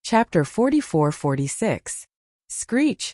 Chapter 44-46. Screech.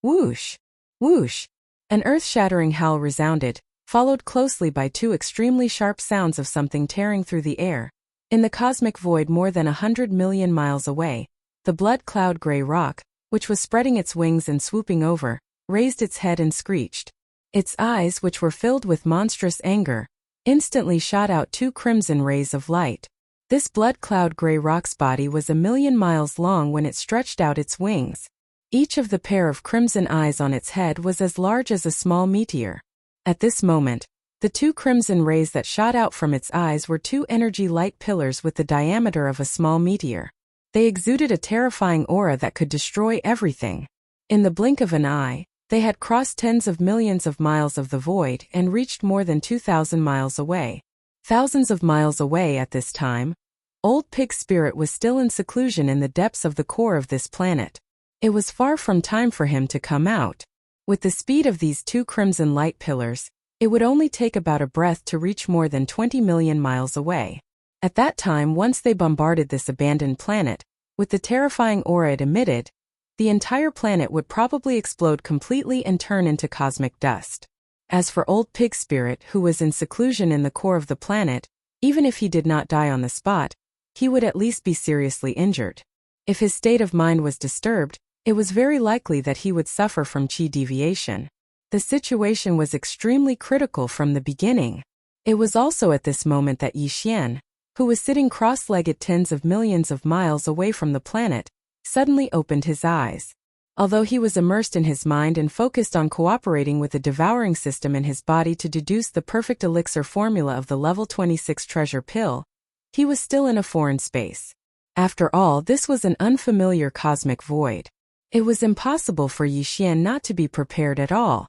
Whoosh. Whoosh. An earth-shattering howl resounded, followed closely by two extremely sharp sounds of something tearing through the air. In the cosmic void more than 100 million miles away, the blood cloud gray rock, which was spreading its wings and swooping over, raised its head and screeched. Its eyes, which were filled with monstrous anger, instantly shot out two crimson rays of light. This blood cloud gray rock's body was 1,000,000 miles long when it stretched out its wings. Each of the pair of crimson eyes on its head was as large as a small meteor. At this moment, the two crimson rays that shot out from its eyes were two energy light pillars with the diameter of a small meteor. They exuded a terrifying aura that could destroy everything. In the blink of an eye, they had crossed tens of millions of miles of the void and reached more than 2,000 miles away. Thousands of miles away at this time, Old Pig Spirit was still in seclusion in the depths of the core of this planet. It was far from time for him to come out. With the speed of these two crimson light pillars, it would only take about a breath to reach more than 20 million miles away. At that time, once they bombarded this abandoned planet, with the terrifying aura it emitted, the entire planet would probably explode completely and turn into cosmic dust. As for Old Pig Spirit, who was in seclusion in the core of the planet, even if he did not die on the spot, he would at least be seriously injured. If his state of mind was disturbed, it was very likely that he would suffer from chi deviation. The situation was extremely critical from the beginning. It was also at this moment that Yi Xian, who was sitting cross-legged tens of millions of miles away from the planet, suddenly opened his eyes. Although he was immersed in his mind and focused on cooperating with the devouring system in his body to deduce the perfect elixir formula of the level 26 treasure pill, he was still in a foreign space. After all, this was an unfamiliar cosmic void. It was impossible for Yi Xian not to be prepared at all.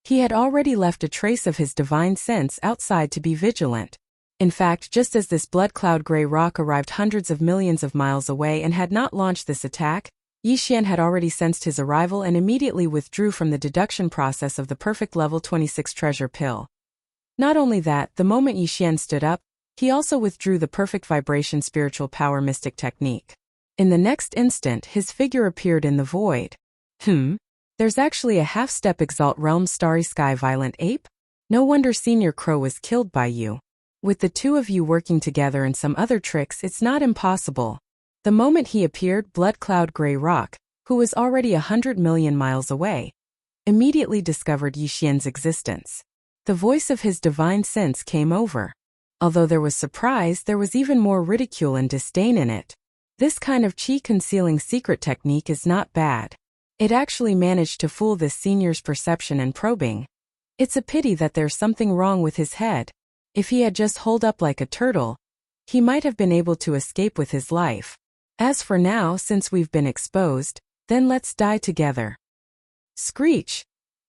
He had already left a trace of his divine sense outside to be vigilant. In fact, just as this blood cloud gray rock arrived hundreds of millions of miles away and had not launched this attack, Yi Xian had already sensed his arrival and immediately withdrew from the deduction process of the perfect level 26 treasure pill. Not only that, the moment Yi Xian stood up, he also withdrew the perfect vibration spiritual power mystic technique. In the next instant, his figure appeared in the void. There's actually a half-step Exalt Realm Starry Sky Violent Ape? No wonder Senior Crow was killed by you. With the two of you working together and some other tricks, it's not impossible. The moment he appeared, Blood Cloud Gray Rock, who was already 100 million miles away, immediately discovered Yi Xian's existence. The voice of his divine sense came over. Although there was surprise, there was even more ridicule and disdain in it. This kind of chi-concealing secret technique is not bad. It actually managed to fool this senior's perception and probing. It's a pity that there's something wrong with his head. If he had just holed up like a turtle, he might have been able to escape with his life. As for now, since we've been exposed, then let's die together. Screech!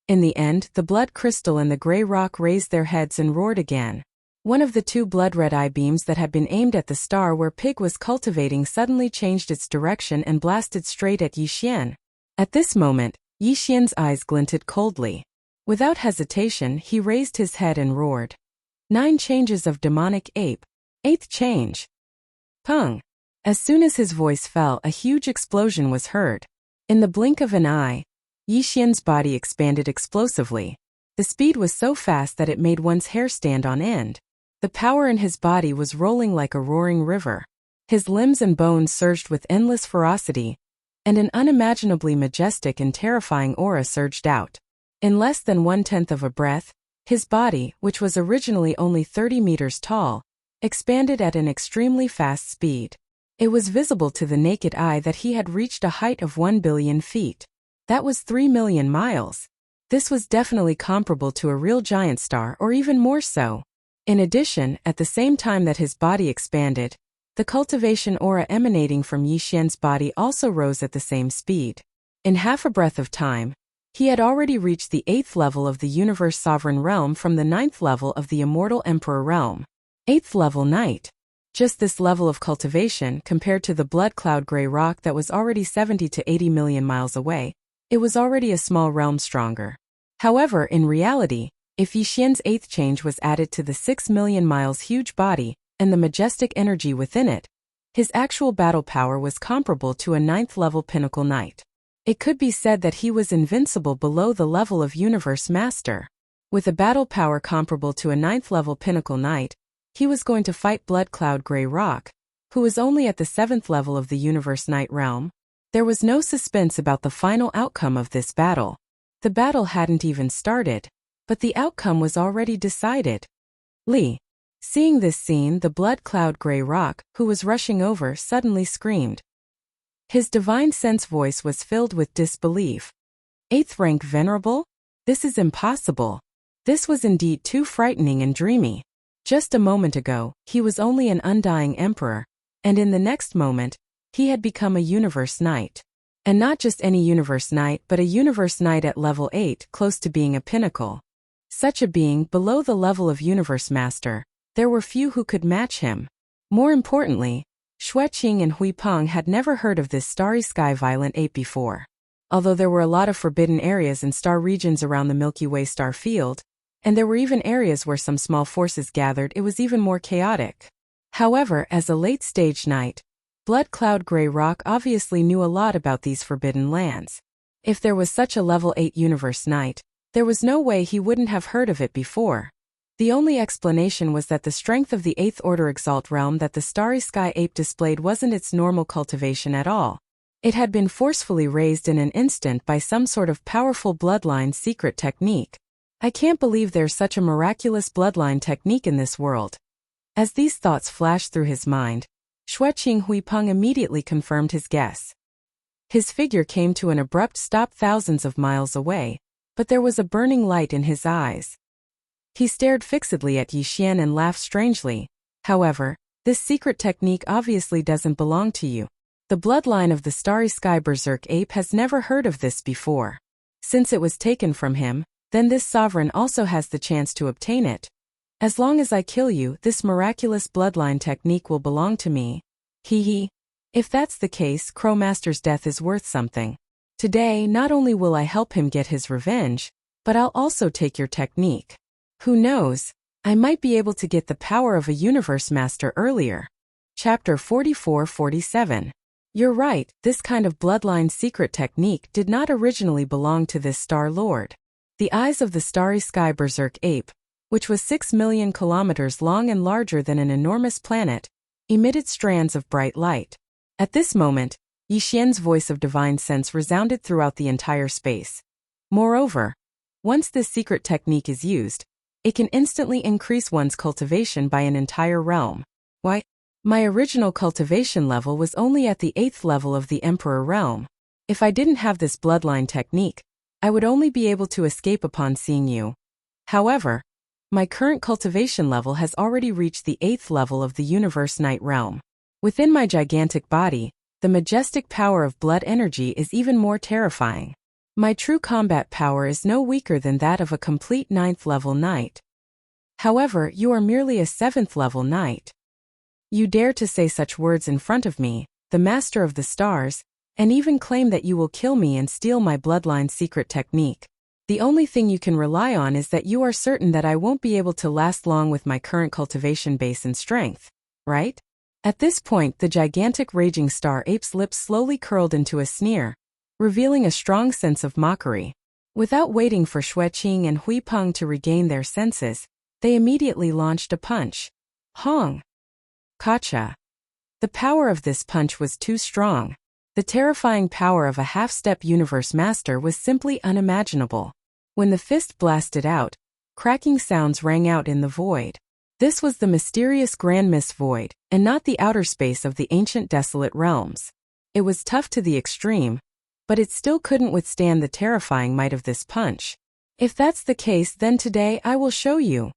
In the end, the blood crystal and the gray rock raised their heads and roared again. One of the two blood-red eye beams that had been aimed at the star where Pig was cultivating suddenly changed its direction and blasted straight at Yi Xian. At this moment, Yi Xian's eyes glinted coldly. Without hesitation, he raised his head and roared. 9 changes of demonic ape. 8th change. Pung! As soon as his voice fell, a huge explosion was heard. In the blink of an eye, Yi Xian's body expanded explosively. The speed was so fast that it made one's hair stand on end. The power in his body was rolling like a roaring river. His limbs and bones surged with endless ferocity, and an unimaginably majestic and terrifying aura surged out. In less than 1/10 of a breath, his body, which was originally only 30 meters tall, expanded at an extremely fast speed. It was visible to the naked eye that he had reached a height of 1 billion feet. That was 3 million miles. This was definitely comparable to a real giant star, or even more so. In addition, at the same time that his body expanded, the cultivation aura emanating from Yi Xian's body also rose at the same speed. In half a breath of time, he had already reached the 8th level of the Universe Sovereign Realm from the 9th level of the Immortal Emperor Realm. 8th level Knight. Just this level of cultivation, compared to the blood cloud gray rock that was already 70 to 80 million miles away, it was already a small realm stronger. However, in reality, if Yi Xian's 8th change was added to the 6 million miles huge body, and the majestic energy within it, His actual battle power was comparable to a 9th-level pinnacle knight. It could be said that he was invincible below the level of Universe Master. With a battle power comparable to a 9th-level pinnacle knight, he was going to fight Blood Cloud Grey Rock, who was only at the 7th level of the Universe Knight realm. There was no suspense about the final outcome of this battle. The battle hadn't even started, but the outcome was already decided. Li. Seeing this scene, the Blood Cloud Grey Rock, who was rushing over, suddenly screamed. His divine sense voice was filled with disbelief. 8th rank Venerable? This is impossible. This was indeed too frightening and dreamy. Just a moment ago, he was only an undying emperor, and in the next moment, he had become a Universe Knight. And not just any Universe Knight, but a Universe Knight at level 8, close to being a pinnacle. Such a being below the level of Universe Master, there were few who could match him. More importantly, Xueqing and Huipeng had never heard of this starry sky violent ape before. Although there were a lot of forbidden areas and star regions around the Milky Way star field, and there were even areas where some small forces gathered, it was even more chaotic. However, as a late-stage knight, Blood Cloud Grey Rock obviously knew a lot about these forbidden lands. If there was such a level 8 Universe Knight, there was no way he wouldn't have heard of it before. The only explanation was that the strength of the 8th Order Exalt realm that the Starry Sky Ape displayed wasn't its normal cultivation at all. It had been forcefully raised in an instant by some sort of powerful bloodline secret technique. I can't believe there's such a miraculous bloodline technique in this world. As these thoughts flashed through his mind, Xueqing Huipeng immediately confirmed his guess. His figure came to an abrupt stop thousands of miles away, but there was a burning light in his eyes. He stared fixedly at Yixian and laughed strangely. However, this secret technique obviously doesn't belong to you. The bloodline of the Starry Sky Berserk Ape has never heard of this before. Since it was taken from him, then this sovereign also has the chance to obtain it. As long as I kill you, this miraculous bloodline technique will belong to me. Hee. If that's the case, Crow Master's death is worth something. Today, not only will I help him get his revenge, but I'll also take your technique. Who knows, I might be able to get the power of a Universe Master earlier. Chapter 44-47. You're right, this kind of bloodline secret technique did not originally belong to this Star Lord. The eyes of the Starry Sky Berserk Ape, which was 6 million kilometers long and larger than an enormous planet, emitted strands of bright light. At this moment, Yixian's voice of divine sense resounded throughout the entire space. Moreover, once this secret technique is used, it can instantly increase one's cultivation by an entire realm. Why? My original cultivation level was only at the 8th level of the Emperor realm. If I didn't have this bloodline technique, I would only be able to escape upon seeing you. However, my current cultivation level has already reached the 8th level of the Universe Knight realm. Within my gigantic body, the majestic power of blood energy is even more terrifying. My true combat power is no weaker than that of a complete 9th level knight. However, you are merely a 7th level knight. You dare to say such words in front of me, the Master of the Stars, and even claim that you will kill me and steal my bloodline secret technique. The only thing you can rely on is that you are certain that I won't be able to last long with my current cultivation base and strength, right? At this point, the gigantic raging star ape's lips slowly curled into a sneer, revealing a strong sense of mockery. Without waiting for Xueqing and Huipeng to regain their senses, they immediately launched a punch. Hong! Kacha! The power of this punch was too strong. The terrifying power of a half-step Universe Master was simply unimaginable. When the fist blasted out, cracking sounds rang out in the void. This was the mysterious Grand Mist Void, and not the outer space of the ancient desolate realms. It was tough to the extreme, but it still couldn't withstand the terrifying might of this punch. If that's the case, then today I will show you.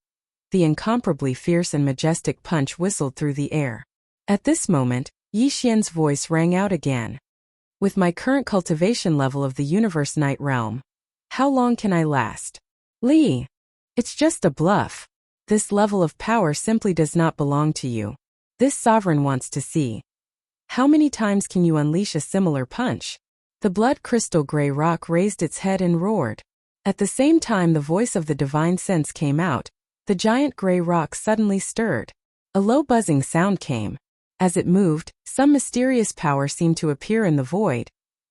The incomparably fierce and majestic punch whistled through the air. At this moment, Yixian's voice rang out again. With my current cultivation level of the Universe Knight realm, how long can I last? Li! It's just a bluff. This level of power simply does not belong to you. This sovereign wants to see. How many times can you unleash a similar punch? The blood crystal gray rock raised its head and roared. At the same time the voice of the divine sense came out, the giant gray rock suddenly stirred. A low buzzing sound came. As it moved, some mysterious power seemed to appear in the void,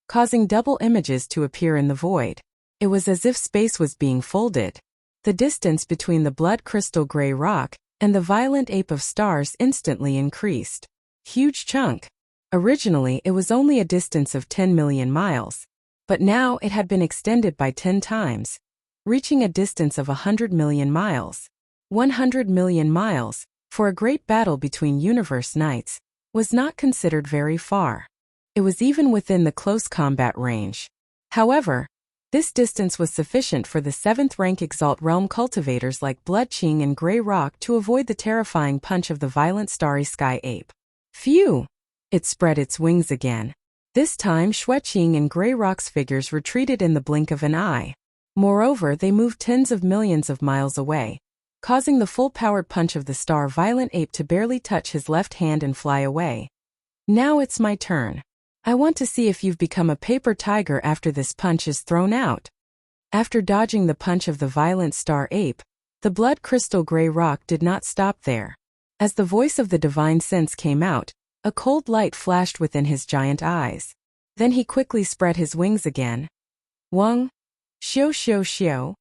causing double images to appear in the void. It was as if space was being folded. The distance between the blood crystal gray rock and the violent ape of stars instantly increased. Huge chunk. Originally, it was only a distance of 10 million miles, but now it had been extended by 10 times, reaching a distance of 100 million miles. 100 million miles, for a great battle between universe knights, was not considered very far. It was even within the close combat range. However, this distance was sufficient for the 7th rank Exalt Realm cultivators like Blood Qing and Grey Rock to avoid the terrifying punch of the violent starry sky ape. Phew! It spread its wings again. This time Shui Qing and Grey Rock's figures retreated in the blink of an eye. Moreover, they moved tens of millions of miles away, causing the full-powered punch of the star violent ape to barely touch his left hand and fly away. Now it's my turn. I want to see if you've become a paper tiger after this punch is thrown out. After dodging the punch of the violent star ape, the blood crystal gray rock did not stop there. As the voice of the divine sense came out, a cold light flashed within his giant eyes. Then he quickly spread his wings again. Wang! Xiu xiu xiu.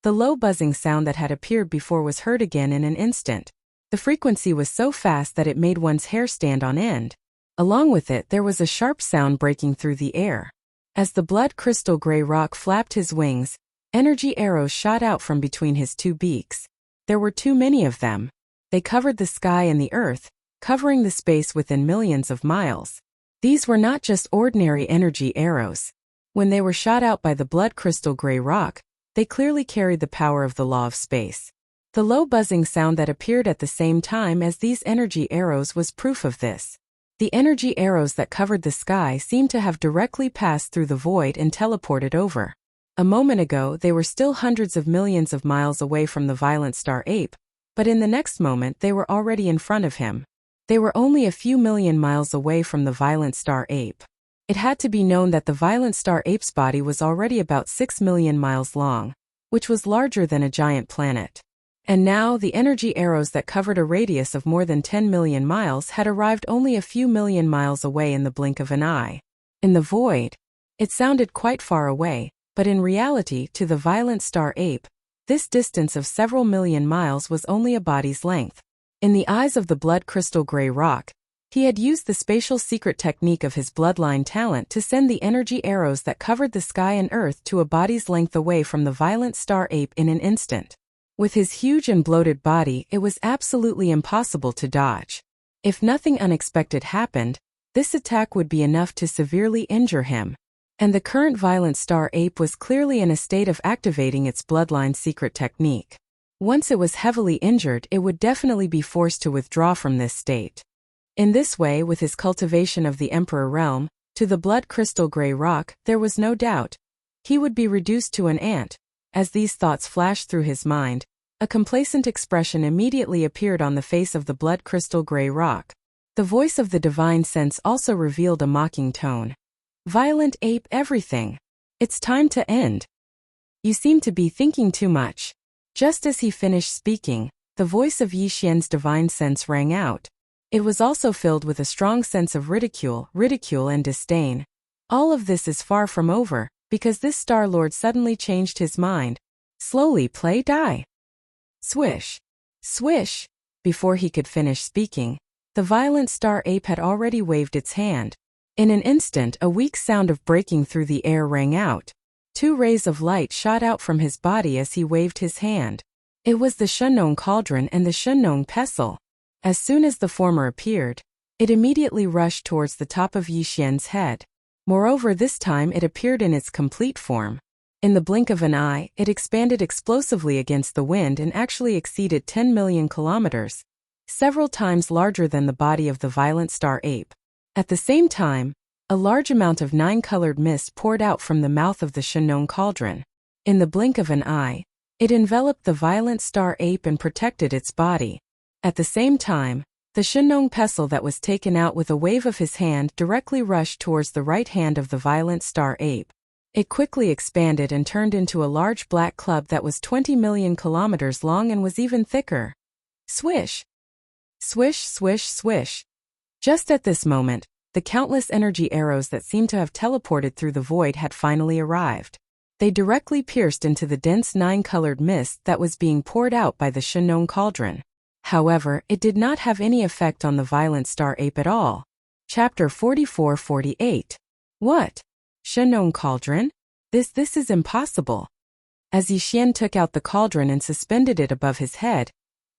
The low buzzing sound that had appeared before was heard again in an instant. The frequency was so fast that it made one's hair stand on end. Along with it, there was a sharp sound breaking through the air. As the blood crystal gray rock flapped his wings, energy arrows shot out from between his two beaks. There were too many of them. They covered the sky and the earth, covering the space within millions of miles. These were not just ordinary energy arrows. When they were shot out by the blood crystal gray rock, they clearly carried the power of the law of space. The low buzzing sound that appeared at the same time as these energy arrows was proof of this. The energy arrows that covered the sky seemed to have directly passed through the void and teleported over. A moment ago, they were still hundreds of millions of miles away from the violent star ape, but in the next moment they were already in front of him. They were only a few million miles away from the violent star ape. It had to be known that the violent star ape's body was already about 6 million miles long, which was larger than a giant planet. And now the energy arrows that covered a radius of more than 10 million miles had arrived only a few million miles away in the blink of an eye. In the void, it sounded quite far away, but in reality, to the violent star ape, this distance of several million miles was only a body's length. In the eyes of the blood crystal gray rock, he had used the spatial secret technique of his bloodline talent to send the energy arrows that covered the sky and earth to a body's length away from the violent star ape in an instant. With his huge and bloated body, it was absolutely impossible to dodge. If nothing unexpected happened, this attack would be enough to severely injure him. And the current violent star ape was clearly in a state of activating its bloodline secret technique. Once it was heavily injured, it would definitely be forced to withdraw from this state. In this way, with his cultivation of the Emperor Realm, to the blood crystal gray rock, there was no doubt. He would be reduced to an ant. As these thoughts flashed through his mind, a complacent expression immediately appeared on the face of the blood crystal gray rock. The voice of the divine sense also revealed a mocking tone. Violent ape everything. It's time to end. You seem to be thinking too much. Just as he finished speaking, the voice of Yi Xian's divine sense rang out. It was also filled with a strong sense of ridicule and disdain. All of this is far from over, because this Star Lord suddenly changed his mind. Slowly play die. Swish. Swish. Before he could finish speaking, the violent star ape had already waved its hand. In an instant, a weak sound of breaking through the air rang out. 2 rays of light shot out from his body as he waved his hand. It was the Shunnong Cauldron and the Shunnong Pestle. As soon as the former appeared, it immediately rushed towards the top of Yi Xian's head. Moreover, this time it appeared in its complete form. In the blink of an eye, it expanded explosively against the wind and actually exceeded 10 million kilometers, several times larger than the body of the violent star ape. At the same time, a large amount of 9-colored mist poured out from the mouth of the Shunnong Cauldron. In the blink of an eye, it enveloped the violent star ape and protected its body. At the same time, the Shunnong Pestle that was taken out with a wave of his hand directly rushed towards the right hand of the violent star ape. It quickly expanded and turned into a large black club that was 20 million kilometers long and was even thicker. Swish! Swish, swish, swish. Just at this moment, the countless energy arrows that seemed to have teleported through the void had finally arrived. They directly pierced into the dense nine-colored mist that was being poured out by the Shenong cauldron. However, it did not have any effect on the violent star ape at all. Chapter 44-48. What? Shenong cauldron? This is impossible. As Yixian took out the cauldron and suspended it above his head,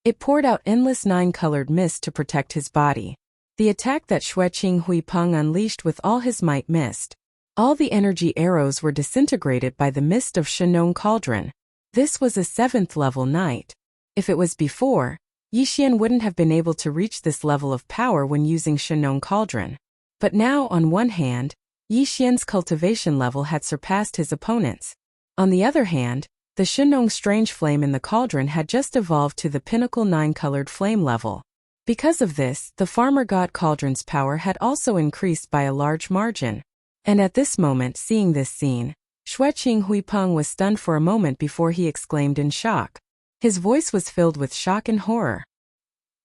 it poured out endless nine-colored mist to protect his body. The attack that Xueqing Huipeng unleashed with all his might missed. All the energy arrows were disintegrated by the mist of Shenong cauldron. This was a 7th level knight. If it was before, Yixian wouldn't have been able to reach this level of power when using Shenong cauldron. But now, on one hand, Yixian's cultivation level had surpassed his opponent's. On the other hand, the Shenong strange flame in the cauldron had just evolved to the pinnacle 9-colored flame level. Because of this, the farmer god cauldron's power had also increased by a large margin. And at this moment, seeing this scene, Xueqing Huipeng was stunned for a moment before he exclaimed in shock. His voice was filled with shock and horror.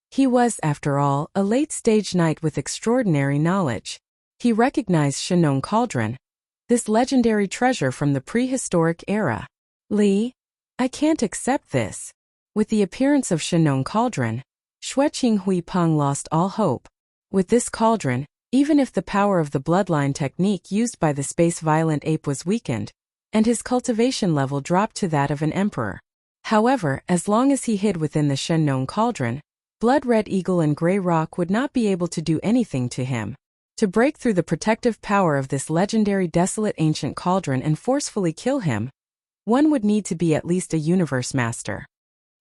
He was, after all, a late-stage knight with extraordinary knowledge. He recognized Shenong cauldron, this legendary treasure from the prehistoric era. Li, I can't accept this. With the appearance of Shenong cauldron, Xueqing Huipeng lost all hope. With this cauldron, even if the power of the bloodline technique used by the space-violent ape was weakened, and his cultivation level dropped to that of an emperor. However, as long as he hid within the Shenong cauldron, Blood-Red Eagle and Grey Rock would not be able to do anything to him. To break through the protective power of this legendary desolate ancient cauldron and forcefully kill him, one would need to be at least a universe master.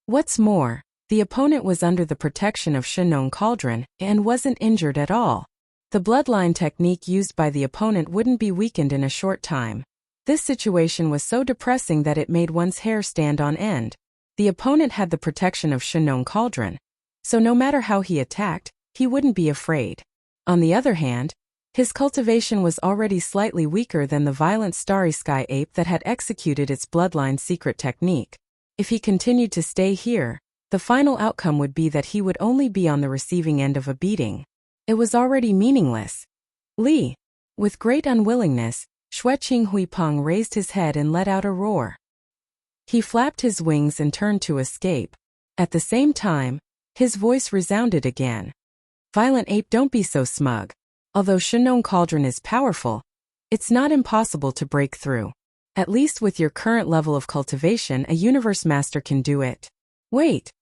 What's more, the opponent was under the protection of Shenong cauldron and wasn't injured at all. The bloodline technique used by the opponent wouldn't be weakened in a short time. This situation was so depressing that it made one's hair stand on end. The opponent had the protection of Shenong cauldron, so no matter how he attacked, he wouldn't be afraid. On the other hand, his cultivation was already slightly weaker than the violent starry sky ape that had executed its bloodline secret technique. If he continued to stay here, the final outcome would be that he would only be on the receiving end of a beating. It was already meaningless. Li. With great unwillingness, Xueqing Huipeng raised his head and let out a roar. He flapped his wings and turned to escape. At the same time, his voice resounded again. Violent ape, don't be so smug. Although Shenong cauldron is powerful, it's not impossible to break through. At least with your current level of cultivation, a universe master can do it. Wait.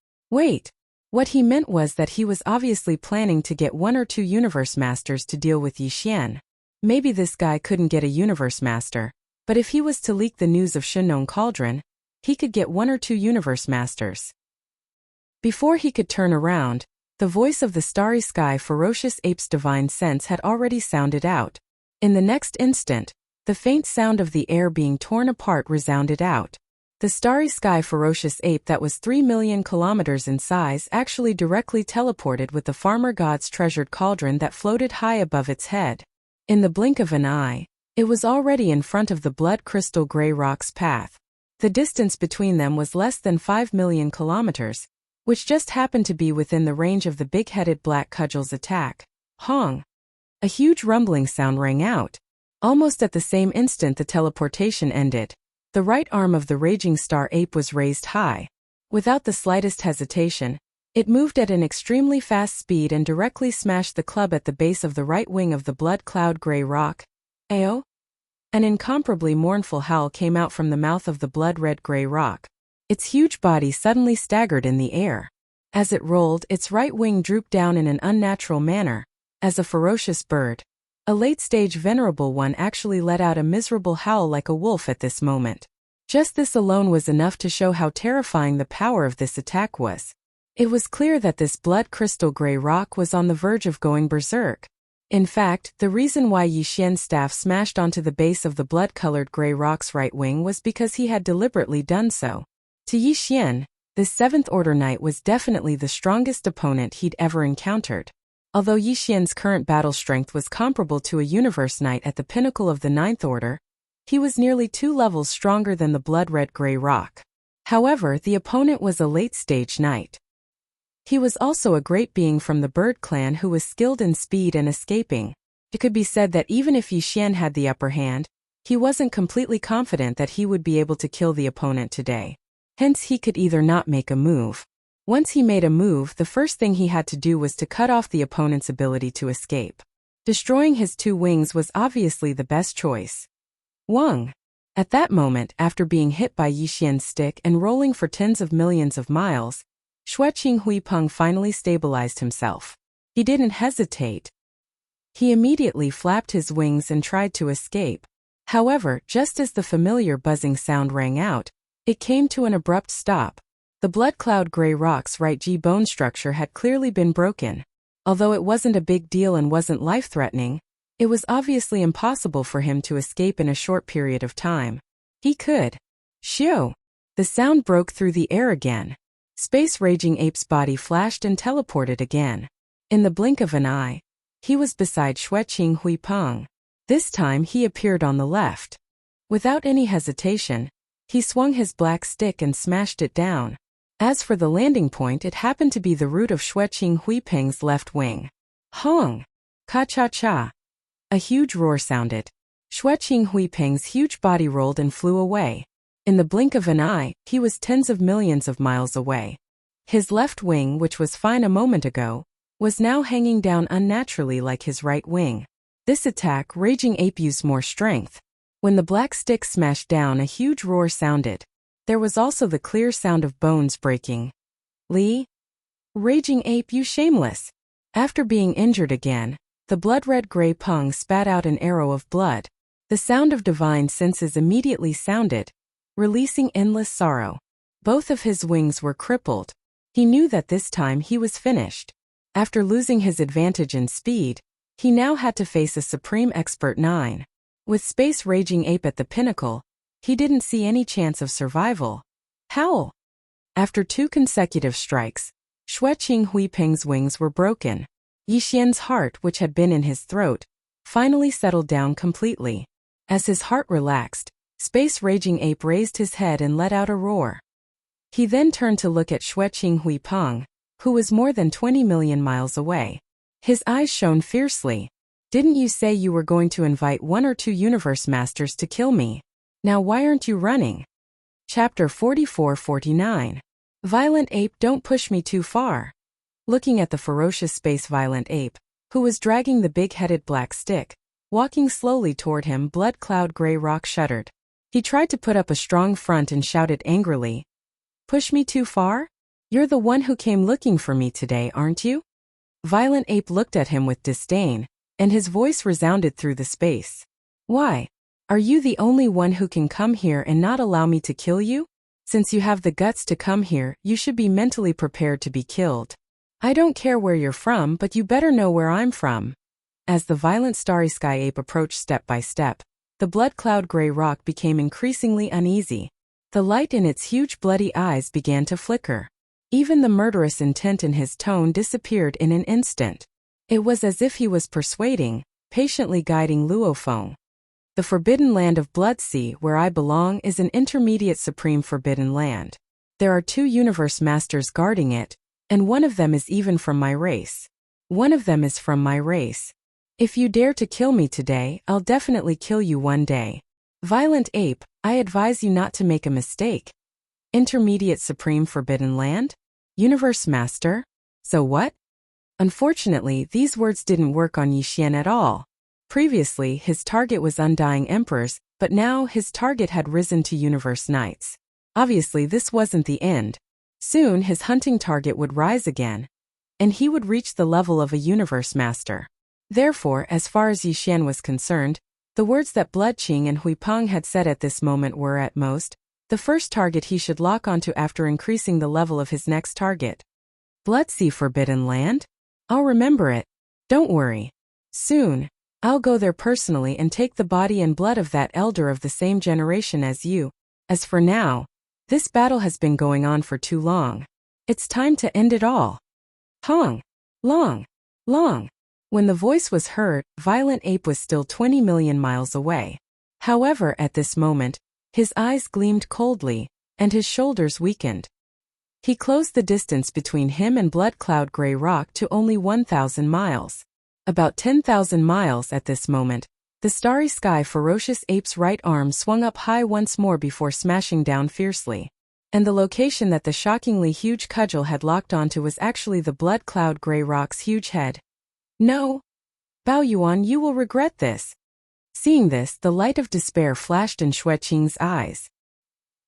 What he meant was that he was obviously planning to get 1 or 2 universe masters to deal with Yixian. Maybe this guy couldn't get a universe master, but if he was to leak the news of Shenong cauldron, he could get 1 or 2 universe masters. Before he could turn around, the voice of the starry sky ferocious ape's divine sense had already sounded out. In the next instant, the faint sound of the air being torn apart resounded out. The starry sky ferocious ape that was 3 million kilometers in size actually directly teleported with the farmer god's treasured cauldron that floated high above its head. In the blink of an eye, it was already in front of the blood crystal Grey Rock's path. The distance between them was less than 5 million kilometers, which just happened to be within the range of the big-headed black cudgel's attack. Hong! A huge rumbling sound rang out. Almost at the same instant the teleportation ended. The right arm of the raging star ape was raised high. Without the slightest hesitation, it moved at an extremely fast speed and directly smashed the club at the base of the right wing of the blood cloud Grey Rock. Ayo! An incomparably mournful howl came out from the mouth of the blood-red Grey Rock. Its huge body suddenly staggered in the air. As it rolled, its right wing drooped down in an unnatural manner, as a ferocious bird. A late-stage venerable one actually let out a miserable howl like a wolf at this moment. Just this alone was enough to show how terrifying the power of this attack was. It was clear that this blood crystal Grey Rock was on the verge of going berserk. In fact, the reason why Yixian's staff smashed onto the base of the blood-colored Grey Rock's right wing was because he had deliberately done so. To Yixian, this 7th Order Knight was definitely the strongest opponent he'd ever encountered. Although Yixian's current battle strength was comparable to a Universe Knight at the pinnacle of the 9th Order, he was nearly 2 levels stronger than the blood-red Grey Rock. However, the opponent was a late-stage knight. He was also a great being from the bird clan who was skilled in speed and escaping. It could be said that even if Yi Xian had the upper hand, he wasn't completely confident that he would be able to kill the opponent today. Hence he could either not make a move. Once he made a move, the first thing he had to do was to cut off the opponent's ability to escape. Destroying his two wings was obviously the best choice. Wang. At that moment, after being hit by Yi Xian's stick and rolling for tens of millions of miles, Xueqing Huipeng finally stabilized himself. He didn't hesitate. He immediately flapped his wings and tried to escape. However, just as the familiar buzzing sound rang out, it came to an abrupt stop. The blood cloud gray rock's right G bone structure had clearly been broken. Although it wasn't a big deal and wasn't life-threatening, it was obviously impossible for him to escape in a short period of time. He could. Shio! The sound broke through the air again. Space Raging Ape's body flashed and teleported again. In the blink of an eye, he was beside Xueqing Huipeng. This time he appeared on the left. Without any hesitation, he swung his black stick and smashed it down. As for the landing point, it happened to be the root of Xueqing Huipeng's left wing. Hong! Ka-cha-cha! A huge roar sounded. Xueqing Huipeng's huge body rolled and flew away. In the blink of an eye, he was tens of millions of miles away. His left wing, which was fine a moment ago, was now hanging down unnaturally like his right wing. This attack, Raging Ape used more strength. When the black stick smashed down, a huge roar sounded. There was also the clear sound of bones breaking. Li? Raging Ape, you shameless! After being injured again, the blood-red gray Peng spat out an arrow of blood. The sound of divine senses immediately sounded, releasing endless sorrow. Both of his wings were crippled. He knew that this time he was finished. After losing his advantage in speed, he now had to face a Supreme Expert 9. With Space Raging Ape at the pinnacle, he didn't see any chance of survival. Howl! After 2 consecutive strikes, Xueqing Huipeng's wings were broken. Yi Xian's heart, which had been in his throat, finally settled down completely. As his heart relaxed, Space Raging Ape raised his head and let out a roar. He then turned to look at Xueqing Huipeng, who was more than 20 million miles away. His eyes shone fiercely. Didn't you say you were going to invite 1 or 2 universe masters to kill me? Now why aren't you running? Chapter 44-49. Violent Ape, don't push me too far. Looking at the ferocious space Violent Ape, who was dragging the big-headed black stick, walking slowly toward him, Blood Cloud Gray Rock shuddered. He tried to put up a strong front and shouted angrily, "Push me too far? You're the one who came looking for me today, aren't you?" Violent Ape looked at him with disdain, and his voice resounded through the space. "Why? Are you the only one who can come here and not allow me to kill you? Since you have the guts to come here, you should be mentally prepared to be killed. I don't care where you're from, but you better know where I'm from." As the violent Starry Sky Ape approached step by step, the Blood Cloud Gray Rock became increasingly uneasy. The light in its huge bloody eyes began to flicker. Even the murderous intent in his tone disappeared in an instant. It was as if he was persuading, patiently guiding Luofeng. The Forbidden Land of Bloodsea, where I belong, is an intermediate supreme forbidden land. There are 2 universe masters guarding it, and one of them is even from my race. One of them is from my race. If you dare to kill me today, I'll definitely kill you one day. Violent Ape, I advise you not to make a mistake. Intermediate Supreme Forbidden Land? Universe Master? So what? Unfortunately, these words didn't work on Yi Xian at all. Previously, his target was Undying Emperors, but now his target had risen to Universe Knights. Obviously, this wasn't the end. Soon, his hunting target would rise again, and he would reach the level of a Universe Master. Therefore, as far as Yi Xian was concerned, the words that Bloodqing and Huipeng had said at this moment were, at most, the first target he should lock onto after increasing the level of his next target. Bloodsea Forbidden Land? I'll remember it. Don't worry. Soon, I'll go there personally and take the body and blood of that elder of the same generation as you. As for now, this battle has been going on for too long. It's time to end it all. Hong! Long! Long! When the voice was heard, Violent Ape was still 20 million miles away. However, at this moment, his eyes gleamed coldly, and his shoulders weakened. He closed the distance between him and Blood Cloud Grey Rock to only 1,000 miles. About 10,000 miles at this moment. The starry sky ferocious ape's right arm swung up high once more before smashing down fiercely. And the location that the shockingly huge cudgel had locked onto was actually the Blood Cloud Grey Rock's huge head. No! Bao Yuan, you will regret this. Seeing this, the light of despair flashed in Xue Qing's eyes.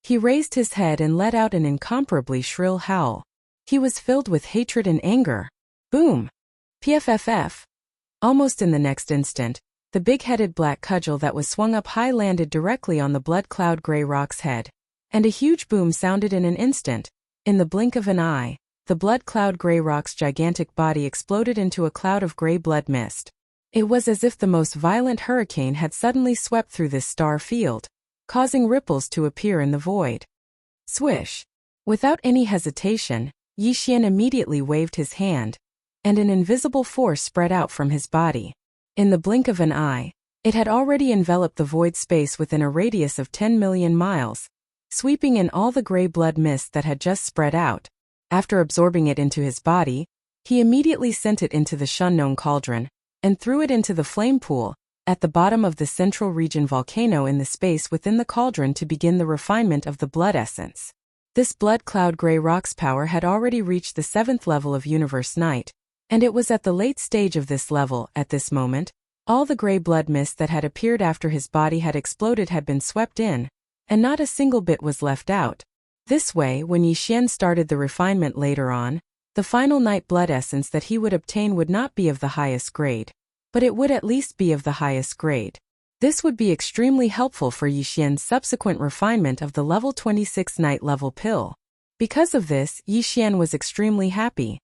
He raised his head and let out an incomparably shrill howl. He was filled with hatred and anger. Boom! PFFF! Almost in the next instant, the big-headed black cudgel that was swung up high landed directly on the Blood Cloud Grey Rock's head. And a huge boom sounded in an instant. In the blink of an eye, the Blood Cloud Grey Rock's gigantic body exploded into a cloud of grey blood mist. It was as if the most violent hurricane had suddenly swept through this star field, causing ripples to appear in the void. Swish! Without any hesitation, Yi Xian immediately waved his hand, and an invisible force spread out from his body. In the blink of an eye, it had already enveloped the void space within a radius of 10 million miles, sweeping in all the grey blood mist that had just spread out. After absorbing it into his body, he immediately sent it into the Shunnong cauldron, and threw it into the flame pool, at the bottom of the central region volcano in the space within the cauldron to begin the refinement of the blood essence. This Blood Cloud Grey Rock's power had already reached the 7th level of Universe Night, and it was at the late stage of this level. At this moment, all the grey blood mist that had appeared after his body had exploded had been swept in, and not a single bit was left out. This way, when Yi Xian started the refinement later on, the final night blood essence that he would obtain would not be of the highest grade, but it would at least be of the highest grade. This would be extremely helpful for Yi Xian's subsequent refinement of the level 26 night level pill. Because of this, Yi Xian was extremely happy.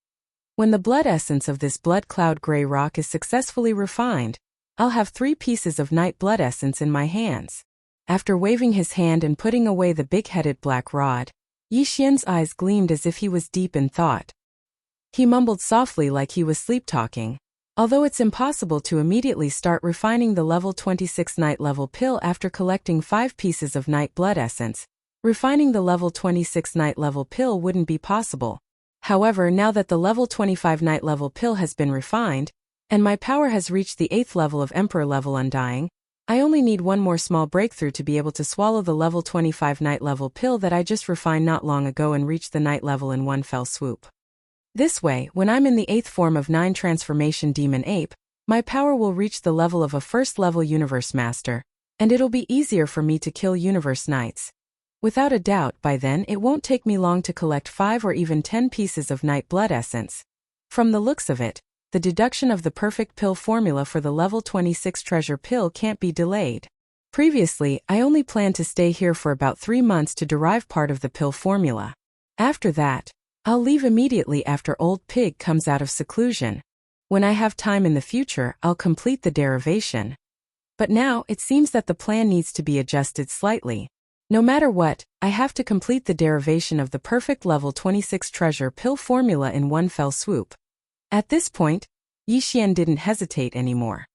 When the blood essence of this Blood Cloud Grey Rock is successfully refined, I'll have 3 pieces of night blood essence in my hands. After waving his hand and putting away the big-headed black rod, Yi Xian's eyes gleamed as if he was deep in thought. He mumbled softly like he was sleep-talking. Although it's impossible to immediately start refining the level 26 night level pill after collecting 5 pieces of night blood essence, refining the level 26 night level pill wouldn't be possible. However, now that the level 25 night level pill has been refined, and my power has reached the 8th level of Emperor level Undying, I only need one more small breakthrough to be able to swallow the level 25 night level pill that I just refined not long ago and reach the night level in one fell swoop. This way, when I'm in the 8th form of 9 transformation demon ape, my power will reach the level of a 1st level universe master, and it'll be easier for me to kill universe knights. Without a doubt, by then it won't take me long to collect 5 or even 10 pieces of night blood essence. From the looks of it, the deduction of the perfect pill formula for the level 26 treasure pill can't be delayed. Previously, I only planned to stay here for about 3 months to derive part of the pill formula. After that, I'll leave immediately after Old Pig comes out of seclusion. When I have time in the future, I'll complete the derivation. But now, it seems that the plan needs to be adjusted slightly. No matter what, I have to complete the derivation of the perfect level 26 treasure pill formula in one fell swoop. At this point, Yi Xian didn't hesitate anymore.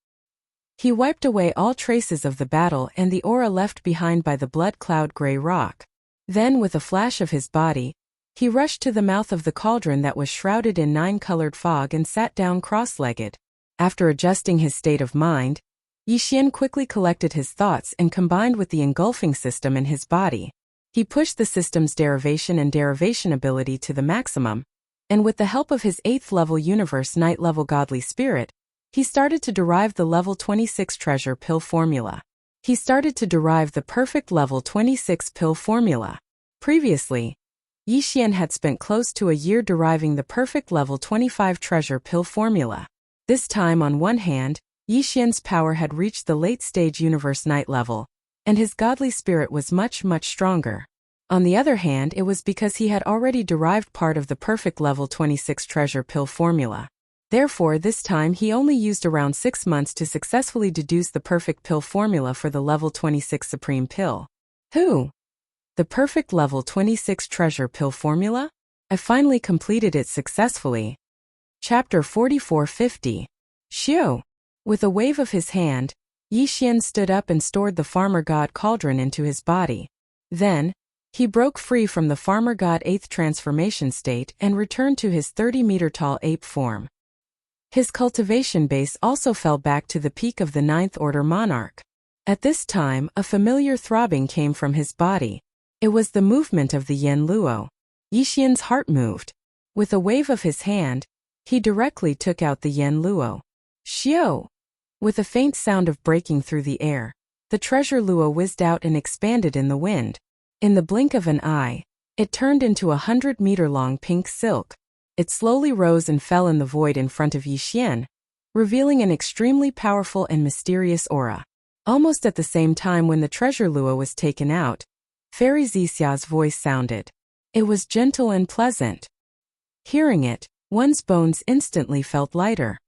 He wiped away all traces of the battle and the aura left behind by the Blood Cloud Grey Rock. Then, with a flash of his body, he rushed to the mouth of the cauldron that was shrouded in 9-colored fog and sat down cross-legged. After adjusting his state of mind, Yi Xian quickly collected his thoughts and combined with the engulfing system in his body. He pushed the system's derivation and derivation ability to the maximum, and with the help of his 8th level universe night level godly spirit, he started to derive the level 26 treasure pill formula. He started to derive the perfect level 26 pill formula. Previously, Yi Xian had spent close to a year deriving the perfect level 25 treasure pill formula. This time, on one hand, Yi Xian's power had reached the late-stage universe night level, and his godly spirit was much, much stronger. On the other hand, it was because he had already derived part of the perfect level 26 treasure pill formula. Therefore, this time he only used around 6 months to successfully deduce the perfect pill formula for the level 26 supreme pill. The perfect level 26 treasure pill formula? I finally completed it successfully. Chapter 4450. Xiu. With a wave of his hand, Yi Xian stood up and stored the farmer god cauldron into his body. Then, He broke free from the farmer god 8th transformation state and returned to his 30-meter-tall ape form. His cultivation base also fell back to the peak of the 9th order monarch. At this time, a familiar throbbing came from his body. It was the movement of the Yen Luo. Yixian's heart moved. With a wave of his hand, he directly took out the Yen Luo. Xiao! With a faint sound of breaking through the air, the treasure Luo whizzed out and expanded in the wind. In the blink of an eye, it turned into a 100-meter-long pink silk. It slowly rose and fell in the void in front of Yixian, revealing an extremely powerful and mysterious aura. Almost at the same time when the treasure Luo was taken out, Fairy Zixia's voice sounded. It was gentle and pleasant. Hearing it, one's bones instantly felt lighter.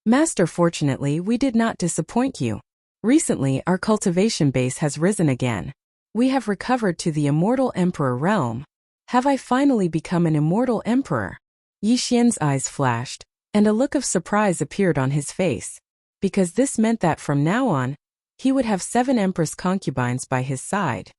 Master, fortunately, we did not disappoint you. Recently, our cultivation base has risen again. We have recovered to the immortal emperor realm. Have I finally become an immortal emperor? Yixian's eyes flashed, and a look of surprise appeared on his face, because this meant that from now on, he would have 7 empress concubines by his side.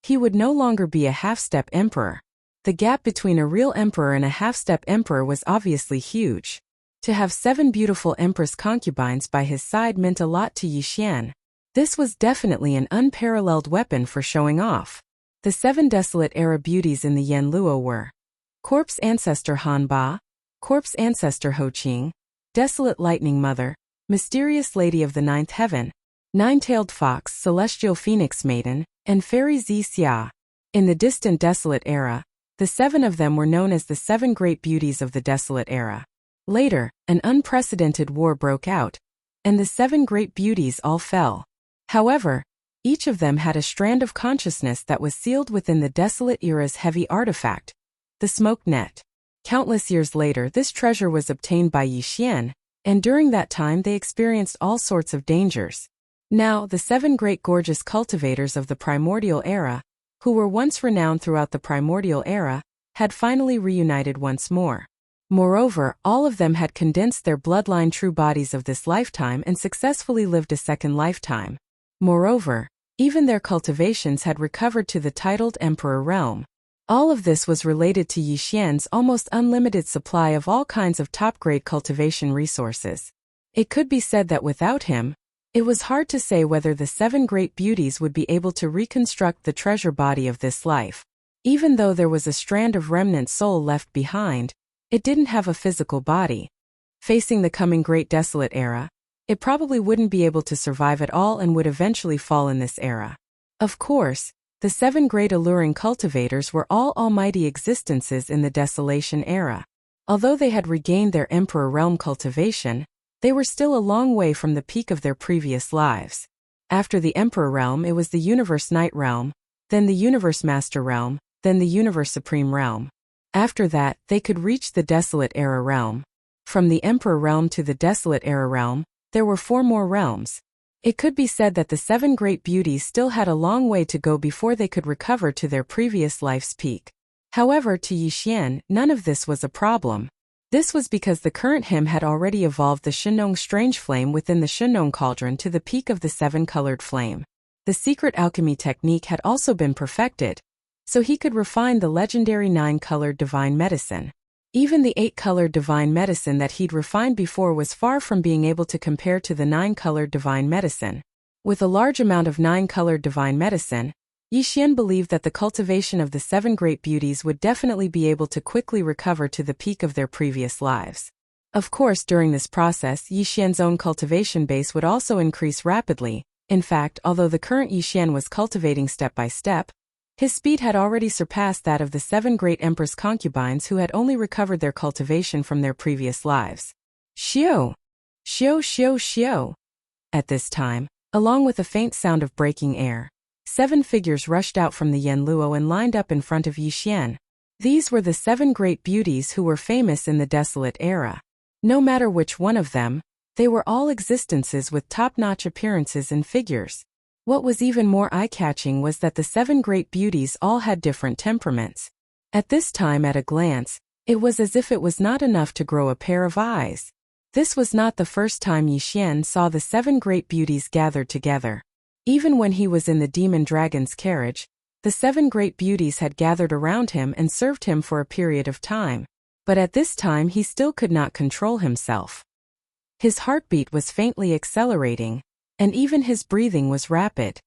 He would no longer be a half-step emperor. The gap between a real emperor and a half-step emperor was obviously huge. To have 7 beautiful empress concubines by his side meant a lot to Yixian. This was definitely an unparalleled weapon for showing off. The 7 desolate era beauties in the Yen Luo were Corpse Ancestor Han Ba, Corpse Ancestor Ho Qing, Desolate Lightning Mother, Mysterious Lady of the Ninth Heaven, Nine-Tailed Fox, Celestial Phoenix Maiden, and Fairy Xia. In the distant Desolate Era, the 7 of them were known as the 7 Great Beauties of the Desolate Era. Later, an unprecedented war broke out, and the 7 Great Beauties all fell. However, each of them had a strand of consciousness that was sealed within the Desolate Era's heavy artifact, the Smoke Net. Countless years later, this treasure was obtained by Yixian, and during that time they experienced all sorts of dangers. Now, the 7 great gorgeous cultivators of the Primordial Era, who were once renowned throughout the Primordial Era, had finally reunited once more. Moreover, all of them had condensed their bloodline true bodies of this lifetime and successfully lived a second lifetime. Moreover, even their cultivations had recovered to the titled Emperor realm. All of this was related to Yixian's almost unlimited supply of all kinds of top-grade cultivation resources. It could be said that without him, it was hard to say whether the 7 great beauties would be able to reconstruct the treasure body of this life. Even though there was a strand of remnant soul left behind, it didn't have a physical body. Facing the coming Great Desolate Era, it probably wouldn't be able to survive at all and would eventually fall in this era. Of course, the 7 great alluring cultivators were all almighty existences in the Desolation Era. Although they had regained their Emperor realm cultivation, they were still a long way from the peak of their previous lives. After the Emperor realm, it was the Universe Knight realm, then the Universe Master realm, then the Universe Supreme realm. After that, they could reach the Desolate Era realm. From the Emperor realm to the Desolate Era realm, there were 4 more realms. It could be said that the 7 great beauties still had a long way to go before they could recover to their previous life's peak. However, to Yixian, none of this was a problem. This was because the current him had already evolved the Shenong Strange Flame within the Shenong Cauldron to the peak of the 7-colored flame. The secret alchemy technique had also been perfected, so he could refine the legendary 9-colored divine medicine. Even the 8-colored divine medicine that he'd refined before was far from being able to compare to the 9-colored divine medicine. With a large amount of 9-colored divine medicine, Yixian believed that the cultivation of the 7 great beauties would definitely be able to quickly recover to the peak of their previous lives. Of course, during this process, Yixian's own cultivation base would also increase rapidly. In fact, although the current Yixian was cultivating step by step, his speed had already surpassed that of the 7 great empress concubines who had only recovered their cultivation from their previous lives. Xiao! Xiao, xiao, xiao! At this time, along with a faint sound of breaking air, 7 figures rushed out from the Yen Luo and lined up in front of Yixian. These were the 7 great beauties who were famous in the Desolate Era. No matter which one of them, they were all existences with top-notch appearances and figures. What was even more eye-catching was that the 7 great beauties all had different temperaments. At this time, at a glance, it was as if it was not enough to grow a pair of eyes. This was not the first time Yixian saw the 7 great beauties gathered together. Even when he was in the demon dragon's carriage, The 7 great beauties had gathered around him and served him for a period of time. But at this time he still could not control himself. His heartbeat was faintly accelerating, and even his breathing was rapid.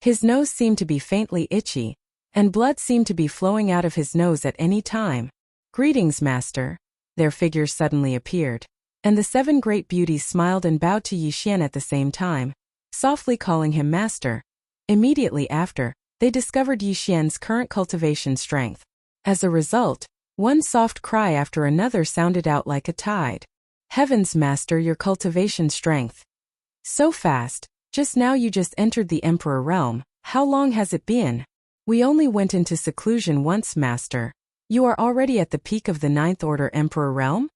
His nose seemed to be faintly itchy, and blood seemed to be flowing out of his nose at any time. "Greetings, master." Their figures suddenly appeared, and the 7 great beauties smiled and bowed to Yi Xian at the same time, softly calling him master. Immediately after, they discovered Yi Xian's current cultivation strength. As a result, one soft cry after another sounded out like a tide. "Heavens, master, your cultivation strength. So fast, just now you just entered the Emperor realm. How long has it been?" "We only went into seclusion once, master." "You are already at the peak of the 9th Order Emperor realm?"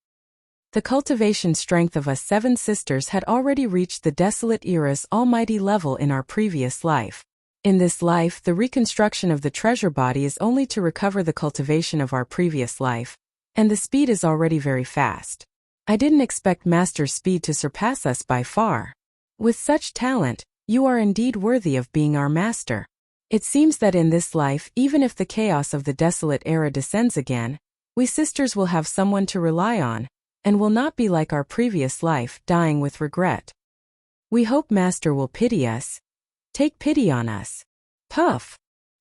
The cultivation strength of us 7 sisters had already reached the Desolate Era's almighty level in our previous life. In this life, the reconstruction of the treasure body is only to recover the cultivation of our previous life, and the speed is already very fast. I didn't expect Master's speed to surpass us by far. With such talent, you are indeed worthy of being our master. It seems that in this life, even if the chaos of the Desolate Era descends again, we sisters will have someone to rely on, and will not be like our previous life, dying with regret. We hope Master will pity us. Take pity on us. Puff.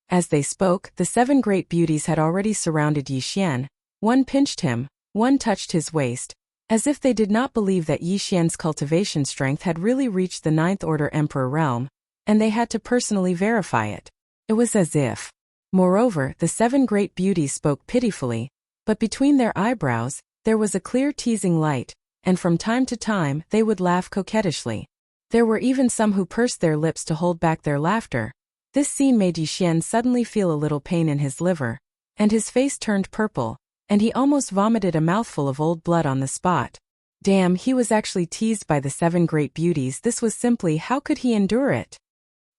As they spoke, the 7 great beauties had already surrounded Yi Xian. One pinched him, one touched his waist, as if they did not believe that Yi Xian's cultivation strength had really reached the 9th Order Emperor realm, and they had to personally verify it. It was as if. Moreover, the 7 great beauties spoke pitifully, but between their eyebrows, there was a clear teasing light, and from time to time they would laugh coquettishly. There were even some who pursed their lips to hold back their laughter. This scene made Yi Xian suddenly feel a little pain in his liver, and his face turned purple, and he almost vomited a mouthful of old blood on the spot. Damn, he was actually teased by the 7 great beauties. This was simply, how could he endure it?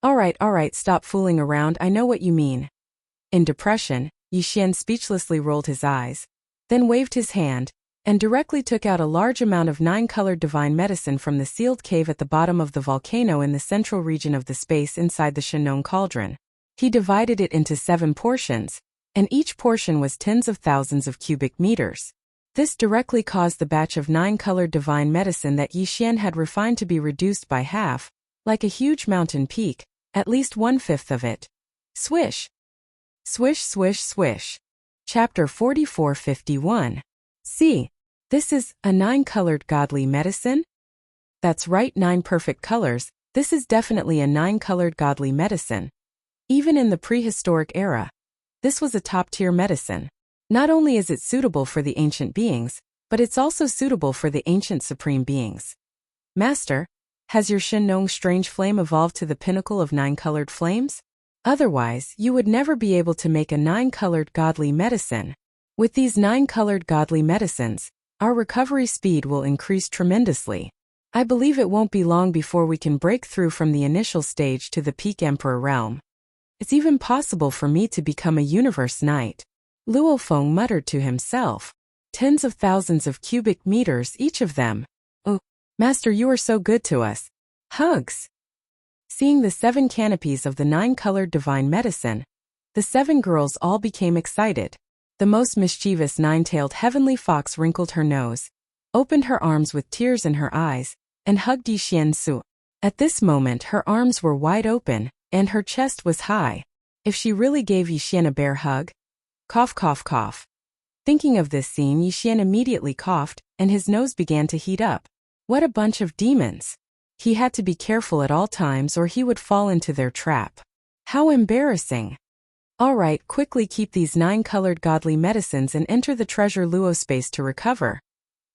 Alright, stop fooling around, I know what you mean. In depression, Yi Xian speechlessly rolled his eyes, then waved his hand, and directly took out a large amount of 9-colored divine medicine from the sealed cave at the bottom of the volcano in the central region of the space inside the Shenong cauldron. He divided it into 7 portions, and each portion was tens of thousands of cubic meters. This directly caused the batch of 9-colored divine medicine that Yi Xian had refined to be reduced by half, like a huge mountain peak, at least 1/5 of it. Swish! Swish, swish, swish. Chapter 4451. See, this is a 9-colored godly medicine? That's right, 9 perfect colors. This is definitely a 9-colored godly medicine. Even in the prehistoric era, this was a top-tier medicine. Not only is it suitable for the ancient beings, but it's also suitable for the ancient supreme beings. Master, has your Shenong strange flame evolved to the pinnacle of 9-colored flames? Otherwise, you would never be able to make a 9-colored godly medicine. With these 9-colored godly medicines, our recovery speed will increase tremendously. I believe it won't be long before we can break through from the initial stage to the peak Emperor realm. It's even possible for me to become a universe knight. Luo Feng muttered to himself. Tens of thousands of cubic meters each of them. Oh, Master, you are so good to us. Hugs. Seeing the 7 canopies of the 9-colored divine medicine, the 7 girls all became excited. The most mischievous 9-tailed heavenly fox wrinkled her nose, opened her arms with tears in her eyes, and hugged Yi Xian Su. At this moment her arms were wide open, and her chest was high. If she really gave Yi Xian a bear hug? Cough, cough, cough. Thinking of this scene, Yi Xian immediately coughed, and his nose began to heat up. What a bunch of demons! He had to be careful at all times or he would fall into their trap. How embarrassing! Alright, quickly keep these 9-colored godly medicines and enter the treasure Luo space to recover.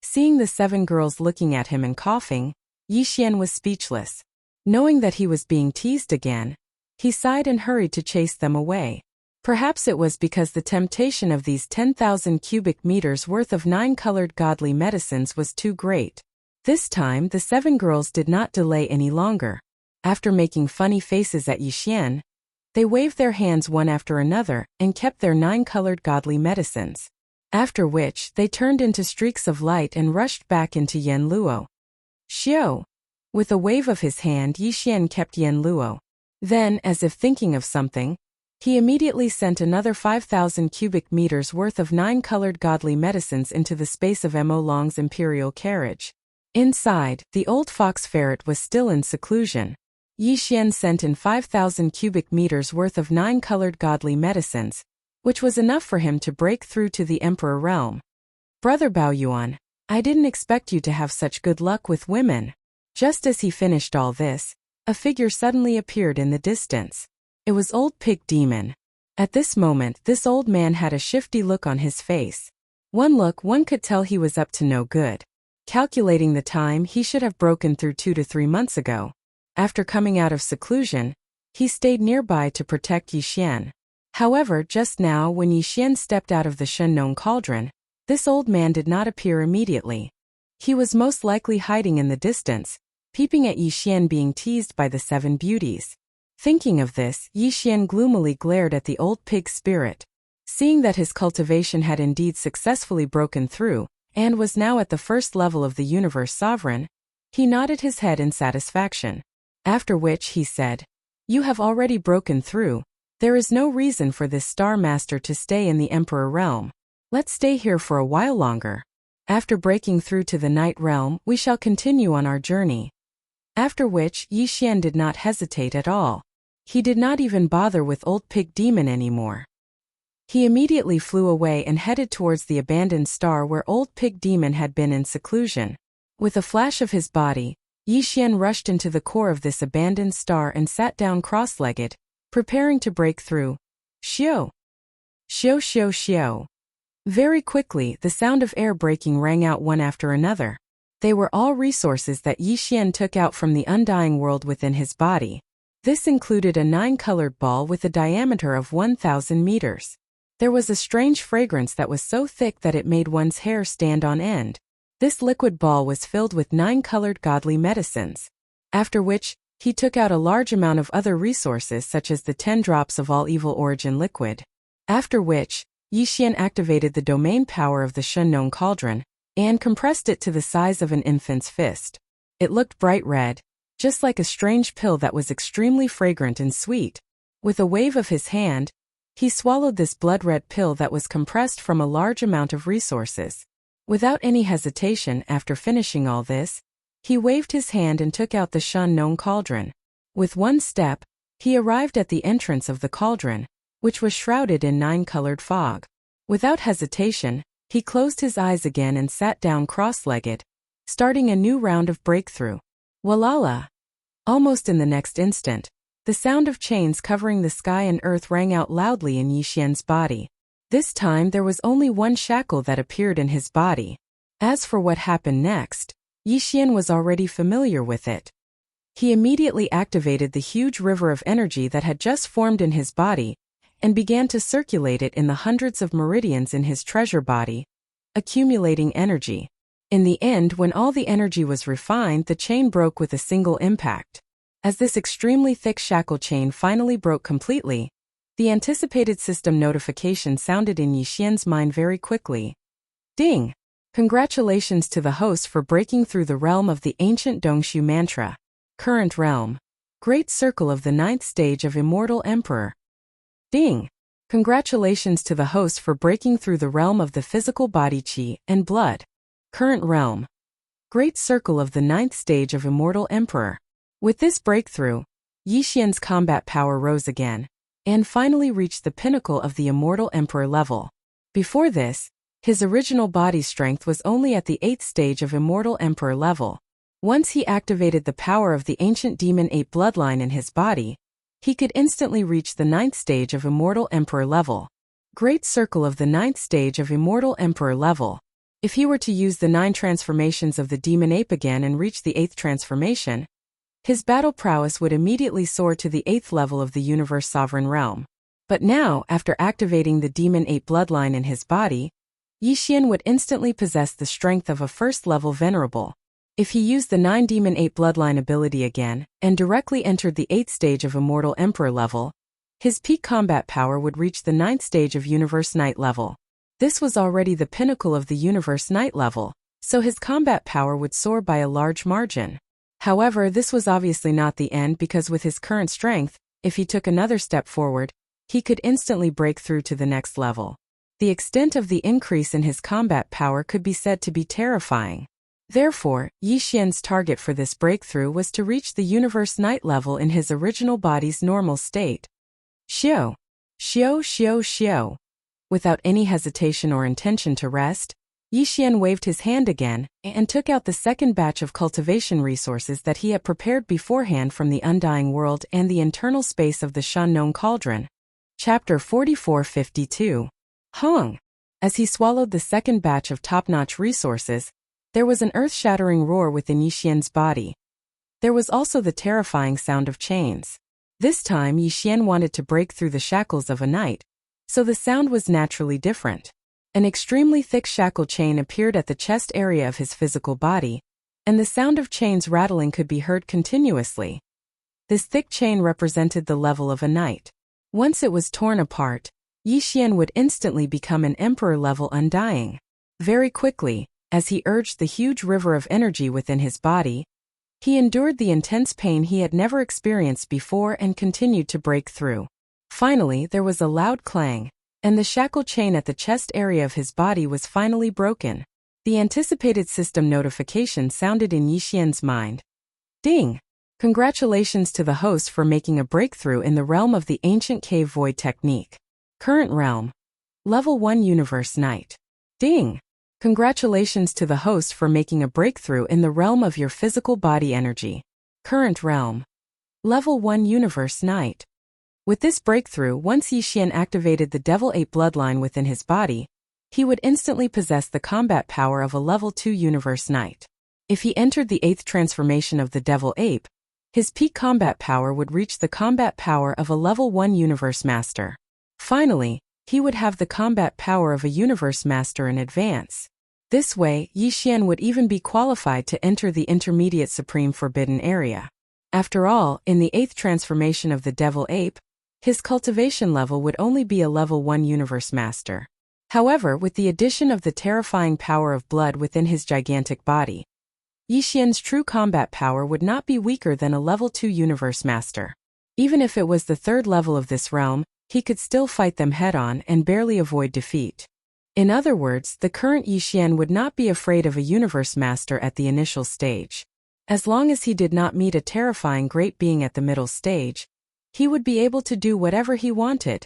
Seeing the 7 girls looking at him and coughing, Yi Xian was speechless. Knowing that he was being teased again, he sighed and hurried to chase them away. Perhaps it was because the temptation of these 10,000 cubic meters worth of 9-colored godly medicines was too great. This time the 7 girls did not delay any longer. After making funny faces at Yi Xian, they waved their hands one after another and kept their 9-colored godly medicines. After which, they turned into streaks of light and rushed back into Yen Luo. Xiao! With a wave of his hand, Yi Xian kept Yen Luo. Then, as if thinking of something, He immediately sent another 5,000 cubic meters worth of 9-colored godly medicines into the space of Mo Long's imperial carriage. Inside, the old fox ferret was still in seclusion. Yi Xian sent in 5,000 cubic meters worth of 9-colored godly medicines, which was enough for him to break through to the emperor realm. Brother Baoyuan, I didn't expect you to have such good luck with women. Just as he finished all this, a figure suddenly appeared in the distance. It was Old Pig Demon. At this moment, this old man had a shifty look on his face. One look, one could tell he was up to no good. Calculating the time, he should have broken through 2 to 3 months ago. After coming out of seclusion, he stayed nearby to protect Yi Xian. However, just now when Yi Xian stepped out of the Shenong cauldron, this old man did not appear immediately. He was most likely hiding in the distance, peeping at Yi Xian being teased by the 7 beauties. Thinking of this, Yi Xian gloomily glared at the old pig spirit. Seeing that his cultivation had indeed successfully broken through, and was now at the first level of the universe sovereign, he nodded his head in satisfaction. After which he said, "You have already broken through. There is no reason for this Star Master to stay in the Emperor realm. Let's stay here for a while longer. After breaking through to the Night realm, we shall continue on our journey." After which, Yi Xian did not hesitate at all. He did not even bother with Old Pig Demon anymore. He immediately flew away and headed towards the abandoned star where Old Pig Demon had been in seclusion. With a flash of his body, Yi Xian rushed into the core of this abandoned star and sat down cross-legged, preparing to break through. Xiao! Xiao xiao xiao! Very quickly, the sound of air breaking rang out one after another. They were all resources that Yi Xian took out from the undying world within his body. This included a 9-colored ball with a diameter of 1,000 meters. There was a strange fragrance that was so thick that it made one's hair stand on end. This liquid ball was filled with 9-colored godly medicines. After which, he took out a large amount of other resources such as the 10 drops of all evil origin liquid. After which, Yi Xian activated the domain power of the Shenong cauldron, and compressed it to the size of an infant's fist. It looked bright red, just like a strange pill that was extremely fragrant and sweet. With a wave of his hand, he swallowed this blood-red pill that was compressed from a large amount of resources. Without any hesitation, after finishing all this, he waved his hand and took out the Shenong cauldron. With one step, he arrived at the entrance of the cauldron, which was shrouded in 9-colored fog. Without hesitation, he closed his eyes again and sat down cross-legged, starting a new round of breakthrough. Walala! Almost in the next instant, the sound of chains covering the sky and earth rang out loudly in Yi Xian's body. This time there was only one shackle that appeared in his body. As for what happened next, Yi Xian was already familiar with it. He immediately activated the huge river of energy that had just formed in his body, and began to circulate it in the hundreds of meridians in his treasure body, accumulating energy. In the end, when all the energy was refined, the chain broke with a single impact. As this extremely thick shackle chain finally broke completely, the anticipated system notification sounded in Yi Xian's mind very quickly. Ding! Congratulations to the host for breaking through the realm of the ancient Dongshu mantra. Current realm. Great Circle of the 9th stage of Immortal Emperor. Ding! Congratulations to the host for breaking through the realm of the physical body qi and blood. Current realm. Great Circle of the 9th stage of Immortal Emperor. With this breakthrough, Yi Xian's combat power rose again, and finally reached the pinnacle of the Immortal Emperor level. Before this, his original body strength was only at the 8th stage of Immortal Emperor level. Once he activated the power of the ancient demon ape bloodline in his body, he could instantly reach the 9th stage of Immortal Emperor level. Great Circle of the 9th stage of Immortal Emperor level. If he were to use the 9 transformations of the demon ape again and reach the 8th transformation, his battle prowess would immediately soar to the 8th level of the universe sovereign realm. But now, after activating the demon ape bloodline in his body, Yi Xian would instantly possess the strength of a first-level venerable. If he used the 9 demon ape bloodline ability again, and directly entered the 8th stage of Immortal Emperor level, his peak combat power would reach the 9th stage of Universe Knight level. This was already the pinnacle of the Universe Knight level, so his combat power would soar by a large margin. However, this was obviously not the end because with his current strength, if he took another step forward, he could instantly break through to the next level. The extent of the increase in his combat power could be said to be terrifying. Therefore, Yi Xian's target for this breakthrough was to reach the Universe Knight level in his original body's normal state. Xiao! Xiao xiao xiao! Without any hesitation or intention to rest, Yi Xian waved his hand again and took out the second batch of cultivation resources that he had prepared beforehand from the Undying World and the internal space of the Shunnong Cauldron. Chapter 4452. Hong! As he swallowed the second batch of top-notch resources, there was an earth-shattering roar within Yi Xian's body. There was also the terrifying sound of chains. This time Yi Xian wanted to break through the shackles of a knight, so the sound was naturally different. An extremely thick shackle chain appeared at the chest area of his physical body, and the sound of chains rattling could be heard continuously. This thick chain represented the level of a knight. Once it was torn apart, Yi Xian would instantly become an emperor-level undying. Very quickly, as he urged the huge river of energy within his body, he endured the intense pain he had never experienced before and continued to break through. Finally, there was a loud clang, and the shackle chain at the chest area of his body was finally broken. The anticipated system notification sounded in Yi Xian's mind. Ding! Congratulations to the host for making a breakthrough in the realm of the ancient cave void technique. Current realm. Level 1 Universe Knight. Ding! Congratulations to the host for making a breakthrough in the realm of your physical body energy. Current realm. Level 1 Universe Knight. With this breakthrough, once Yi Xian activated the Devil Ape bloodline within his body, he would instantly possess the combat power of a Level 2 Universe Knight. If he entered the 8th transformation of the Devil Ape, his peak combat power would reach the combat power of a Level 1 Universe Master. Finally, he would have the combat power of a Universe Master in advance. This way, Yi Xian would even be qualified to enter the Intermediate Supreme Forbidden Area. After all, in the 8th transformation of the Devil Ape, his cultivation level would only be a Level 1 Universe Master. However, with the addition of the terrifying power of blood within his gigantic body, Yi Xian's true combat power would not be weaker than a Level 2 Universe Master. Even if it was the third level of this realm, he could still fight them head-on and barely avoid defeat. In other words, the current Yi Xian would not be afraid of a Universe Master at the initial stage. As long as he did not meet a terrifying great being at the middle stage, he would be able to do whatever he wanted.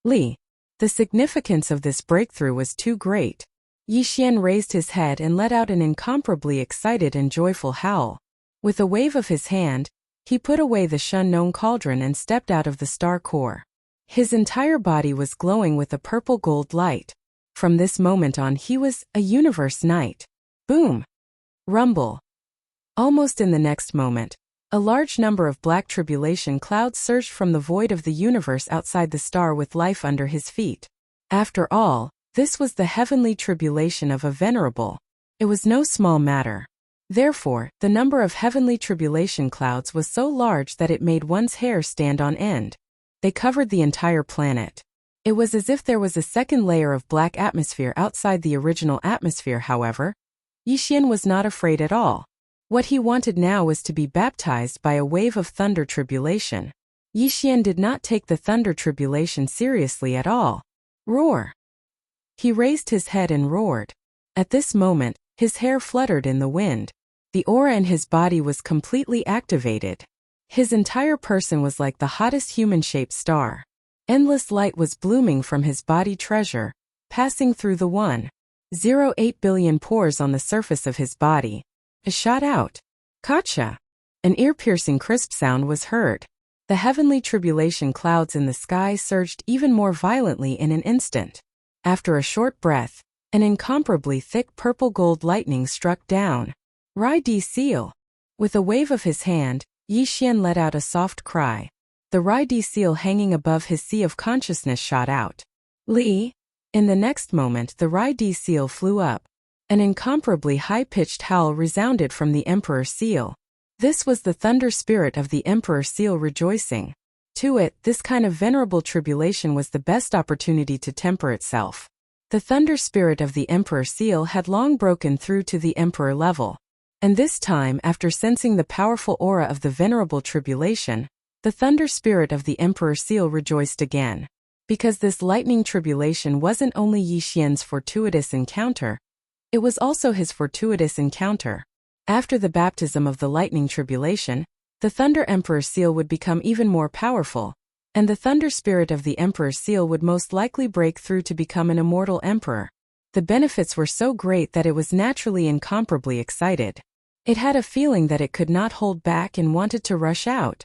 Li. The significance of this breakthrough was too great. Yi Xian raised his head and let out an incomparably excited and joyful howl. With a wave of his hand, he put away the Shunnong Cauldron and stepped out of the star core. His entire body was glowing with a purple gold light. From this moment on, he was a Universe Knight. Boom! Rumble! Almost in the next moment, a large number of black tribulation clouds surged from the void of the universe outside the star with life under his feet. After all, this was the heavenly tribulation of a venerable. It was no small matter. Therefore, the number of heavenly tribulation clouds was so large that it made one's hair stand on end. They covered the entire planet. It was as if there was a second layer of black atmosphere outside the original atmosphere. However, Yi Xian was not afraid at all. What he wanted now was to be baptized by a wave of thunder tribulation. Yi Xian did not take the thunder tribulation seriously at all. Roar! He raised his head and roared. At this moment, his hair fluttered in the wind. The aura in his body was completely activated. His entire person was like the hottest human-shaped star. Endless light was blooming from his body treasure, passing through the 1.08 billion pores on the surface of his body. It shot out. Gotcha! An ear-piercing crisp sound was heard. The heavenly tribulation clouds in the sky surged even more violently in an instant. After a short breath, an incomparably thick purple gold lightning struck down. Rai Di Seal! With a wave of his hand, Yi Xian let out a soft cry. The Rai Di Seal hanging above his sea of consciousness shot out. Li! In the next moment, the Rai Di Seal flew up. An incomparably high-pitched howl resounded from the Emperor Seal. This was the thunder spirit of the Emperor Seal rejoicing. To it, this kind of venerable tribulation was the best opportunity to temper itself. The thunder spirit of the Emperor Seal had long broken through to the Emperor level. And this time, after sensing the powerful aura of the venerable tribulation, The thunder spirit of the Emperor Seal rejoiced again. Because this lightning tribulation wasn't only Yi Xian's fortuitous encounter, it was also his fortuitous encounter. After the baptism of the lightning tribulation, the Thunder Emperor Seal would become even more powerful, and the thunder spirit of the Emperor Seal would most likely break through to become an immortal emperor. The benefits were so great that it was naturally incomparably excited. It had a feeling that it could not hold back and wanted to rush out.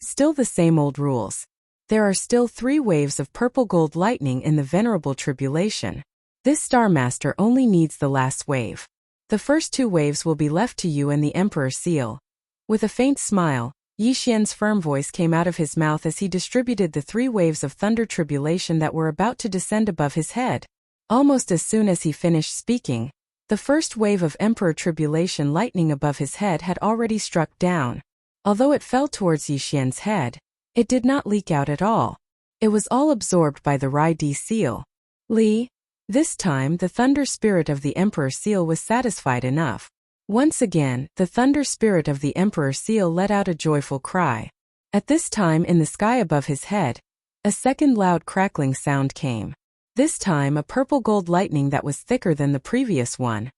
Still the same old rules. There are still 3 waves of purple gold lightning in the Venerable Tribulation. This Star Master only needs the last wave. The first 2 waves will be left to you and the Emperor Seal. With a faint smile, Yi Xian's firm voice came out of his mouth as he distributed the 3 waves of thunder tribulation that were about to descend above his head. Almost as soon as he finished speaking, the first wave of Emperor Tribulation lightning above his head had already struck down. Although it fell towards Yi Xian's head, it did not leak out at all. It was all absorbed by the Rai-D Seal. Li. This time the thunder spirit of the Emperor Seal was satisfied enough. Once again, the thunder spirit of the Emperor Seal let out a joyful cry. At this time in the sky above his head, a second loud crackling sound came. This time a purple gold lightning that was thicker than the previous one,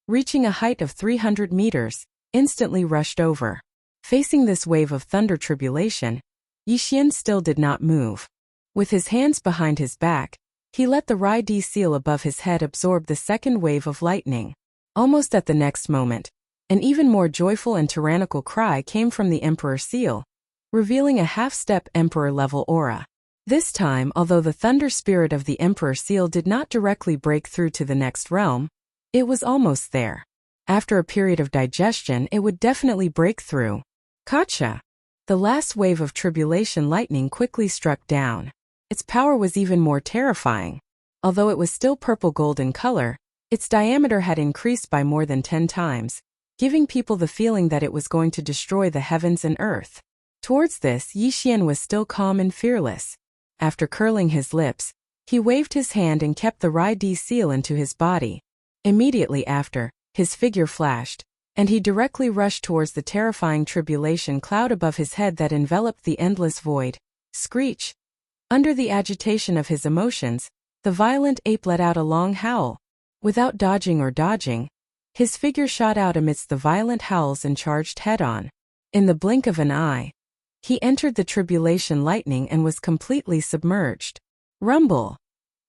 reaching a height of 300 meters, instantly rushed over. Facing this wave of thunder tribulation, Yi Xian still did not move. With his hands behind his back, he let the Rai-D Seal above his head absorb the second wave of lightning. Almost at the next moment, an even more joyful and tyrannical cry came from the Emperor Seal, revealing a half-step Emperor-level aura. This time, although the thunder spirit of the Emperor Seal did not directly break through to the next realm, it was almost there. After a period of digestion, it would definitely break through. Gotcha! The last wave of tribulation lightning quickly struck down. Its power was even more terrifying. Although it was still purple gold in color, its diameter had increased by more than 10 times, giving people the feeling that it was going to destroy the heavens and earth. Towards this, Yi Xian was still calm and fearless. After curling his lips, he waved his hand and kept the Rai-D Seal into his body. Immediately after, his figure flashed, and he directly rushed towards the terrifying tribulation cloud above his head that enveloped the endless void. Screech! Under the agitation of his emotions, the violent ape let out a long howl. Without dodging or dodging, his figure shot out amidst the violent howls and charged head-on. In the blink of an eye, he entered the tribulation lightning and was completely submerged. Rumble!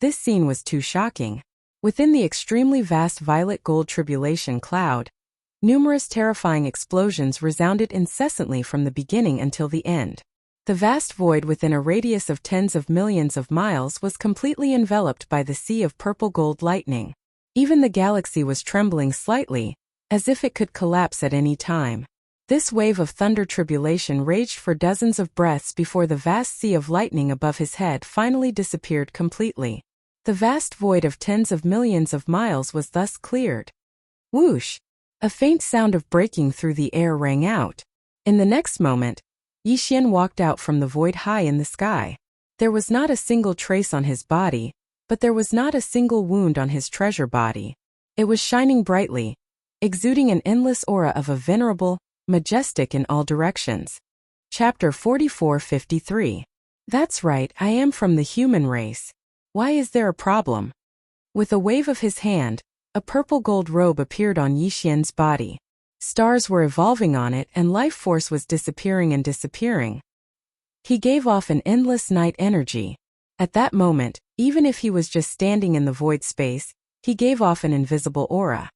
This scene was too shocking. Within the extremely vast violet gold tribulation cloud, numerous terrifying explosions resounded incessantly from the beginning until the end. The vast void within a radius of tens of millions of miles was completely enveloped by the sea of purple gold lightning. Even the galaxy was trembling slightly, as if it could collapse at any time. This wave of thunder tribulation raged for dozens of breaths before the vast sea of lightning above his head finally disappeared completely. The vast void of tens of millions of miles was thus cleared. Whoosh! A faint sound of breaking through the air rang out. In the next moment, Yi Xian walked out from the void high in the sky. There was not a single trace on his body, but there was not a single wound on his treasure body. It was shining brightly, exuding an endless aura of a venerable, majestic in all directions. Chapter 44-53. That's right, I am from the human race. Why is there a problem? With a wave of his hand, a purple gold robe appeared on Yi Xian's body. Stars were evolving on it and life force was disappearing and disappearing. He gave off an endless night energy. At that moment, even if he was just standing in the void space, he gave off an invisible aura.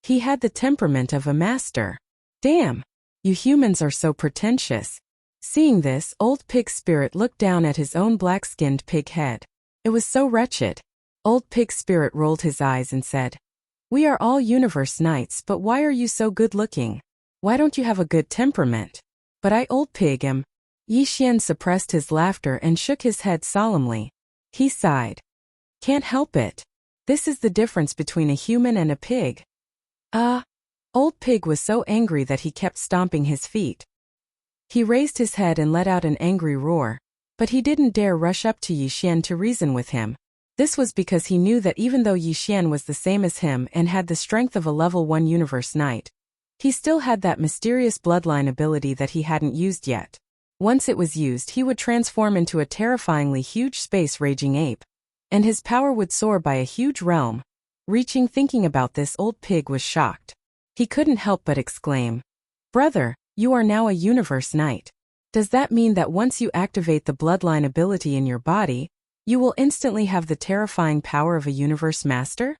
He had the temperament of a master. Damn! You humans are so pretentious. Seeing this, Old Pig Spirit looked down at his own black-skinned pig head. It was so wretched. Old Pig Spirit rolled his eyes and said, "We are all universe knights, but why are you so good-looking? Why don't you have a good temperament?" "But I, Old Pig, am." Yi Xian suppressed his laughter and shook his head solemnly. He sighed. "Can't help it. This is the difference between a human and a pig." Old Pig was so angry that he kept stomping his feet. He raised his head and let out an angry roar, but he didn't dare rush up to Yi Xian to reason with him. This was because he knew that even though Yi Xian was the same as him and had the strength of a level 1 universe knight, he still had that mysterious bloodline ability that he hadn't used yet. Once it was used, he would transform into a terrifyingly huge space-raging ape, and his power would soar by a huge realm. Thinking about this, old pig was shocked. He couldn't help but exclaim, "Brother, you are now a universe knight. Does that mean that once you activate the bloodline ability in your body, you will instantly have the terrifying power of a universe master?"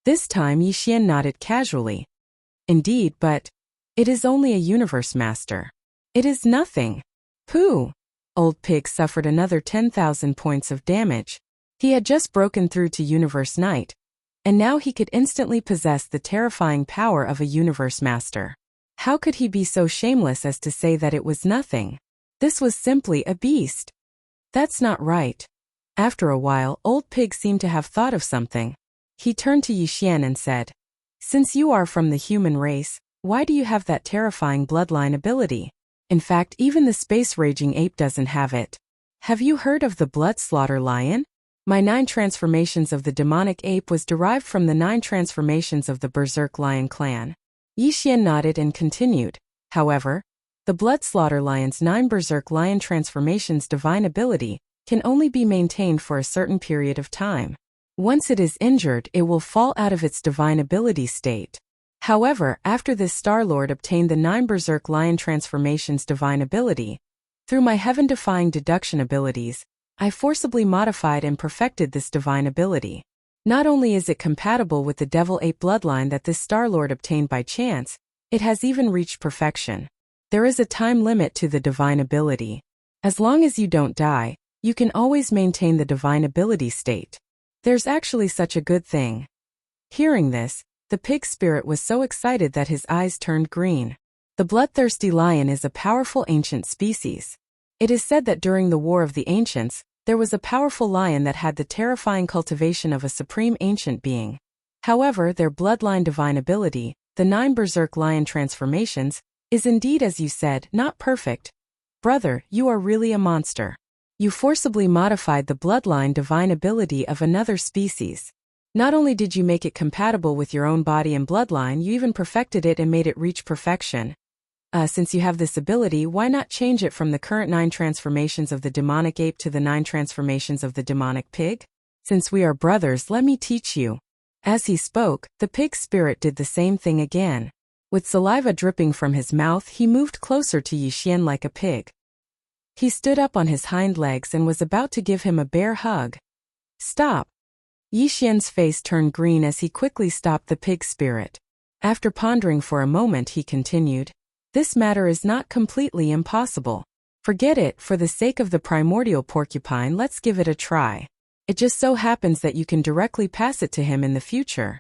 This time Yixian nodded casually. "Indeed, but it is only a universe master. It is nothing." Pooh! Old Pig suffered another 10,000 points of damage. He had just broken through to Universe Knight, and now he could instantly possess the terrifying power of a universe master. How could he be so shameless as to say that it was nothing? This was simply a beast. That's not right. After a while, Old Pig seemed to have thought of something. He turned to Yixian and said, "Since you are from the human race, why do you have that terrifying bloodline ability? In fact, even the space-raging ape doesn't have it. Have you heard of the blood slaughter lion? My 9 transformations of the demonic ape was derived from the 9 transformations of the berserk lion clan." Yixian nodded and continued, "However, the blood slaughter lion's 9 berserk lion transformations divine ability can only be maintained for a certain period of time. Once it is injured, it will fall out of its divine ability state. However, after this Star-Lord obtained the 9 berserk lion transformations divine ability, through my heaven-defying deduction abilities, I forcibly modified and perfected this divine ability. Not only is it compatible with the devil ape bloodline that this Star-Lord obtained by chance, it has even reached perfection. There is a time limit to the divine ability. As long as you don't die, you can always maintain the divine ability state. There's actually such a good thing." Hearing this, the pig spirit was so excited that his eyes turned green. The bloodthirsty lion is a powerful ancient species. It is said that during the War of the Ancients, there was a powerful lion that had the terrifying cultivation of a supreme ancient being. However, their bloodline divine ability, the 9 berserk lion transformations, is indeed, as you said, not perfect. Brother, you are really a monster. You forcibly modified the bloodline divine ability of another species. Not only did you make it compatible with your own body and bloodline, you even perfected it and made it reach perfection. Since you have this ability, why not change it from the current 9 transformations of the demonic ape to the 9 transformations of the demonic pig? Since we are brothers, let me teach you." As he spoke, the pig spirit did the same thing again. With saliva dripping from his mouth, he moved closer to Yixian like a pig. He stood up on his hind legs and was about to give him a bear hug. "Stop!" Yixian's face turned green as he quickly stopped the pig spirit. After pondering for a moment, he continued, "This matter is not completely impossible. Forget it, for the sake of the primordial porcupine, let's give it a try. It just so happens that you can directly pass it to him in the future.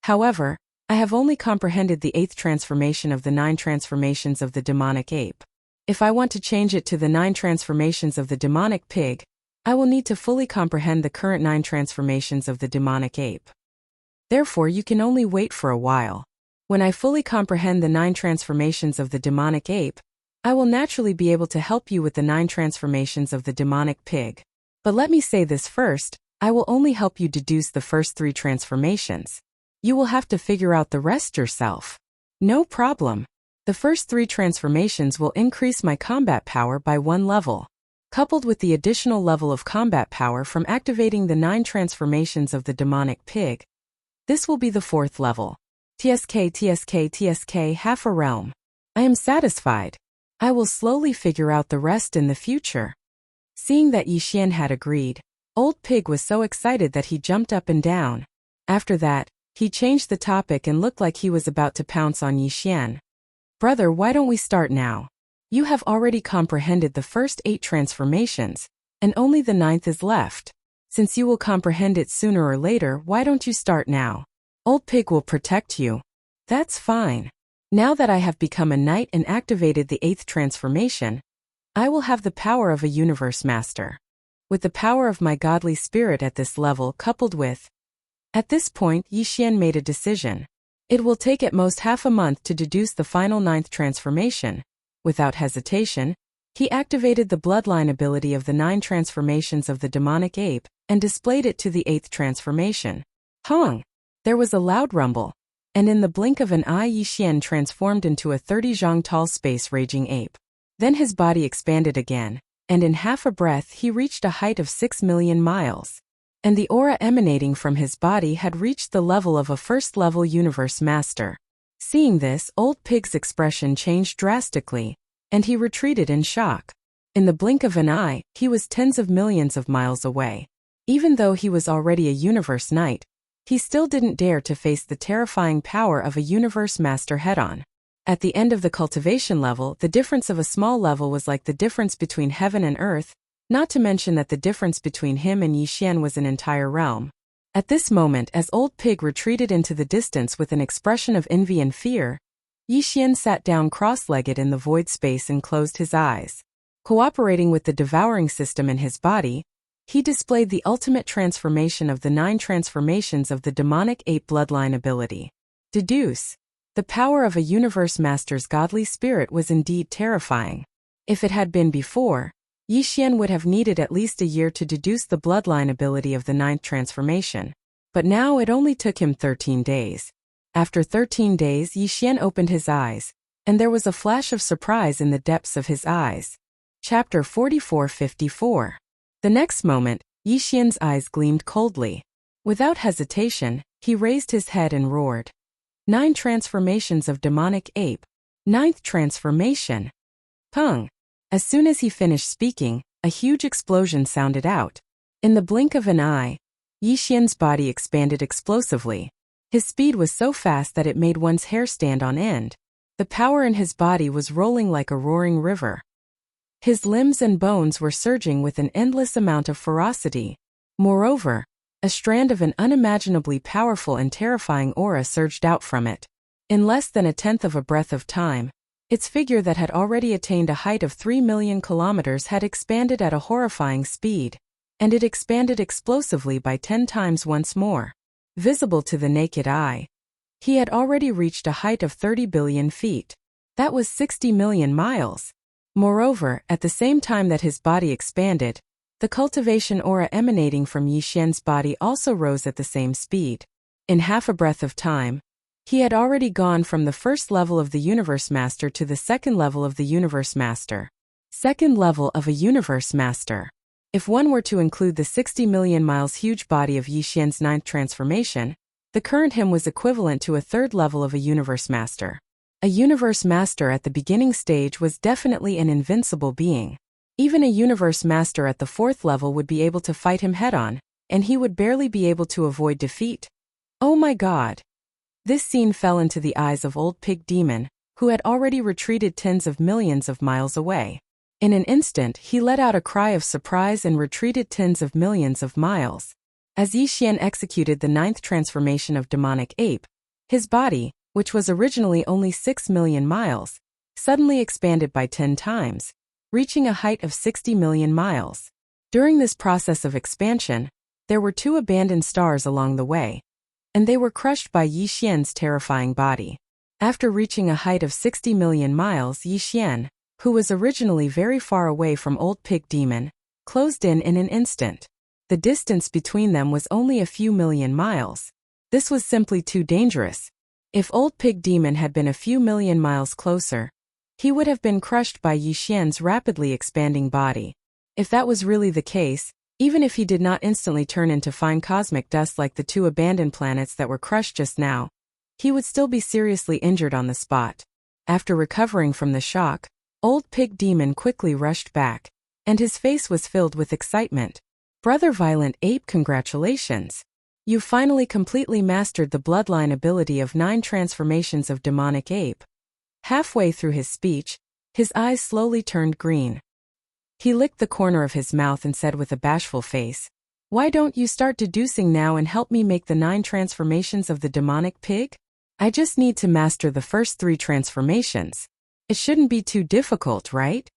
However, I have only comprehended the 8th transformation of the 9 transformations of the demonic ape. If I want to change it to the 9 transformations of the demonic pig, I will need to fully comprehend the current 9 transformations of the demonic ape. Therefore, you can only wait for a while. When I fully comprehend the 9 transformations of the demonic ape, I will naturally be able to help you with the 9 transformations of the demonic pig. But let me say this first, I will only help you deduce the first 3 transformations. You will have to figure out the rest yourself." "No problem. The first 3 transformations will increase my combat power by 1 level. Coupled with the additional level of combat power from activating the 9 transformations of the demonic pig, this will be the 4th level. TSK, half a realm. I am satisfied. I will slowly figure out the rest in the future." Seeing that Yixian had agreed, Old Pig was so excited that he jumped up and down. After that, he changed the topic and looked like he was about to pounce on Yixian. "Brother, why don't we start now? You have already comprehended the first 8 transformations, and only the 9th is left. Since you will comprehend it sooner or later, why don't you start now? Old Pig will protect you." "That's fine. Now that I have become a knight and activated the 8th transformation, I will have the power of a universe master. With the power of my godly spirit at this level coupled with..." At this point, Yixian made a decision. It will take at most half a month to deduce the final 9th transformation. Without hesitation, he activated the bloodline ability of the 9 transformations of the demonic ape and displayed it to the 8th transformation. Hong! There was a loud rumble, and in the blink of an eye Yixian transformed into a 30 zhang tall space-raging ape. Then his body expanded again, and in half a breath he reached a height of 6 million miles. And the aura emanating from his body had reached the level of a first-level universe master. Seeing this, Old Pig's expression changed drastically, and he retreated in shock. In the blink of an eye, he was tens of millions of miles away. Even though he was already a universe knight, he still didn't dare to face the terrifying power of a universe master head-on. At the end of the cultivation level, the difference of a small level was like the difference between heaven and earth, not to mention that the difference between him and Yixian was an entire realm. At this moment, as Old Pig retreated into the distance with an expression of envy and fear, Yixian sat down cross-legged in the void space and closed his eyes. Cooperating with the devouring system in his body, he displayed the ultimate transformation of the 9 transformations of the demonic ape bloodline ability. Deduce. The power of a universe master's godly spirit was indeed terrifying. If it had been before, Yixian would have needed at least a year to deduce the bloodline ability of the 9th transformation. But now it only took him 13 days. After 13 days, Yixian opened his eyes, and there was a flash of surprise in the depths of his eyes. Chapter 44-54. The next moment, Yixian's eyes gleamed coldly. Without hesitation, he raised his head and roared. 9 transformations of demonic ape. 9th transformation. Pung. As soon as he finished speaking, a huge explosion sounded out. In the blink of an eye, Yixian's body expanded explosively. His speed was so fast that it made one's hair stand on end. The power in his body was rolling like a roaring river. His limbs and bones were surging with an endless amount of ferocity. Moreover, a strand of an unimaginably powerful and terrifying aura surged out from it. In less than a tenth of a breath of time, its figure that had already attained a height of 3 million kilometers had expanded at a horrifying speed, and it expanded explosively by 10 times once more. Visible to the naked eye, he had already reached a height of 30 billion feet. That was 60 million miles. Moreover, at the same time that his body expanded, the cultivation aura emanating from Yixian's body also rose at the same speed. In half a breath of time, he had already gone from the first level of the Universe Master to the second level of the Universe Master. Second level of a Universe Master. If one were to include the 60 million miles huge body of Yixian's 9th transformation, the current him was equivalent to a third level of a Universe Master. A Universe Master at the beginning stage was definitely an invincible being. Even a Universe Master at the 4th level would be able to fight him head-on, and he would barely be able to avoid defeat. Oh my god! This scene fell into the eyes of Old Pig Demon, who had already retreated tens of millions of miles away. In an instant, he let out a cry of surprise and retreated tens of millions of miles. As Yixian executed the 9th transformation of demonic ape, his body, which was originally only 6 million miles, suddenly expanded by 10 times, reaching a height of 60 million miles. During this process of expansion, there were 2 abandoned stars along the way, and they were crushed by Yixian's terrifying body. After reaching a height of 60 million miles, Yixian, who was originally very far away from Old Pig Demon, closed in an instant. The distance between them was only a few million miles. This was simply too dangerous. If Old Pig Demon had been a few million miles closer, he would have been crushed by Yixian's rapidly expanding body. If that was really the case, even if he did not instantly turn into fine cosmic dust like the 2 abandoned planets that were crushed just now, he would still be seriously injured on the spot. After recovering from the shock, Old Pig Demon quickly rushed back, and his face was filled with excitement. Brother Violent Ape, congratulations! You finally completely mastered the bloodline ability of 9 transformations of demonic ape. Halfway through his speech, his eyes slowly turned green. He licked the corner of his mouth and said with a bashful face, "Why don't you start deducing now and help me make the 9 transformations of the demonic pig? I just need to master the first 3 transformations. It shouldn't be too difficult, right?"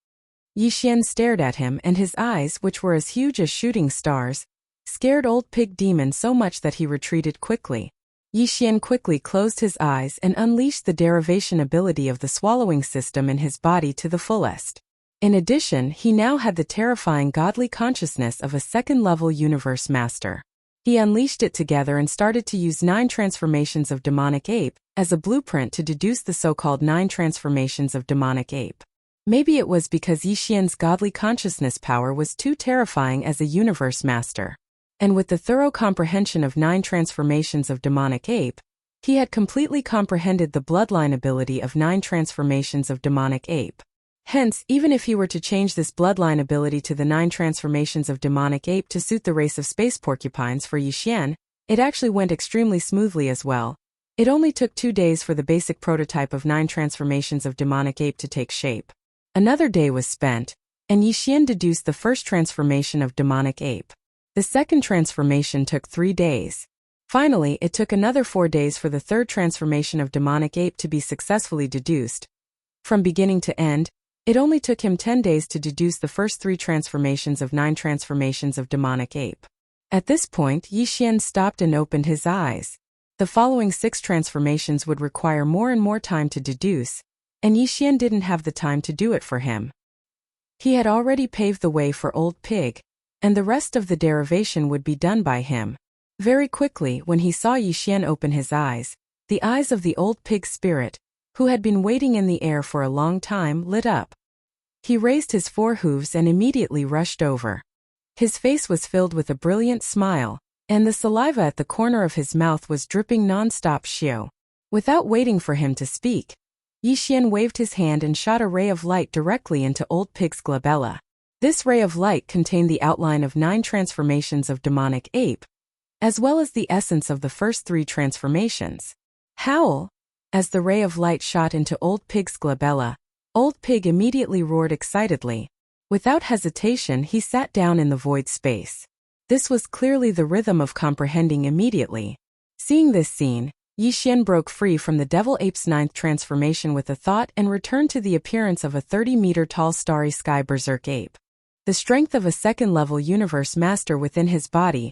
Yixian stared at him, and his eyes, which were as huge as shooting stars, scared Old Pig Demon so much that he retreated quickly. Yixian quickly closed his eyes and unleashed the derivation ability of the swallowing system in his body to the fullest. In addition, he now had the terrifying godly consciousness of a second-level Universe Master. He unleashed it together and started to use 9 transformations of demonic ape as a blueprint to deduce the so-called 9 transformations of demonic ape. Maybe it was because Yi Xian's godly consciousness power was too terrifying as a universe master. And with the thorough comprehension of 9 transformations of demonic ape, he had completely comprehended the bloodline ability of 9 transformations of demonic ape. Hence, even if he were to change this bloodline ability to the 9 transformations of demonic ape to suit the race of space porcupines for Yi Xian, it actually went extremely smoothly as well. It only took 2 days for the basic prototype of 9 transformations of demonic ape to take shape. Another day was spent, and Yi Xian deduced the first transformation of demonic ape. The second transformation took 3 days. Finally, it took another 4 days for the third transformation of demonic ape to be successfully deduced. From beginning to end, it only took him 10 days to deduce the first 3 transformations of 9 transformations of demonic ape. At this point, Yi Xian stopped and opened his eyes. The following 6 transformations would require more and more time to deduce, and Yi Xian didn't have the time to do it for him. He had already paved the way for Old Pig, and the rest of the derivation would be done by him. Very quickly, when he saw Yi Xian open his eyes, the eyes of the Old Pig spirit, who had been waiting in the air for a long time, lit up. He raised his 4 hooves and immediately rushed over. His face was filled with a brilliant smile, and the saliva at the corner of his mouth was dripping non-stop xiu. Without waiting for him to speak, Yi Xian waved his hand and shot a ray of light directly into Old Pig's glabella. This ray of light contained the outline of 9 transformations of demonic ape, as well as the essence of the first 3 transformations. Howl! As the ray of light shot into Old Pig's glabella, Old Pig immediately roared excitedly. Without hesitation, he sat down in the void space. This was clearly the rhythm of comprehending immediately. Seeing this scene, Yi Xian broke free from the devil ape's 9th transformation with a thought and returned to the appearance of a 30-meter-tall starry sky berserk ape. The strength of a second-level universe master within his body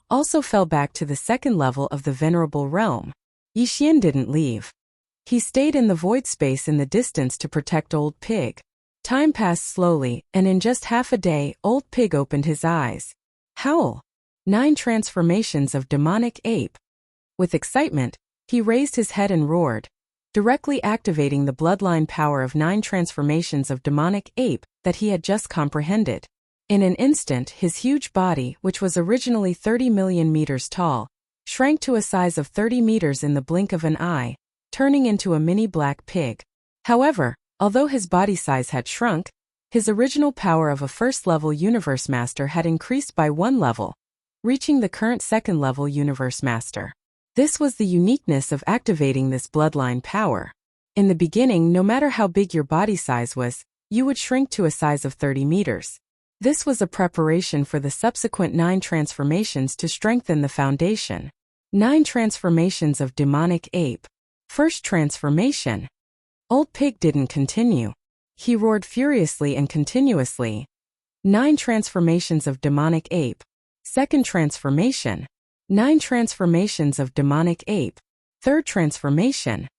also fell back to the second level of the venerable realm. Yi Xian didn't leave. He stayed in the void space in the distance to protect Old Pig. Time passed slowly, and in just half a day, Old Pig opened his eyes. Howl! 9 transformations of demonic ape. With excitement, he raised his head and roared, directly activating the bloodline power of 9 transformations of demonic ape that he had just comprehended. In an instant, his huge body, which was originally 30 million meters tall, shrank to a size of 30 meters in the blink of an eye, turning into a mini black pig. However, although his body size had shrunk, his original power of a first-level universe master had increased by 1 level, reaching the current second-level universe master. This was the uniqueness of activating this bloodline power. In the beginning, no matter how big your body size was, you would shrink to a size of 30 meters. This was a preparation for the subsequent 9 transformations to strengthen the foundation. 9 transformations of demonic ape. First transformation. Old Pig didn't continue. He roared furiously and continuously. 9 transformations of demonic ape. Second transformation. 9 transformations of demonic ape. Third transformation.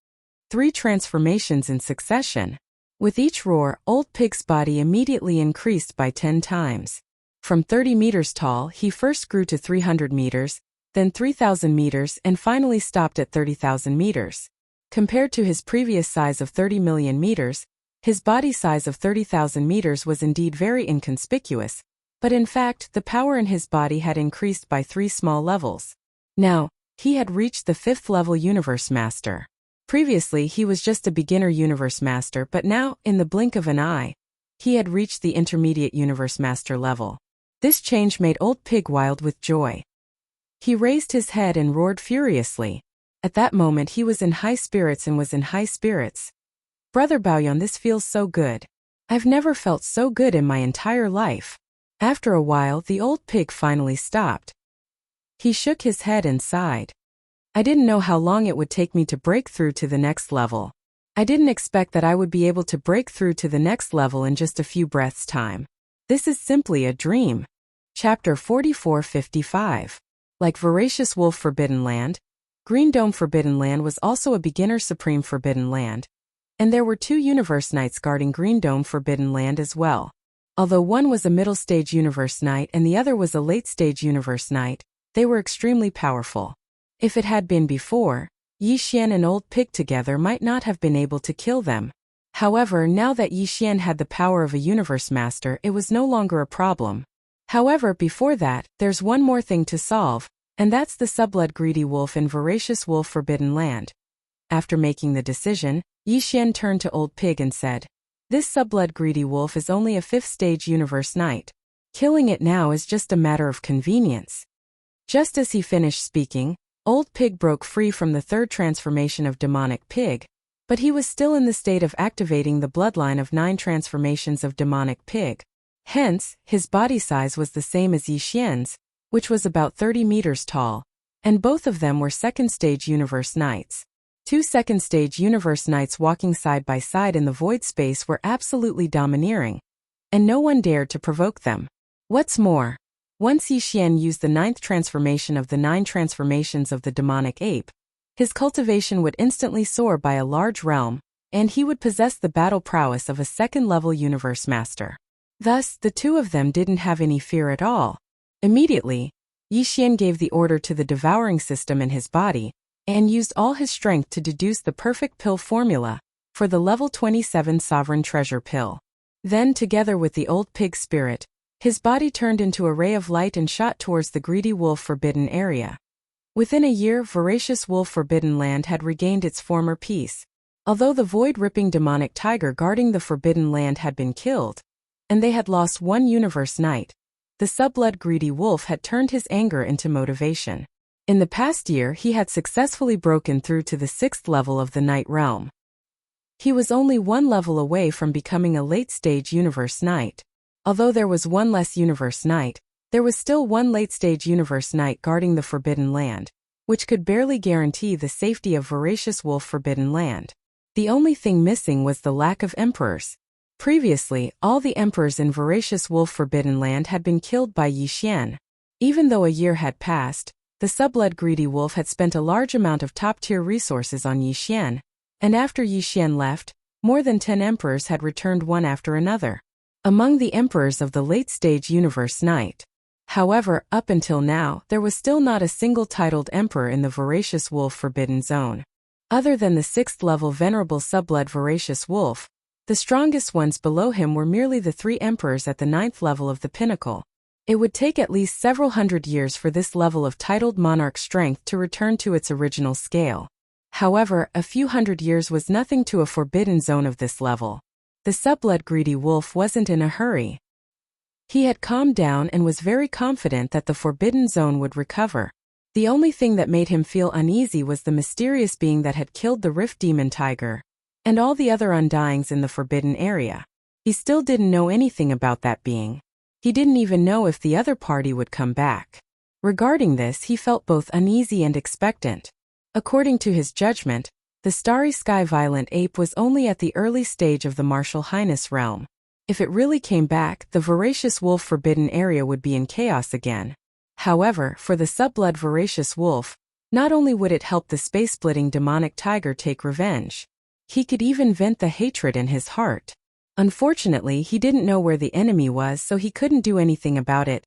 3 transformations in succession. With each roar, Old Pig's body immediately increased by 10 times. From 30 meters tall, he first grew to 300 meters, then 3,000 meters, and finally stopped at 30,000 meters. Compared to his previous size of 30 million meters, his body size of 30,000 meters was indeed very inconspicuous, but in fact, the power in his body had increased by 3 small levels. Now, he had reached the 5th level universe master. Previously, he was just a beginner universe master, but now, in the blink of an eye, he had reached the intermediate universe master level. This change made Old Pig wild with joy. He raised his head and roared furiously. At that moment, he was in high spirits and was in high spirits. Brother Baoyan, this feels so good. I've never felt so good in my entire life. After a while, the Old Pig finally stopped. He shook his head and sighed. I didn't know how long it would take me to break through to the next level. I didn't expect that I would be able to break through to the next level in just a few breaths' time. This is simply a dream. Chapter 44-55. Like Voracious Wolf Forbidden Land, Green Dome Forbidden Land was also a beginner Supreme Forbidden Land, and there were 2 Universe Knights guarding Green Dome Forbidden Land as well. Although one was a middle-stage Universe Knight and the other was a late-stage Universe Knight, they were extremely powerful. If it had been before, Yi Xian and Old Pig together might not have been able to kill them. However, now that Yi Xian had the power of a universe master, it was no longer a problem. However, before that, there's one more thing to solve, and that's the subblood greedy wolf in Voracious Wolf Forbidden Land. After making the decision, Yi Xian turned to Old Pig and said, "This subblood greedy wolf is only a 5th stage universe knight. Killing it now is just a matter of convenience." Just as he finished speaking, Old Pig broke free from the 3rd transformation of demonic pig, but he was still in the state of activating the bloodline of 9 transformations of demonic pig. Hence, his body size was the same as Yi Xian's, which was about 30 meters tall, and both of them were 2nd stage universe knights. 2 2nd stage universe knights walking side by side in the void space were absolutely domineering, and no one dared to provoke them. What's more, once Yi Xian used the 9th transformation of the 9 transformations of the demonic ape, his cultivation would instantly soar by a large realm, and he would possess the battle prowess of a 2nd-level universe master. Thus, the two of them didn't have any fear at all. Immediately, Yi Xian gave the order to the devouring system in his body, and used all his strength to deduce the perfect pill formula for the level 27 sovereign treasure pill. Then, together with the old pig spirit, his body turned into a ray of light and shot towards the greedy wolf forbidden area. Within a year, Voracious Wolf Forbidden Land had regained its former peace. Although the void-ripping demonic tiger guarding the Forbidden Land had been killed, and they had lost 1 universe knight, the subblood greedy wolf had turned his anger into motivation. In the past year, he had successfully broken through to the 6th level of the Knight realm. He was only 1 level away from becoming a late-stage universe knight. Although there was 1 less universe knight, there was still 1 late-stage universe knight guarding the Forbidden Land, which could barely guarantee the safety of Voracious Wolf Forbidden Land. The only thing missing was the lack of emperors. Previously, all the emperors in Voracious Wolf Forbidden Land had been killed by Yi Xian. Even though a year had passed, the subblood greedy wolf had spent a large amount of top-tier resources on Yi Xian, and after Yi Xian left, more than 10 emperors had returned one after another. Among the emperors of the late-stage universe knight. However, up until now, there was still not a single titled emperor in the Voracious Wolf Forbidden Zone. Other than the 6th-level venerable subblood Voracious Wolf, the strongest ones below him were merely the 3 emperors at the 9th level of the pinnacle. It would take at least several hundred years for this level of titled monarch strength to return to its original scale. However, a few hundred years was nothing to a forbidden zone of this level. The subblood greedy wolf wasn't in a hurry. He had calmed down and was very confident that the forbidden zone would recover. The only thing that made him feel uneasy was the mysterious being that had killed the Rift Demon Tiger, and all the other undyings in the forbidden area. He still didn't know anything about that being. He didn't even know if the other party would come back. Regarding this, he felt both uneasy and expectant. According to his judgment, the Starry Sky Violent Ape was only at the early stage of the Martial Highness realm. If it really came back, the Voracious Wolf Forbidden Area would be in chaos again. However, for the subblood Voracious Wolf, not only would it help the space-splitting demonic tiger take revenge, he could even vent the hatred in his heart. Unfortunately, he didn't know where the enemy was, so he couldn't do anything about it.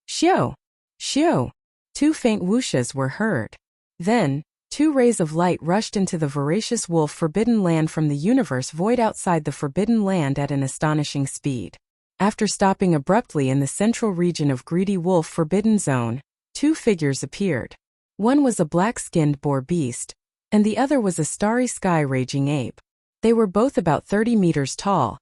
Xiao! Xiao! 2 faint whooshes were heard. Then, 2 rays of light rushed into the Voracious Wolf Forbidden Land from the universe void outside the Forbidden Land at an astonishing speed. After stopping abruptly in the central region of Greedy Wolf Forbidden Zone, 2 figures appeared. One was a black-skinned boar beast, and the other was a starry sky raging ape. They were both about 30 meters tall,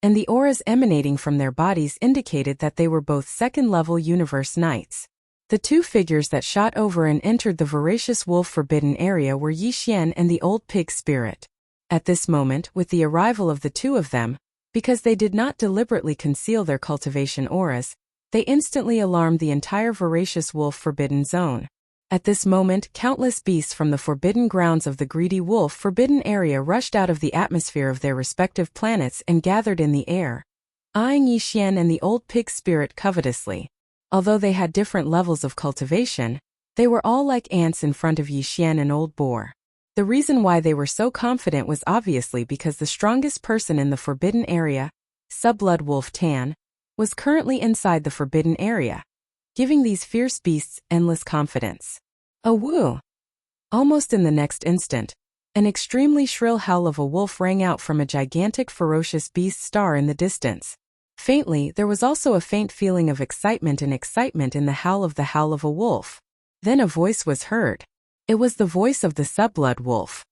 and the auras emanating from their bodies indicated that they were both 2nd-level universe knights. The 2 figures that shot over and entered the Voracious Wolf Forbidden Area were Yi Xian and the old pig spirit. At this moment, with the arrival of the 2 of them, because they did not deliberately conceal their cultivation auras, they instantly alarmed the entire Voracious Wolf Forbidden Zone. At this moment, countless beasts from the forbidden grounds of the Greedy Wolf Forbidden Area rushed out of the atmosphere of their respective planets and gathered in the air, eyeing Yi Xian and the old pig spirit covetously. Although they had different levels of cultivation, they were all like ants in front of Yi Xian and Old Boar. The reason why they were so confident was obviously because the strongest person in the Forbidden Area, Subblood Wolf Tan, was currently inside the Forbidden Area, giving these fierce beasts endless confidence. Oh woo! Almost in the next instant, An extremely shrill howl of a wolf rang out from a gigantic ferocious beast star in the distance. Faintly, there was also a faint feeling of excitement in the howl of a wolf. Then a voice was heard. It was the voice of the subblood wolf.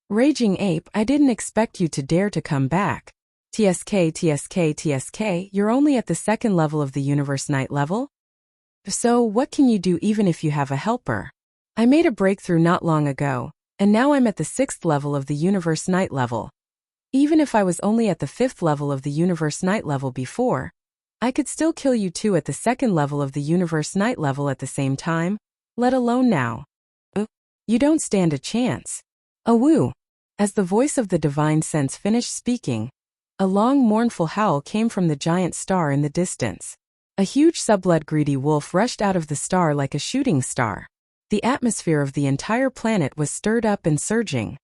Raging ape, I didn't expect you to dare to come back. TSK, you're only at the second level of the universe night level? So, what can you do even if you have a helper? I made a breakthrough not long ago, and now I'm at the 6th level of the universe night level. Even if I was only at the 5th level of the universe night level before, I could still kill you two at the 2nd level of the universe night level at the same time, let alone now. You don't stand a chance. Awoo! As the voice of the divine sense finished speaking, a long mournful howl came from the giant star in the distance. A huge subblood greedy wolf rushed out of the star like a shooting star. The atmosphere of the entire planet was stirred up and surging.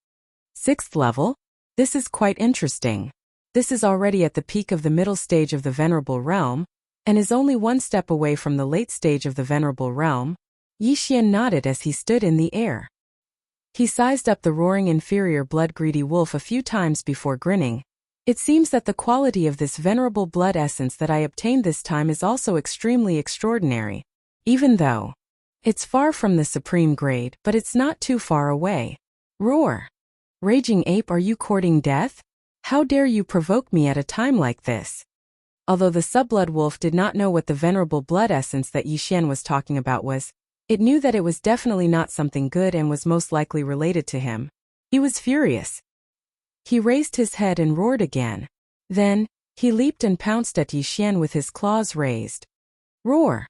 6th level? This is quite interesting. This is already at the peak of the middle stage of the Venerable Realm, and is only one step away from the late stage of the Venerable Realm. Yi Xian nodded as he stood in the air. He sized up the roaring inferior blood-greedy wolf a few times before grinning. It seems that the quality of this venerable blood essence that I obtained this time is also extremely extraordinary. Even though it's far from the supreme grade, but it's not too far away. Roar! Raging ape, are you courting death? How dare you provoke me at a time like this? Although the subblood wolf did not know what the venerable blood essence that Yi Xian was talking about was, it knew that it was definitely not something good and was most likely related to him. He was furious. He raised his head and roared again. Then, he leaped and pounced at Yi Xian with his claws raised. Roar!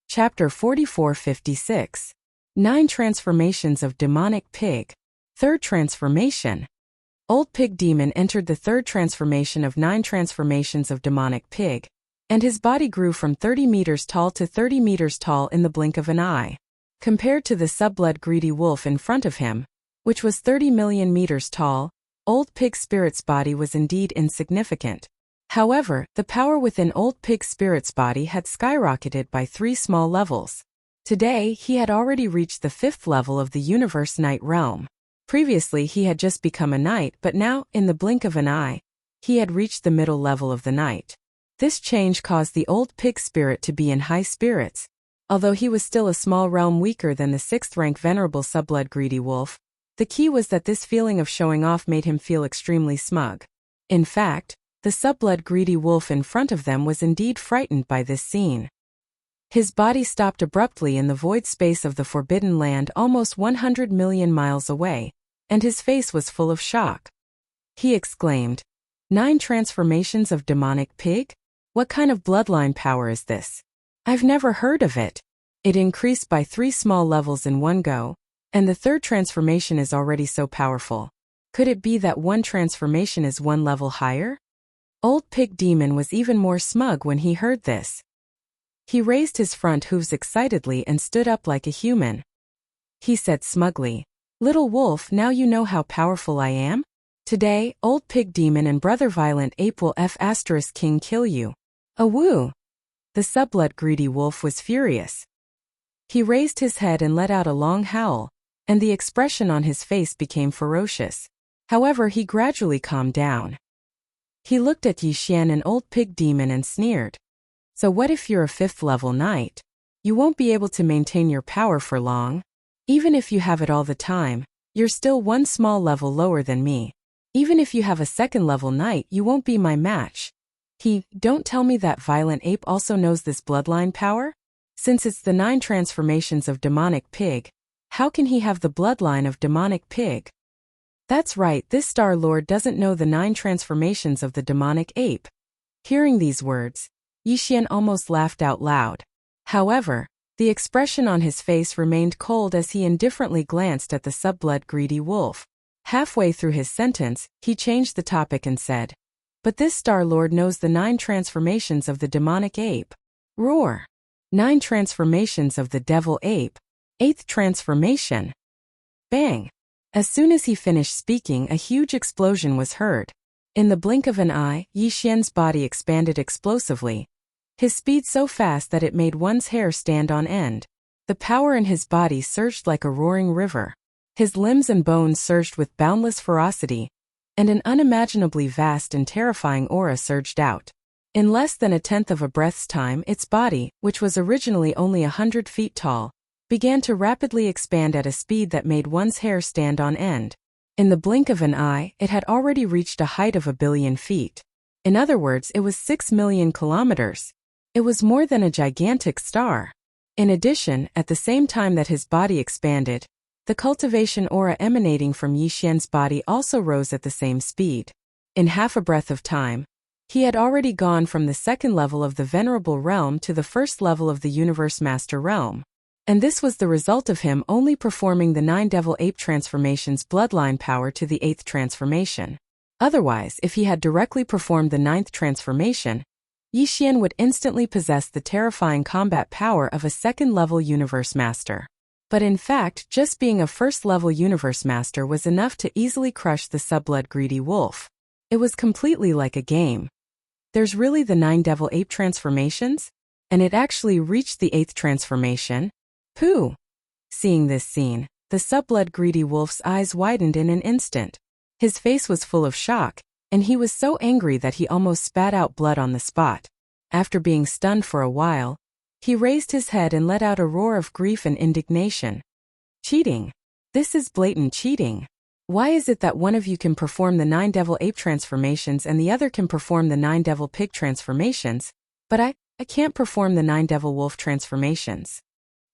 Chapter 44-56. 9 Transformations of Demonic Pig. 3rd Transformation. Old Pig Demon entered the 3rd transformation of 9 transformations of Demonic Pig, and his body grew from 30 meters tall to 30 meters tall in the blink of an eye. Compared to the subblood greedy wolf in front of him, which was 30 million meters tall, Old Pig Spirit's body was indeed insignificant. However, the power within Old Pig Spirit's body had skyrocketed by 3 small levels. Today, he had already reached the 5th level of the universe night realm. Previously, he had just become a knight, but now, in the blink of an eye, he had reached the middle level of the night. This change caused the Old Pig Spirit to be in high spirits. Although he was still a small realm weaker than the 6th rank venerable subblood greedy wolf, the key was that this feeling of showing off made him feel extremely smug. In fact, the subblood greedy wolf in front of them was indeed frightened by this scene. His body stopped abruptly in the void space of the Forbidden Land almost 100 million miles away, and his face was full of shock. He exclaimed, 9 transformations of demonic pig? What kind of bloodline power is this? I've never heard of it. It increased by 3 small levels in one go, and the 3rd transformation is already so powerful. Could it be that one transformation is 1 level higher? Old Pig Demon was even more smug when he heard this. He raised his front hooves excitedly and stood up like a human. He said smugly, Little wolf, now you know how powerful I am? Today, Old Pig Demon and Brother Violent Ape will King kill you. Awoo! The subblood greedy wolf was furious. He raised his head and let out a long howl, and the expression on his face became ferocious. However, he gradually calmed down. He looked at Yi Xian and Old Pig Demon and sneered. So what if you're a 5th level knight? You won't be able to maintain your power for long. Even if you have it all the time, you're still 1 small level lower than me. Even if you have a 2nd level knight, you won't be my match. Don't tell me that Violent Ape also knows this bloodline power? Since it's the 9 transformations of demonic pig, how can he have the bloodline of demonic pig? That's right, this Star Lord doesn't know the 9 transformations of the demonic ape. Hearing these words, Yi Xian almost laughed out loud. However, the expression on his face remained cold as he indifferently glanced at the subblood greedy wolf. Halfway through his sentence, he changed the topic and said, But this Star Lord knows the 9 transformations of the demonic ape. Roar! 9 transformations of the devil ape. 8th transformation. Bang! As soon as he finished speaking, a huge explosion was heard. In the blink of an eye, Yi Xian's body expanded explosively. His speed so fast that it made one's hair stand on end. The power in his body surged like a roaring river. His limbs and bones surged with boundless ferocity, and an unimaginably vast and terrifying aura surged out. In less than a tenth of a breath's time, its body, which was originally only 100 feet tall, began to rapidly expand at a speed that made one's hair stand on end. In the blink of an eye, it had already reached a height of 1 billion feet. In other words, it was 6 million kilometers. It was more than a gigantic star. In addition, at the same time that his body expanded, the cultivation aura emanating from Yi Xian's body also rose at the same speed. In half a breath of time, he had already gone from the second level of the Venerable Realm to the first level of the Universe Master Realm. And this was the result of him only performing the 9 Devil Ape transformations bloodline power to the 8th transformation. Otherwise, if he had directly performed the 9th transformation, Yi Xian would instantly possess the terrifying combat power of a second-level Universe Master. But in fact, just being a first-level Universe Master was enough to easily crush the subblood greedy wolf. It was completely like a game. There's really the 9 Devil Ape transformations? And it actually reached the 8th transformation? Pooh! Seeing this scene, the subblood greedy wolf's eyes widened in an instant. His face was full of shock, and he was so angry that he almost spat out blood on the spot. After being stunned for a while, he raised his head and let out a roar of grief and indignation. Cheating! This is blatant cheating. Why is it that one of you can perform the 9 Devil Ape transformations and the other can perform the 9 Devil Pig transformations, but I can't perform the 9 Devil Wolf transformations?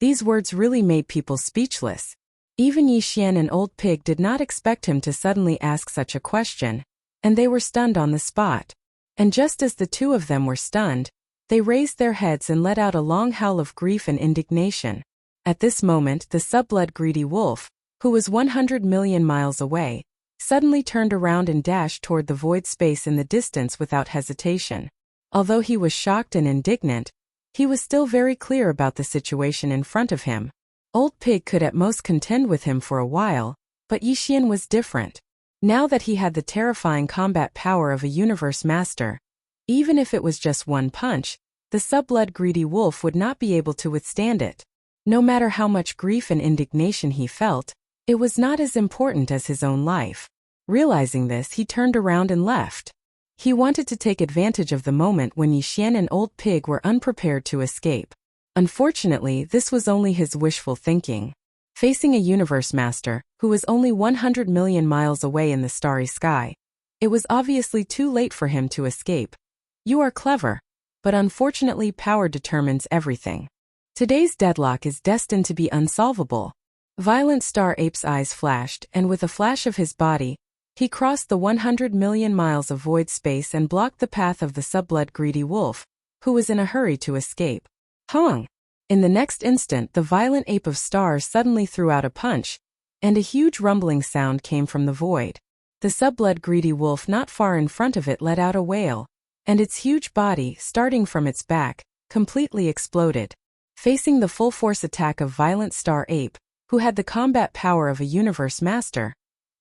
These words really made people speechless. Even Yi Xian and Old Pig did not expect him to suddenly ask such a question, and they were stunned on the spot. And just as the two of them were stunned, they raised their heads and let out a long howl of grief and indignation. At this moment, the subblood greedy wolf, who was 100 million miles away, suddenly turned around and dashed toward the void space in the distance without hesitation. Although he was shocked and indignant, he was still very clear about the situation in front of him. Old Pig could at most contend with him for a while, but Yi Xian was different. Now that he had the terrifying combat power of a Universe Master, even if it was just one punch, the subblood greedy wolf would not be able to withstand it. No matter how much grief and indignation he felt, it was not as important as his own life. Realizing this, he turned around and left. He wanted to take advantage of the moment when Yi Xian and Old Pig were unprepared to escape. Unfortunately, this was only his wishful thinking. Facing a Universe Master, who was only 100 million miles away in the starry sky, it was obviously too late for him to escape. You are clever, but unfortunately power determines everything. Today's deadlock is destined to be unsolvable. Violent Star Ape's eyes flashed, and with a flash of his body, he crossed the 100 million miles of void space and blocked the path of the subblood greedy wolf, who was in a hurry to escape. Hong! In the next instant, the violent ape of stars suddenly threw out a punch, and a huge rumbling sound came from the void. The subblood greedy wolf not far in front of it let out a wail, and its huge body, starting from its back, completely exploded. Facing the full force attack of Violent Star Ape, who had the combat power of a Universe Master,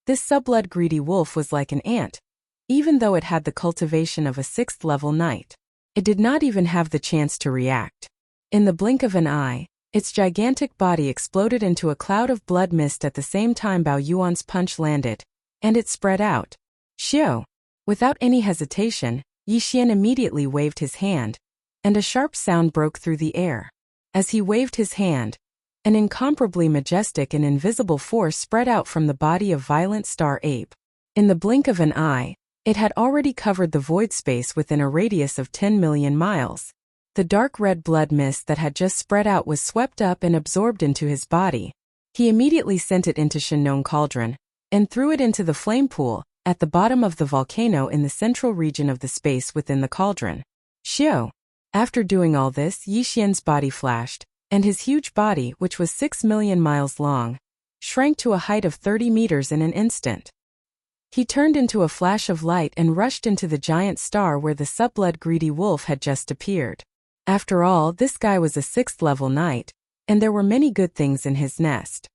this subblood greedy wolf was like an ant. Even though it had the cultivation of a 6th-level knight, it did not even have the chance to react. In the blink of an eye, its gigantic body exploded into a cloud of blood mist at the same time Bao Yuan's punch landed, and it spread out. Xiao! Without any hesitation, Yi Xian immediately waved his hand, and a sharp sound broke through the air. As he waved his hand, an incomparably majestic and invisible force spread out from the body of Violent Star Ape. In the blink of an eye, it had already covered the void space within a radius of 10 million miles. The dark red blood mist that had just spread out was swept up and absorbed into his body. He immediately sent it into Shenong Cauldron, and threw it into the flame pool, at the bottom of the volcano in the central region of the space within the cauldron. Xiao! After doing all this, Yi Xian's body flashed, and his huge body, which was 6 million miles long, shrank to a height of 30 meters in an instant. He turned into a flash of light and rushed into the giant star where the subblood greedy wolf had just appeared. After all, this guy was a 6th-level knight, and there were many good things in his nest.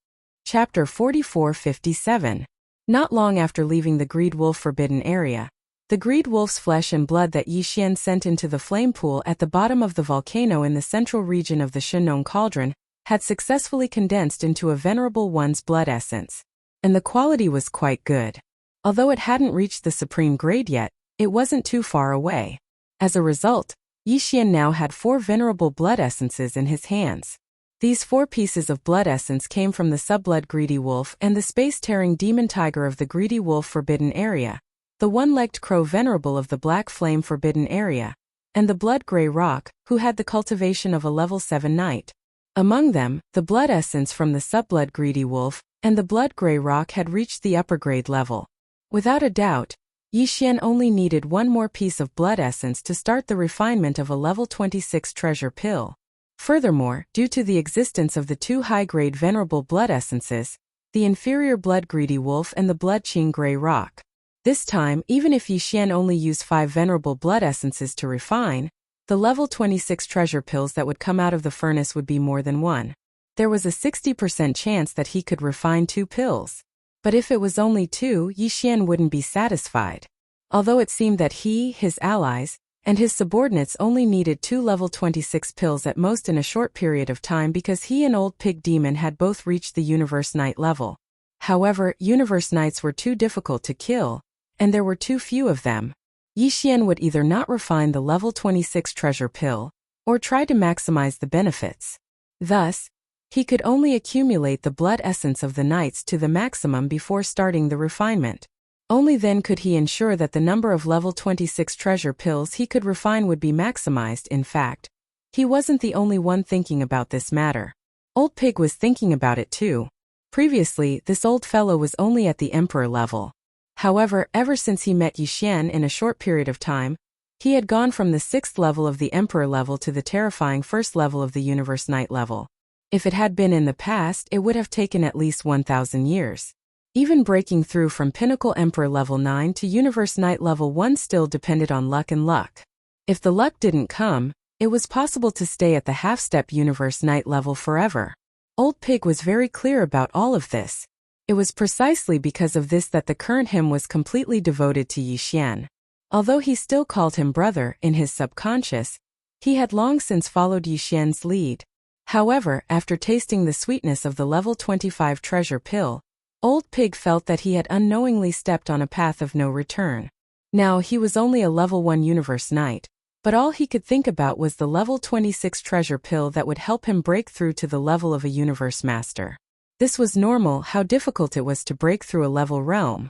Chapter 4457. Not long after leaving the Greed Wolf Forbidden Area, the Greed Wolf's flesh and blood that Yi Xian sent into the flame pool at the bottom of the volcano in the central region of the Shenong Cauldron had successfully condensed into a Venerable One's blood essence. and the quality was quite good. Although it hadn't reached the supreme grade yet, it wasn't too far away. As a result, Yixian now had 4 venerable blood essences in his hands. These 4 pieces of blood essence came from the subblood greedy wolf and the space-tearing demon tiger of the greedy wolf forbidden area, the one-legged crow venerable of the black flame forbidden area, and the blood gray rock, who had the cultivation of a level 7 knight. Among them, the blood essence from the subblood greedy wolf and the blood gray rock had reached the upper grade level. Without a doubt, Yixian only needed 1 more piece of blood essence to start the refinement of a level 26 treasure pill. Furthermore, due to the existence of the 2 high-grade venerable blood essences, the inferior blood greedy wolf and the blood qing gray rock. This time, even if Yixian only used 5 venerable blood essences to refine, the level 26 treasure pills that would come out of the furnace would be more than 1. There was a 60% chance that he could refine 2 pills. But if it was only 2, Yixian wouldn't be satisfied. Although it seemed that he, his allies, and his subordinates only needed 2 level 26 pills at most in a short period of time because he and Old Pig Demon had both reached the Universe Knight level. However, Universe Knights were too difficult to kill, and there were too few of them. Yixian would either not refine the level 26 treasure pill, or try to maximize the benefits. Thus, he could only accumulate the blood essence of the knights to the maximum before starting the refinement. Only then could he ensure that the number of level 26 treasure pills he could refine would be maximized. In fact, he wasn't the only one thinking about this matter. Old Pig was thinking about it too. Previously, this old fellow was only at the emperor level. However, ever since he met Yixian in a short period of time, he had gone from the 6th level of the emperor level to the terrifying 1st level of the universe knight level. If it had been in the past, it would have taken at least 1,000 years. Even breaking through from Pinnacle Emperor level 9 to Universe Knight level 1 still depended on luck and luck. If the luck didn't come, it was possible to stay at the half-step Universe Knight level forever. Old Pig was very clear about all of this. It was precisely because of this that the current him was completely devoted to Yixian. Although he still called him brother in his subconscious, he had long since followed Yixian's lead. However, after tasting the sweetness of the level 25 treasure pill, Old Pig felt that he had unknowingly stepped on a path of no return. Now he was only a level 1 Universe Knight, but all he could think about was the level 26 treasure pill that would help him break through to the level of a Universe Master. This was normal how difficult it was to break through a level realm.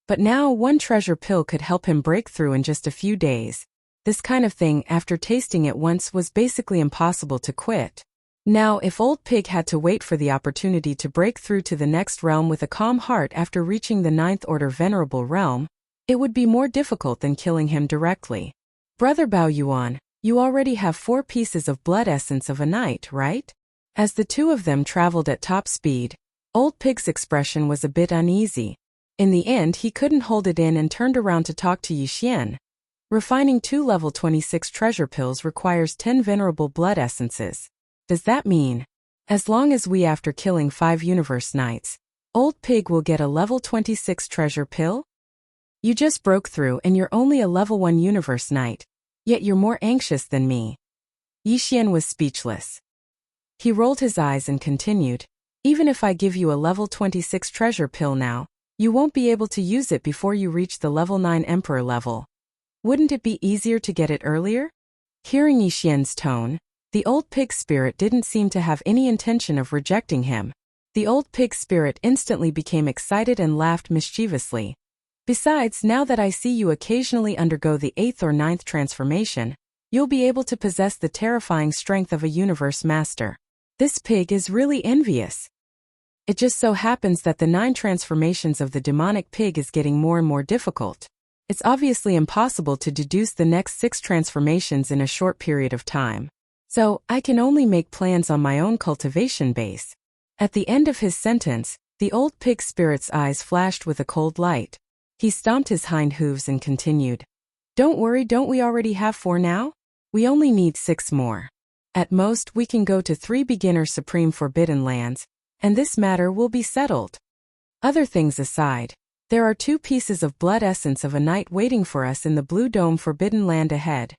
But now 1 treasure pill could help him break through in just a few days. This kind of thing, after tasting it once, was basically impossible to quit. Now, if Old Pig had to wait for the opportunity to break through to the next realm with a calm heart after reaching the 9th order venerable realm, it would be more difficult than killing him directly. Brother Bao Yuan, you already have 4 pieces of blood essence of a knight, right? As the 2 of them traveled at top speed, Old Pig's expression was a bit uneasy. In the end, he couldn't hold it in and turned around to talk to Yixian. Refining 2 level 26 treasure pills requires 10 venerable blood essences. Does that mean, as long as we after killing 5 Universe Knights, Old Pig will get a level 26 treasure pill? You just broke through and you're only a level 1 Universe Knight, yet you're more anxious than me. Yixian was speechless. He rolled his eyes and continued, even if I give you a level 26 treasure pill now, you won't be able to use it before you reach the level 9 Emperor level. Wouldn't it be easier to get it earlier? Hearing Yixian's tone, the Old Pig spirit didn't seem to have any intention of rejecting him. The Old Pig spirit instantly became excited and laughed mischievously. Besides, now that I see you occasionally undergo the 8th or 9th transformation, you'll be able to possess the terrifying strength of a Universe Master. This pig is really envious. It just so happens that the 9 transformations of the demonic pig is getting more and more difficult. It's obviously impossible to deduce the next 6 transformations in a short period of time. So, I can only make plans on my own cultivation base. At the end of his sentence, the Old Pig spirit's eyes flashed with a cold light. He stomped his hind hooves and continued. Don't worry, don't we already have 4 now? We only need 6 more. At most, we can go to 3 beginner supreme forbidden lands, and this matter will be settled. Other things aside, there are 2 pieces of blood essence of a knight waiting for us in the Blue Dome forbidden land ahead.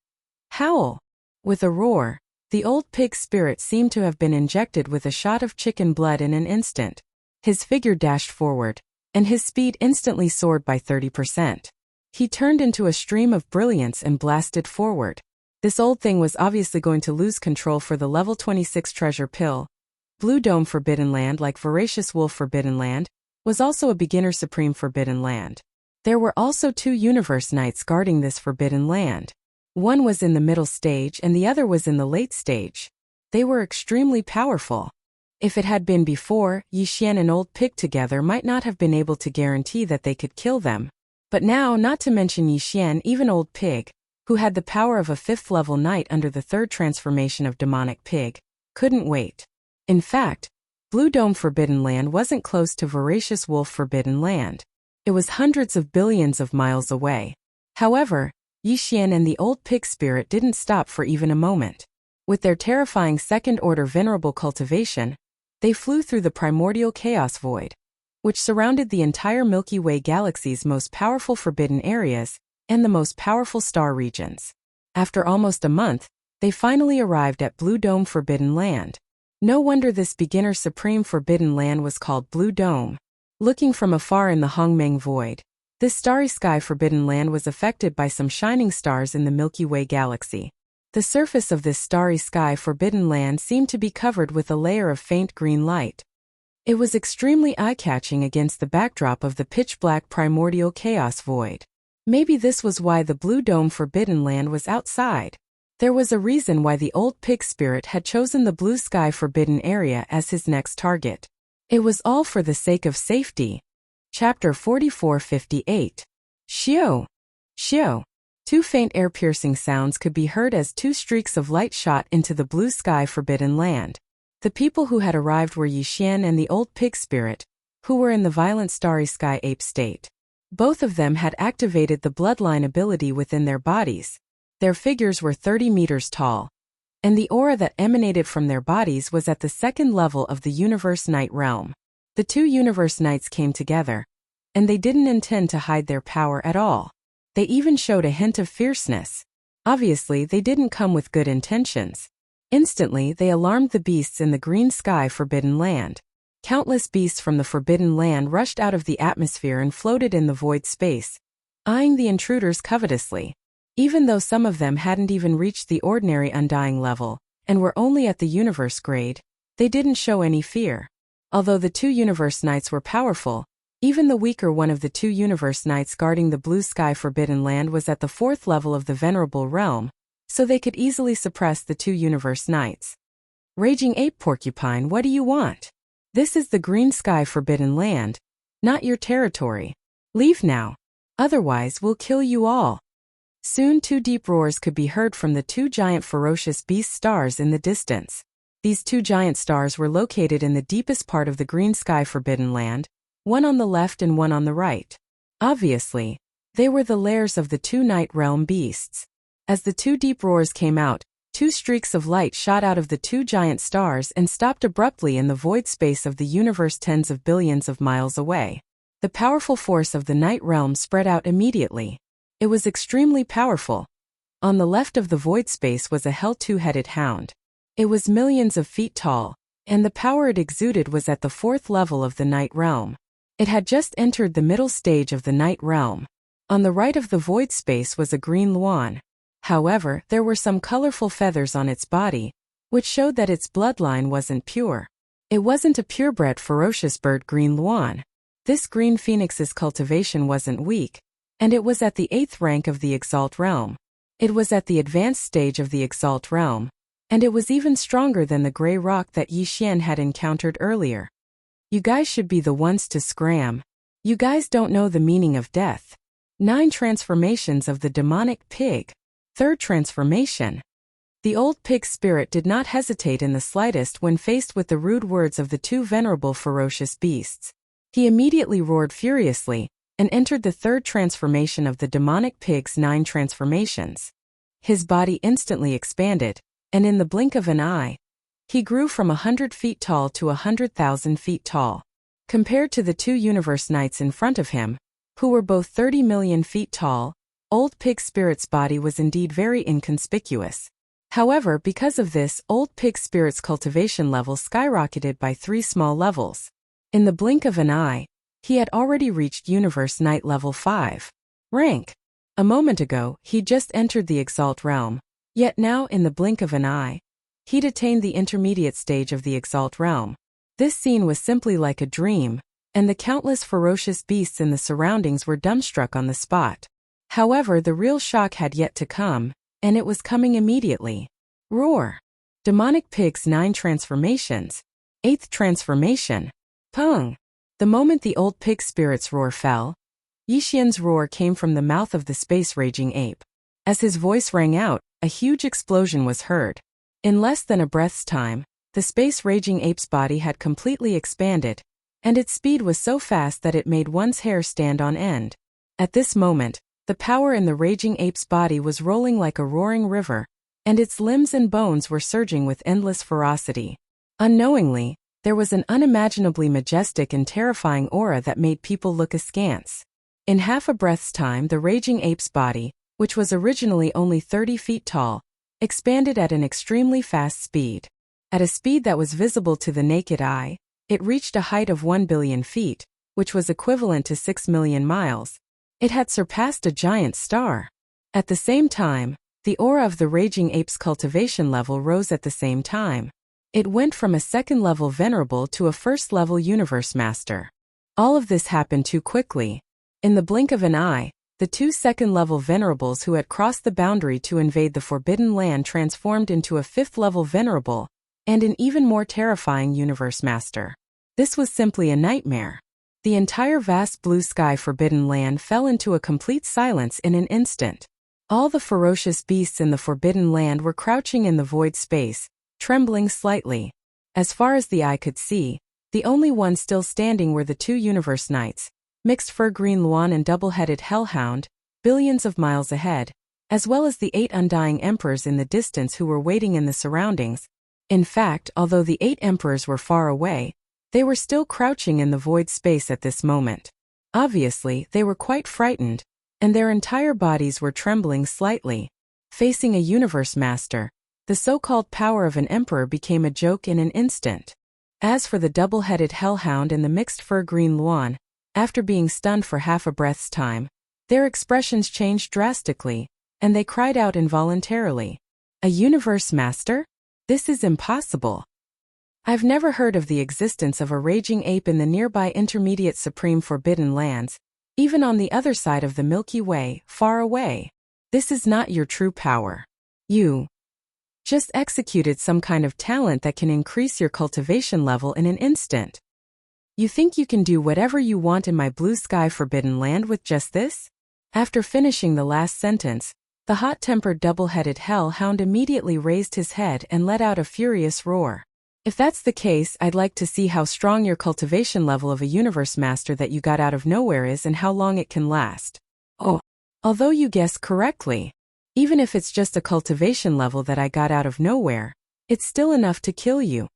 Howl! With a roar, the Old Pig spirit seemed to have been injected with a shot of chicken blood in an instant. His figure dashed forward, and his speed instantly soared by 30%. He turned into a stream of brilliance and blasted forward. This old thing was obviously going to lose control for the level 26 treasure pill. Blue Dome Forbidden Land, like Voracious Wolf Forbidden Land, was also a beginner supreme forbidden land. There were also 2 universe knights guarding this forbidden land. One was in the middle stage and the other was in the late stage. They were extremely powerful. If it had been before, Yi Xian and Old Pig together might not have been able to guarantee that they could kill them. But now, not to mention Yi Xian, even Old Pig, who had the power of a 5th level knight under the 3rd transformation of Demonic Pig, couldn't wait. In fact, Blue Dome Forbidden Land wasn't close to Voracious Wolf Forbidden Land. It was hundreds of billions of miles away. However, Yi Xian and the Old Pig spirit didn't stop for even a moment. With their terrifying second-order venerable cultivation, they flew through the primordial chaos void, which surrounded the entire Milky Way galaxy's most powerful forbidden areas and the most powerful star regions. After almost a month, they finally arrived at Blue Dome Forbidden Land. No wonder this beginner supreme forbidden land was called Blue Dome. Looking from afar in the Hongmeng void, this starry sky forbidden land was affected by some shining stars in the Milky Way galaxy. The surface of this starry sky forbidden land seemed to be covered with a layer of faint green light. It was extremely eye-catching against the backdrop of the pitch-black primordial chaos void. Maybe this was why the Blue Dome Forbidden Land was outside. There was a reason why the Old Pig spirit had chosen the blue sky forbidden area as his next target. It was all for the sake of safety. Chapter 4458. Xiao. Xiao. 2 faint air-piercing sounds could be heard as 2 streaks of light shot into the blue sky forbidden land. The people who had arrived were Yi Xian and the Old Pig spirit, who were in the violent starry sky ape state. Both of them had activated the bloodline ability within their bodies. Their figures were 30 meters tall, and the aura that emanated from their bodies was at the 2nd level of the Universe Knight realm. The 2 Universe Knights came together, and they didn't intend to hide their power at all. They even showed a hint of fierceness. Obviously, they didn't come with good intentions. Instantly, they alarmed the beasts in the green sky forbidden land. Countless beasts from the forbidden land rushed out of the atmosphere and floated in the void space, eyeing the intruders covetously. Even though some of them hadn't even reached the ordinary undying level, and were only at the universe grade, they didn't show any fear. Although the 2 Universe Knights were powerful, even the weaker one of the 2 Universe Knights guarding the blue sky forbidden land was at the 4th level of the Venerable Realm, so they could easily suppress the 2 Universe Knights. Raging Ape Porcupine, what do you want? This is the green sky forbidden land, not your territory. Leave now. Otherwise we'll kill you all. Soon 2 deep roars could be heard from the 2 giant ferocious beast stars in the distance. These 2 giant stars were located in the deepest part of the green sky forbidden land, one on the left and one on the right. Obviously, they were the lairs of the 2 night realm beasts. As the 2 deep roars came out, 2 streaks of light shot out of the 2 giant stars and stopped abruptly in the void space of the universe tens of billions of miles away. The powerful force of the night realm spread out immediately. It was extremely powerful. On the left of the void space was a hell 2-headed hound. It was millions of feet tall, and the power it exuded was at the 4th level of the night realm. It had just entered the middle stage of the night realm. On the right of the void space was a green Luan. However, there were some colorful feathers on its body, which showed that its bloodline wasn't pure. It wasn't a purebred ferocious bird green Luan. This green phoenix's cultivation wasn't weak, and it was at the 8th rank of the Exalt realm. It was at the advanced stage of the Exalt realm, and it was even stronger than the gray rock that Yi Xian had encountered earlier. You guys should be the ones to scram. You guys don't know the meaning of death. 9 transformations of the demonic pig. 3rd transformation. The Old Pig spirit did not hesitate in the slightest when faced with the rude words of the 2 venerable ferocious beasts. He immediately roared furiously, and entered the 3rd transformation of the demonic pig's 9 transformations. His body instantly expanded, and in the blink of an eye, he grew from 100 feet tall to 100,000 feet tall. Compared to the 2 Universe Knights in front of him, who were both 30 million feet tall, Old Pig Spirit's body was indeed very inconspicuous. However, because of this, Old Pig Spirit's cultivation level skyrocketed by 3 small levels. In the blink of an eye, he had already reached Universe Knight level 5. Rank. A moment ago, he'd just entered the Exalt realm. Yet now, in the blink of an eye, he'd attained the intermediate stage of the Exalt realm. This scene was simply like a dream, and the countless ferocious beasts in the surroundings were dumbstruck on the spot. However, the real shock had yet to come, and it was coming immediately. Roar. Demonic Pig's 9 transformations. 8th transformation. Pung. The moment the old pig spirit's roar fell, Yixian's roar came from the mouth of the space-raging ape. As his voice rang out, a huge explosion was heard. In less than a breath's time, the space-raging ape's body had completely expanded, and its speed was so fast that it made one's hair stand on end. At this moment, the power in the raging ape's body was rolling like a roaring river, and its limbs and bones were surging with endless ferocity. Unknowingly, there was an unimaginably majestic and terrifying aura that made people look askance. In half a breath's time, the raging ape's body, which was originally only 30 feet tall, expanded at an extremely fast speed. At a speed that was visible to the naked eye, it reached a height of 1 billion feet, which was equivalent to 6 million miles. It had surpassed a giant star. At the same time, the aura of the raging ape's cultivation level rose at the same time. It went from a second-level venerable to a first-level universe master. All of this happened too quickly. In the blink of an eye, the 2 second-level venerables who had crossed the boundary to invade the Forbidden Land transformed into a 5th-level venerable, and an even more terrifying universe master. This was simply a nightmare. The entire vast blue sky Forbidden Land fell into a complete silence in an instant. All the ferocious beasts in the Forbidden Land were crouching in the void space, trembling slightly. As far as the eye could see, the only ones still standing were the 2 Universe Knights, Mixed Fur Green Luan and Double-Headed Hellhound, billions of miles ahead, as well as the 8 Undying Emperors in the distance who were waiting in the surroundings. In fact, although the 8 Emperors were far away, they were still crouching in the void space at this moment. Obviously, they were quite frightened, and their entire bodies were trembling slightly. Facing a universe master, the so-called power of an emperor became a joke in an instant. As for the double-headed hellhound and the mixed fur green Luan, after being stunned for half a breath's time, their expressions changed drastically, and they cried out involuntarily. A universe master? This is impossible. I've never heard of the existence of a raging ape in the nearby intermediate supreme forbidden lands, even on the other side of the Milky Way, far away. This is not your true power. You just executed some kind of talent that can increase your cultivation level in an instant. You think you can do whatever you want in my blue sky forbidden land with just this? After finishing the last sentence, the hot-tempered double-headed hellhound immediately raised his head and let out a furious roar. If that's the case, I'd like to see how strong your cultivation level of a universe master that you got out of nowhere is and how long it can last. Oh, although you guessed correctly. Even if it's just a cultivation level that I got out of nowhere, it's still enough to kill you.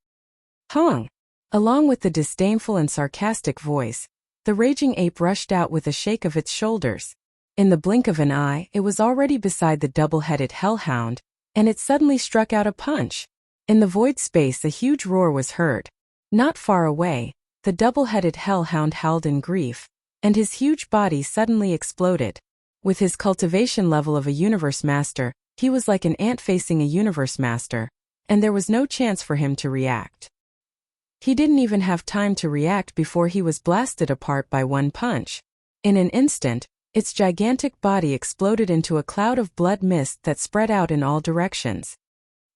Hong. Along with the disdainful and sarcastic voice, the raging ape rushed out with a shake of its shoulders. In the blink of an eye, it was already beside the double-headed hellhound, and it suddenly struck out a punch. In the void space, a huge roar was heard. Not far away, the double-headed hellhound howled in grief, and his huge body suddenly exploded. With his cultivation level of a universe master, he was like an ant facing a universe master, and there was no chance for him to react. He didn't even have time to react before he was blasted apart by one punch. In an instant, its gigantic body exploded into a cloud of blood mist that spread out in all directions.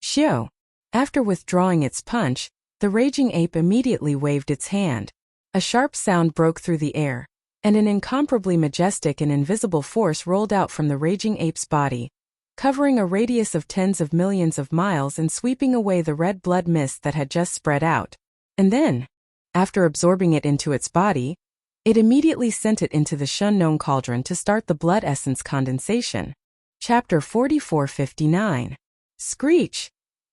Xiao. After withdrawing its punch, the raging ape immediately waved its hand. A sharp sound broke through the air, and an incomparably majestic and invisible force rolled out from the raging ape's body, covering a radius of tens of millions of miles and sweeping away the red blood mist that had just spread out. And then, after absorbing it into its body, it immediately sent it into the Shunnong cauldron to start the blood essence condensation. Chapter 4459. Screech!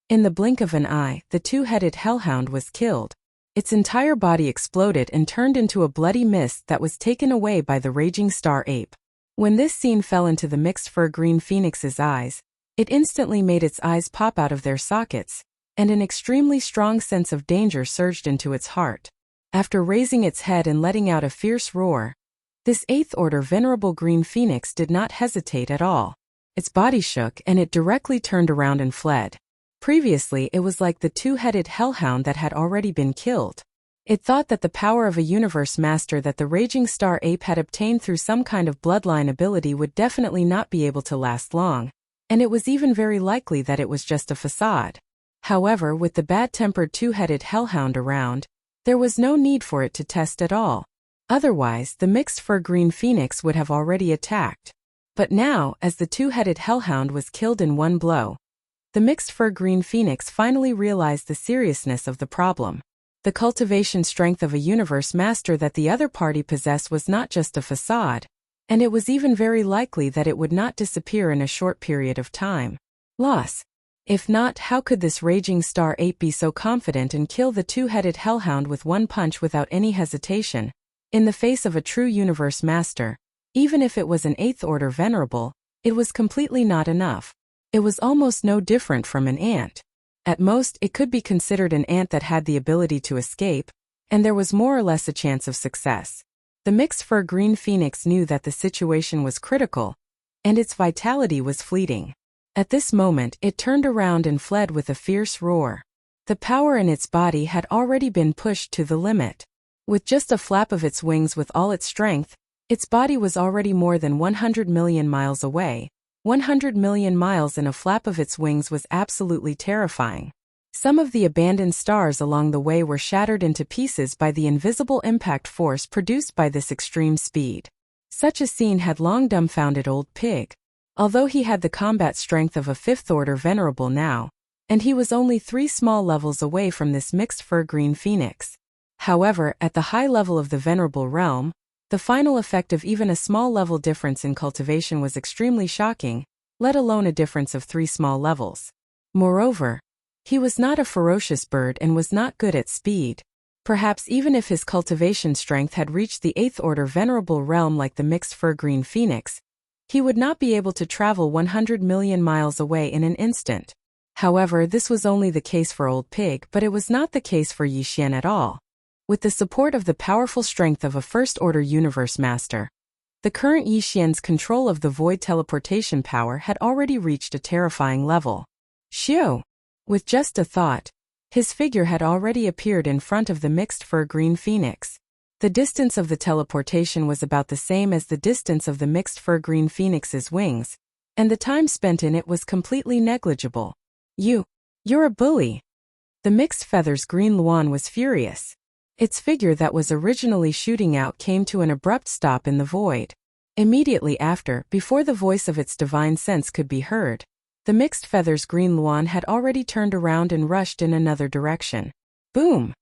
In the blink of an eye, the 2-headed hellhound was killed. Its entire body exploded and turned into a bloody mist that was taken away by the raging star ape. When this scene fell into the mixed fur green phoenix's eyes, it instantly made its eyes pop out of their sockets, and an extremely strong sense of danger surged into its heart. After raising its head and letting out a fierce roar, this eighth-order venerable green phoenix did not hesitate at all. Its body shook and it directly turned around and fled. Previously, it was like the two-headed hellhound that had already been killed. It thought that the power of a universe master that the raging star ape had obtained through some kind of bloodline ability would definitely not be able to last long, and it was even very likely that it was just a facade. However, with the bad-tempered two-headed hellhound around, there was no need for it to test at all. Otherwise, the mixed-fur green phoenix would have already attacked. But now, as the two-headed hellhound was killed in one blow, the mixed-fur green phoenix finally realized the seriousness of the problem. The cultivation strength of a universe master that the other party possessed was not just a facade, and it was even very likely that it would not disappear in a short period of time. Loss. If not, how could this raging star ape be so confident and kill the two-headed hellhound with one punch without any hesitation? In the face of a true universe master, even if it was an eighth-order venerable, it was completely not enough. It was almost no different from an ant. At most, it could be considered an ant that had the ability to escape, and there was more or less a chance of success. The mixed-fur green phoenix knew that the situation was critical, and its vitality was fleeting. At this moment, it turned around and fled with a fierce roar. The power in its body had already been pushed to the limit. With just a flap of its wings with all its strength, its body was already more than 100 million miles away. 100 million miles in a flap of its wings was absolutely terrifying. Some of the abandoned stars along the way were shattered into pieces by the invisible impact force produced by this extreme speed. Such a scene had long dumbfounded Old Pig. Although he had the combat strength of a fifth-order venerable now, and he was only 3 small levels away from this mixed-fur green phoenix. However, at the high level of the venerable realm, the final effect of even a small level difference in cultivation was extremely shocking, let alone a difference of 3 small levels. Moreover, he was not a ferocious bird and was not good at speed. Perhaps even if his cultivation strength had reached the 8th-order venerable realm like the mixed-fur green phoenix, he would not be able to travel 100 million miles away in an instant. However, this was only the case for Old Pig, but it was not the case for Yixian at all. With the support of the powerful strength of a first-order universe master, the current Yixian's control of the void teleportation power had already reached a terrifying level. Xiu! With just a thought, his figure had already appeared in front of the mixed-fur green phoenix. The distance of the teleportation was about the same as the distance of the mixed-fur green phoenix's wings, and the time spent in it was completely negligible. You're a bully. The mixed feathers green Luan was furious. Its figure that was originally shooting out came to an abrupt stop in the void. Immediately after, before the voice of its divine sense could be heard, the mixed feathers green Luan had already turned around and rushed in another direction. Boom!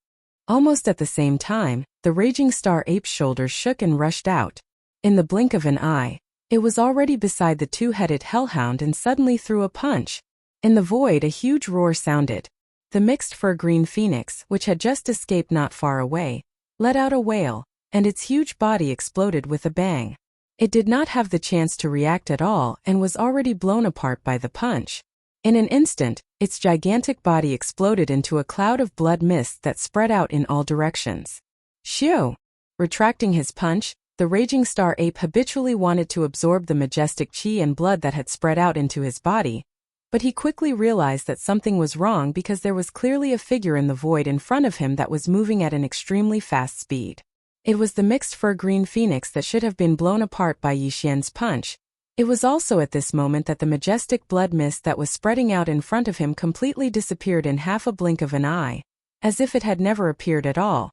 Almost at the same time, the raging star ape's shoulders shook and rushed out. In the blink of an eye, it was already beside the two-headed hellhound and suddenly threw a punch. In the void, a huge roar sounded. The mixed-fur green phoenix, which had just escaped not far away, let out a wail, and its huge body exploded with a bang. It did not have the chance to react at all and was already blown apart by the punch. In an instant, its gigantic body exploded into a cloud of blood mist that spread out in all directions. Xiu! Retracting his punch, the raging star ape habitually wanted to absorb the majestic qi and blood that had spread out into his body, but he quickly realized that something was wrong because there was clearly a figure in the void in front of him that was moving at an extremely fast speed. It was the mixed-fur green phoenix that should have been blown apart by Yixian's punch. It was also at this moment that the majestic blood mist that was spreading out in front of him completely disappeared in half a blink of an eye, as if it had never appeared at all.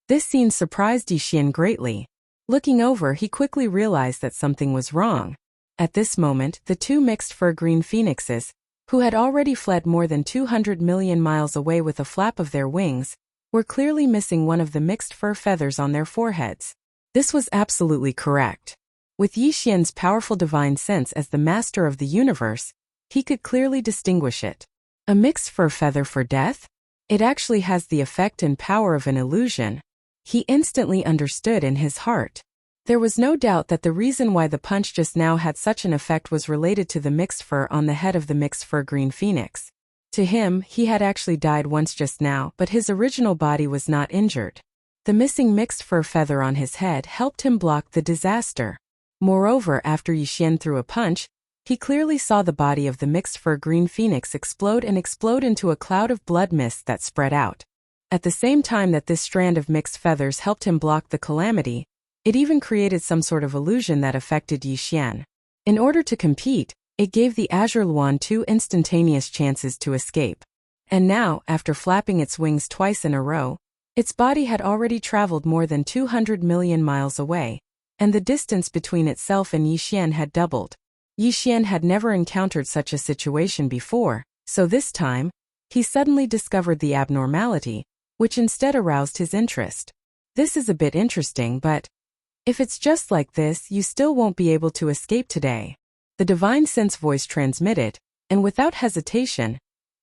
This scene surprised Yixian greatly. Looking over, he quickly realized that something was wrong. At this moment, the 2 mixed-fur green phoenixes, who had already fled more than 200 million miles away with a flap of their wings, were clearly missing one of the mixed fur feathers on their foreheads. This was absolutely correct. With Yixian's powerful divine sense as the master of the universe, he could clearly distinguish it. A mixed fur feather for death? It actually has the effect and power of an illusion. He instantly understood in his heart. There was no doubt that the reason why the punch just now had such an effect was related to the mixed fur on the head of the mixed fur green phoenix. To him, he had actually died once just now, but his original body was not injured. The missing mixed fur feather on his head helped him block the disaster. Moreover, after Yixian threw a punch, he clearly saw the body of the mixed fur green phoenix explode into a cloud of blood mist that spread out. At the same time that this strand of mixed feathers helped him block the calamity, it even created some sort of illusion that affected Yixian. In order to compete, it gave the Azure Luan 2 instantaneous chances to escape. And now, after flapping its wings twice in a row, its body had already traveled more than 200 million miles away, and the distance between itself and Yixian had doubled. Yixian had never encountered such a situation before, so this time, he suddenly discovered the abnormality, which instead aroused his interest. This is a bit interesting, but if it's just like this, you still won't be able to escape today. The divine sense voice transmitted, and without hesitation,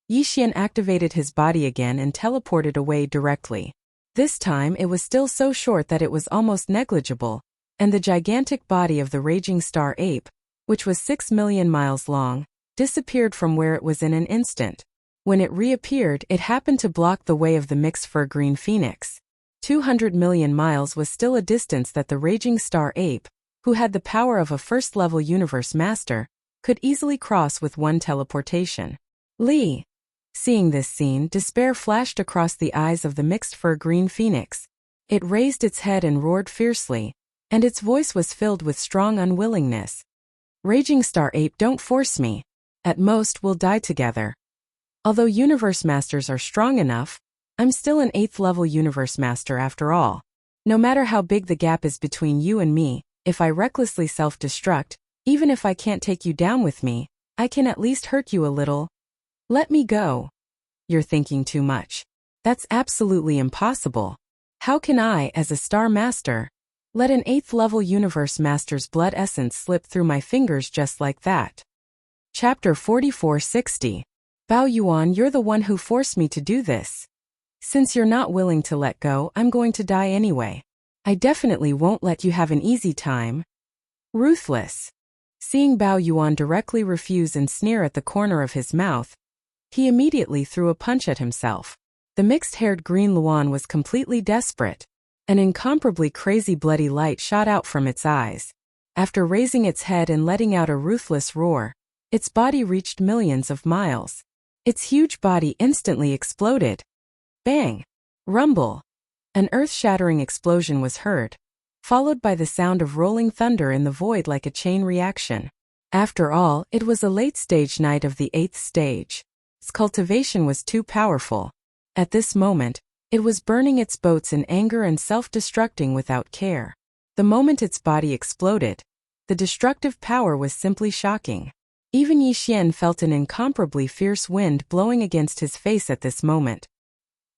Yixian activated his body again and teleported away directly. This time it was still so short that it was almost negligible, and the gigantic body of the raging star ape, which was 6 million miles long, disappeared from where it was in an instant. When it reappeared, it happened to block the way of the mixed fur green phoenix. 200 million miles was still a distance that the raging star ape, who had the power of a first-level universe master, could easily cross with one teleportation. Li. Seeing this scene, despair flashed across the eyes of the mixed fur green phoenix. It raised its head and roared fiercely, and its voice was filled with strong unwillingness. Raging star ape, don't force me. At most, we'll die together. Although universe masters are strong enough, I'm still an 8th level universe master after all. No matter how big the gap is between you and me, if I recklessly self-destruct, even if I can't take you down with me, I can at least hurt you a little. Let me go. You're thinking too much. That's absolutely impossible. How can I, as a star master, let an 8th level universe master's blood essence slip through my fingers just like that? Chapter 4460. Bao Yuan, you're the one who forced me to do this. Since you're not willing to let go, I'm going to die anyway. I definitely won't let you have an easy time. Ruthless. Seeing Bao Yuan directly refuse and sneer at the corner of his mouth, he immediately threw a punch at himself. The mixed-haired green Luan was completely desperate. An incomparably crazy bloody light shot out from its eyes. After raising its head and letting out a ruthless roar, its body reached millions of miles. Its huge body instantly exploded. Bang! Rumble! An earth-shattering explosion was heard, followed by the sound of rolling thunder in the void like a chain reaction. After all, it was a late-stage knight of the 8th stage. Its cultivation was too powerful. At this moment, it was burning its boats in anger and self-destructing without care. The moment its body exploded, the destructive power was simply shocking. Even Yixian felt an incomparably fierce wind blowing against his face at this moment.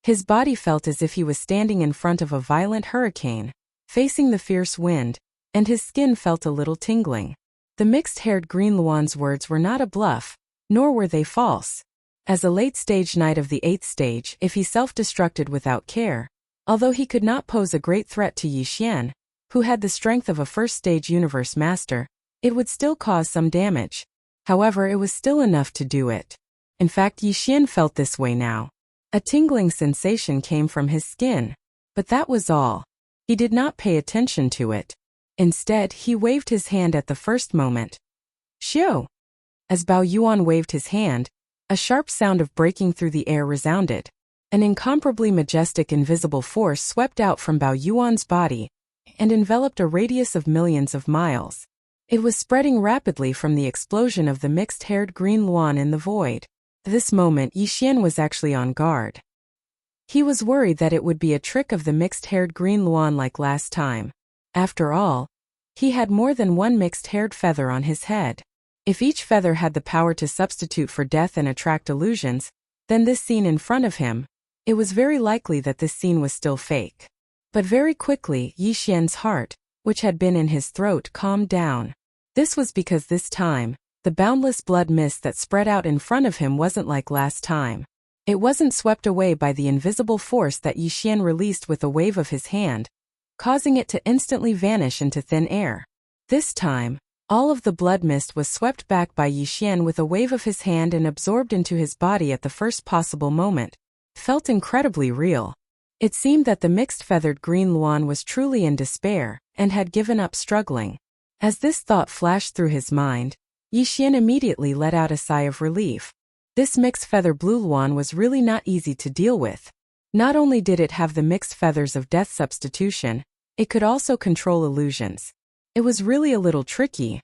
His body felt as if he was standing in front of a violent hurricane, facing the fierce wind, and his skin felt a little tingling. The mixed-haired green Luan's words were not a bluff, nor were they false. As a late-stage knight of the 8th stage, if he self-destructed without care, although he could not pose a great threat to Yixian, who had the strength of a first-stage universe master, it would still cause some damage. However, it was still enough to do it. In fact, Yixian felt this way now. A tingling sensation came from his skin, but that was all. He did not pay attention to it. Instead, he waved his hand at the first moment. Xiu! As Bao Yuan waved his hand, a sharp sound of breaking through the air resounded. An incomparably majestic invisible force swept out from Bao Yuan's body and enveloped a radius of millions of miles. It was spreading rapidly from the explosion of the mixed-haired green Luan in the void. This moment, Yixian was actually on guard. He was worried that it would be a trick of the mixed-haired green Luan like last time. After all, he had more than one mixed-haired feather on his head. If each feather had the power to substitute for death and attract illusions, then this scene in front of him, it was very likely that this scene was still fake. But very quickly, Yixian's heart, which had been in his throat, calmed down. This was because this time, the boundless blood mist that spread out in front of him wasn't like last time. It wasn't swept away by the invisible force that Yixian released with a wave of his hand, causing it to instantly vanish into thin air. This time, All of the blood mist was swept back by Yixian with a wave of his hand and absorbed into his body at the first possible moment. Felt incredibly real. It seemed that the mixed-feathered green Luan was truly in despair, and had given up struggling. As this thought flashed through his mind, Yixian immediately let out a sigh of relief. This mixed-feather blue Luan was really not easy to deal with. Not only did it have the mixed feathers of death substitution, it could also control illusions. It was really a little tricky.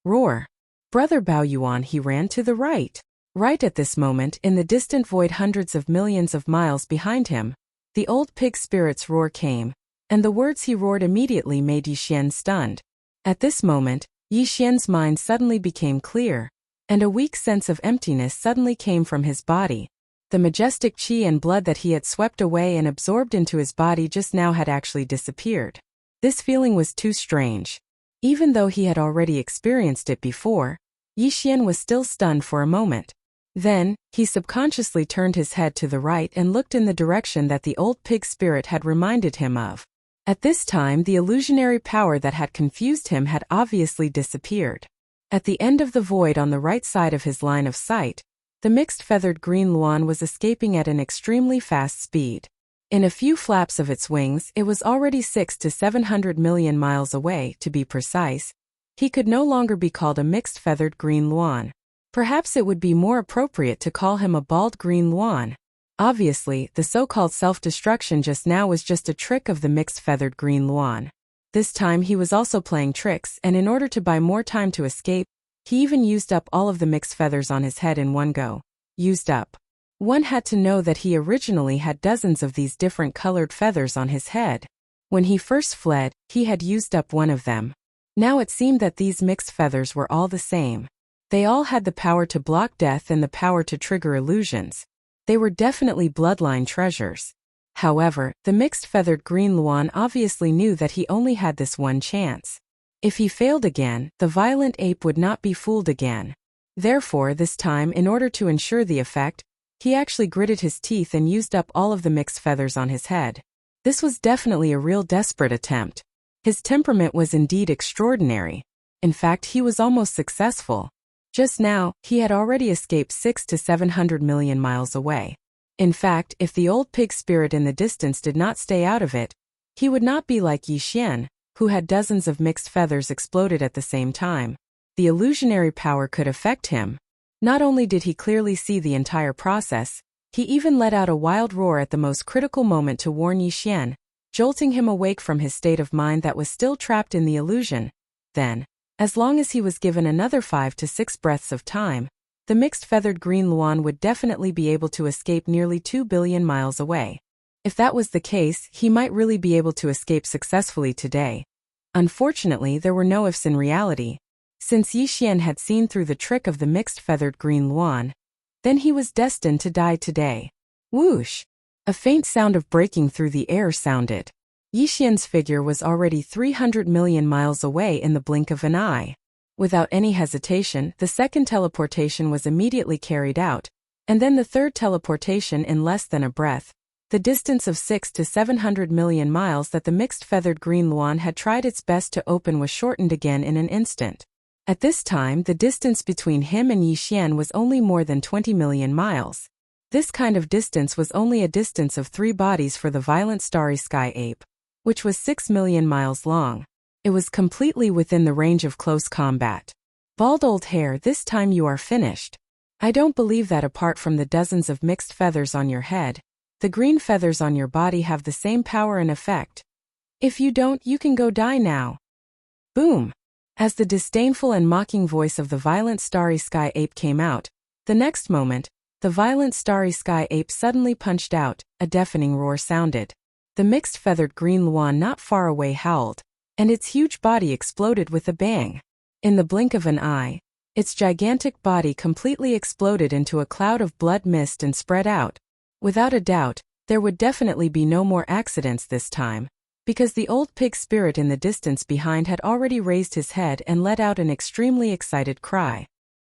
Roar. Brother Baoyuan, he ran to the right. Right at this moment, in the distant void hundreds of millions of miles behind him, the old pig spirit's roar came, and the words he roared immediately made Yixian stunned. At this moment, Yixian's mind suddenly became clear, and a weak sense of emptiness suddenly came from his body. The majestic qi and blood that he had swept away and absorbed into his body just now had actually disappeared. This feeling was too strange. Even though he had already experienced it before, Yixian was still stunned for a moment. Then, he subconsciously turned his head to the right and looked in the direction that the old pig spirit had reminded him of. At this time, the illusionary power that had confused him had obviously disappeared. At the end of the void on the right side of his line of sight, the mixed-feathered green Luan was escaping at an extremely fast speed. In a few flaps of its wings, it was already 600 to 700 million miles away, to be precise. He could no longer be called a mixed-feathered green Luan. Perhaps it would be more appropriate to call him a bald green Luan. Obviously, the so-called self-destruction just now was just a trick of the mixed-feathered green Luan. This time he was also playing tricks, and in order to buy more time to escape, he even used up all of the mixed feathers on his head in one go. Used up. One had to know that he originally had dozens of these different colored feathers on his head. When he first fled, he had used up one of them. Now it seemed that these mixed feathers were all the same. They all had the power to block death and the power to trigger illusions. They were definitely bloodline treasures. However, the mixed-feathered green Luan obviously knew that he only had this one chance. If he failed again, the violent ape would not be fooled again. Therefore, this time, in order to ensure the effect, he actually gritted his teeth and used up all of the mixed feathers on his head. This was definitely a real desperate attempt. His temperament was indeed extraordinary. In fact, he was almost successful. Just now, he had already escaped 600 to 700 million miles away. In fact, if the old pig spirit in the distance did not stay out of it, he would not be like Yixian, who had dozens of mixed feathers exploded at the same time. The illusionary power could affect him. Not only did he clearly see the entire process, he even let out a wild roar at the most critical moment to warn Yixian, jolting him awake from his state of mind that was still trapped in the illusion. Then, as long as he was given another 5 to 6 breaths of time, the mixed-feathered green Luan would definitely be able to escape nearly 2 billion miles away. If that was the case, he might really be able to escape successfully today. Unfortunately, there were no ifs in reality. Since Yixian had seen through the trick of the mixed-feathered green Luan, then he was destined to die today. Whoosh! A faint sound of breaking through the air sounded. Yixian's figure was already 300 million miles away in the blink of an eye. Without any hesitation, the second teleportation was immediately carried out, and then the third teleportation in less than a breath. The distance of 600 to 700 million miles that the mixed-feathered green Luan had tried its best to open was shortened again in an instant. At this time, the distance between him and Yixian was only more than 20 million miles. This kind of distance was only a distance of 3 bodies for the violent starry sky ape, which was 6 million miles long. It was completely within the range of close combat. Bald old hair, this time you are finished. I don't believe that apart from the dozens of mixed feathers on your head, the green feathers on your body have the same power and effect. If you don't, you can go die now. Boom! As the disdainful and mocking voice of the violent starry sky ape came out, the next moment, the violent starry sky ape suddenly punched out, a deafening roar sounded. The mixed-feathered green Luan not far away howled, and its huge body exploded with a bang. In the blink of an eye, its gigantic body completely exploded into a cloud of blood mist and spread out. Without a doubt, there would definitely be no more accidents this time, because the old pig spirit in the distance behind had already raised his head and let out an extremely excited cry.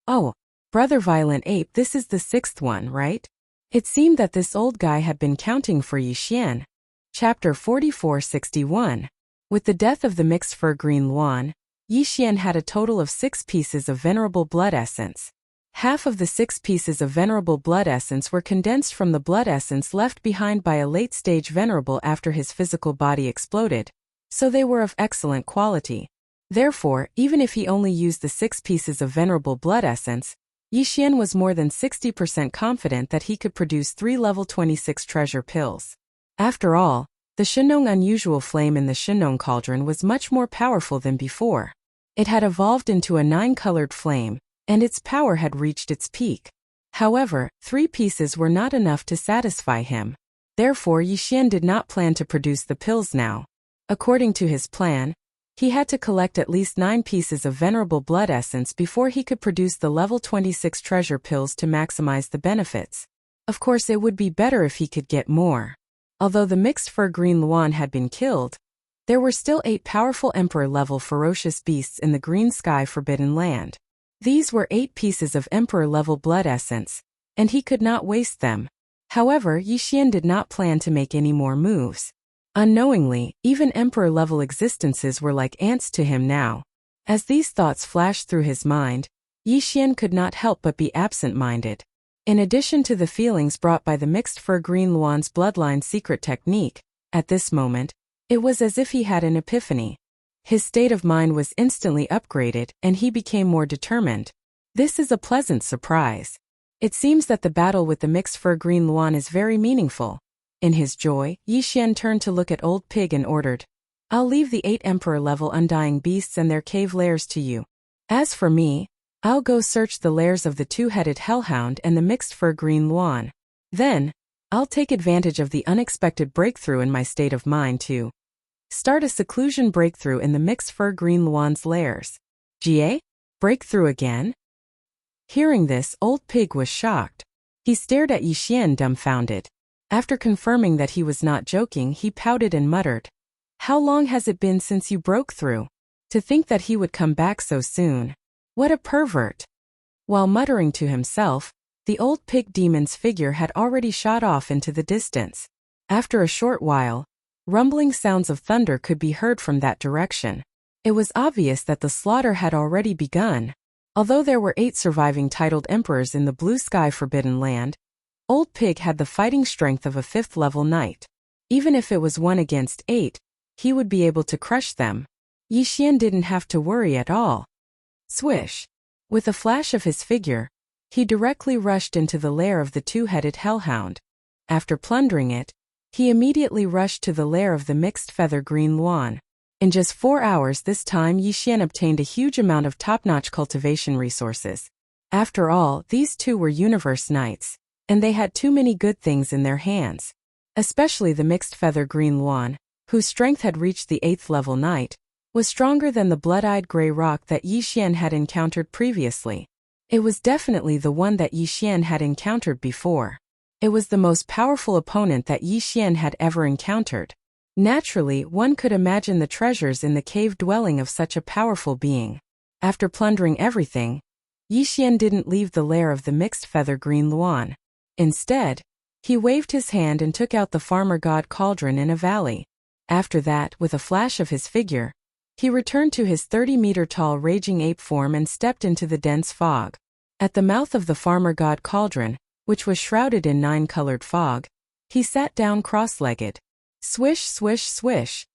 Oh, brother violent ape, this is the 6th one, right? It seemed that this old guy had been counting for Yixian. Chapter 4461. With the death of the mixed fur green Luan, Yi Xian had a total of 6 pieces of venerable blood essence. Half of the 6 pieces of venerable blood essence were condensed from the blood essence left behind by a late-stage venerable after his physical body exploded, so they were of excellent quality. Therefore, even if he only used the 6 pieces of venerable blood essence, Yi Xian was more than 60% confident that he could produce 3 level 26 treasure pills. After all, the Shenong unusual flame in the Shenong cauldron was much more powerful than before. It had evolved into a 9-colored flame, and its power had reached its peak. However, 3 pieces were not enough to satisfy him. Therefore, Yi Xian did not plan to produce the pills now. According to his plan, he had to collect at least 9 pieces of venerable blood essence before he could produce the level 26 treasure pills to maximize the benefits. Of course, it would be better if he could get more. Although the mixed fur green Luan had been killed, there were still 8 powerful emperor-level ferocious beasts in the green sky forbidden land. These were 8 pieces of emperor-level blood essence, and he could not waste them. However, Yi Xian did not plan to make any more moves. Unknowingly, even emperor-level existences were like ants to him now. As these thoughts flashed through his mind, Yi Xian could not help but be absent-minded. In addition to the feelings brought by the mixed fur green Luan's bloodline secret technique, at this moment, it was as if he had an epiphany. His state of mind was instantly upgraded, and he became more determined. This is a pleasant surprise. It seems that the battle with the mixed fur green Luan is very meaningful. In his joy, Yi Xian turned to look at Old Pig and ordered, "I'll leave the 8 emperor-level undying beasts and their cave lairs to you. As for me, I'll go search the lairs of the 2-headed hellhound and the mixed fur green Luan. Then, I'll take advantage of the unexpected breakthrough in my state of mind to start a seclusion breakthrough in the mixed fur green Luan's lairs." "Jie? Breakthrough again?" Hearing this, Old Pig was shocked. He stared at Yi Xian dumbfounded. After confirming that he was not joking, he pouted and muttered, "How long has it been since you broke through? To think that he would come back so soon. What a pervert." While muttering to himself, the Old Pig demon's figure had already shot off into the distance. After a short while, rumbling sounds of thunder could be heard from that direction. It was obvious that the slaughter had already begun. Although there were 8 surviving titled emperors in the blue sky forbidden land, Old Pig had the fighting strength of a 5th-level knight. Even if it was 1 against 8, he would be able to crush them. Yi Xian didn't have to worry at all. Swish! With a flash of his figure, he directly rushed into the lair of the 2-headed hellhound. After plundering it, he immediately rushed to the lair of the mixed feather green Luan. In just 4 hours this time, Yi Xian obtained a huge amount of top-notch cultivation resources. After all, these 2 were universe knights, and they had too many good things in their hands. Especially the mixed feather green Luan, whose strength had reached the 8th-level knight, was stronger than the blood-eyed gray rock that Yi Xian had encountered previously. It was definitely the one that Yi Xian had encountered before. It was the most powerful opponent that Yi Xian had ever encountered. Naturally, one could imagine the treasures in the cave dwelling of such a powerful being. After plundering everything, Yi Xian didn't leave the lair of the mixed feather green Luan. Instead, he waved his hand and took out the farmer god cauldron in a valley. After that, with a flash of his figure, he returned to his 30-meter-tall raging ape form and stepped into the dense fog. At the mouth of the farmer god cauldron, which was shrouded in 9-colored fog, he sat down cross-legged. Swish, swish, swish.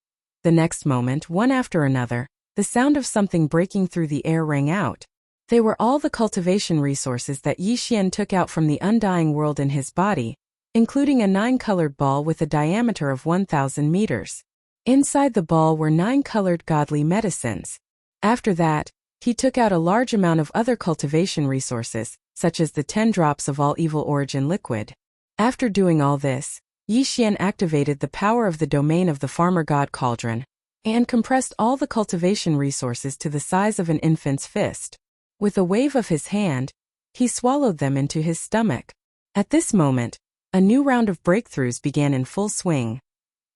The next moment, one after another, the sound of something breaking through the air rang out. They were all the cultivation resources that Yi Xian took out from the undying world in his body, including a 9-colored ball with a diameter of 1,000 meters. Inside the ball were 9-colored godly medicines. After that, he took out a large amount of other cultivation resources, such as the 10 drops of all evil origin liquid. After doing all this, Yi Xian activated the power of the domain of the farmer god cauldron, and compressed all the cultivation resources to the size of an infant's fist. With a wave of his hand, he swallowed them into his stomach. At this moment, a new round of breakthroughs began in full swing.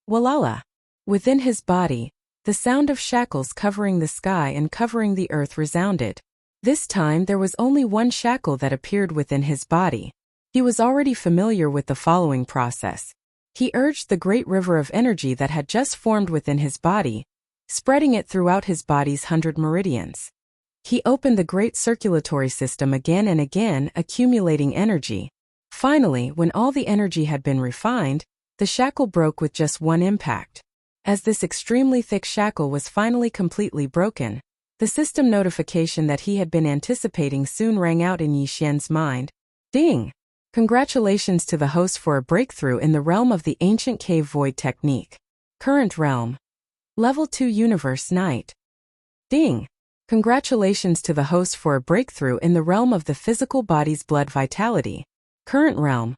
Walala! Within his body, the sound of shackles covering the sky and covering the earth resounded. This time there was only one shackle that appeared within his body. He was already familiar with the following process. He urged the great river of energy that had just formed within his body, spreading it throughout his body's 100 meridians. He opened the great circulatory system again and again, accumulating energy. Finally, when all the energy had been refined, the shackle broke with just one impact. As this extremely thick shackle was finally completely broken, the system notification that he had been anticipating soon rang out in Yi Xian's mind. Ding! Congratulations to the host for a breakthrough in the realm of the ancient cave void technique. Current realm. Level 2 Universe Night. Ding! Congratulations to the host for a breakthrough in the realm of the physical body's blood vitality. Current realm.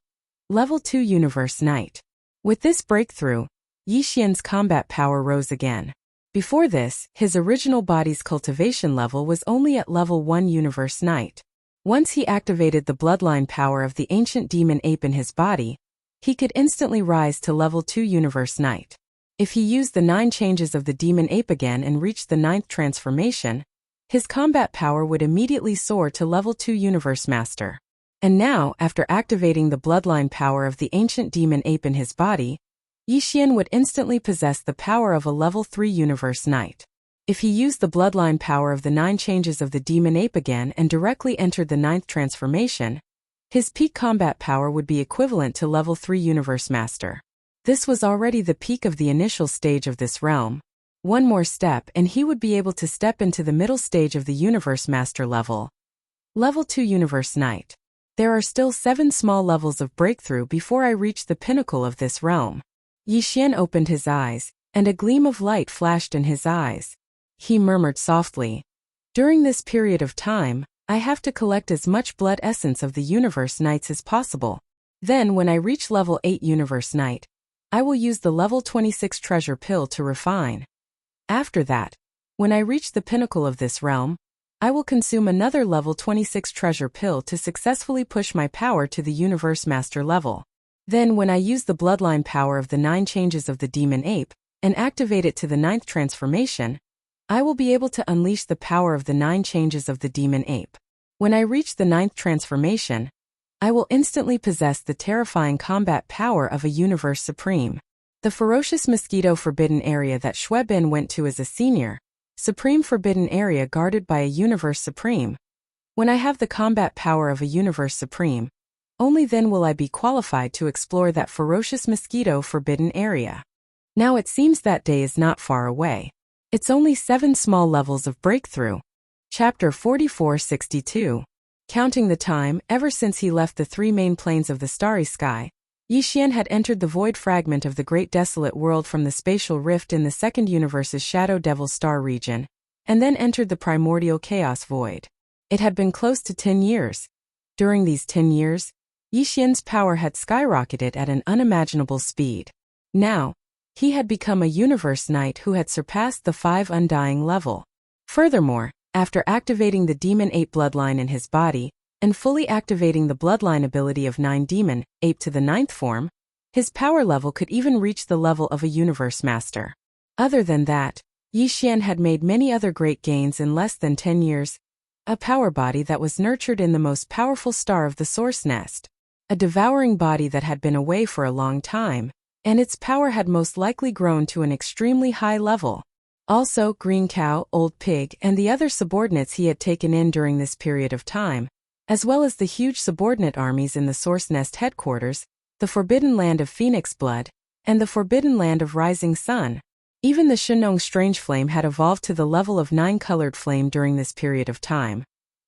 Level 2 Universe Night. With this breakthrough, Yi Xian's combat power rose again. Before this, his original body's cultivation level was only at level 1 Universe Night. Once he activated the bloodline power of the ancient demon ape in his body, he could instantly rise to level 2 Universe Night. If he used the 9 changes of the demon ape again and reached the 9th transformation, his combat power would immediately soar to level 2 Universe Master. And now, after activating the bloodline power of the ancient demon ape in his body, Yi Xian would instantly possess the power of a level 3 Universe Knight. If he used the bloodline power of the 9 changes of the demon ape again and directly entered the 9th transformation, his peak combat power would be equivalent to level 3 Universe Master. This was already the peak of the initial stage of this realm. One more step and he would be able to step into the middle stage of the Universe Master level. Level 2 Universe Knight. There are still 7 small levels of breakthrough before I reach the pinnacle of this realm. Yi Xian opened his eyes, and a gleam of light flashed in his eyes. He murmured softly, "During this period of time, I have to collect as much blood essence of the Universe Knights as possible. Then when I reach level 8 Universe Knight, I will use the level 26 treasure pill to refine. After that, when I reach the pinnacle of this realm, I will consume another level 26 treasure pill to successfully push my power to the Universe Master level. Then when I use the bloodline power of the 9 changes of the demon ape and activate it to the 9th transformation, I will be able to unleash the power of the 9 changes of the demon ape. When I reach the 9th transformation, I will instantly possess the terrifying combat power of a Universe Supreme. The ferocious mosquito forbidden area that Xuebin went to as a senior, Supreme Forbidden Area guarded by a Universe Supreme. When I have the combat power of a Universe Supreme, only then will I be qualified to explore that ferocious mosquito forbidden area. Now it seems that day is not far away. It's only 7 small levels of breakthrough. Chapter 4462. Counting the time, ever since he left the 3 main planes of the starry sky, Yi Xian had entered the void fragment of the great desolate world from the spatial rift in the second universe's Shadow Devil star region, and then entered the primordial chaos void. It had been close to 10 years. During these 10 years, Yi Xian's power had skyrocketed at an unimaginable speed. Now, he had become a Universe Knight who had surpassed the 5 Undying level. Furthermore, after activating the Demon Ape bloodline in his body, and fully activating the bloodline ability of 9 Demon Ape to the 9th form, his power level could even reach the level of a Universe Master. Other than that, Yi Xian had made many other great gains in less than 10 years. A power body that was nurtured in the most powerful star of the Source Nest. A devouring body that had been away for a long time, and its power had most likely grown to an extremely high level. Also, Green Cow, Old Pig, and the other subordinates he had taken in during this period of time, as well as the huge subordinate armies in the Source Nest headquarters, the Forbidden Land of Phoenix Blood, and the Forbidden Land of Rising Sun. Even the Shenong Strange Flame had evolved to the level of 9-colored flame during this period of time,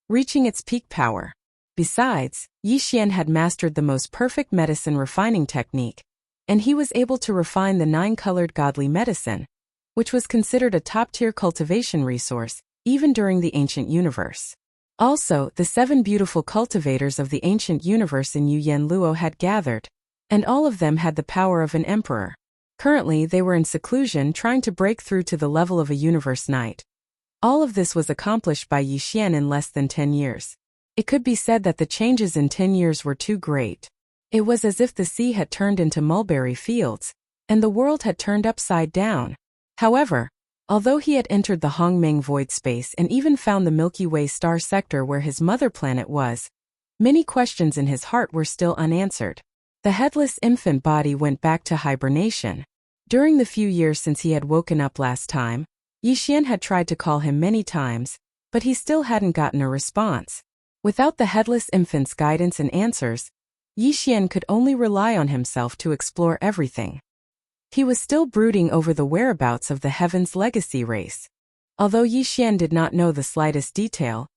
reaching its peak power. Besides, Yi Xian had mastered the most perfect medicine refining technique, and he was able to refine the 9-colored godly medicine, which was considered a top-tier cultivation resource, even during the ancient universe. Also, the 7 beautiful cultivators of the ancient universe in Yuyan Luo had gathered, and all of them had the power of an emperor. Currently, they were in seclusion trying to break through to the level of a Universe Knight. All of this was accomplished by Yi Xian in less than 10 years. It could be said that the changes in 10 years were too great. It was as if the sea had turned into mulberry fields, and the world had turned upside down. However, although he had entered the Hongmeng void space and even found the Milky Way star sector where his mother planet was, many questions in his heart were still unanswered. The headless infant body went back to hibernation. During the few years since he had woken up last time, Yixian had tried to call him many times, but he still hadn't gotten a response. Without the headless infant's guidance and answers, Yixian could only rely on himself to explore everything. He was still brooding over the whereabouts of the Heaven's Legacy race. Although Yixian did not know the slightest detail,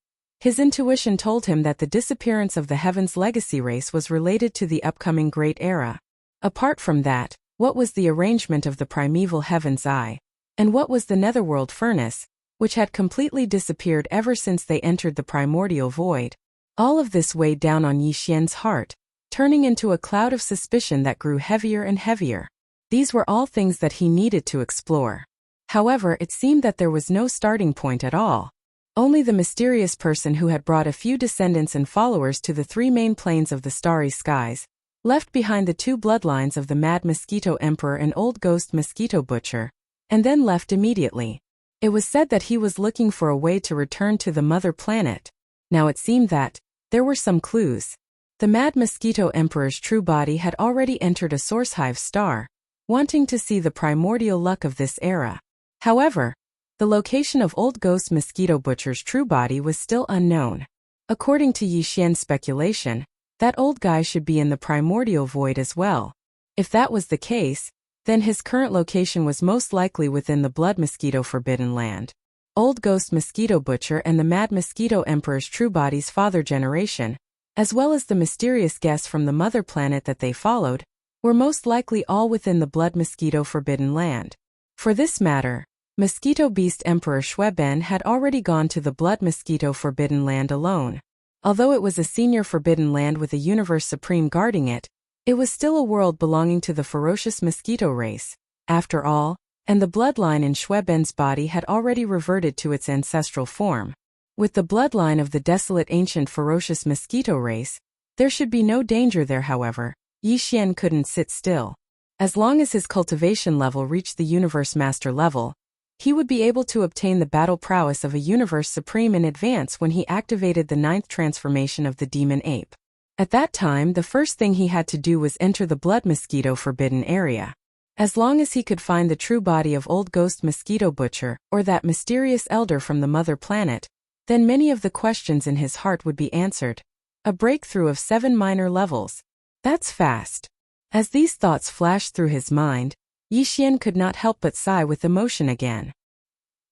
his intuition told him that the disappearance of the Heaven's Legacy race was related to the upcoming Great Era. Apart from that, what was the arrangement of the primeval Heaven's Eye? And what was the Netherworld Furnace, which had completely disappeared ever since they entered the primordial void? All of this weighed down on Yixian's heart, turning into a cloud of suspicion that grew heavier and heavier. These were all things that he needed to explore. However, it seemed that there was no starting point at all. Only the mysterious person who had brought a few descendants and followers to the three main planes of the starry skies, left behind the two bloodlines of the Mad Mosquito Emperor and Old Ghost Mosquito Butcher, and then left immediately. It was said that he was looking for a way to return to the mother planet. Now it seemed that there were some clues. The Mad Mosquito Emperor's true body had already entered a source hive star, wanting to see the primordial luck of this era. However, the location of Old Ghost Mosquito Butcher's true body was still unknown. According to Yixian's speculation, that old guy should be in the primordial void as well. If that was the case, then his current location was most likely within the Blood Mosquito Forbidden Land. Old Ghost Mosquito Butcher and the Mad Mosquito Emperor's true body's father generation, as well as the mysterious guests from the mother planet that they followed, were most likely all within the Blood Mosquito Forbidden Land. For this matter, Mosquito Beast Emperor Shueben had already gone to the Blood Mosquito Forbidden Land alone. Although it was a senior Forbidden Land with a Universe Supreme guarding it, it was still a world belonging to the ferocious mosquito race, after all, and the bloodline in Shueben's body had already reverted to its ancestral form. With the bloodline of the desolate ancient ferocious mosquito race, there should be no danger there. However, Yixian couldn't sit still. As long as his cultivation level reached the Universe Master level, he would be able to obtain the battle prowess of a Universe Supreme in advance when he activated the 9th transformation of the Demon Ape. At that time, the first thing he had to do was enter the Blood Mosquito Forbidden Area. As long as he could find the true body of Old Ghost Mosquito Butcher or that mysterious elder from the mother planet, then many of the questions in his heart would be answered. A breakthrough of 7 minor levels. That's fast. As these thoughts flashed through his mind, Yixian could not help but sigh with emotion again.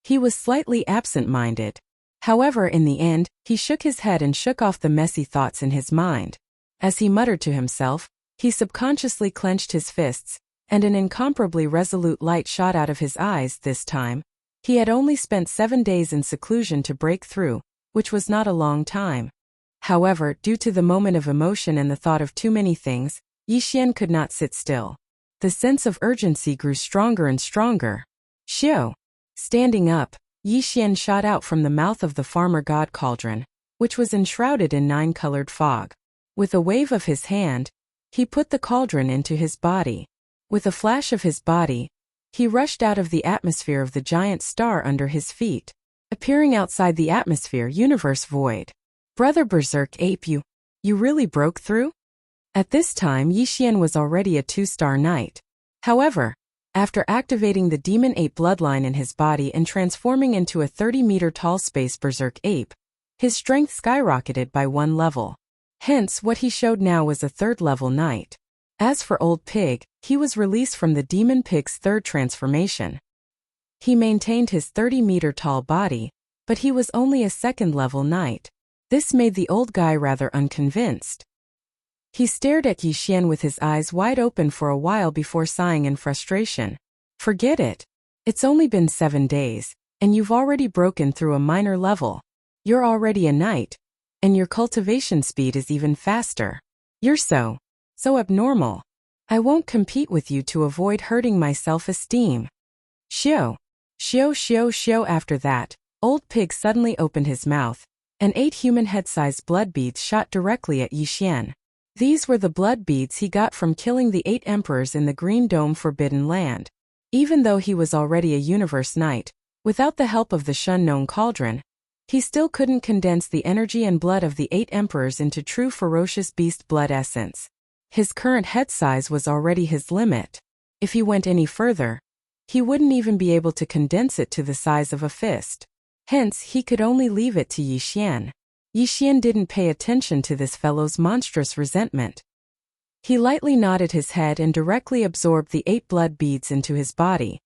He was slightly absent-minded. However, in the end, he shook his head and shook off the messy thoughts in his mind. As he muttered to himself, he subconsciously clenched his fists, and an incomparably resolute light shot out of his eyes this time. He had only spent 7 days in seclusion to break through, which was not a long time. However, due to the moment of emotion and the thought of too many things, Yixian could not sit still. The sense of urgency grew stronger and stronger. Xiao! Standing up, Yixian shot out from the mouth of the farmer god cauldron, which was enshrouded in 9-colored fog. With a wave of his hand, he put the cauldron into his body. With a flash of his body, he rushed out of the atmosphere of the giant star under his feet, appearing outside the atmosphere universe void. Brother Berserk Ape, you really broke through? At this time, Yixian was already a 2-star knight. However, after activating the Demon Ape bloodline in his body and transforming into a 30-meter-tall space Berserk Ape, his strength skyrocketed by 1 level. Hence, what he showed now was a 3rd-level knight. As for Old Pig, he was released from the Demon Pig's 3rd transformation. He maintained his 30-meter-tall body, but he was only a 2nd-level knight. This made the old guy rather unconvinced. He stared at Yixian with his eyes wide open for a while before sighing in frustration. Forget it. It's only been 7 days, and you've already broken through a minor level. You're already a knight, and your cultivation speed is even faster. You're so abnormal. I won't compete with you to avoid hurting my self-esteem. Xiao. After that, Old Pig suddenly opened his mouth, and 8 human head-sized blood beads shot directly at Yixian. These were the blood beads he got from killing the 8 emperors in the Green Dome Forbidden Land. Even though he was already a universe knight, without the help of the Shun-known cauldron, he still couldn't condense the energy and blood of the 8 emperors into true ferocious beast blood essence. His current head size was already his limit. If he went any further, He wouldn't even be able to condense it to the size of a fist. Hence, he could only leave it to Yi Xian. Yi Xian didn't pay attention to this fellow's monstrous resentment. He lightly nodded his head and directly absorbed the 8 blood beads into his body.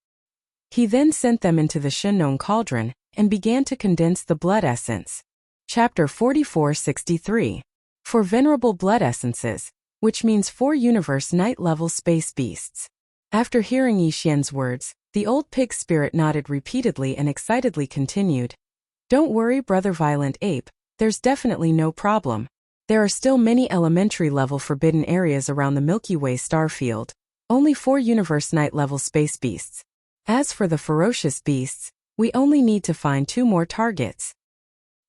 He then sent them into the Shenong cauldron and began to condense the blood essence. Chapter 4463. For venerable blood essences, which means 4 universe night-level space beasts. After hearing Yi Xian's words, the old pig spirit nodded repeatedly and excitedly continued. Don't worry, brother Violent Ape, there's definitely no problem. There are still many elementary-level forbidden areas around the Milky Way star field, only 4 universe night-level space beasts. As for the ferocious beasts, we only need to find 2 more targets.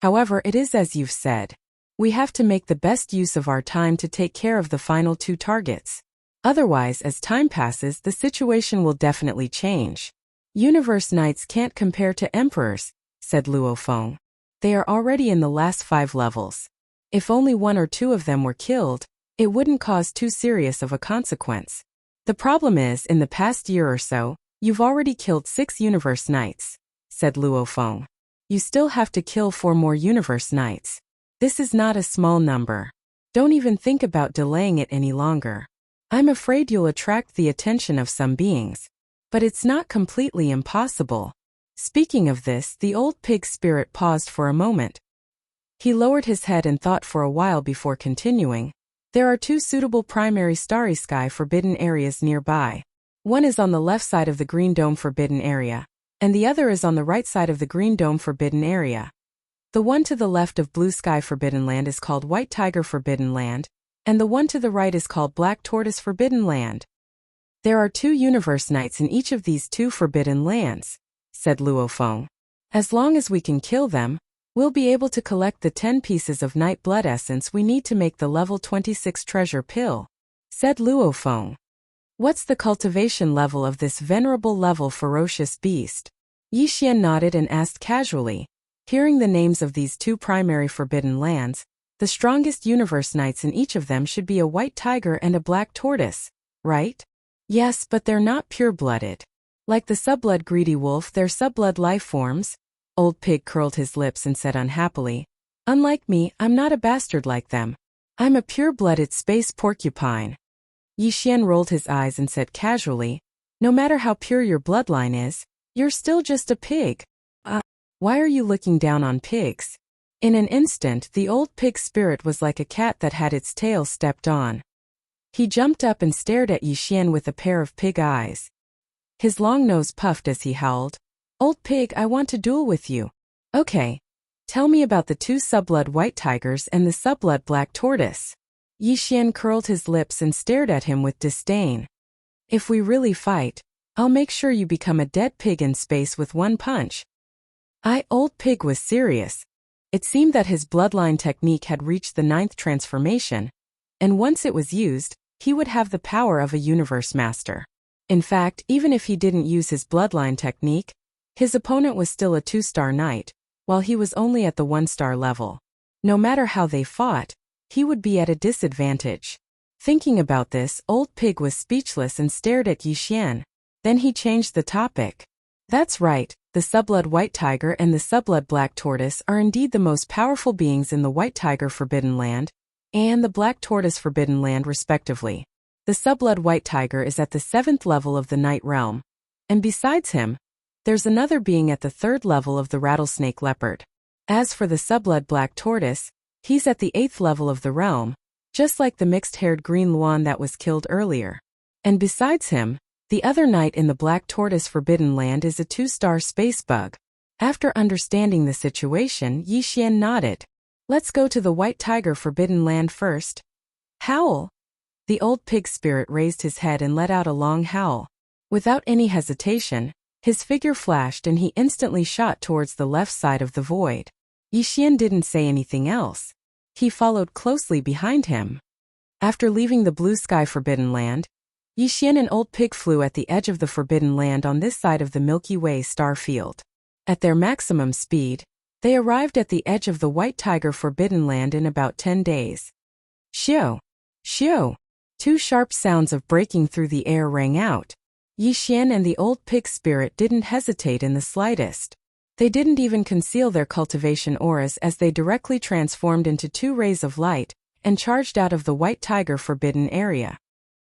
However, it is as you've said. We have to make the best use of our time to take care of the final 2 targets. Otherwise, as time passes, the situation will definitely change. Universe Knights can't compare to Emperors, said Luo Feng. They are already in the last 5 levels. If only 1 or 2 of them were killed, it wouldn't cause too serious of a consequence. The problem is, in the past year or so, you've already killed 6 Universe Knights, said Luo Feng. You still have to kill 4 more Universe Knights. This is not a small number. Don't even think about delaying it any longer. I'm afraid you'll attract the attention of some beings. But it's not completely impossible. Speaking of this, the old pig spirit paused for a moment. He lowered his head and thought for a while before continuing. There are 2 suitable primary starry sky forbidden areas nearby. One is on the left side of the Green Dome forbidden area, and the other is on the right side of the Green Dome forbidden area. The one to the left of Blue Sky Forbidden Land is called White Tiger Forbidden Land, and the one to the right is called Black Tortoise Forbidden Land. There are 2 Universe Knights in each of these 2 forbidden lands, said Luo Feng. As long as we can kill them, we'll be able to collect the 10 pieces of night blood essence we need to make the level 26 treasure pill, said Luo Feng. What's the cultivation level of this venerable level ferocious beast? Yi Xian nodded and asked casually. Hearing the names of these 2 primary forbidden lands, the strongest Universe Knights in each of them should be a white tiger and a black tortoise, right? Yes, but they're not pure-blooded. Like the subblood greedy wolf, they're subblood life forms. Old Pig curled his lips and said unhappily. Unlike me, I'm not a bastard like them. I'm a pure-blooded space porcupine. Yi Xian rolled his eyes and said casually, no matter how pure your bloodline is, you're still just a pig. Why are you looking down on pigs? In an instant, the old pig spirit was like a cat that had its tail stepped on. He jumped up and stared at Yi Xian with a pair of pig eyes. His long nose puffed as he howled. Old pig, I want to duel with you. Okay. Tell me about the 2 subblood white tigers and the subblood black tortoise. Yi Xian curled his lips and stared at him with disdain. If we really fight, I'll make sure you become a dead pig in space with 1 punch. Old Pig was serious. It seemed that his bloodline technique had reached the 9th transformation, and once it was used, he would have the power of a universe master. In fact, even if he didn't use his bloodline technique, his opponent was still a 2-star knight, while he was only at the 1-star level. No matter how they fought, he would be at a disadvantage. Thinking about this, Old Pig was speechless and stared at Yi Xian. Then he changed the topic. That's right. The subblood white tiger and the subblood black tortoise are indeed the most powerful beings in the White Tiger Forbidden Land and the Black Tortoise Forbidden Land respectively. The subblood white tiger is at the 7th level of the Night Realm, and besides him, there's another being at the 3rd level of the rattlesnake leopard. As for the subblood black tortoise, he's at the 8th level of the realm, just like the mixed-haired green Luan that was killed earlier. And besides him, the other knight in the Black Tortoise Forbidden Land is a 2-star space bug. After understanding the situation, Yi Xian nodded. Let's go to the White Tiger Forbidden Land first. Howl! The old pig spirit raised his head and let out a long howl. Without any hesitation, his figure flashed and he instantly shot towards the left side of the void. Yi Xian didn't say anything else. He followed closely behind him. After leaving the Blue Sky Forbidden Land, Yi Xian and Old Pig flew at the edge of the Forbidden Land on this side of the Milky Way star field. At their maximum speed, they arrived at the edge of the White Tiger Forbidden Land in about 10 days. Shio! Shio! 2 sharp sounds of breaking through the air rang out. Yi Xian and the old pig spirit didn't hesitate in the slightest. They didn't even conceal their cultivation auras as they directly transformed into 2 rays of light and charged out of the white tiger forbidden area.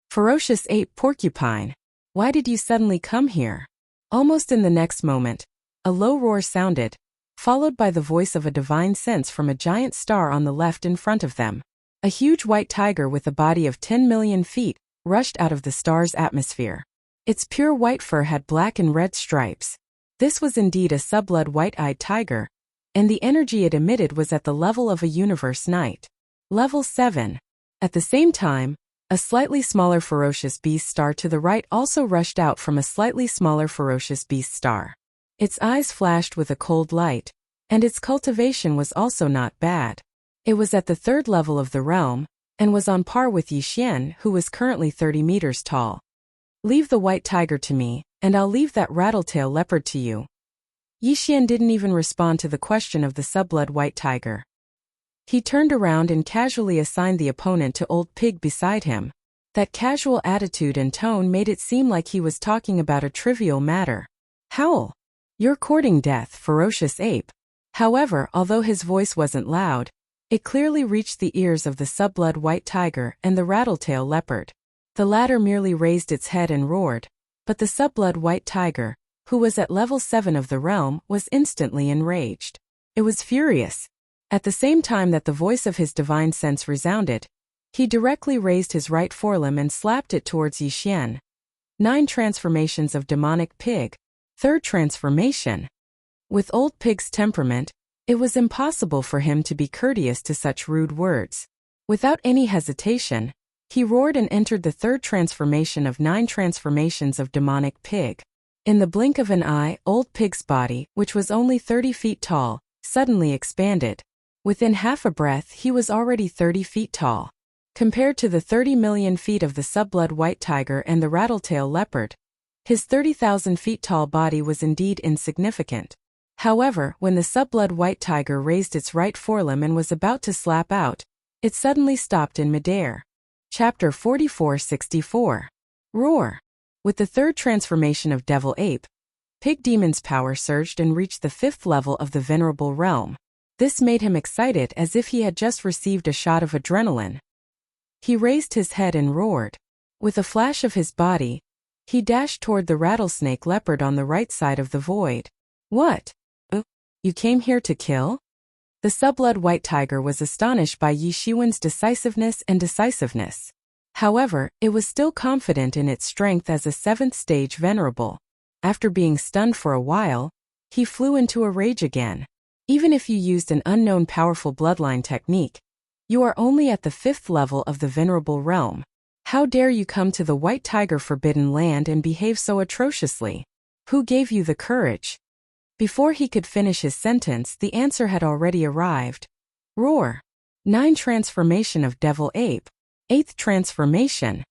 Ferocious ape porcupine, why did you suddenly come here? Almost in the next moment, a low roar sounded, followed by the voice of a divine sense from a giant star on the left in front of them. A huge white tiger with a body of 10 million feet rushed out of the star's atmosphere. Its pure white fur had black and red stripes. This was indeed a subblood white-eyed tiger, and the energy it emitted was at the level of a universe knight. Level 7. At the same time, a slightly smaller ferocious beast star to the right also rushed out from a slightly smaller ferocious beast star. Its eyes flashed with a cold light, and its cultivation was also not bad. It was at the 3rd level of the realm, and was on par with Yi Xian, who was currently 30 meters tall. Leave the white tiger to me, and I'll leave that rattletail leopard to you. Yi Xian didn't even respond to the question of the subblood white tiger. He turned around and casually assigned the opponent to old pig beside him. That casual attitude and tone made it seem like he was talking about a trivial matter. Howl! You're courting death, ferocious ape. However, although his voice wasn't loud, it clearly reached the ears of the subblood white tiger and the rattletail leopard. The latter merely raised its head and roared, but the subblood white tiger, who was at level 7 of the realm, was instantly enraged. It was furious. At the same time that the voice of his divine sense resounded, he directly raised his right forelimb and slapped it towards Yi Xian. 9 transformations of demonic pig. 3rd transformation. With old pig's temperament, it was impossible for him to be courteous to such rude words. Without any hesitation, he roared and entered the 3rd transformation of 9 transformations of demonic pig. In the blink of an eye, old pig's body, which was only 30 feet tall, suddenly expanded. Within half a breath he was already 30 feet tall. Compared to the 30 million feet of the subblood white tiger and the rattletail leopard, his 30,000 feet tall body was indeed insignificant. However, when the subblood white tiger raised its right forelimb and was about to slap out, it suddenly stopped in midair. Chapter 4464. Roar. With the 3rd transformation of Devil Ape, Pig Demon's power surged and reached the 5th level of the Venerable Realm. This made him excited as if he had just received a shot of adrenaline. He raised his head and roared. With a flash of his body, he dashed toward the rattlesnake leopard on the right side of the void. What? You came here to kill? The subblood white tiger was astonished by Yi Xian's decisiveness. However, it was still confident in its strength as a 7th stage venerable. After being stunned for a while, he flew into a rage again. Even if you used an unknown powerful bloodline technique, you are only at the 5th level of the venerable realm. How dare you come to the white tiger forbidden land and behave so atrociously? Who gave you the courage? Before he could finish his sentence, the answer had already arrived. Roar. 9 transformation of Devil Ape. 8th transformation.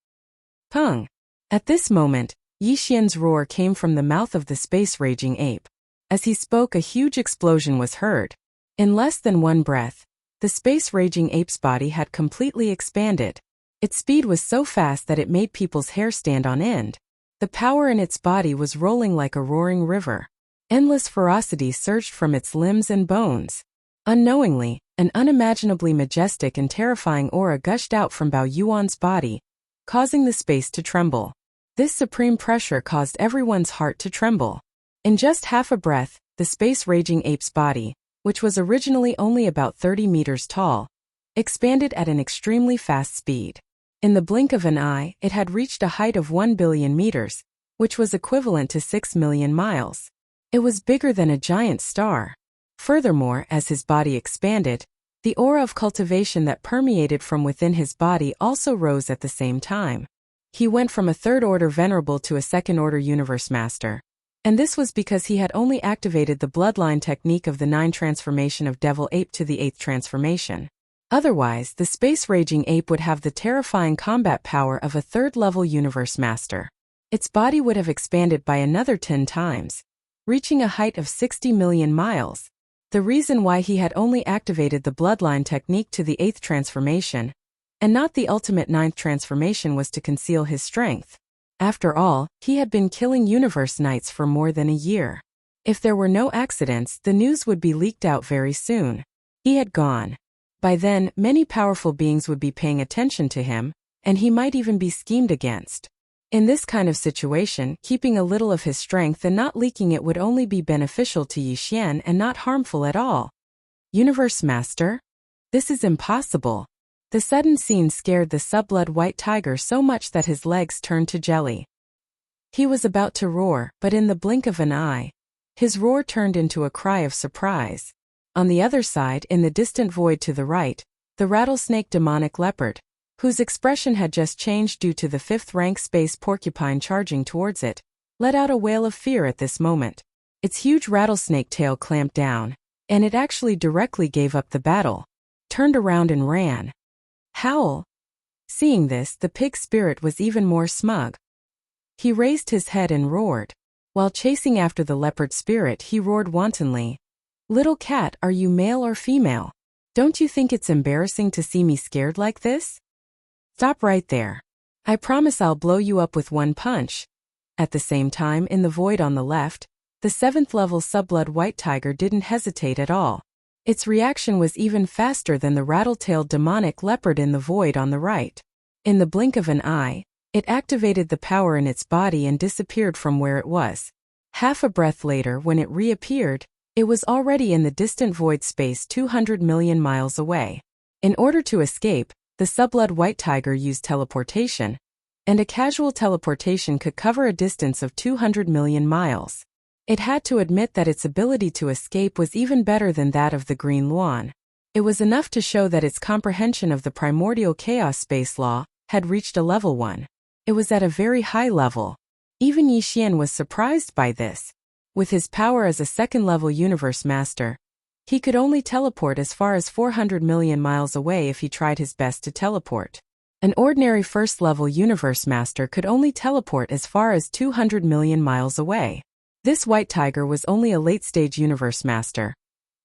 Pung. At this moment, Yi Xian's roar came from the mouth of the space-raging ape. As he spoke, a huge explosion was heard. In less than 1 breath, the space-raging ape's body had completely expanded. Its speed was so fast that it made people's hair stand on end. The power in its body was rolling like a roaring river. Endless ferocity surged from its limbs and bones. Unknowingly, an unimaginably majestic and terrifying aura gushed out from Bao Yuan's body, causing the space to tremble. This supreme pressure caused everyone's heart to tremble. In just half a breath, the space-raging ape's body, which was originally only about 30 meters tall, expanded at an extremely fast speed. In the blink of an eye, it had reached a height of 1 billion meters, which was equivalent to 6 million miles. It was bigger than a giant star. Furthermore, as his body expanded, the aura of cultivation that permeated from within his body also rose at the same time. He went from a 3rd-order venerable to a 2nd-order universe master. And this was because he had only activated the bloodline technique of the 9 transformation of Devil Ape to the 8th transformation. Otherwise, the space-raging ape would have the terrifying combat power of a 3rd-level universe master. Its body would have expanded by another 10 times, reaching a height of 60 million miles. The reason why he had only activated the bloodline technique to the 8th transformation, and not the ultimate 9th transformation, was to conceal his strength. After all, he had been killing universe knights for more than a year. If there were no accidents, the news would be leaked out very soon. He had gone. By then, many powerful beings would be paying attention to him, and he might even be schemed against. In this kind of situation, keeping a little of his strength and not leaking it would only be beneficial to Yi Xian and not harmful at all. Universe Master? This is impossible. The sudden scene scared the subblood white tiger so much that his legs turned to jelly. He was about to roar, but in the blink of an eye, his roar turned into a cry of surprise. On the other side, in the distant void to the right, the rattlesnake demonic leopard, whose expression had just changed due to the 5th-rank space porcupine charging towards it, let out a wail of fear at this moment. Its huge rattlesnake tail clamped down, and it actually directly gave up the battle, turned around and ran. Howl! Seeing this, the pig spirit was even more smug. He raised his head and roared. While chasing after the leopard spirit, he roared wantonly. Little cat, are you male or female? Don't you think it's embarrassing to see me scared like this? Stop right there. I promise I'll blow you up with one punch. At the same time, in the void on the left, the 7th-level subblood white tiger didn't hesitate at all. Its reaction was even faster than the rattle-tailed demonic leopard in the void on the right. In the blink of an eye, it activated the power in its body and disappeared from where it was. Half a breath later, when it reappeared, it was already in the distant void space 200 million miles away. In order to escape, the subblood white tiger used teleportation, and a casual teleportation could cover a distance of 200 million miles. It had to admit that its ability to escape was even better than that of the Green Luan. It was enough to show that its comprehension of the primordial chaos space law had reached a level 1. It was at a very high level. Even Yi Xian was surprised by this. With his power as a 2nd-level universe master, he could only teleport as far as 400 million miles away if he tried his best to teleport. An ordinary 1st-level universe master could only teleport as far as 200 million miles away. This white tiger was only a late-stage universe master,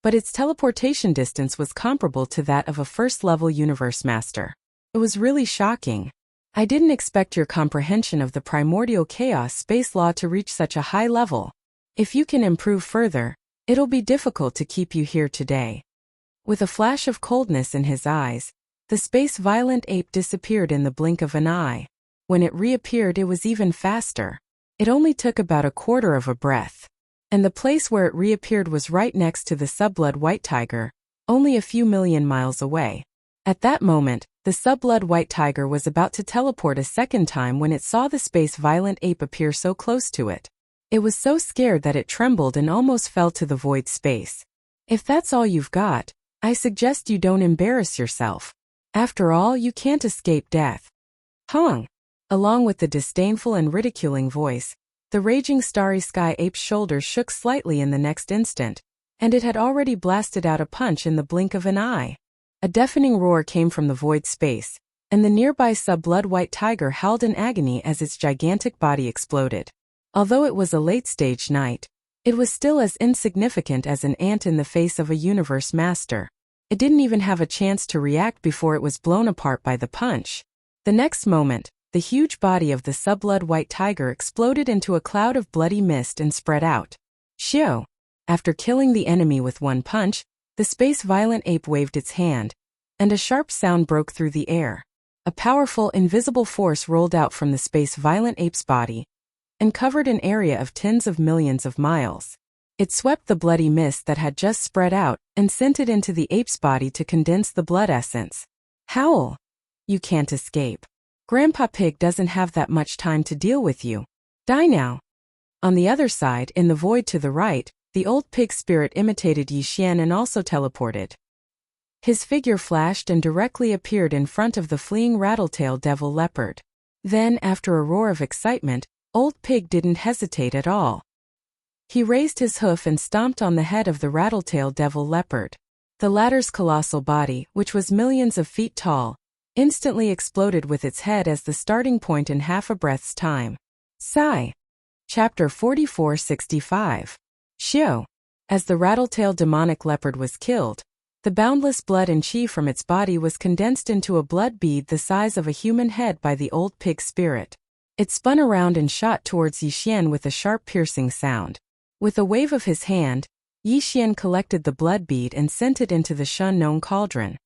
but its teleportation distance was comparable to that of a 1st-level universe master. It was really shocking. I didn't expect your comprehension of the primordial chaos space law to reach such a high level. If you can improve further, it'll be difficult to keep you here today. With a flash of coldness in his eyes, the space violent ape disappeared in the blink of an eye. When it reappeared, it was even faster. It only took about a quarter of a breath. And the place where it reappeared was right next to the subblood white tiger, only a few million miles away. At that moment, the subblood white tiger was about to teleport a second time when it saw the space violent ape appear so close to it. It was so scared that it trembled and almost fell to the void space. If that's all you've got, I suggest you don't embarrass yourself. After all, you can't escape death. Hong! Along with the disdainful and ridiculing voice, the raging starry sky ape's shoulders shook slightly in the next instant, and it had already blasted out a punch in the blink of an eye. A deafening roar came from the void space, and the nearby subblood white tiger howled in agony as its gigantic body exploded. Although it was a late-stage knight, it was still as insignificant as an ant in the face of a universe master. It didn't even have a chance to react before it was blown apart by the punch. The next moment, the huge body of the subblood white tiger exploded into a cloud of bloody mist and spread out. Shio! After killing the enemy with one punch, the space violent ape waved its hand, and a sharp sound broke through the air. A powerful, invisible force rolled out from the space violent ape's body and covered an area of tens of millions of miles. It swept the bloody mist that had just spread out and sent it into the ape's body to condense the blood essence. Howl! You can't escape. Grandpa Pig doesn't have that much time to deal with you. Die now. On the other side, in the void to the right, the old pig spirit imitated Yi Xian and also teleported. His figure flashed and directly appeared in front of the fleeing rattletail devil leopard. Then, after a roar of excitement, old pig didn't hesitate at all. He raised his hoof and stomped on the head of the rattletail devil leopard. The latter's colossal body, which was millions of feet tall, instantly exploded with its head as the starting point in half a breath's time. Sigh. Chapter 4465. Shio. As the rattletail demonic leopard was killed, the boundless blood and chi from its body was condensed into a blood bead the size of a human head by the old pig spirit. It spun around and shot towards Yixian with a sharp piercing sound. With a wave of his hand, Yixian collected the blood bead and sent it into the Shun-known cauldron.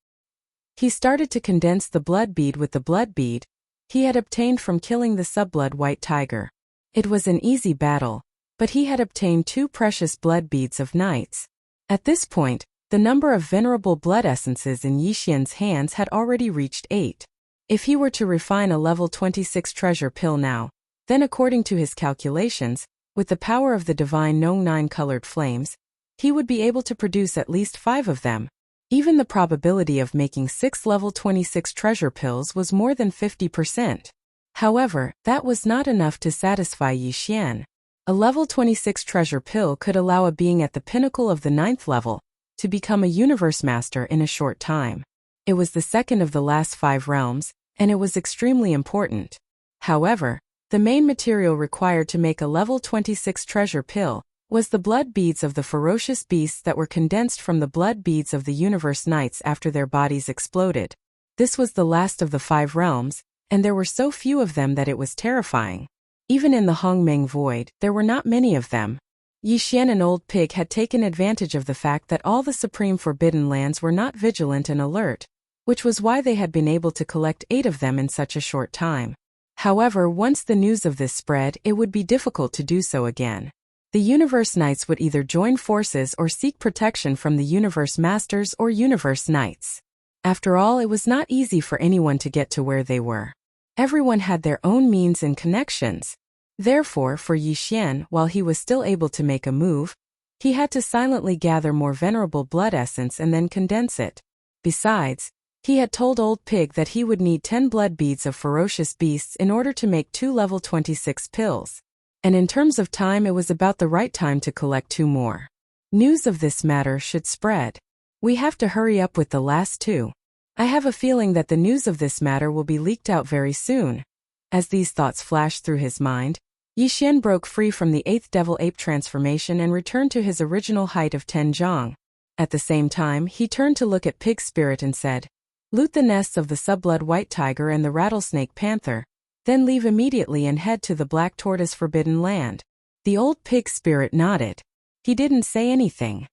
He started to condense the blood bead with the blood bead he had obtained from killing the subblood white tiger. It was an easy battle, but he had obtained 2 precious blood beads of knights. At this point, the number of venerable blood essences in Yixian's hands had already reached 8. If he were to refine a level 26 treasure pill now, then according to his calculations, with the power of the divine known 9-colored flames, he would be able to produce at least 5 of them. Even the probability of making 6 level 26 treasure pills was more than 50%. However, that was not enough to satisfy Yixian. A level 26 treasure pill could allow a being at the pinnacle of the 9th level to become a universe master in a short time. It was the second of the last 5 realms, and it was extremely important. However, the main material required to make a level 26 treasure pill was the blood beads of the ferocious beasts that were condensed from the blood beads of the universe knights after their bodies exploded. This was the last of the 5 realms, and there were so few of them that it was terrifying. Even in the Hongmeng Void, there were not many of them. Yixian and Old Pig had taken advantage of the fact that all the Supreme Forbidden Lands were not vigilant and alert, which was why they had been able to collect 8 of them in such a short time. However, once the news of this spread, it would be difficult to do so again. The Universe Knights would either join forces or seek protection from the Universe Masters or Universe Knights. After all, it was not easy for anyone to get to where they were. Everyone had their own means and connections. Therefore, for Yixian, while he was still able to make a move, he had to silently gather more venerable blood essence and then condense it. Besides, he had told Old Pig that he would need 10 blood beads of ferocious beasts in order to make 2 level 26 pills. And in terms of time, it was about the right time to collect 2 more. News of this matter should spread. We have to hurry up with the last 2. I have a feeling that the news of this matter will be leaked out very soon. As these thoughts flashed through his mind, Yixian broke free from the 8th Devil Ape transformation and returned to his original height of 10 zhang. At the same time, he turned to look at Pig Spirit and said, "Loot the nests of the subblood white tiger and the rattlesnake panther, then leave immediately and head to the Black Tortoise Forbidden Land." The old Pig Spirit nodded. He didn't say anything.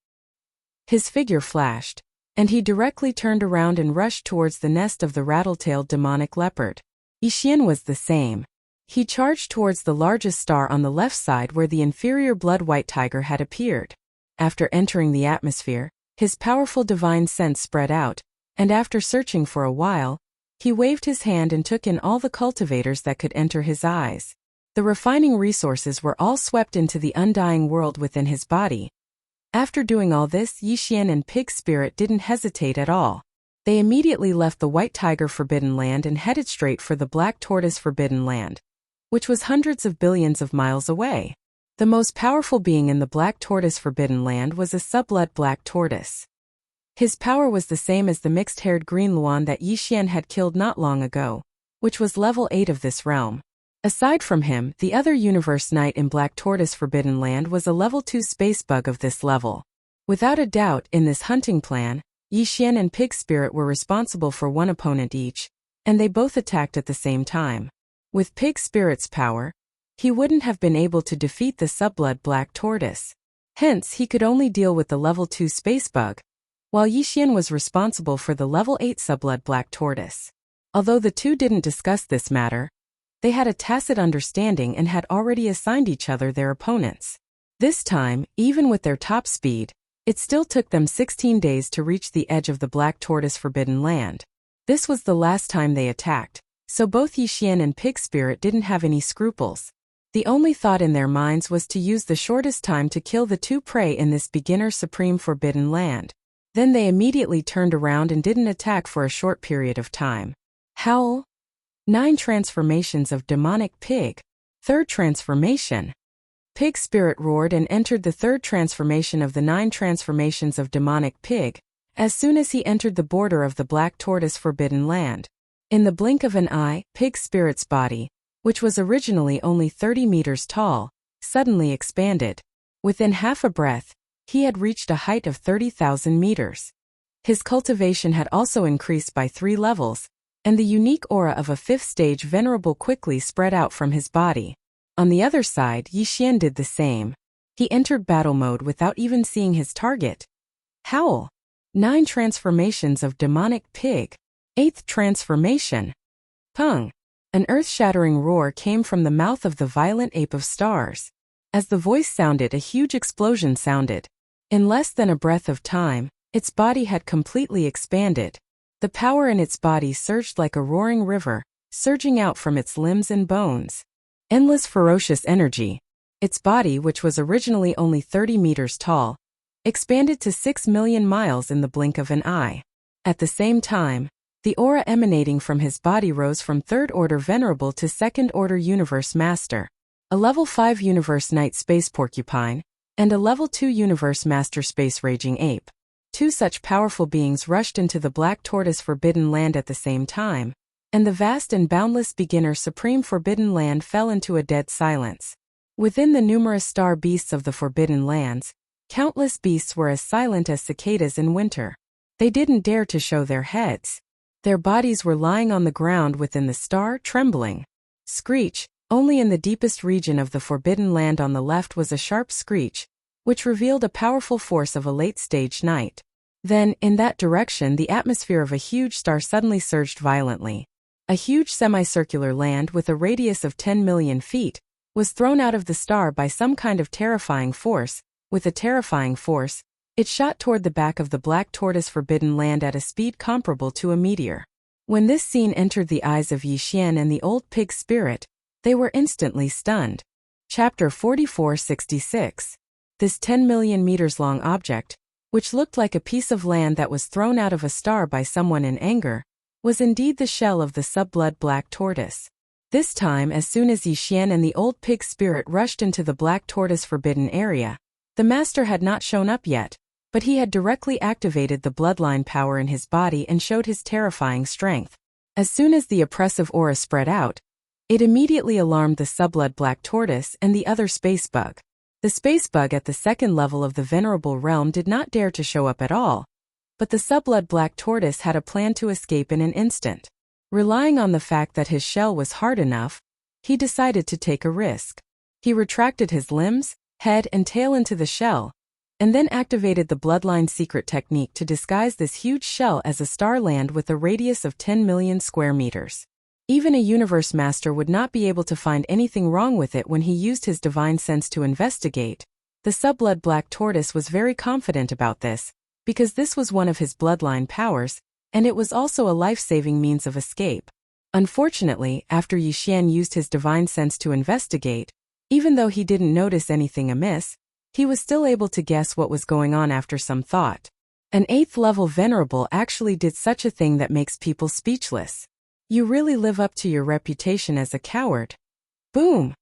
His figure flashed, and he directly turned around and rushed towards the nest of the rattle-tailed demonic leopard. Yixian was the same. He charged towards the largest star on the left side where the inferior blood white tiger had appeared. After entering the atmosphere, his powerful divine sense spread out, and after searching for a while, he waved his hand and took in all the cultivators that could enter his eyes. The refining resources were all swept into the undying world within his body. After doing all this, Yixian and Pig Spirit didn't hesitate at all. They immediately left the White Tiger Forbidden Land and headed straight for the Black Tortoise Forbidden Land, which was hundreds of billions of miles away. The most powerful being in the Black Tortoise Forbidden Land was a subblood black tortoise. His power was the same as the mixed-haired green Luan that Yixian had killed not long ago, which was level 8 of this realm. Aside from him, the other Universe Knight in Black Tortoise Forbidden Land was a level 2 space bug of this level. Without a doubt, in this hunting plan, Yixian and Pig Spirit were responsible for one opponent each, and they both attacked at the same time. With Pig Spirit's power, he wouldn't have been able to defeat the subblood black tortoise. Hence, he could only deal with the level 2 space bug, while Yixian was responsible for the level 8 subblood black tortoise. Although the two didn't discuss this matter, they had a tacit understanding and had already assigned each other their opponents. This time, even with their top speed, it still took them 16 days to reach the edge of the Black Tortoise Forbidden Land. This was the last time they attacked, so both Yixian and Pig Spirit didn't have any scruples. The only thought in their minds was to use the shortest time to kill the two prey in this beginner Supreme Forbidden Land. Then they immediately turned around and didn't attack for a short period of time. Howl. 9 transformations of demonic pig. Third transformation. Pig Spirit roared and entered the third transformation of the 9 transformations of demonic pig, as soon as he entered the border of the Black Tortoise Forbidden Land. In the blink of an eye, Pig Spirit's body, which was originally only 30 meters tall, suddenly expanded. Within half a breath, he had reached a height of 30,000 meters. His cultivation had also increased by 3 levels, and the unique aura of a fifth-stage venerable quickly spread out from his body. On the other side, Yi Xian did the same. He entered battle mode without even seeing his target. Howl. 9 transformations of demonic pig. 8th transformation. Pung. An earth-shattering roar came from the mouth of the violent ape of stars. As the voice sounded, a huge explosion sounded. In less than a breath of time, its body had completely expanded. The power in its body surged like a roaring river, surging out from its limbs and bones. Endless ferocious energy. Its body, which was originally only 30 meters tall, expanded to 6 million miles in the blink of an eye. At the same time, the aura emanating from his body rose from 3rd Order Venerable to 2nd Order Universe Master, a Level 5 Universe Knight Space Porcupine, and a Level 2 Universe Master Space Raging Ape. 2 such powerful beings rushed into the Black Tortoise Forbidden Land at the same time, and the vast and boundless beginner Supreme Forbidden Land fell into a dead silence. Within the numerous star beasts of the Forbidden Lands, countless beasts were as silent as cicadas in winter. They didn't dare to show their heads. Their bodies were lying on the ground within the star, trembling. Screech. Only in the deepest region of the Forbidden Land on the left was a sharp screech, which revealed a powerful force of a late-stage knight. Then, in that direction, the atmosphere of a huge star suddenly surged violently. A huge semicircular land with a radius of 10 million feet was thrown out of the star by some kind of terrifying force. With a terrifying force, it shot toward the back of the Black Tortoise Forbidden Land at a speed comparable to a meteor. When this scene entered the eyes of Yi Xian and the old pig spirit, they were instantly stunned. Chapter 4466. This 10 million meters long object, which looked like a piece of land that was thrown out of a star by someone in anger, was indeed the shell of the sub-blood black tortoise. This time, as soon as Yi Xian and the old pig spirit rushed into the Black Tortoise Forbidden Area, the master had not shown up yet, but he had directly activated the bloodline power in his body and showed his terrifying strength. As soon as the oppressive aura spread out, it immediately alarmed the sub-blood black tortoise and the other space bug. The space bug at the 2nd level of the Venerable Realm did not dare to show up at all, but the sub-blood black tortoise had a plan to escape in an instant. Relying on the fact that his shell was hard enough, he decided to take a risk. He retracted his limbs, head and tail into the shell, and then activated the bloodline secret technique to disguise this huge shell as a star land with a radius of 10 million square meters. Even a universe master would not be able to find anything wrong with it when he used his divine sense to investigate. The sub-blood black tortoise was very confident about this, because this was one of his bloodline powers, and it was also a life-saving means of escape. Unfortunately, after Yi Xian used his divine sense to investigate, even though he didn't notice anything amiss, he was still able to guess what was going on after some thought. An 8th level venerable actually did such a thing that makes people speechless. You really live up to your reputation as a coward. Boom!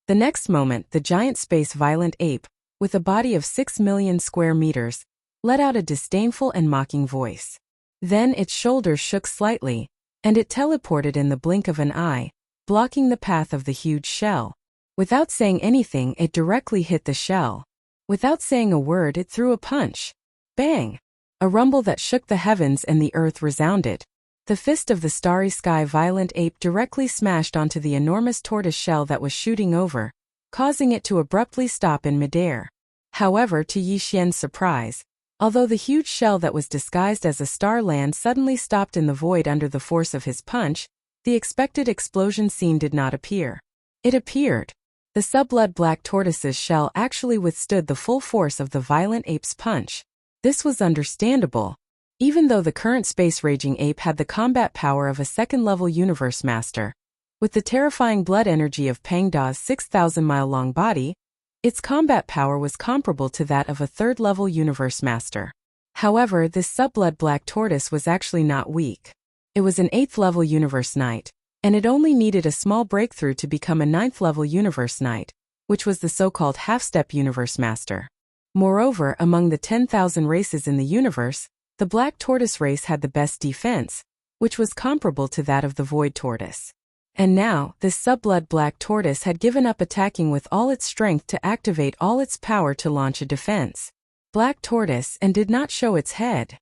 The next moment, the giant space violent ape, with a body of 6 million square meters, let out a disdainful and mocking voice. Then its shoulders shook slightly, and it teleported in the blink of an eye, blocking the path of the huge shell. Without saying anything, it directly hit the shell. Without saying a word, it threw a punch. Bang! A rumble that shook the heavens and the earth resounded. The fist of the starry sky violent ape directly smashed onto the enormous tortoise shell that was shooting over, causing it to abruptly stop in midair. However, to Yi Xian's surprise, although the huge shell that was disguised as a star land suddenly stopped in the void under the force of his punch, the expected explosion scene did not appear. It appeared. The sub-blood black tortoise's shell actually withstood the full force of the violent ape's punch. This was understandable. Even though the current space-raging ape had the combat power of a 2nd-level universe master, with the terrifying blood energy of Pang Da's 6,000-mile-long body, its combat power was comparable to that of a 3rd-level universe master. However, this sub-blood black tortoise was actually not weak. It was an 8th-level universe knight, and it only needed a small breakthrough to become a 9th-level universe knight, which was the so-called half-step universe master. Moreover, among the 10,000 races in the universe, the black tortoise race had the best defense, which was comparable to that of the void tortoise. And now, this sub-blood black tortoise had given up attacking with all its strength to activate all its power to launch a defense. Black tortoise and did not show its head.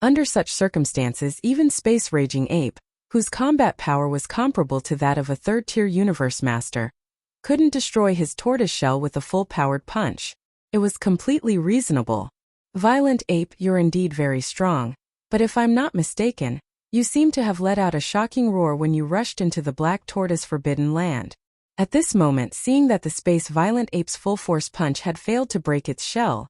Under such circumstances, even space-raging ape, whose combat power was comparable to that of a third-tier universe master, couldn't destroy his tortoiseshell with a full-powered punch. It was completely reasonable. Violent ape, you're indeed very strong, but if I'm not mistaken, you seem to have let out a shocking roar when you rushed into the black tortoise forbidden land. At this moment, seeing that the space violent ape's full-force punch had failed to break its shell,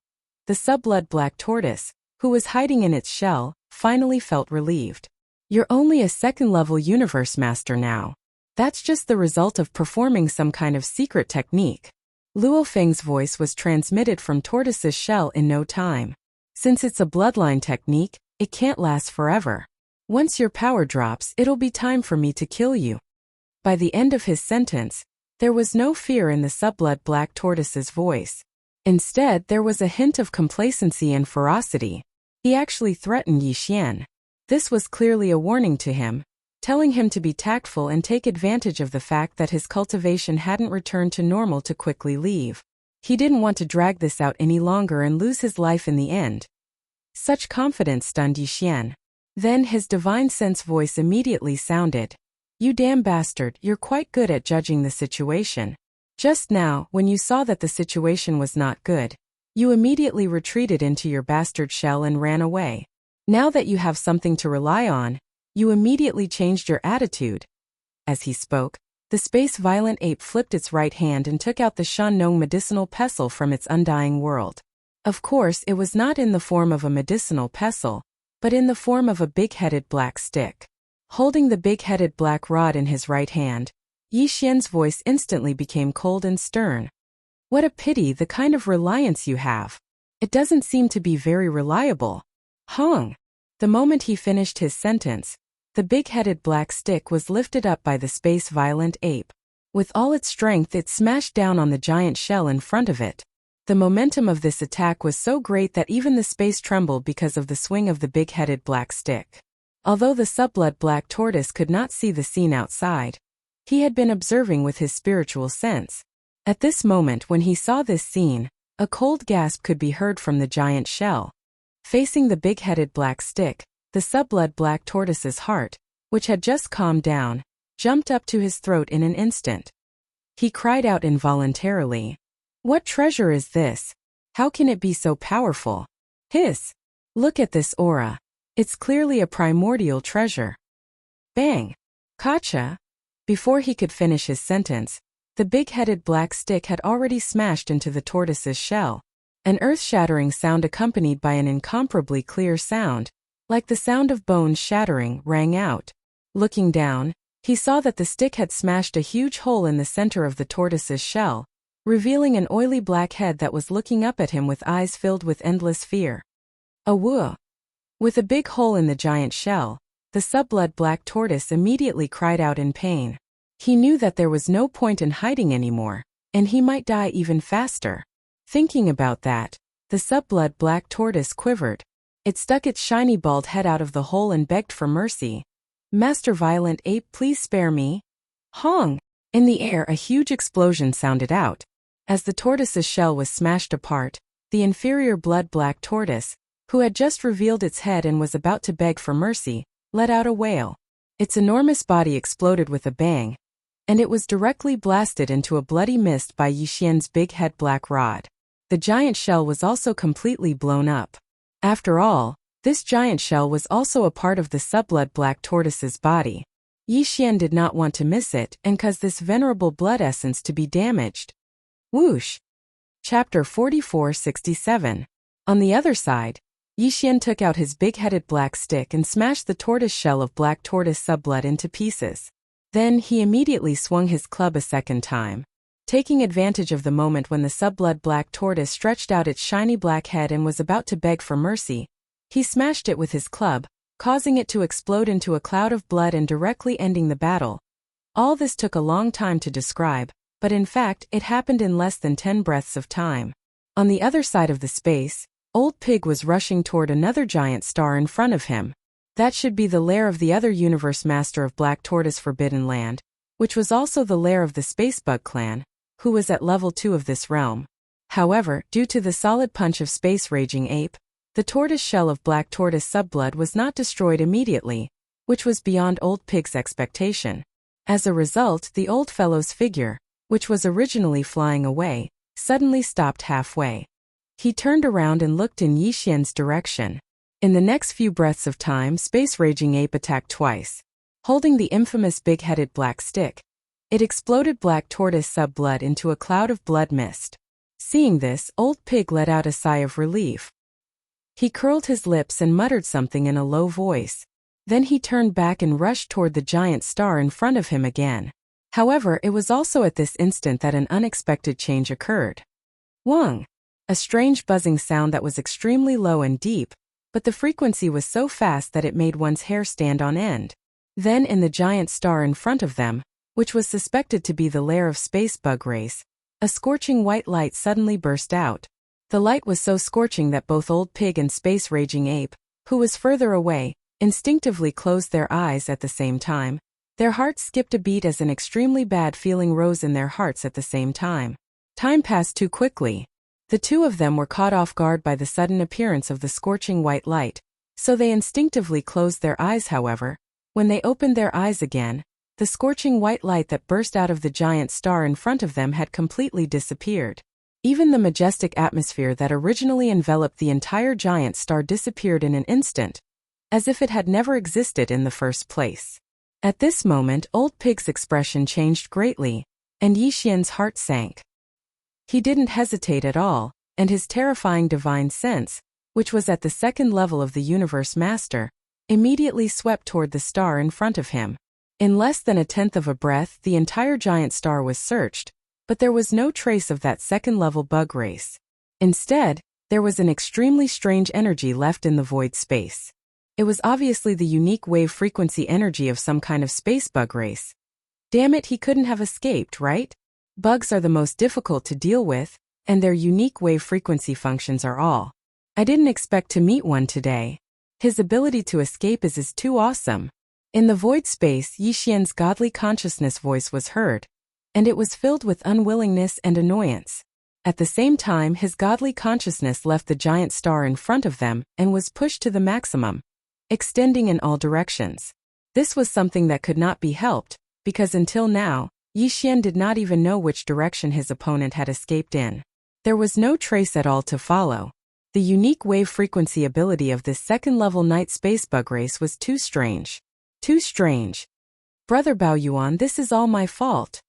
the sub-blood black tortoise, who was hiding in its shell, finally felt relieved. You're only a second-level universe master now. That's just the result of performing some kind of secret technique. Luo Feng's voice was transmitted from Tortoise's shell in no time. Since it's a bloodline technique, it can't last forever. Once your power drops, it'll be time for me to kill you. By the end of his sentence, there was no fear in the sub-blood black tortoise's voice. Instead, there was a hint of complacency and ferocity. He actually threatened Yi Xian. This was clearly a warning to him, telling him to be tactful and take advantage of the fact that his cultivation hadn't returned to normal to quickly leave. He didn't want to drag this out any longer and lose his life in the end. Such confidence stunned Yi Xian. Then his divine sense voice immediately sounded. You damn bastard, you're quite good at judging the situation. Just now, when you saw that the situation was not good, you immediately retreated into your bastard shell and ran away. Now that you have something to rely on, you immediately changed your attitude. As he spoke, the space violent ape flipped its right hand and took out the Shan-Nong medicinal pestle from its undying world. Of course, it was not in the form of a medicinal pestle, but in the form of a big-headed black stick. Holding the big-headed black rod in his right hand, Yi Xian's voice instantly became cold and stern. What a pity, the kind of reliance you have. It doesn't seem to be very reliable. Hong! The moment he finished his sentence, the big-headed black stick was lifted up by the space violent ape. With all its strength, it smashed down on the giant shell in front of it. The momentum of this attack was so great that even the space trembled because of the swing of the big-headed black stick. Although the sub-blood black tortoise could not see the scene outside, he had been observing with his spiritual sense. At this moment, when he saw this scene, a cold gasp could be heard from the giant shell. Facing the big-headed black stick, the sub-blood black tortoise's heart, which had just calmed down, jumped up to his throat in an instant. He cried out involuntarily. What treasure is this? How can it be so powerful? Hiss! Look at this aura. It's clearly a primordial treasure. Bang! Gotcha! Before he could finish his sentence, the big-headed black stick had already smashed into the tortoise's shell. An earth-shattering sound accompanied by an incomparably clear sound, like the sound of bones shattering, rang out. Looking down, he saw that the stick had smashed a huge hole in the center of the tortoise's shell, revealing an oily black head that was looking up at him with eyes filled with endless fear. Awoo! With a big hole in the giant shell, the sub-blood black tortoise immediately cried out in pain. He knew that there was no point in hiding anymore, and he might die even faster. Thinking about that, the sub-blood black tortoise quivered. It stuck its shiny bald head out of the hole and begged for mercy. Master Violent Ape, please spare me. Hong! In the air, a huge explosion sounded out. As the tortoise's shell was smashed apart, the inferior blood black tortoise, who had just revealed its head and was about to beg for mercy, let out a wail. Its enormous body exploded with a bang, and it was directly blasted into a bloody mist by Yi Xian's big head black rod. The giant shell was also completely blown up. After all, this giant shell was also a part of the sub-blood black tortoise's body. Yi Xian did not want to miss it and caused this venerable blood essence to be damaged. Whoosh! Chapter 4467. On the other side, Yi Xian took out his big-headed black stick and smashed the tortoise shell of black tortoise sub-blood into pieces. Then he immediately swung his club a second time. Taking advantage of the moment when the sub-blood black tortoise stretched out its shiny black head and was about to beg for mercy, he smashed it with his club, causing it to explode into a cloud of blood and directly ending the battle. All this took a long time to describe, but in fact it happened in less than 10 breaths of time. On the other side of the space, Old Pig was rushing toward another giant star in front of him. That should be the lair of the other universe master of Black Tortoise Forbidden Land, which was also the lair of the Spacebug clan, who was at level 2 of this realm. However, due to the solid punch of Space Raging Ape, the tortoise shell of Black Tortoise Subblood was not destroyed immediately, which was beyond Old Pig's expectation. As a result, the old fellow's figure, which was originally flying away, suddenly stopped halfway. He turned around and looked in Yixian's direction. In the next few breaths of time, Space Raging Ape attacked twice. Holding the infamous big-headed black stick, it exploded Black Tortoise sub-blood into a cloud of blood mist. Seeing this, Old Pig let out a sigh of relief. He curled his lips and muttered something in a low voice. Then he turned back and rushed toward the giant star in front of him again. However, it was also at this instant that an unexpected change occurred. Wang! A strange buzzing sound that was extremely low and deep, but the frequency was so fast that it made one's hair stand on end. Then in the giant star in front of them, which was suspected to be the lair of space bug race, a scorching white light suddenly burst out. The light was so scorching that both Old Pig and Space Raging Ape, who was further away, instinctively closed their eyes at the same time. Their hearts skipped a beat as an extremely bad feeling rose in their hearts at the same time. Time passed too quickly. The two of them were caught off guard by the sudden appearance of the scorching white light, so they instinctively closed their eyes. However, when they opened their eyes again, the scorching white light that burst out of the giant star in front of them had completely disappeared. Even the majestic atmosphere that originally enveloped the entire giant star disappeared in an instant, as if it had never existed in the first place. At this moment, Old Pig's expression changed greatly, and Yixian's heart sank. He didn't hesitate at all, and his terrifying divine sense, which was at the second level of the Universe Master, immediately swept toward the star in front of him. In less than a tenth of a breath, the entire giant star was searched, but there was no trace of that second-level bug race. Instead, there was an extremely strange energy left in the void space. It was obviously the unique wave frequency energy of some kind of space bug race. Damn it, he couldn't have escaped, right? Bugs are the most difficult to deal with, and their unique wave frequency functions are all. I didn't expect to meet one today. His ability to escape is too awesome. In the void space, Yixian's godly consciousness voice was heard, and it was filled with unwillingness and annoyance. At the same time, his godly consciousness left the giant star in front of them and was pushed to the maximum, extending in all directions. This was something that could not be helped, because until now, Yixian did not even know which direction his opponent had escaped in. There was no trace at all to follow. The unique wave frequency ability of this second-level night space bug race was too strange. Too strange. Brother Bao Yuan, this is all my fault.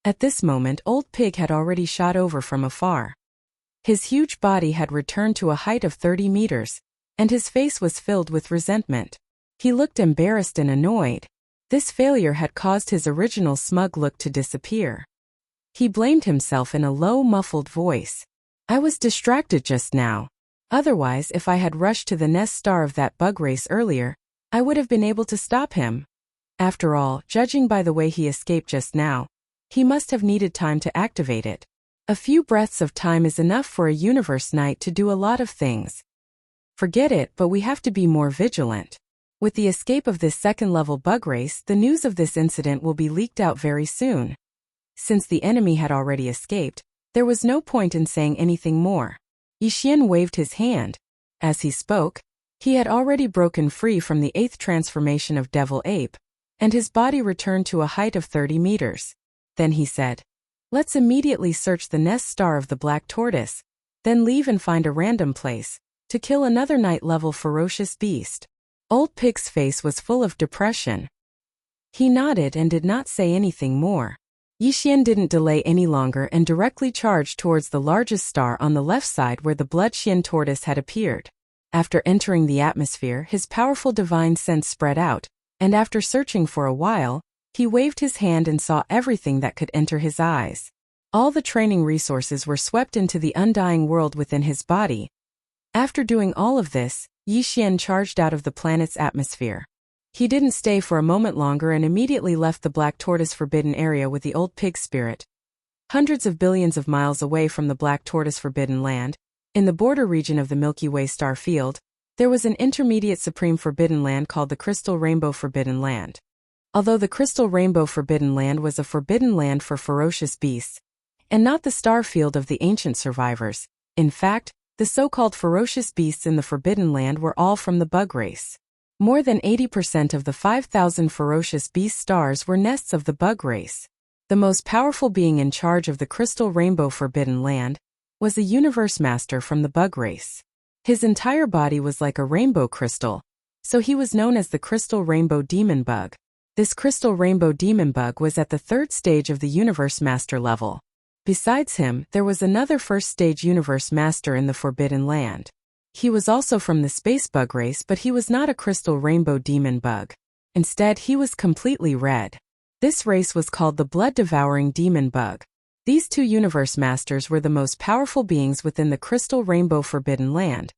At this moment, Old Pig had already shot over from afar. His huge body had returned to a height of 30 meters, and his face was filled with resentment. He looked embarrassed and annoyed. This failure had caused his original smug look to disappear. He blamed himself in a low, muffled voice. I was distracted just now. Otherwise, if I had rushed to the nest star of that bug race earlier, I would have been able to stop him. After all, judging by the way he escaped just now, he must have needed time to activate it. A few breaths of time is enough for a universe knight to do a lot of things. Forget it, but we have to be more vigilant. With the escape of this second-level bug race, the news of this incident will be leaked out very soon. Since the enemy had already escaped, there was no point in saying anything more. Yixian waved his hand. As he spoke, he had already broken free from the 8th transformation of Devil Ape, and his body returned to a height of 30 meters. Then he said, let's immediately search the nest star of the Black Tortoise, then leave and find a random place, to kill another night-level ferocious beast. Old Pig's face was full of depression. He nodded and did not say anything more. Yixian didn't delay any longer and directly charged towards the largest star on the left side where the Blood-Shin Tortoise had appeared. After entering the atmosphere, his powerful divine sense spread out, and after searching for a while, he waved his hand and saw everything that could enter his eyes. All the training resources were swept into the undying world within his body. After doing all of this, Yixian charged out of the planet's atmosphere. He didn't stay for a moment longer and immediately left the Black Tortoise Forbidden Area with the Old Pig spirit. Hundreds of billions of miles away from the Black Tortoise Forbidden Land, in the border region of the Milky Way star field, there was an intermediate supreme forbidden land called the Crystal Rainbow Forbidden Land. Although the Crystal Rainbow Forbidden Land was a forbidden land for ferocious beasts, and not the star field of the ancient survivors, in fact, the so-called ferocious beasts in the Forbidden Land were all from the bug race. More than 80% of the 5,000 ferocious beast stars were nests of the bug race. The most powerful being in charge of the Crystal Rainbow Forbidden Land was a universe master from the bug race. His entire body was like a rainbow crystal, so he was known as the Crystal Rainbow Demon Bug. This Crystal Rainbow Demon Bug was at the third stage of the Universe Master level. Besides him, there was another first-stage Universe Master in the Forbidden Land. He was also from the Space Bug race, but he was not a Crystal Rainbow Demon Bug. Instead, he was completely red. This race was called the Blood-Devouring Demon Bug. These two Universe Masters were the most powerful beings within the Crystal Rainbow Forbidden Land,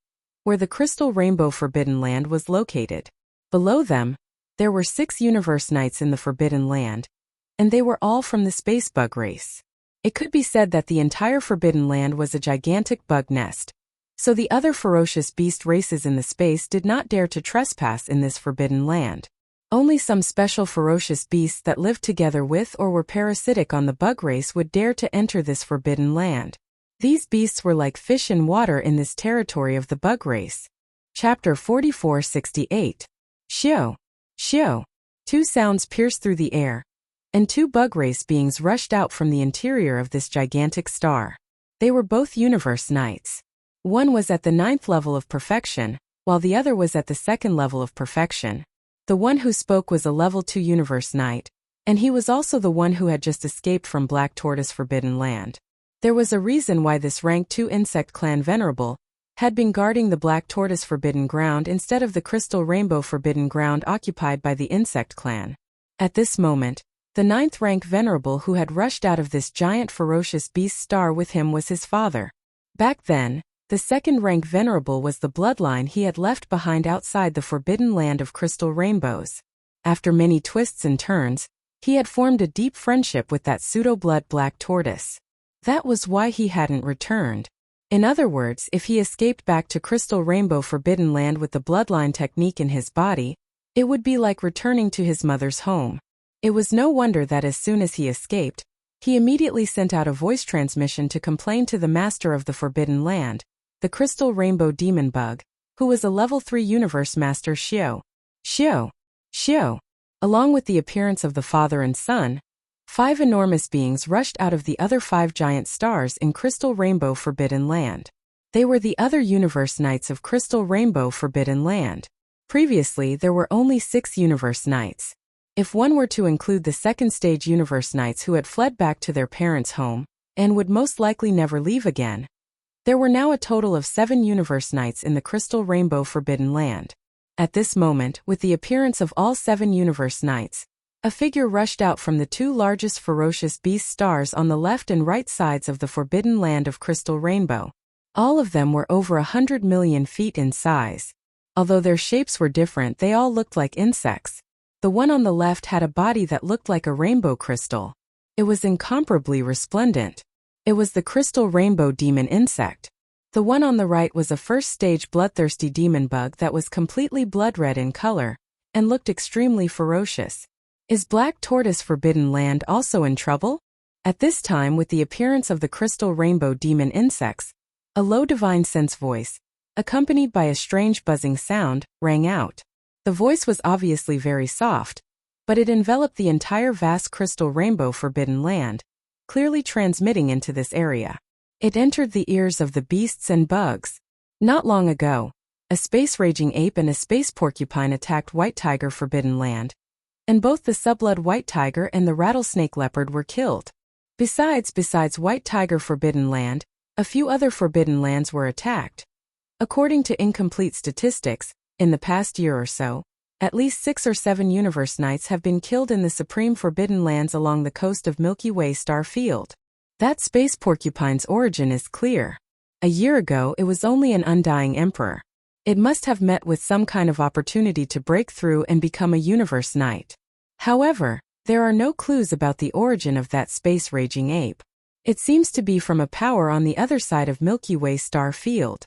where the Crystal Rainbow Forbidden Land was located. Below them, there were 6 Universe Knights in the Forbidden Land, and they were all from the Space Bug race. It could be said that the entire Forbidden Land was a gigantic bug nest, so the other ferocious beast races in the space did not dare to trespass in this Forbidden Land. Only some special ferocious beasts that lived together with or were parasitic on the bug race would dare to enter this Forbidden Land. These beasts were like fish in water in this territory of the bug race. Chapter 4468. Shio. Shio. 2 sounds pierced through the air, and 2 bug race beings rushed out from the interior of this gigantic star. They were both Universe Knights. One was at the 9th level of perfection, while the other was at the 2nd level of perfection. The one who spoke was a level 2 Universe Knight, and he was also the one who had just escaped from Black Tortoise Forbidden Land. There was a reason why this rank 2 insect clan Venerable had been guarding the Black Tortoise Forbidden Ground instead of the Crystal Rainbow Forbidden Ground occupied by the Insect Clan. At this moment, the 9th rank Venerable who had rushed out of this giant ferocious beast star with him was his father. Back then, the 2nd rank Venerable was the bloodline he had left behind outside the Forbidden Land of Crystal Rainbows. After many twists and turns, he had formed a deep friendship with that pseudo-blood Black Tortoise. That was why he hadn't returned. In other words, if he escaped back to Crystal Rainbow Forbidden Land with the bloodline technique in his body, it would be like returning to his mother's home. It was no wonder that as soon as he escaped, he immediately sent out a voice transmission to complain to the master of the Forbidden Land, the Crystal Rainbow Demon Bug, who was a level 3 Universe Master Shio. Shio. Shio. Along with the appearance of the father and son, 5 enormous beings rushed out of the other 5 giant stars in Crystal Rainbow Forbidden Land. They were the other Universe Knights of Crystal Rainbow Forbidden Land. Previously, there were only 6 Universe Knights. If one were to include the 2nd stage Universe Knights who had fled back to their parents' home, and would most likely never leave again, there were now a total of 7 Universe Knights in the Crystal Rainbow Forbidden Land. At this moment, with the appearance of all 7 Universe Knights, a figure rushed out from the 2 largest ferocious beast stars on the left and right sides of the Forbidden Land of Crystal Rainbow. All of them were over 100 million feet in size. Although their shapes were different, they all looked like insects. The one on the left had a body that looked like a rainbow crystal. It was incomparably resplendent. It was the Crystal Rainbow Demon Insect. The one on the right was a first-stage bloodthirsty demon bug that was completely blood-red in color, and looked extremely ferocious. Is Black Tortoise Forbidden Land also in trouble? At this time, with the appearance of the Crystal Rainbow Demon Insects, a low divine sense voice, accompanied by a strange buzzing sound, rang out. The voice was obviously very soft, but it enveloped the entire vast Crystal Rainbow Forbidden Land, clearly transmitting into this area. It entered the ears of the beasts and bugs. Not long ago, a space-raging ape and a space porcupine attacked White Tiger Forbidden Land, and both the subblood white tiger and the rattlesnake leopard were killed. Besides White Tiger Forbidden Land, a few other Forbidden Lands were attacked. According to incomplete statistics, in the past year or so, at least 6 or 7 Universe Knights have been killed in the Supreme Forbidden Lands along the coast of Milky Way star field. That space porcupine's origin is clear. A year ago, it was only an undying emperor. It must have met with some kind of opportunity to break through and become a Universe Knight. However, there are no clues about the origin of that space-raging ape. It seems to be from a power on the other side of Milky Way star field.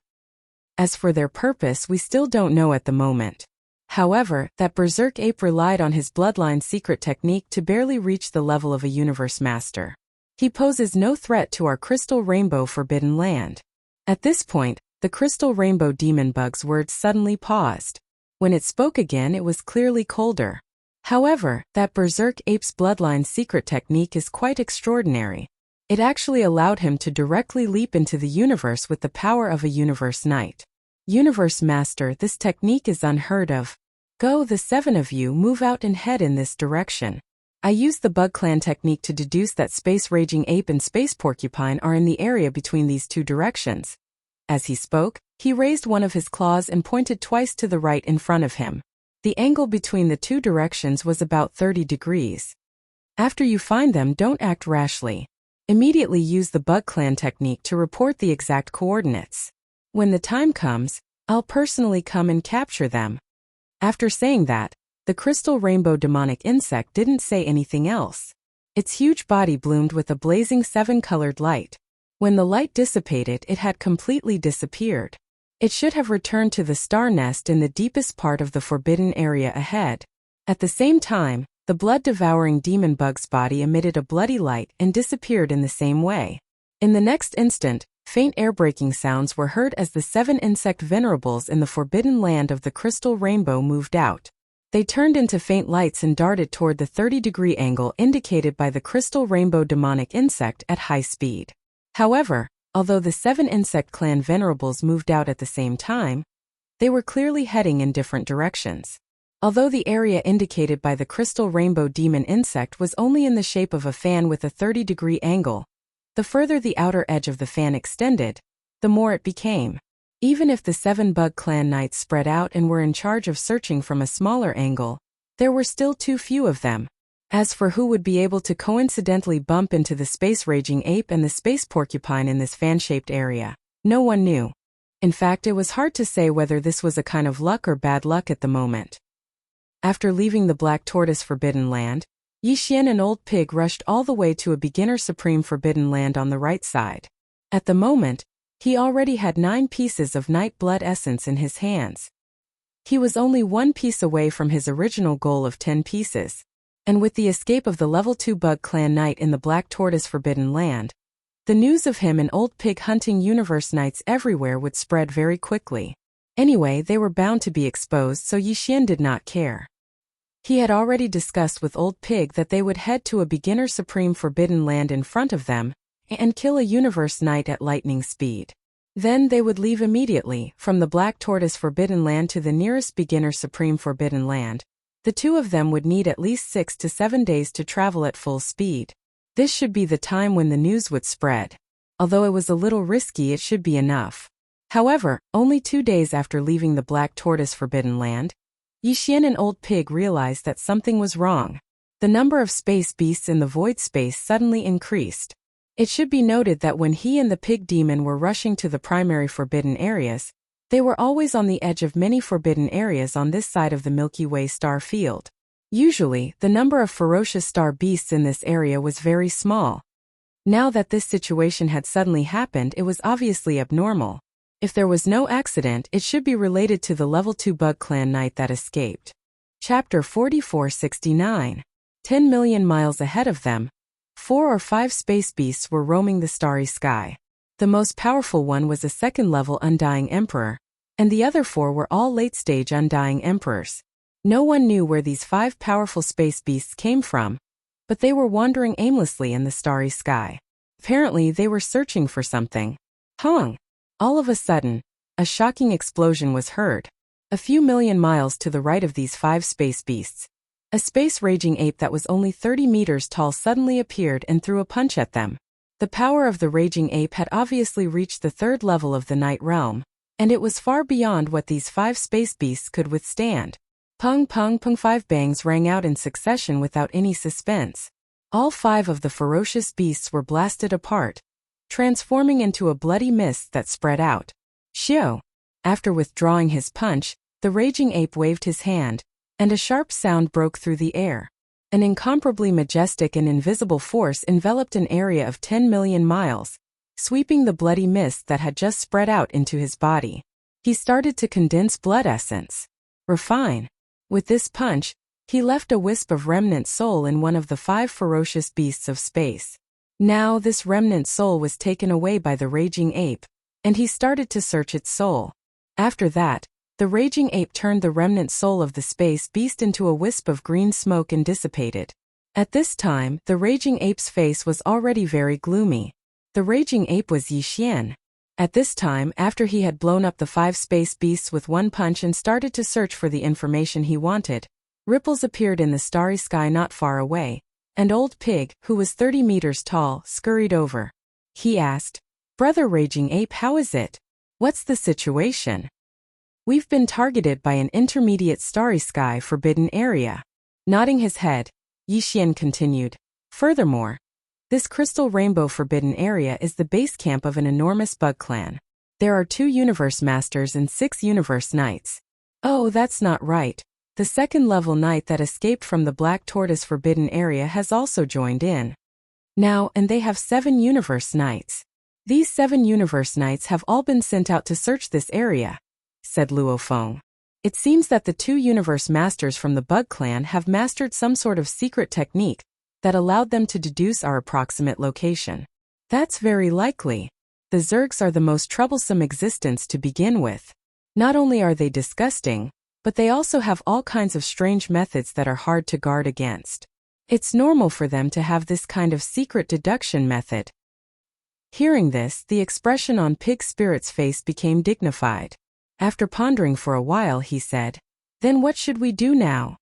As for their purpose, we still don't know at the moment. However, that berserk ape relied on his bloodline secret technique to barely reach the level of a Universe Master. He poses no threat to our Crystal Rainbow Forbidden Land. At this point, the Crystal Rainbow Demon Bug's words suddenly paused. When it spoke again, it was clearly colder. However, that berserk ape's bloodline's secret technique is quite extraordinary. It actually allowed him to directly leap into the universe with the power of a universe knight. Universe Master, this technique is unheard of. Go, the 7 of you, move out and head in this direction. I used the Bug Clan technique to deduce that Space Raging Ape and Space Porcupine are in the area between these two directions. As he spoke, he raised one of his claws and pointed twice to the right in front of him. The angle between the two directions was about 30 degrees. After you find them, don't act rashly. Immediately use the Bug Clan technique to report the exact coordinates. When the time comes, I'll personally come and capture them. After saying that, the crystal rainbow demonic insect didn't say anything else. Its huge body bloomed with a blazing 7-colored light. When the light dissipated, it had completely disappeared. It should have returned to the star nest in the deepest part of the forbidden area ahead. At the same time, the blood-devouring demon bug's body emitted a bloody light and disappeared in the same way. In the next instant, faint air-breaking sounds were heard as the 7 insect venerables in the forbidden land of the crystal rainbow moved out. They turned into faint lights and darted toward the 30-degree angle indicated by the crystal rainbow demonic insect at high speed. However, although the 7 insect clan venerables moved out at the same time, they were clearly heading in different directions. Although the area indicated by the crystal rainbow demon insect was only in the shape of a fan with a 30-degree angle, the further the outer edge of the fan extended, the more it became. Even if the 7 Bug Clan Knights spread out and were in charge of searching from a smaller angle, there were still too few of them. As for who would be able to coincidentally bump into the Space Raging Ape and the Space Porcupine in this fan-shaped area, no one knew. In fact, it was hard to say whether this was a kind of luck or bad luck at the moment. After leaving the Black Tortoise Forbidden Land, Yixian and Old Pig rushed all the way to a beginner Supreme Forbidden Land on the right side. At the moment, he already had 9 pieces of Night Blood Essence in his hands. He was only 1 piece away from his original goal of 10 pieces. And with the escape of the level 2 Bug Clan Knight in the Black Tortoise Forbidden Land, the news of him and Old Pig hunting universe knights everywhere would spread very quickly. Anyway, they were bound to be exposed, so Yixian did not care. He had already discussed with Old Pig that they would head to a beginner Supreme Forbidden Land in front of them and kill a universe knight at lightning speed. Then they would leave immediately from the Black Tortoise Forbidden Land to the nearest beginner Supreme Forbidden Land. The 2 of them would need at least 6 to 7 days to travel at full speed. This should be the time when the news would spread. Although it was a little risky, it should be enough. However, only 2 days after leaving the Black Tortoise Forbidden Land, Yixian and Old Pig realized that something was wrong. The number of space beasts in the void space suddenly increased. It should be noted that when he and the pig demon were rushing to the primary forbidden areas, they were always on the edge of many forbidden areas on this side of the Milky Way star field. Usually, the number of ferocious star beasts in this area was very small. Now that this situation had suddenly happened, it was obviously abnormal. If there was no accident, it should be related to the level 2 Bug Clan Knight that escaped. Chapter 4469. 10 million miles ahead of them, 4 or 5 space beasts were roaming the starry sky. The most powerful one was a second-level Undying Emperor, and the other 4 were all late-stage Undying Emperors. No one knew where these 5 powerful space beasts came from, but they were wandering aimlessly in the starry sky. Apparently, they were searching for something. Hong! All of a sudden, a shocking explosion was heard. A few million miles to the right of these 5 space beasts, a space raging ape that was only 30 meters tall suddenly appeared and threw a punch at them. The power of the raging ape had obviously reached the 3rd level of the night realm, and it was far beyond what these 5 space beasts could withstand. Pung pung pung, 5 bangs rang out in succession without any suspense. All 5 of the ferocious beasts were blasted apart, transforming into a bloody mist that spread out. Shio! After withdrawing his punch, the raging ape waved his hand, and a sharp sound broke through the air. An incomparably majestic and invisible force enveloped an area of 10 million miles, sweeping the bloody mist that had just spread out into his body. He started to condense blood essence. Refine. With this punch, he left a wisp of remnant soul in one of the 5 ferocious beasts of space. Now this remnant soul was taken away by the raging ape, and he started to search its soul. After that, The raging ape turned the remnant soul of the space beast into a wisp of green smoke and dissipated. At this time, the raging ape's face was already very gloomy. The raging ape was Yi Xian. At this time, after he had blown up the 5 space beasts with one punch and started to search for the information he wanted, ripples appeared in the starry sky not far away, and Old Pig, who was 30 meters tall, scurried over. He asked, "Brother Raging Ape, how is it? What's the situation?" "We've been targeted by an intermediate starry sky forbidden area." Nodding his head, Yi Xian continued, "Furthermore, this crystal rainbow forbidden area is the base camp of an enormous bug clan. There are 2 universe masters and 6 universe knights." "Oh, that's not right. The second-level knight that escaped from the Black Tortoise forbidden area has also joined in. Now, and they have 7 universe knights. These 7 universe knights have all been sent out to search this area," said Luo Feng. "It seems that the 2 universe masters from the Bug Clan have mastered some sort of secret technique that allowed them to deduce our approximate location." "That's very likely. The Zergs are the most troublesome existence to begin with. Not only are they disgusting, but they also have all kinds of strange methods that are hard to guard against. It's normal for them to have this kind of secret deduction method." Hearing this, the expression on Pig Spirit's face became dignified. After pondering for a while, he said, "Then what should we do now?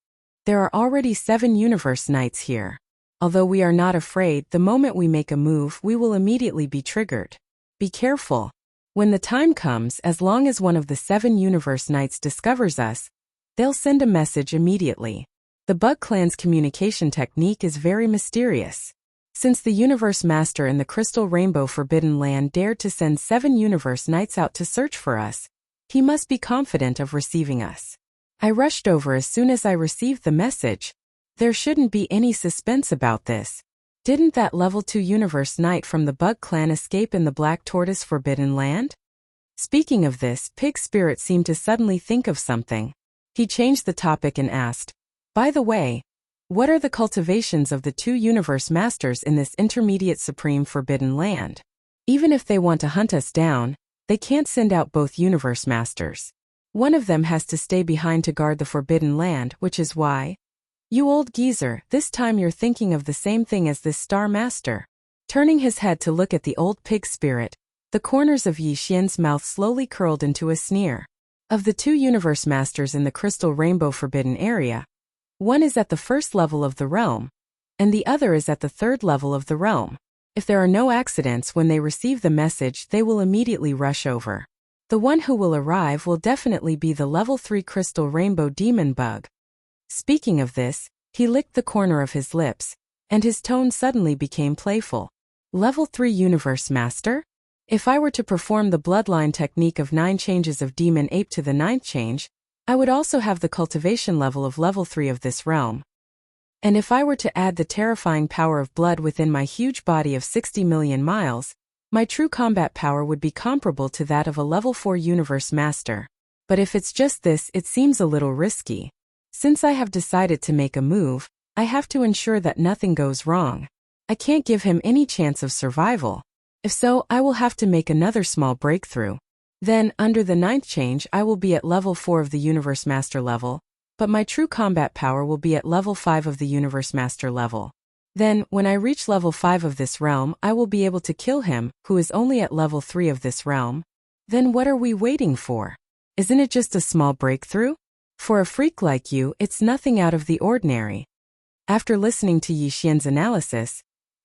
There are already 7 universe knights here. Although we are not afraid, the moment we make a move, we will immediately be triggered. Be careful. When the time comes, as long as one of the 7 universe knights discovers us, they'll send a message immediately. The Bug Clan's communication technique is very mysterious. Since the Universe Master in the Crystal Rainbow Forbidden Land dared to send 7 universe knights out to search for us, he must be confident of receiving us. I rushed over as soon as I received the message. There shouldn't be any suspense about this. Didn't that level 2 universe knight from the Bug Clan escape in the Black Tortoise Forbidden Land?" Speaking of this, Pig Spirit seemed to suddenly think of something. He changed the topic and asked, "By the way, what are the cultivations of the 2 universe masters in this intermediate supreme forbidden land? Even if they want to hunt us down, they can't send out both universe masters. One of them has to stay behind to guard the forbidden land, which is why—" "You old geezer, this time you're thinking of the same thing as this Star Master." Turning his head to look at the Old Pig Spirit, the corners of Yi Xian's mouth slowly curled into a sneer. "Of the 2 universe masters in the Crystal Rainbow Forbidden Area, one is at the 1st level of the realm, and the other is at the 3rd level of the realm. If there are no accidents when they receive the message, they will immediately rush over. The one who will arrive will definitely be the level 3 Crystal Rainbow Demon Bug." Speaking of this, he licked the corner of his lips, and his tone suddenly became playful. "Level 3 Universe Master? If I were to perform the bloodline technique of 9 changes of Demon Ape to the 9th change, I would also have the cultivation level of level 3 of this realm. And if I were to add the terrifying power of blood within my huge body of 60 million miles, my true combat power would be comparable to that of a level 4 Universe Master. But if it's just this, it seems a little risky. Since I have decided to make a move, I have to ensure that nothing goes wrong. I can't give him any chance of survival. If so, I will have to make another small breakthrough. Then, under the 9th change, I will be at level 4 of the Universe Master level, but my true combat power will be at level 5 of the Universe Master level. Then, when I reach level 5 of this realm, I will be able to kill him, who is only at level 3 of this realm. Then what are we waiting for? Isn't it just a small breakthrough? For a freak like you, it's nothing out of the ordinary." After listening to Yi Xian's analysis,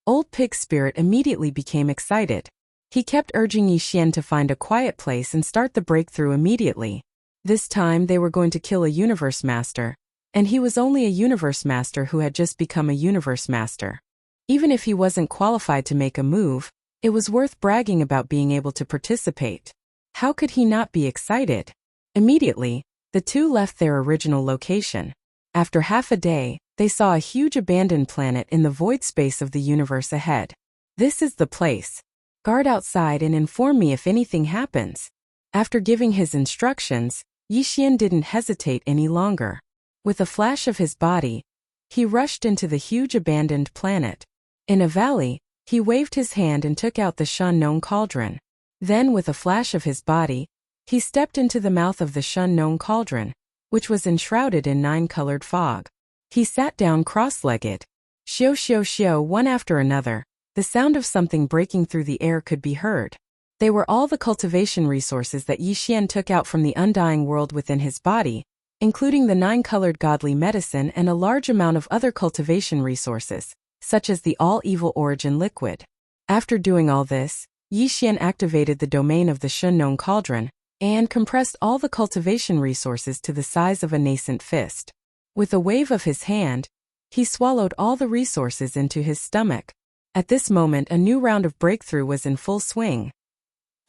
Old Pig Spirit immediately became excited. He kept urging Yi Xian to find a quiet place and start the breakthrough immediately. This time they were going to kill a Universe Master, and he was only a Universe Master who had just become a Universe Master. Even if he wasn't qualified to make a move, it was worth bragging about being able to participate. How could he not be excited? Immediately, the 2 left their original location. After half a day, they saw a huge abandoned planet in the void space of the universe ahead. "This is the place. Guard outside and inform me if anything happens." After giving his instructions, Yi Xian didn't hesitate any longer. With a flash of his body, he rushed into the huge abandoned planet. In a valley, he waved his hand and took out the Shan known cauldron. Then, with a flash of his body, He stepped into the mouth of the Shun-known cauldron, which was enshrouded in 9-colored fog. He sat down cross-legged. Shio shio shio, one after another, the sound of something breaking through the air could be heard. They were all the cultivation resources that Yi Xian took out from the undying world within his body, including the 9-colored godly medicine and a large amount of other cultivation resources, such as the all-evil origin liquid. After doing all this, Yi Xian activated the domain of the Shun-known cauldron and compressed all the cultivation resources to the size of a nascent fist. With a wave of his hand, he swallowed all the resources into his stomach. At this moment, a new round of breakthrough was in full swing.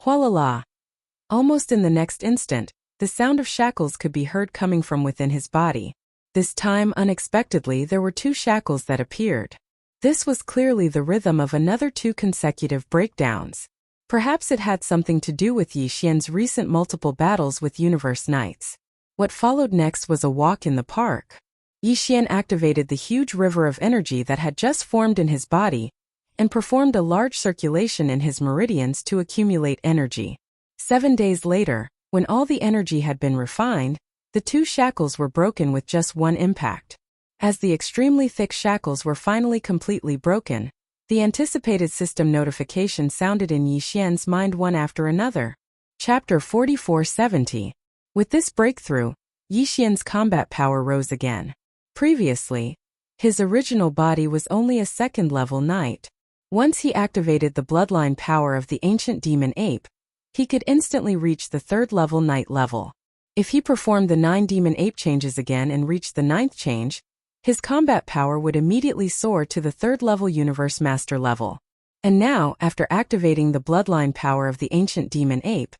Hualala! Almost in the next instant, the sound of shackles could be heard coming from within his body. This time, unexpectedly, there were 2 shackles that appeared. This was clearly the rhythm of another 2 consecutive breakdowns. Perhaps it had something to do with Yi Xian's recent multiple battles with Universe Knights. What followed next was a walk in the park. Yi Xian activated the huge river of energy that had just formed in his body and performed a large circulation in his meridians to accumulate energy. 7 days later, when all the energy had been refined, the 2 shackles were broken with just one impact. As the extremely thick shackles were finally completely broken, the anticipated system notification sounded in Yi Xian's mind one after another. Chapter 4470. With this breakthrough, Yi Xian's combat power rose again. Previously, his original body was only a 2nd-level knight. Once he activated the bloodline power of the ancient demon ape, he could instantly reach the 3rd-level knight level. If he performed the 9 demon ape changes again and reached the 9th change, his combat power would immediately soar to the 3rd-level Universe Master level. And now, after activating the bloodline power of the ancient demon ape,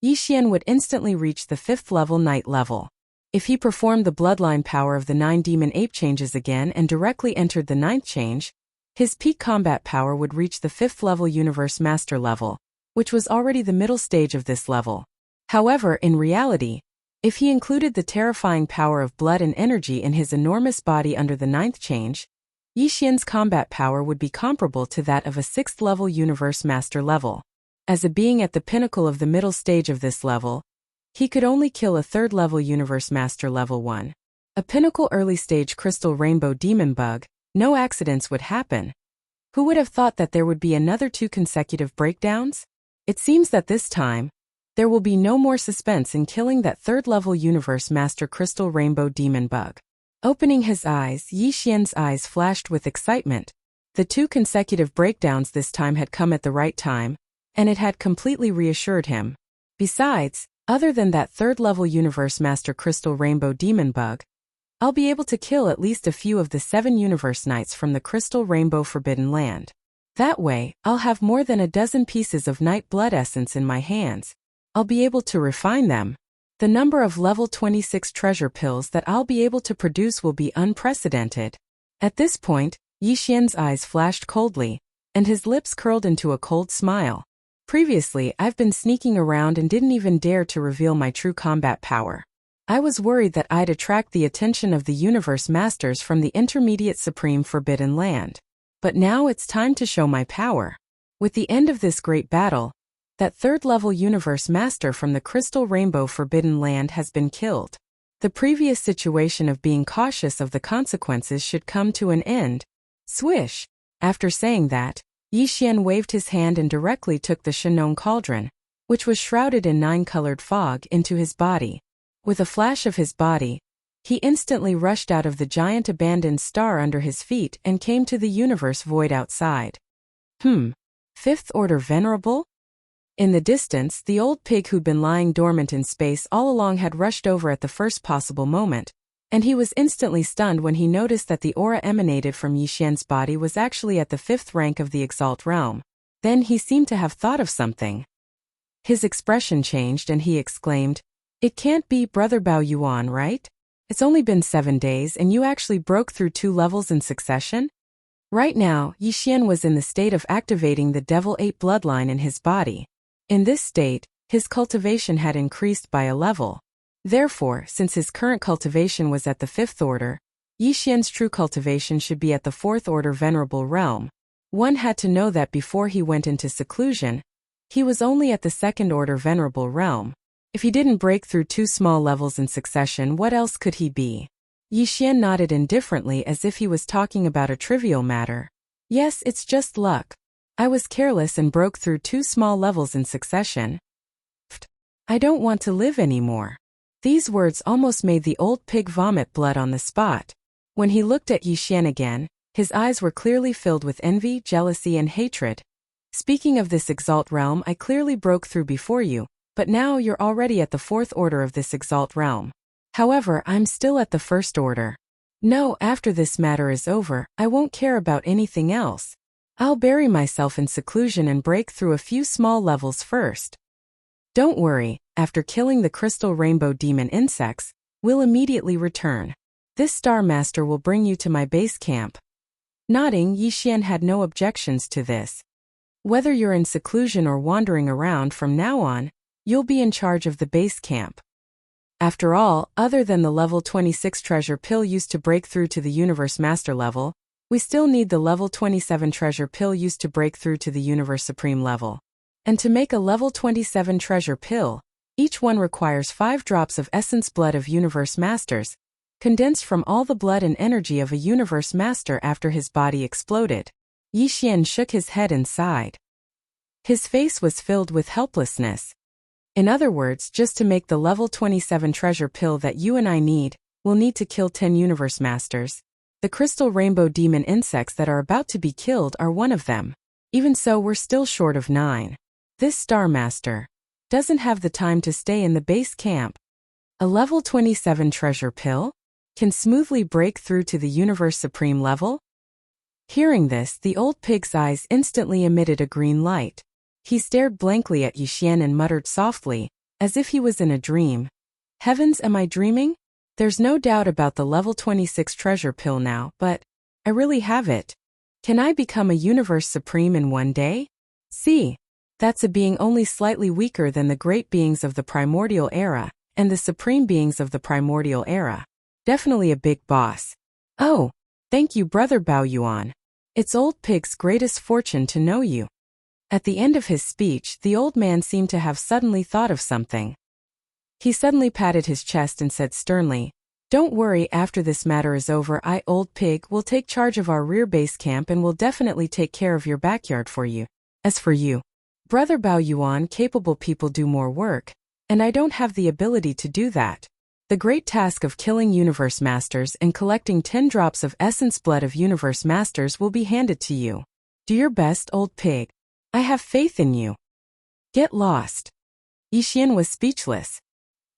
Yi Xian would instantly reach the 5th-level knight level. If he performed the bloodline power of the 9 demon ape changes again and directly entered the 9th change, his peak combat power would reach the 5th-level Universe Master level, which was already the middle stage of this level. However, in reality, if he included the terrifying power of blood and energy in his enormous body under the 9th change, Yi Xian's combat power would be comparable to that of a 6th-level Universe Master level. As a being at the pinnacle of the middle stage of this level, he could only kill a 3rd-level Universe Master level 1. A pinnacle early-stage crystal rainbow demon bug, no accidents would happen. Who would have thought that there would be another 2 consecutive breakdowns? It seems that this time, there will be no more suspense in killing that 3rd-level Universe Master Crystal Rainbow Demon Bug. Opening his eyes, Yi Xian's eyes flashed with excitement. The 2 consecutive breakdowns this time had come at the right time, and it had completely reassured him. Besides, other than that 3rd-level Universe Master Crystal Rainbow Demon Bug, I'll be able to kill at least a few of the 7 Universe Knights from the Crystal Rainbow Forbidden Land. That way, I'll have more than a dozen pieces of Night Blood Essence in my hands. I'll be able to refine them. The number of level 26 treasure pills that I'll be able to produce will be unprecedented. At this point, Yi Xian's eyes flashed coldly, and his lips curled into a cold smile. Previously, I've been sneaking around and didn't even dare to reveal my true combat power. I was worried that I'd attract the attention of the Universe Masters from the Intermediate Supreme Forbidden Land. But now it's time to show my power. With the end of this great battle, that 3rd-level Universe Master from the Crystal Rainbow Forbidden Land has been killed. The previous situation of being cautious of the consequences should come to an end. Swish! After saying that, Yi Xian waved his hand and directly took the Shun-known cauldron, which was shrouded in 9-colored fog, into his body. With a flash of his body, he instantly rushed out of the giant abandoned star under his feet and came to the universe void outside. 5th Order Venerable? In the distance, the old pig who'd been lying dormant in space all along had rushed over at the first possible moment, and he was instantly stunned when he noticed that the aura emanated from Yi Xian's body was actually at the 5th rank of the Exalt realm. Then he seemed to have thought of something. His expression changed and he exclaimed, "It can't be Brother Bao Yuan, right? It's only been 7 days and you actually broke through 2 levels in succession?" Right now, Yi Xian was in the state of activating the Devil Ape bloodline in his body. In this state, his cultivation had increased by a level. Therefore, since his current cultivation was at the 5th order, Yi Xian's true cultivation should be at the 4th order Venerable realm. One had to know that before he went into seclusion, he was only at the 2nd order Venerable realm. If he didn't break through 2 small levels in succession, what else could he be? Yi Xian nodded indifferently as if he was talking about a trivial matter. Yes, it's just luck. I was careless and broke through 2 small levels in succession. I don't want to live anymore. These words almost made the old pig vomit blood on the spot. When he looked at Yi Xian again, his eyes were clearly filled with envy, jealousy, and hatred. Speaking of this exalt realm, I clearly broke through before you, but now you're already at the 4th order of this exalt realm. However, I'm still at the 1st order. No, after this matter is over, I won't care about anything else. I'll bury myself in seclusion and break through a few small levels first. Don't worry, after killing the crystal rainbow demon insects, we'll immediately return. This Star Master will bring you to my base camp. Nodding, Yi Xian had no objections to this. Whether you're in seclusion or wandering around from now on, you'll be in charge of the base camp. After all, other than the level 26 treasure pill used to break through to the Universe Master level, we still need the level 27 treasure pill used to break through to the Universe Supreme level. And to make a level 27 treasure pill, each one requires 5 drops of essence blood of Universe Masters, condensed from all the blood and energy of a Universe Master after his body exploded. Yi Xian shook his head and sighed. His face was filled with helplessness. In other words, just to make the level 27 treasure pill that you and I need, we'll need to kill 10 Universe Masters. The crystal rainbow demon insects that are about to be killed are one of them. Even so, we're still short of 9. This Star Master doesn't have the time to stay in the base camp. A level 27 treasure pill can smoothly break through to the Universe Supreme level? Hearing this, the old pig's eyes instantly emitted a green light. He stared blankly at Yi Xian and muttered softly, as if he was in a dream. Heavens, am I dreaming? There's no doubt about the level 26 treasure pill now, but I really have it. Can I become a Universe Supreme in one day? See, that's a being only slightly weaker than the great beings of the primordial era, and the supreme beings of the primordial era. Definitely a big boss. Oh, thank you, Brother Bao Yuan. It's old pig's greatest fortune to know you. At the end of his speech, the old man seemed to have suddenly thought of something. He suddenly patted his chest and said sternly, Don't worry, after this matter is over, I, old pig, will take charge of our rear base camp and will definitely take care of your backyard for you. As for you, Brother Bao Yuan, capable people do more work, and I don't have the ability to do that. The great task of killing Universe Masters and collecting 10 drops of essence blood of Universe Masters will be handed to you. Do your best, old pig. I have faith in you. Get lost. Yi Xian was speechless.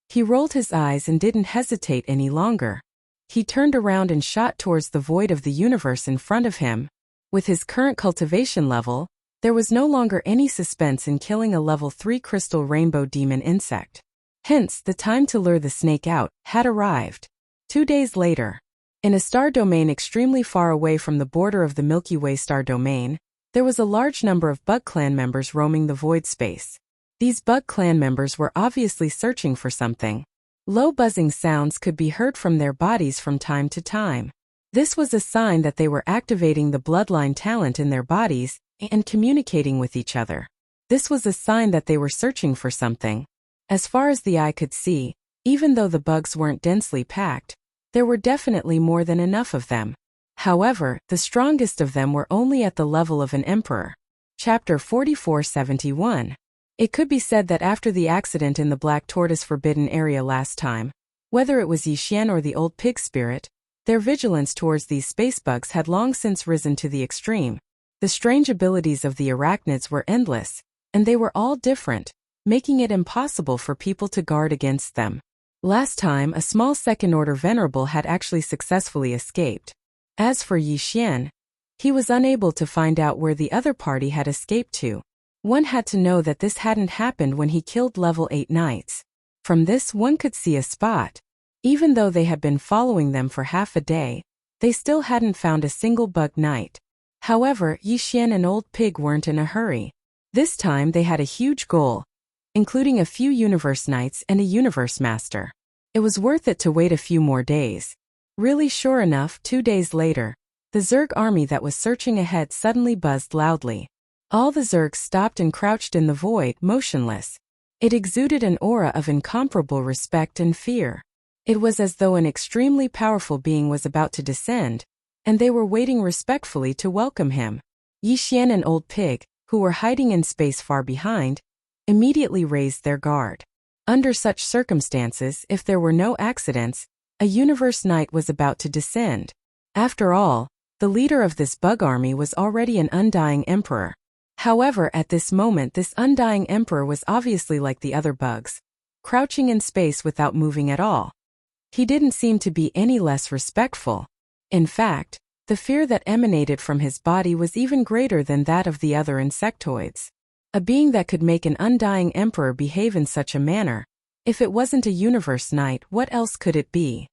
He rolled his eyes and didn't hesitate any longer. He turned around and shot towards the void of the universe in front of him. With his current cultivation level, there was no longer any suspense in killing a level 3 crystal rainbow demon insect. Hence, the time to lure the snake out had arrived. 2 days later, in a star domain extremely far away from the border of the Milky Way star domain, there was a large number of Bug Clan members roaming the void space. These Bug Clan members were obviously searching for something. Low buzzing sounds could be heard from their bodies from time to time. This was a sign that they were activating the bloodline talent in their bodies and communicating with each other. This was a sign that they were searching for something. As far as the eye could see, even though the bugs weren't densely packed, there were definitely more than enough of them. However, the strongest of them were only at the level of an emperor. Chapter 4471. It could be said that after the accident in the Black Tortoise Forbidden Area last time, whether it was Yi Xian or the old pig spirit, their vigilance towards these space bugs had long since risen to the extreme. The strange abilities of the arachnids were endless, and they were all different, making it impossible for people to guard against them. Last time, a small second-order venerable had actually successfully escaped. As for Yi Xian, he was unable to find out where the other party had escaped to. One had to know that this hadn't happened when he killed level 8 knights. From this one could see a spot. Even though they had been following them for half a day, they still hadn't found a single bug knight. However, Yi Xian and Old Pig weren't in a hurry. This time they had a huge goal, including a few universe knights and a universe master. It was worth it to wait a few more days. Really, sure enough, 2 days later, the Zerg army that was searching ahead suddenly buzzed loudly. All the Zergs stopped and crouched in the void, motionless. It exuded an aura of incomparable respect and fear. It was as though an extremely powerful being was about to descend, and they were waiting respectfully to welcome him. Yi Xian and Old Pig, who were hiding in space far behind, immediately raised their guard. Under such circumstances, if there were no accidents, a universe knight was about to descend. After all, the leader of this bug army was already an undying emperor. However, at this moment this undying emperor was obviously like the other bugs, crouching in space without moving at all. He didn't seem to be any less respectful. In fact, the fear that emanated from his body was even greater than that of the other insectoids. A being that could make an undying emperor behave in such a manner. If it wasn't a universe knight, what else could it be?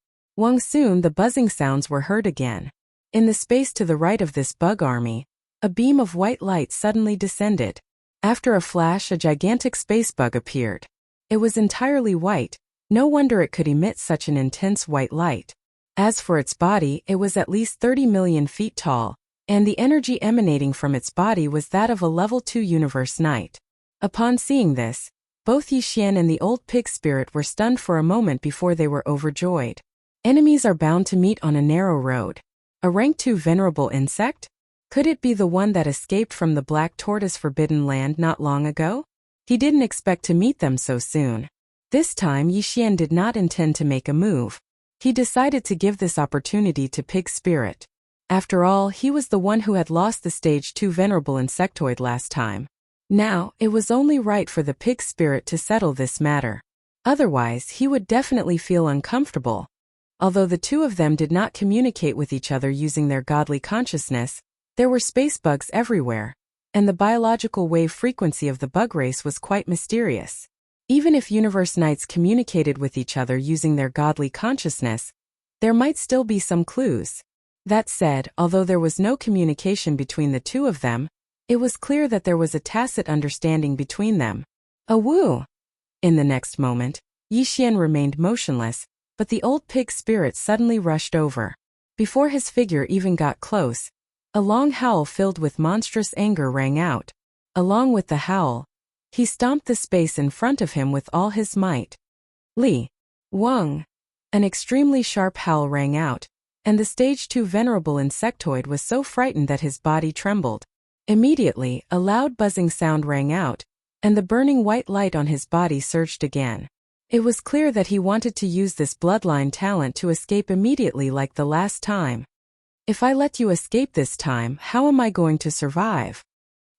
Soon the buzzing sounds were heard again. In the space to the right of this bug army, a beam of white light suddenly descended. After a flash, a gigantic space bug appeared. It was entirely white. No wonder it could emit such an intense white light. As for its body, it was at least 30 million feet tall, and the energy emanating from its body was that of a level 2 universe knight. Upon seeing this, both Yi Xian and the Old Pig Spirit were stunned for a moment before they were overjoyed. Enemies are bound to meet on a narrow road. A rank 2 venerable insect? Could it be the one that escaped from the Black Tortoise Forbidden Land not long ago? He didn't expect to meet them so soon. This time Yi Xian did not intend to make a move. He decided to give this opportunity to Pig Spirit. After all, he was the one who had lost the stage 2 venerable insectoid last time. Now, it was only right for the Pig Spirit to settle this matter. Otherwise, he would definitely feel uncomfortable. Although the two of them did not communicate with each other using their godly consciousness, there were space bugs everywhere, and the biological wave frequency of the bug race was quite mysterious. Even if universe knights communicated with each other using their godly consciousness, there might still be some clues. That said, although there was no communication between the two of them, it was clear that there was a tacit understanding between them. A woo! In the next moment, Yi Xian remained motionless, but the Old Pig Spirit suddenly rushed over. Before his figure even got close, a long howl filled with monstrous anger rang out. Along with the howl, he stomped the space in front of him with all his might. Li Wang! An extremely sharp howl rang out, and the stage 2 venerable insectoid was so frightened that his body trembled. Immediately, a loud buzzing sound rang out, and the burning white light on his body surged again. It was clear that he wanted to use this bloodline talent to escape immediately like the last time. If I let you escape this time, how am I going to survive?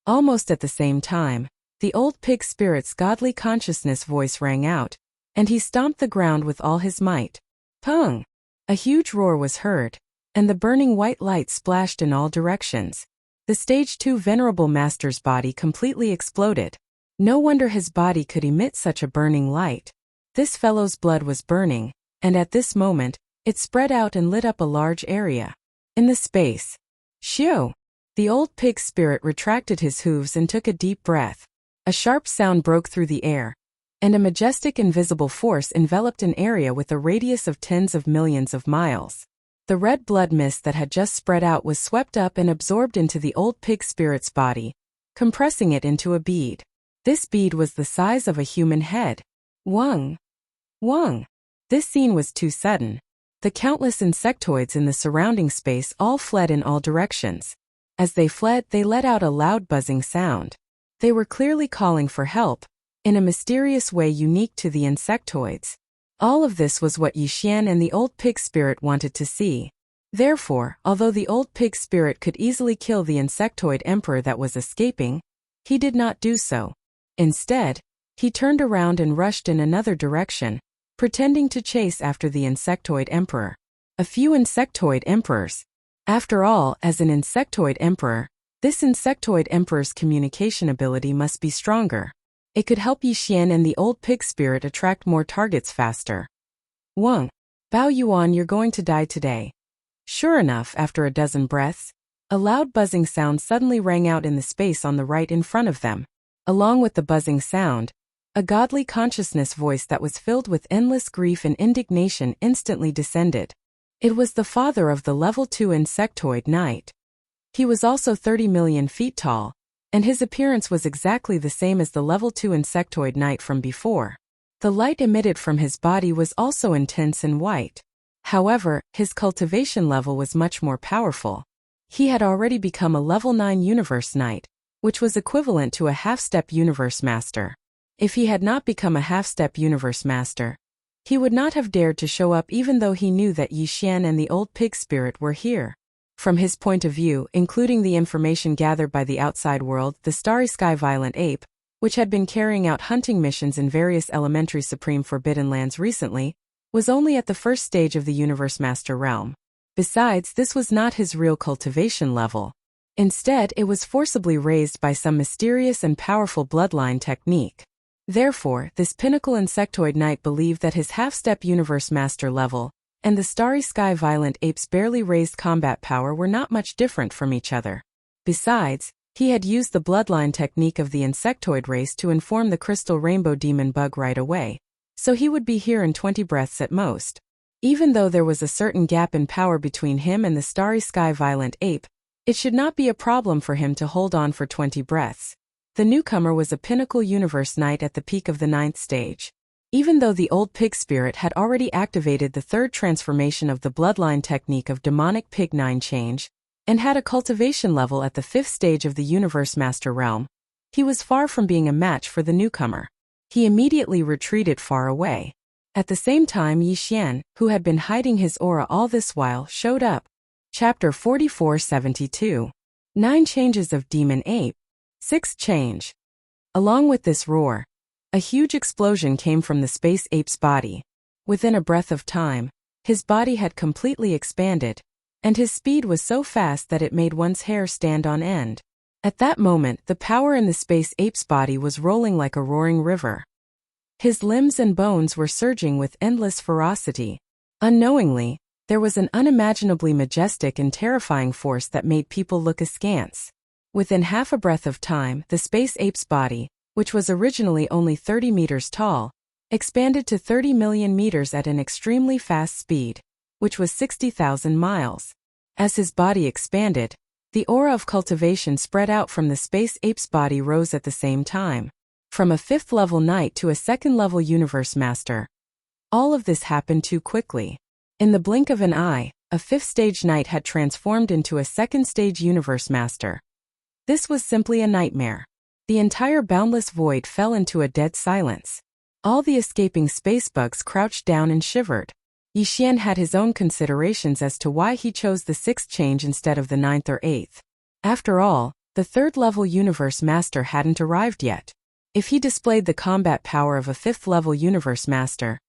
Almost at the same time, the Old Pig Spirit's godly consciousness voice rang out, and he stomped the ground with all his might. Pung! A huge roar was heard, and the burning white light splashed in all directions. The stage 2 venerable master's body completely exploded. No wonder his body could emit such a burning light. This fellow's blood was burning, and at this moment, it spread out and lit up a large area. In the space, shoo! The Old Pig Spirit retracted his hooves and took a deep breath. A sharp sound broke through the air, and a majestic invisible force enveloped an area with a radius of tens of millions of miles. The red blood mist that had just spread out was swept up and absorbed into the Old Pig Spirit's body, compressing it into a bead. This bead was the size of a human head. Wang! Wang! This scene was too sudden. The countless insectoids in the surrounding space all fled in all directions. As they fled, they let out a loud buzzing sound. They were clearly calling for help, in a mysterious way unique to the insectoids. All of this was what Yi Xian and the Old Pig Spirit wanted to see. Therefore, although the Old Pig Spirit could easily kill the insectoid emperor that was escaping, he did not do so. Instead, he turned around and rushed in another direction, pretending to chase after the insectoid emperor. A few insectoid emperors. After all, as an insectoid emperor, this insectoid emperor's communication ability must be stronger. It could help Yi Xian and the Old Pig Spirit attract more targets faster. Wang! Bao Yuan, you're going to die today. Sure enough, after a dozen breaths, a loud buzzing sound suddenly rang out in the space on the right in front of them. Along with the buzzing sound, a godly consciousness voice that was filled with endless grief and indignation instantly descended. It was the father of the level 2 insectoid knight. He was also 30 million feet tall, and his appearance was exactly the same as the level 2 insectoid knight from before. The light emitted from his body was also intense and white. However, his cultivation level was much more powerful. He had already become a level 9 universe knight, which was equivalent to a half-step universe master. If he had not become a half-step universe master, he would not have dared to show up even though he knew that Yi Xian and the old pig spirit were here. From his point of view, including the information gathered by the outside world, the Starry Sky Violent Ape, which had been carrying out hunting missions in various elementary supreme forbidden lands recently, was only at the first stage of the Universe Master realm. Besides, this was not his real cultivation level. Instead, it was forcibly raised by some mysterious and powerful bloodline technique. Therefore, this pinnacle insectoid knight believed that his half-step Universe Master level and the Starry Sky Violent Ape's barely raised combat power were not much different from each other. Besides, he had used the bloodline technique of the insectoid race to inform the crystal rainbow demon bug right away, so he would be here in 20 breaths at most. Even though there was a certain gap in power between him and the Starry Sky Violent Ape, it should not be a problem for him to hold on for 20 breaths. The newcomer was a pinnacle universe knight at the peak of the 9th stage. Even though the old pig spirit had already activated the 3rd transformation of the bloodline technique of demonic pig 9 change, and had a cultivation level at the 5th stage of the Universe Master realm, he was far from being a match for the newcomer. He immediately retreated far away. At the same time, Yi Xian, who had been hiding his aura all this while, showed up. Chapter 4472. 9 Changes of Demon Ape. 6th change. Along with this roar, a huge explosion came from the space ape's body. Within a breath of time, his body had completely expanded, and his speed was so fast that it made one's hair stand on end. At that moment, the power in the space ape's body was rolling like a roaring river. His limbs and bones were surging with endless ferocity. Unknowingly, there was an unimaginably majestic and terrifying force that made people look askance. Within half a breath of time, the space ape's body, which was originally only 30 meters tall, expanded to 30 million meters at an extremely fast speed, which was 60,000 miles. As his body expanded, the aura of cultivation spread out from the space ape's body rose at the same time. From a 5th level knight to a 2nd level universe master. All of this happened too quickly. In the blink of an eye, a 5th stage knight had transformed into a 2nd stage universe master. This was simply a nightmare. The entire boundless void fell into a dead silence. All the escaping space bugs crouched down and shivered. Yi Xian had his own considerations as to why he chose the 6th change instead of the 9th or 8th. After all, the 3rd level universe master hadn't arrived yet. If he displayed the combat power of a 5th level universe master,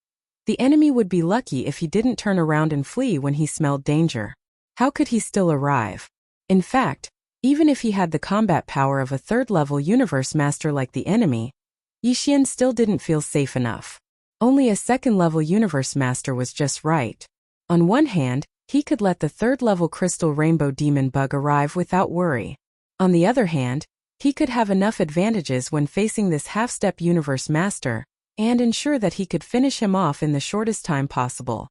the enemy would be lucky if he didn't turn around and flee when he smelled danger. How could he still arrive? In fact, even if he had the combat power of a 3rd level universe master like the enemy, Yi Xian still didn't feel safe enough. Only a 2nd level universe master was just right. On one hand, he could let the 3rd level crystal rainbow demon bug arrive without worry. On the other hand, he could have enough advantages when facing this half-step universe master, and ensure that he could finish him off in the shortest time possible.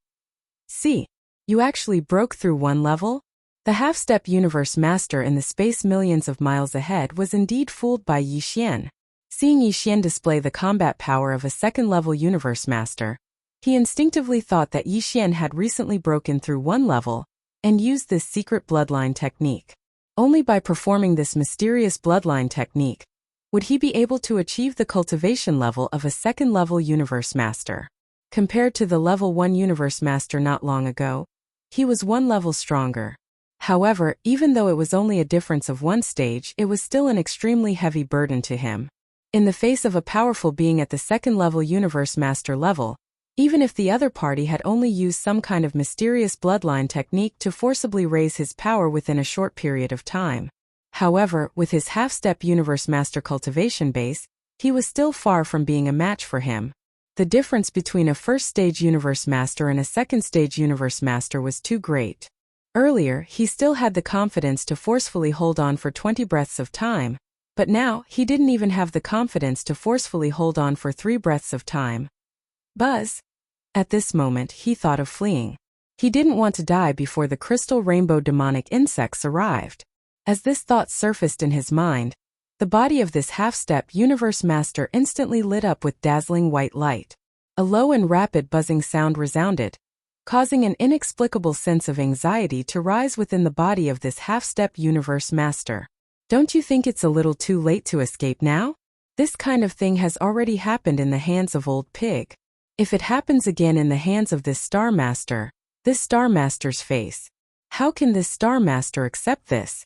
See, you actually broke through one level? The half-step universe master in the space millions of miles ahead was indeed fooled by Yi Xian. Seeing Yi Xian display the combat power of a 2nd level universe master, he instinctively thought that Yi Xian had recently broken through one level and used this secret bloodline technique. Only by performing this mysterious bloodline technique would he be able to achieve the cultivation level of a 2nd level universe master. Compared to the level 1 universe master not long ago, he was one level stronger. However, even though it was only a difference of 1 stage, it was still an extremely heavy burden to him. In the face of a powerful being at the 2nd level universe master level, even if the other party had only used some kind of mysterious bloodline technique to forcibly raise his power within a short period of time. However, with his half-step universe master cultivation base, he was still far from being a match for him. The difference between a 1st stage universe master and a 2nd stage universe master was too great. Earlier, he still had the confidence to forcefully hold on for 20 breaths of time, but now he didn't even have the confidence to forcefully hold on for 3 breaths of time. Buzz! At this moment, he thought of fleeing. He didn't want to die before the crystal rainbow demonic insects arrived. As this thought surfaced in his mind, The body of this half-step universe master instantly lit up with dazzling white light. A low and rapid buzzing sound resounded, causing an inexplicable sense of anxiety to rise within the body of this half-step universe master. Don't you think it's a little too late to escape now? This kind of thing has already happened in the hands of Old Pig. If it happens again in the hands of this Star Master, this Star Master's face. How can this Star Master accept this?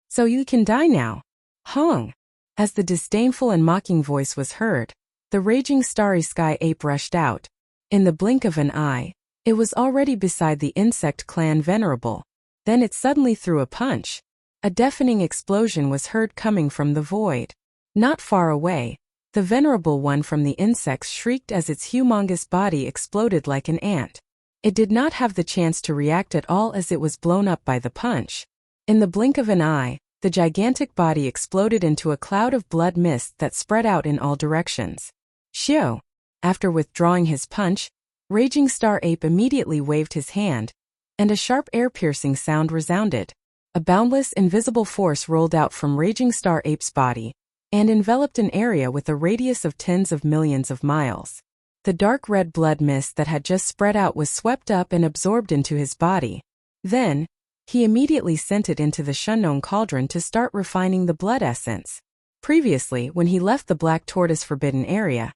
So you can die now. Hong! As the disdainful and mocking voice was heard, the raging starry sky ape rushed out. In the blink of an eye, it was already beside the insect clan Venerable. Then it suddenly threw a punch. A deafening explosion was heard coming from the void. Not far away, the Venerable one from the insects shrieked as its humongous body exploded like an ant. It did not have the chance to react at all as it was blown up by the punch. In the blink of an eye, the gigantic body exploded into a cloud of blood mist that spread out in all directions. Xiao! After withdrawing his punch, Raging Star Ape immediately waved his hand, and a sharp air-piercing sound resounded. A boundless, invisible force rolled out from Raging Star Ape's body, and enveloped an area with a radius of tens of millions of miles. The dark red blood mist that had just spread out was swept up and absorbed into his body. Then, he immediately sent it into the Shunnong cauldron to start refining the blood essence. Previously, when he left the Black Tortoise Forbidden Area,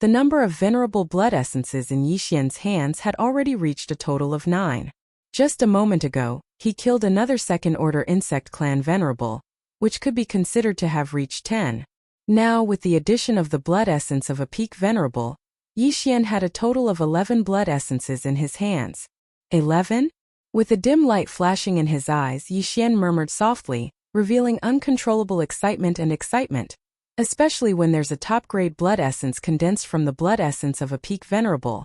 the number of venerable blood essences in Yixian's hands had already reached a total of 9. Just a moment ago, he killed another second-order insect clan Venerable, which could be considered to have reached 10. Now, with the addition of the blood essence of a peak Venerable, Yixian had a total of 11 blood essences in his hands. 11? With a dim light flashing in his eyes, Yixian murmured softly, revealing uncontrollable excitement and excitement, especially when there's a top-grade blood essence condensed from the blood essence of a peak Venerable.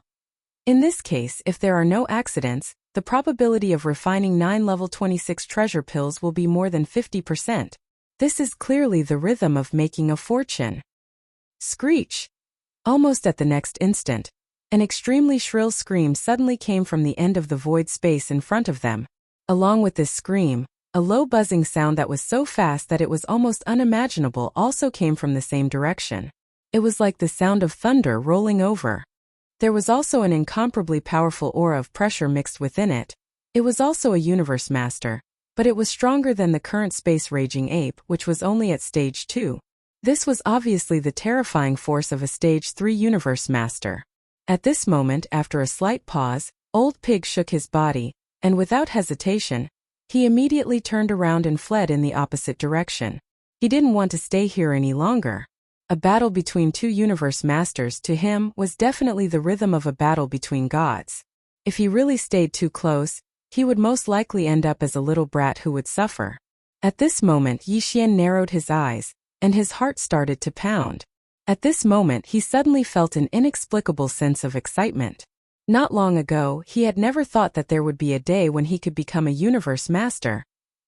In this case, if there are no accidents, the probability of refining 9 level 26 treasure pills will be more than 50%. This is clearly the rhythm of making a fortune. Screech! Almost at the next instant, an extremely shrill scream suddenly came from the end of the void space in front of them. Along with this scream, a low buzzing sound that was so fast that it was almost unimaginable also came from the same direction. It was like the sound of thunder rolling over. There was also an incomparably powerful aura of pressure mixed within it. It was also a universe master, but it was stronger than the current space raging ape, which was only at stage 2. This was obviously the terrifying force of a stage 3 universe master. At this moment, after a slight pause, Old Pig shook his body, and without hesitation, he immediately turned around and fled in the opposite direction. He didn't want to stay here any longer. A battle between two universe masters to him was definitely the rhythm of a battle between gods. If he really stayed too close, he would most likely end up as a little brat who would suffer. At this moment, Yixian narrowed his eyes, and his heart started to pound. At this moment, he suddenly felt an inexplicable sense of excitement. Not long ago, he had never thought that there would be a day when he could become a universe master.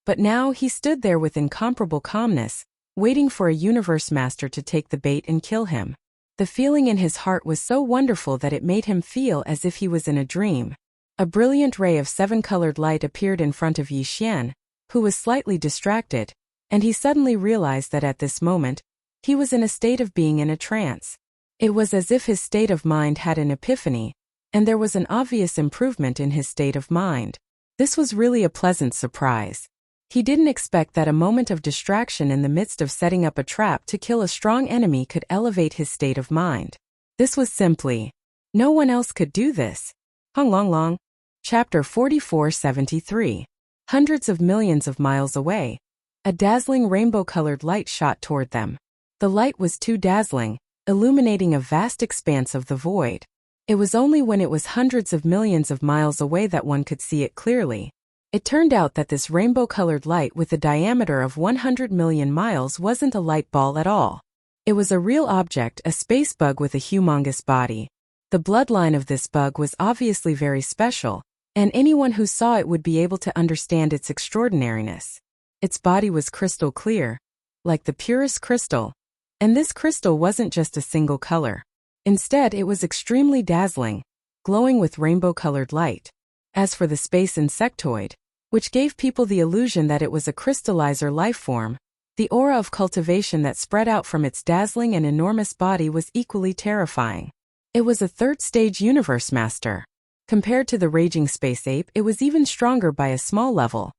But now he stood there with incomparable calmness, waiting for a universe master to take the bait and kill him. The feeling in his heart was so wonderful that it made him feel as if he was in a dream. A brilliant ray of 7-colored light appeared in front of Yixian, who was slightly distracted, and he suddenly realized that at this moment, he was in a state of being in a trance. It was as if his state of mind had an epiphany, and there was an obvious improvement in his state of mind. This was really a pleasant surprise. He didn't expect that a moment of distraction in the midst of setting up a trap to kill a strong enemy could elevate his state of mind. This was simply, no one else could do this. Hung Long Long. Chapter 4473. Hundreds of millions of miles away. A dazzling rainbow-colored light shot toward them. The light was too dazzling, illuminating a vast expanse of the void. It was only when it was hundreds of millions of miles away that one could see it clearly. It turned out that this rainbow-colored light with a diameter of 100 million miles wasn't a light ball at all. It was a real object, a space bug with a humongous body. The bloodline of this bug was obviously very special, and anyone who saw it would be able to understand its extraordinariness. Its body was crystal clear, like the purest crystal. And this crystal wasn't just a single color. Instead, it was extremely dazzling, glowing with rainbow-colored light. As for the space insectoid, which gave people the illusion that it was a crystallizer life form, The aura of cultivation that spread out from its dazzling and enormous body was equally terrifying. It was a third-stage universe master. Compared to the raging space ape, it was even stronger by a small level.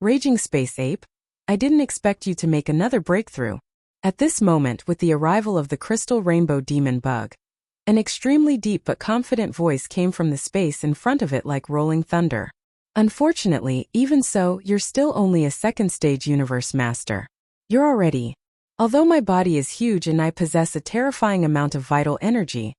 Raging space ape, I didn't expect you to make another breakthrough. At this moment, with the arrival of the crystal rainbow demon bug, an extremely deep but confident voice came from the space in front of it like rolling thunder. Unfortunately, even so, you're still only a second-stage universe master. You're already. Although my body is huge and I possess a terrifying amount of vital energy,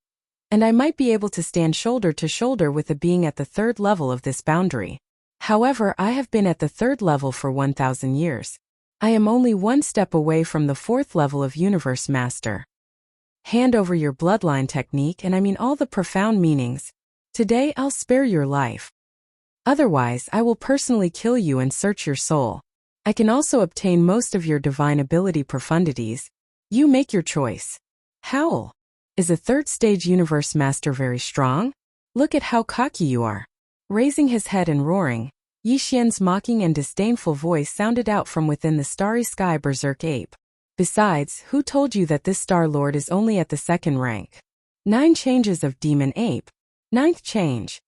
and I might be able to stand shoulder to shoulder with a being at the third level of this boundary. However, I have been at the third level for 1,000 years. I am only one step away from the fourth level of universe master. Hand over your bloodline technique, and I mean all the profound meanings. Today I'll spare your life. Otherwise, I will personally kill you and search your soul. I can also obtain most of your divine ability profundities. You make your choice. Howl. Is a third-stage universe master very strong? Look at how cocky you are. Raising his head and roaring, Yi Xian's mocking and disdainful voice sounded out from within the starry sky berserk ape. Besides, who told you that this Star Lord is only at the second rank? 9 changes of demon ape. 9th change.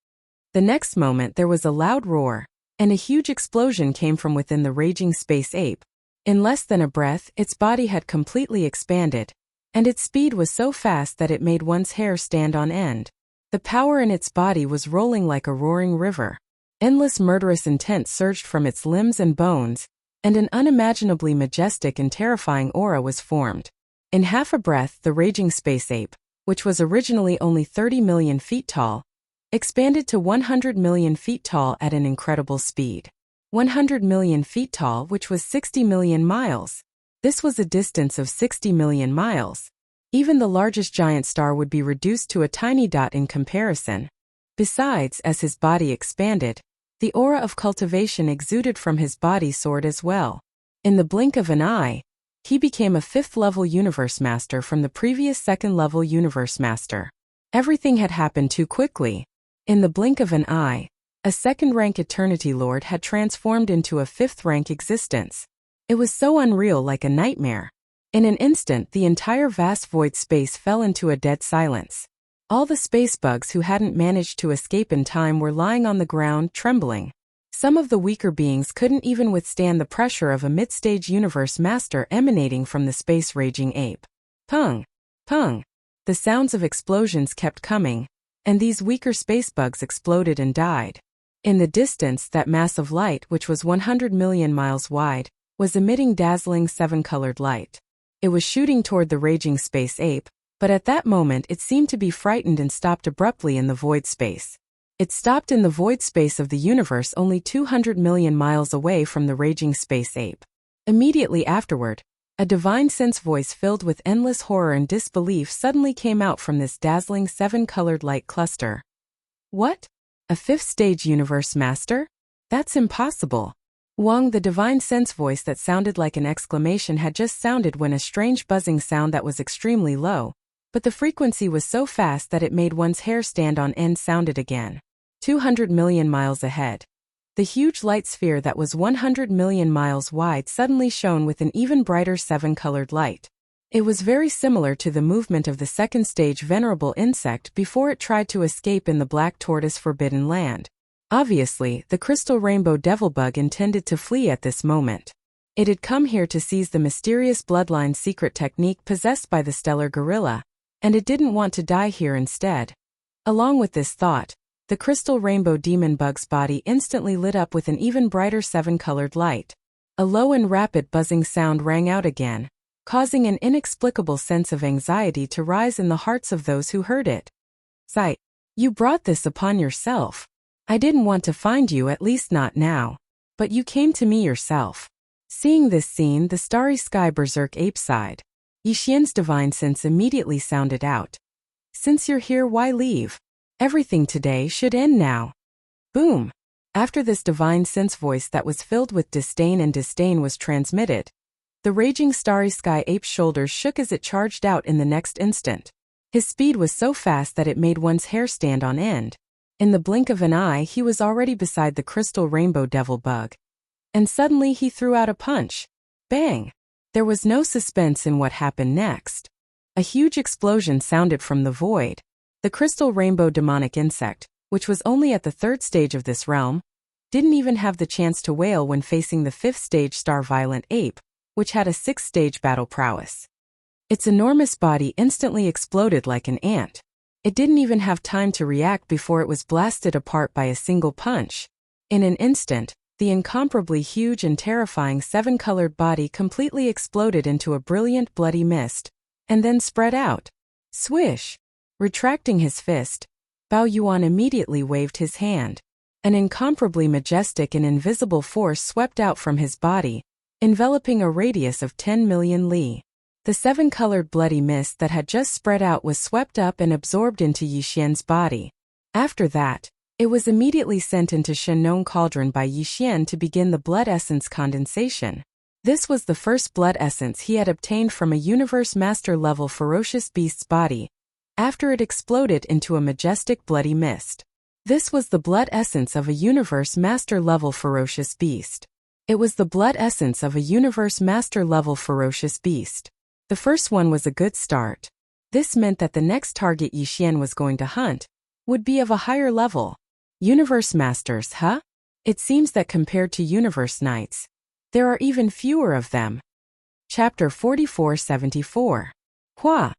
The next moment there was a loud roar, and a huge explosion came from within the raging space ape. In less than a breath, its body had completely expanded, and its speed was so fast that it made one's hair stand on end. The power in its body was rolling like a roaring river. Endless murderous intent surged from its limbs and bones, and an unimaginably majestic and terrifying aura was formed. In half a breath, the raging space ape, which was originally only 30 million feet tall, expanded to 100 million feet tall at an incredible speed. 100 million feet tall, which was 60 million miles. This was a distance of 60 million miles. Even the largest giant star would be reduced to a tiny dot in comparison. Besides, as his body expanded, the aura of cultivation exuded from his body soared as well. In the blink of an eye, he became a 5th-level universe master from the previous 2nd-level universe master. Everything had happened too quickly. In the blink of an eye, a 2nd-rank Eternity Lord had transformed into a 5th-rank existence. It was so unreal, like a nightmare. In an instant, the entire vast void space fell into a dead silence. All the space bugs who hadn't managed to escape in time were lying on the ground, trembling. Some of the weaker beings couldn't even withstand the pressure of a mid-stage universe master emanating from the space-raging ape. Pung! Pung! The sounds of explosions kept coming, and these weaker space bugs exploded and died. In the distance, that mass of light, which was 100 million miles wide, was emitting dazzling 7-colored light. It was shooting toward the raging space ape, but at that moment it seemed to be frightened and stopped abruptly in the void space. It stopped in the void space of the universe only 200 million miles away from the raging space ape. Immediately afterward, a divine sense voice filled with endless horror and disbelief suddenly came out from this dazzling 7-colored light cluster. What? A 5th-stage universe master? That's impossible. Wang, the divine sense voice that sounded like an exclamation, had just sounded when a strange buzzing sound that was extremely low, but the frequency was so fast that it made one's hair stand on end sounded again. 200 million miles ahead. The huge light sphere that was 100 million miles wide suddenly shone with an even brighter 7-colored light. It was very similar to the movement of the 2nd-stage venerable insect before it tried to escape in the Black Tortoise Forbidden Land. Obviously, the crystal rainbow devil bug intended to flee at this moment. It had come here to seize the mysterious bloodline secret technique possessed by the stellar gorilla, and it didn't want to die here instead. Along with this thought, the crystal rainbow demon bug's body instantly lit up with an even brighter 7-colored light. A low and rapid buzzing sound rang out again, causing an inexplicable sense of anxiety to rise in the hearts of those who heard it. Sight, you brought this upon yourself. I didn't want to find you, at least not now. But you came to me yourself. Seeing this scene, the starry sky berserk ape sighed. Yi Xian's divine sense immediately sounded out. Since you're here, why leave? Everything today should end now. Boom! After this divine sense voice that was filled with disdain was transmitted, the raging starry sky ape's shoulders shook as it charged out in the next instant. His speed was so fast that it made one's hair stand on end. In the blink of an eye, he was already beside the crystal rainbow devil bug. And suddenly he threw out a punch. Bang! There was no suspense in what happened next. A huge explosion sounded from the void. The crystal rainbow demonic insect, which was only at the 3rd stage of this realm, didn't even have the chance to wail when facing the 5th stage star violent ape, which had a 6th stage battle prowess. Its enormous body instantly exploded like an ant. It didn't even have time to react before it was blasted apart by a single punch. In an instant, the incomparably huge and terrifying 7-colored body completely exploded into a brilliant bloody mist, and then spread out. Swish! Retracting his fist, Bao Yuan immediately waved his hand. An incomparably majestic and invisible force swept out from his body, enveloping a radius of 10 million li. The 7-colored bloody mist that had just spread out was swept up and absorbed into Yixian's body. After that, it was immediately sent into Shenong Cauldron by Yixian to begin the blood essence condensation. This was the first blood essence he had obtained from a Universe Master level ferocious beast's body, after it exploded into a majestic bloody mist. This was the blood essence of a Universe Master level ferocious beast. It was the blood essence of a Universe Master level ferocious beast. The first one was a good start. This meant that the next target Yixian was going to hunt would be of a higher level. Universe Masters, huh? It seems that compared to Universe Knights, there are even fewer of them. Chapter 4474. Hua!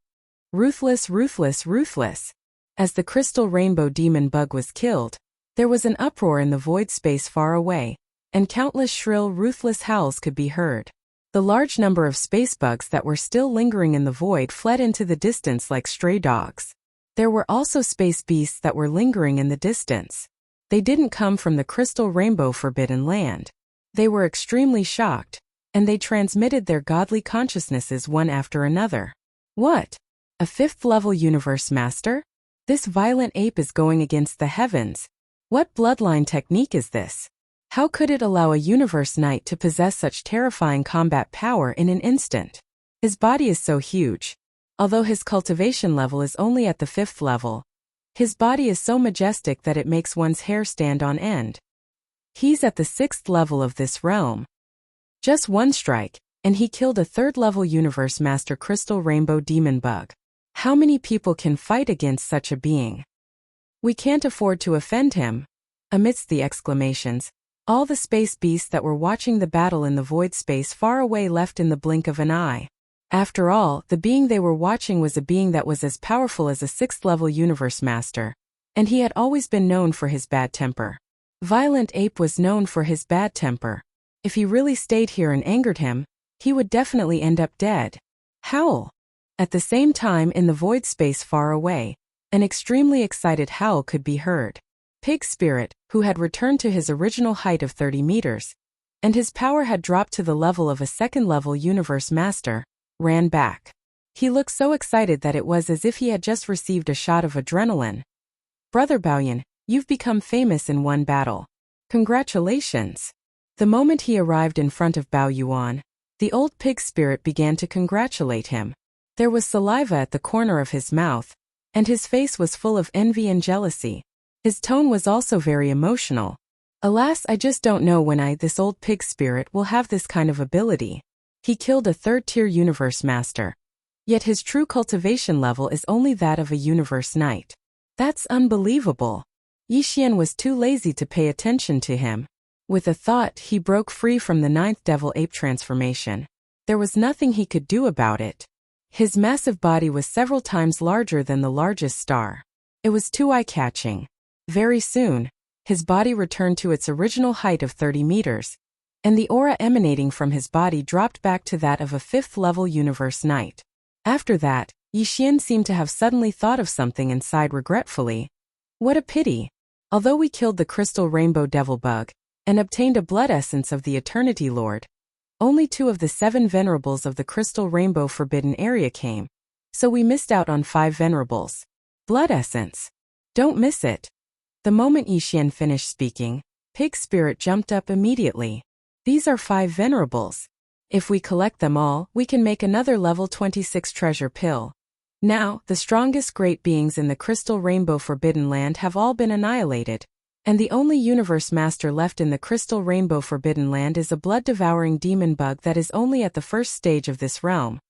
Ruthless, ruthless, ruthless. As the crystal rainbow demon bug was killed, there was an uproar in the void space far away, and countless shrill, ruthless howls could be heard. The large number of space bugs that were still lingering in the void fled into the distance like stray dogs. There were also space beasts that were lingering in the distance. They didn't come from the crystal rainbow forbidden land. They were extremely shocked, and they transmitted their godly consciousnesses one after another. What? A 5th-level Universe Master? This violent ape is going against the heavens. What bloodline technique is this? How could it allow a Universe Knight to possess such terrifying combat power in an instant? His body is so huge. Although his cultivation level is only at the 5th level, his body is so majestic that it makes one's hair stand on end. He's at the 6th level of this realm. Just one strike, and he killed a 3rd-level Universe Master Crystal Rainbow Demon Bug. How many people can fight against such a being? We can't afford to offend him. Amidst the exclamations, all the space beasts that were watching the battle in the void space far away left in the blink of an eye. After all, the being they were watching was a being that was as powerful as a 6th-level Universe Master, and he had always been known for his bad temper. Violent Ape was known for his bad temper. If he really stayed here and angered him, he would definitely end up dead. Howl! At the same time, in the void space far away, an extremely excited howl could be heard. Pig Spirit, who had returned to his original height of 30 meters, and his power had dropped to the level of a 2nd-level Universe Master, ran back. He looked so excited that it was as if he had just received a shot of adrenaline. Brother Baoyan, you've become famous in one battle. Congratulations! The moment he arrived in front of Bao Yuan, the old pig spirit began to congratulate him. There was saliva at the corner of his mouth, and his face was full of envy and jealousy. His tone was also very emotional. Alas, I just don't know when this old pig spirit will have this kind of ability. He killed a 3rd-tier Universe Master. Yet his true cultivation level is only that of a Universe Knight. That's unbelievable. Yixian was too lazy to pay attention to him. With a thought, he broke free from the 9th Devil Ape transformation. There was nothing he could do about it. His massive body was several times larger than the largest star. It was too eye-catching. Very soon, his body returned to its original height of 30 meters, and the aura emanating from his body dropped back to that of a 5th-level Universe Knight. After that, Yixian seemed to have suddenly thought of something and sighed regretfully. What a pity! Although we killed the Crystal Rainbow Devil Bug, and obtained a blood essence of the Eternity Lord, only 2 of the 7 venerables of the Crystal Rainbow Forbidden Area came, so we missed out on 5 venerables. Blood essence! Don't miss it! The moment Yixian finished speaking, Pig Spirit jumped up immediately. These are 5 venerables. If we collect them all, we can make another level 26 treasure pill. Now, the strongest great beings in the Crystal Rainbow Forbidden Land have all been annihilated, And the only universe master left in the crystal rainbow forbidden land is a blood-devouring demon bug that is only at the first stage of this realm.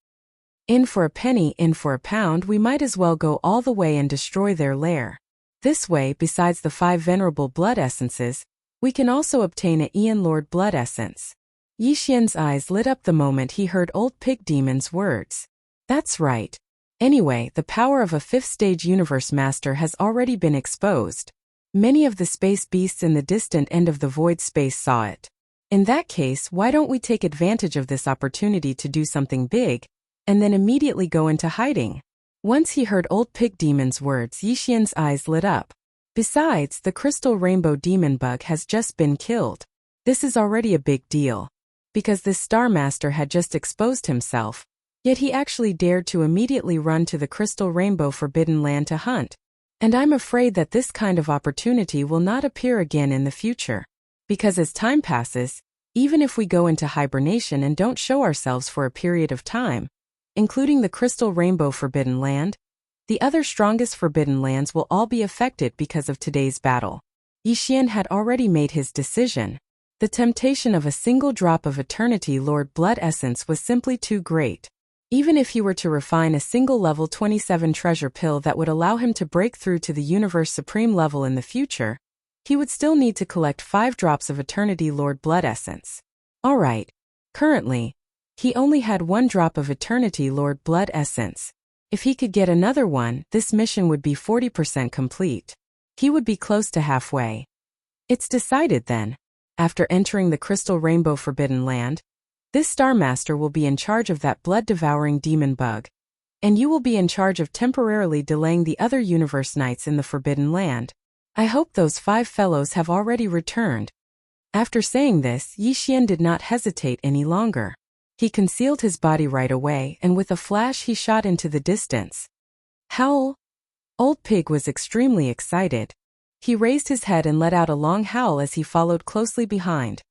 In for a penny, in for a pound, we might as well go all the way and destroy their lair. This way, besides the 5 venerable blood essences, we can also obtain a Aeon Lord blood essence. Yi Xian's eyes lit up the moment he heard Old Pig Demon's words. That's right. Anyway, the power of a 5th stage universe master has already been exposed. Many of the space beasts in the distant end of the void space saw it. In that case, why don't we take advantage of this opportunity to do something big, and then immediately go into hiding? Once he heard Old Pig Demon's words, Yi Xian's eyes lit up. Besides, the crystal rainbow demon bug has just been killed. This is already a big deal. Because this Star Master had just exposed himself, yet he actually dared to immediately run to the crystal rainbow forbidden land to hunt. And I'm afraid that this kind of opportunity will not appear again in the future. Because as time passes, even if we go into hibernation and don't show ourselves for a period of time, including the crystal rainbow forbidden land, the other strongest forbidden lands will all be affected because of today's battle. Yi Xian had already made his decision. The temptation of a single drop of Eternity Lord blood essence was simply too great. Even if he were to refine a single level 27 treasure pill that would allow him to break through to the universe supreme level in the future, he would still need to collect 5 drops of Eternity Lord blood essence. Alright. Currently, he only had 1 drop of Eternity Lord blood essence. If he could get another one, this mission would be 40% complete. He would be close to halfway. It's decided then. After entering the crystal rainbow forbidden land, this Star Master will be in charge of that blood-devouring demon bug. And you will be in charge of temporarily delaying the other universe knights in the forbidden land. I hope those 5 fellows have already returned. After saying this, Yi Xian did not hesitate any longer. He concealed his body right away, and with a flash he shot into the distance. Howl! Old Pig was extremely excited. He raised his head and let out a long howl as he followed closely behind.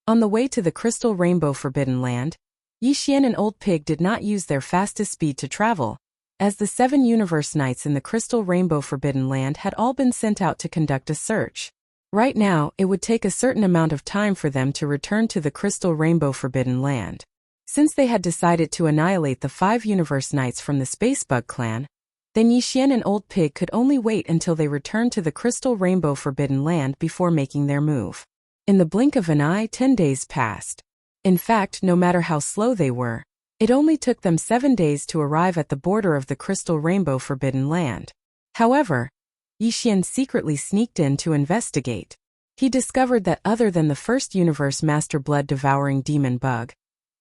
On the way to the crystal rainbow forbidden land, Yi Xian and Old Pig did not use their fastest speed to travel, as the 7 universe knights in the crystal rainbow forbidden land had all been sent out to conduct a search. Right now, it would take a certain amount of time for them to return to the crystal rainbow forbidden land. Since they had decided to annihilate the 5 universe knights from the Spacebug clan, then Yi Xian and Old Pig could only wait until they returned to the crystal rainbow forbidden land before making their move. In the blink of an eye, 10 days passed. In fact, no matter how slow they were, it only took them 7 days to arrive at the border of the crystal rainbow forbidden land. However, Yi Xian secretly sneaked in to investigate. He discovered that other than the first universe master blood-devouring demon bug,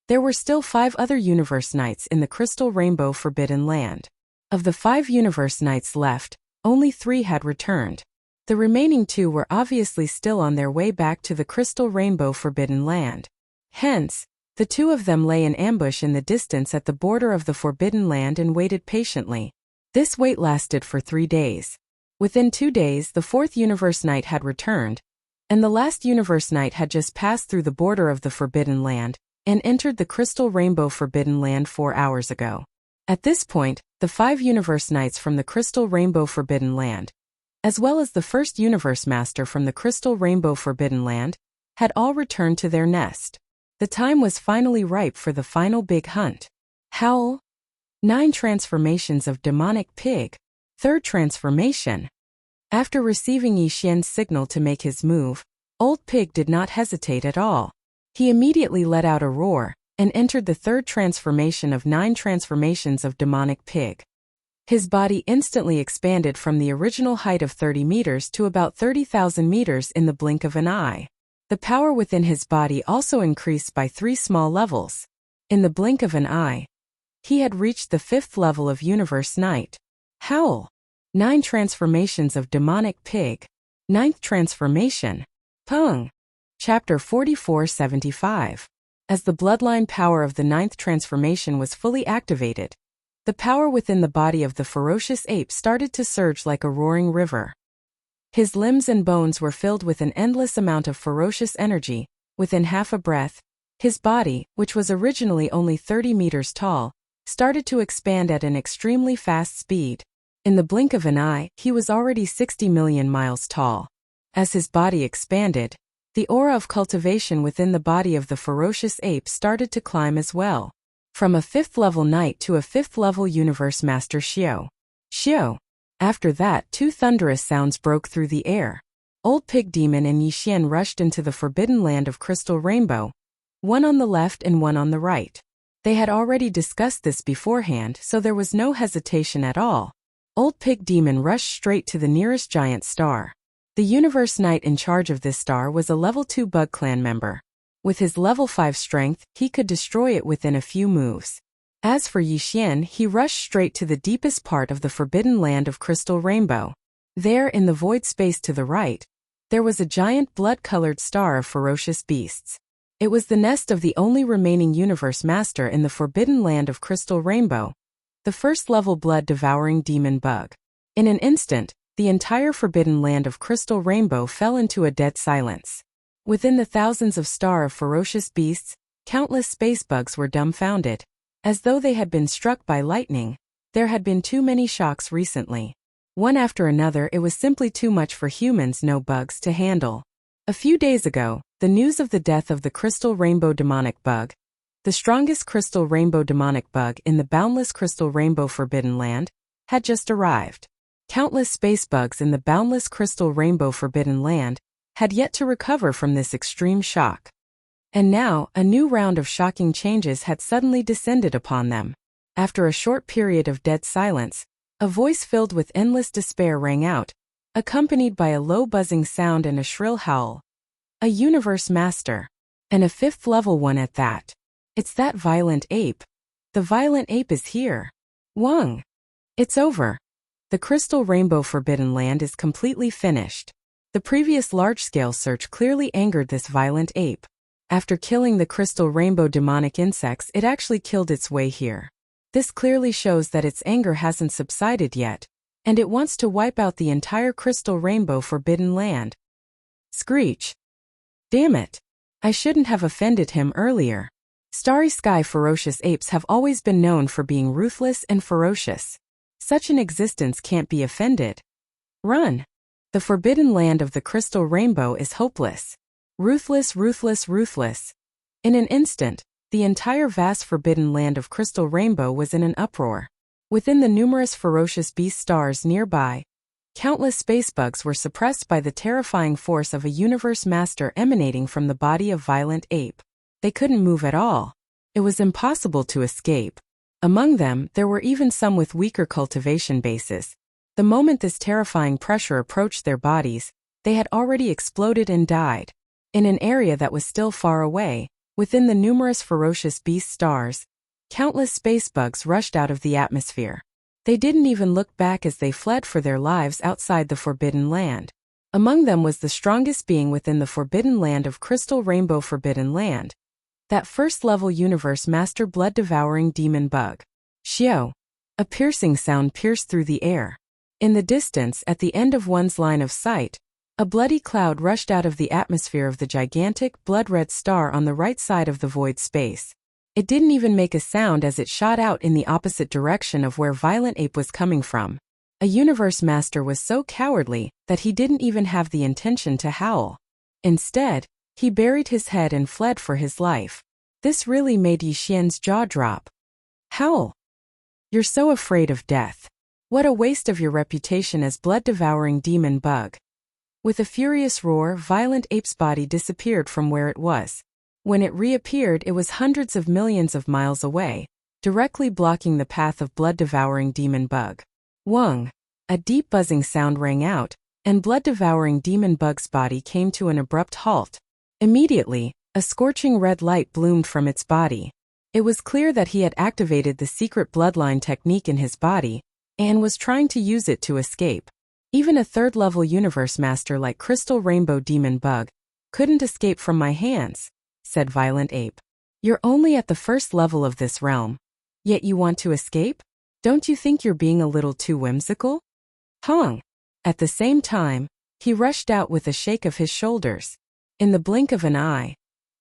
there were still 5 other universe knights in the crystal rainbow forbidden land. Of the 5 universe knights left, only 3 had returned. The remaining 2 were obviously still on their way back to the crystal rainbow forbidden land. Hence, the 2 of them lay in ambush in the distance at the border of the forbidden land and waited patiently. This wait lasted for 3 days. Within 2 days, the 4th universe knight had returned, and the last universe knight had just passed through the border of the forbidden land and entered the crystal rainbow forbidden land 4 hours ago. At this point, the 5 universe knights from the crystal rainbow forbidden land, as well as the first universe master from the crystal rainbow forbidden land, had all returned to their nest. The time was finally ripe for the final big hunt. Howl! 9 transformations of demonic pig. 3rd transformation. After receiving Yi Xian's signal to make his move, Old Pig did not hesitate at all. He immediately let out a roar and entered the 3rd transformation of 9 transformations of demonic pig. His body instantly expanded from the original height of 30 meters to about 30,000 meters in the blink of an eye. The power within his body also increased by 3 small levels. In the blink of an eye, he had reached the 5th level of Universe Knight. Howl! 9 transformations of demonic pig. 9th transformation. Pung! Chapter 4475. As the bloodline power of the 9th transformation was fully activated, the power within the body of the ferocious ape started to surge like a roaring river. His limbs and bones were filled with an endless amount of ferocious energy. Within half a breath, his body, which was originally only 30 meters tall, started to expand at an extremely fast speed. In the blink of an eye, he was already 60 million miles tall. As his body expanded, the aura of cultivation within the body of the ferocious ape started to climb as well. From a 5th-level knight to a 5th-level universe master Xiao. Xiao. After that, 2 thunderous sounds broke through the air. Old Pig Demon and Yixian rushed into the forbidden land of Crystal Rainbow, one on the left and one on the right. They had already discussed this beforehand, so there was no hesitation at all. Old Pig Demon rushed straight to the nearest giant star. The Universe Knight in charge of this star was a level 2 Bug Clan member. With his level 5 strength, he could destroy it within a few moves. As for Yixian, he rushed straight to the deepest part of the forbidden land of Crystal Rainbow. There, in the void space to the right, there was a giant blood-colored star of ferocious beasts. It was the nest of the only remaining Universe Master in the forbidden land of Crystal Rainbow, the 1st-level blood-devouring demon bug. In an instant, the entire forbidden land of Crystal Rainbow fell into a dead silence. Within the thousands of star of ferocious beasts, countless space bugs were dumbfounded. As though they had been struck by lightning, there had been too many shocks recently. One after another, it was simply too much for humans, no bugs, to handle. A few days ago, the news of the death of the Crystal Rainbow demonic bug, the strongest Crystal Rainbow demonic bug in the boundless Crystal Rainbow Forbidden Land, had just arrived. Countless space bugs in the boundless Crystal Rainbow Forbidden Land had yet to recover from this extreme shock. And now, a new round of shocking changes had suddenly descended upon them. After a short period of dead silence, a voice filled with endless despair rang out, accompanied by a low buzzing sound and a shrill howl. A Universe Master. And a 5th-level one at that. It's that violent ape. The violent ape is here. Wang. It's over. The Crystal Rainbow Forbidden Land is completely finished. The previous large-scale search clearly angered this violent ape. After killing the Crystal Rainbow demonic insects, it actually killed its way here. This clearly shows that its anger hasn't subsided yet, and it wants to wipe out the entire Crystal Rainbow Forbidden Land. Screech. Damn it. I shouldn't have offended him earlier. Starry Sky ferocious apes have always been known for being ruthless and ferocious. Such an existence can't be offended. Run. The forbidden land of the Crystal Rainbow is hopeless. Ruthless, ruthless, ruthless. In an instant, the entire vast forbidden land of Crystal Rainbow was in an uproar. Within the numerous ferocious beast stars nearby, countless space bugs were suppressed by the terrifying force of a Universe Master emanating from the body of violent ape. They couldn't move at all. It was impossible to escape. Among them, there were even some with weaker cultivation bases. The moment this terrifying pressure approached their bodies, they had already exploded and died. In an area that was still far away, within the numerous ferocious beast stars, countless space bugs rushed out of the atmosphere. They didn't even look back as they fled for their lives outside the Forbidden Land. Among them was the strongest being within the Forbidden Land of Crystal Rainbow Forbidden Land, that 1st-level Universe Master blood-devouring demon bug. Xiao. A piercing sound pierced through the air. In the distance, at the end of one's line of sight, a bloody cloud rushed out of the atmosphere of the gigantic, blood-red star on the right side of the void space. It didn't even make a sound as it shot out in the opposite direction of where Violent Ape was coming from. A Universe Master was so cowardly that he didn't even have the intention to howl. Instead, he buried his head and fled for his life. This really made Yixian's jaw drop. Howl. You're so afraid of death. What a waste of your reputation as blood-devouring demon bug. With a furious roar, Violent Ape's body disappeared from where it was. When it reappeared, it was hundreds of millions of miles away, directly blocking the path of blood-devouring demon bug. Wang. A deep buzzing sound rang out, and blood-devouring demon bug's body came to an abrupt halt. Immediately, a scorching red light bloomed from its body. It was clear that he had activated the secret bloodline technique in his body, and was trying to use it to escape. Even a 3rd-level Universe Master like Crystal Rainbow Demon Bug couldn't escape from my hands, said Violent Ape. You're only at the 1st level of this realm, yet you want to escape? Don't you think you're being a little too whimsical? Hong. At the same time, he rushed out with a shake of his shoulders. In the blink of an eye,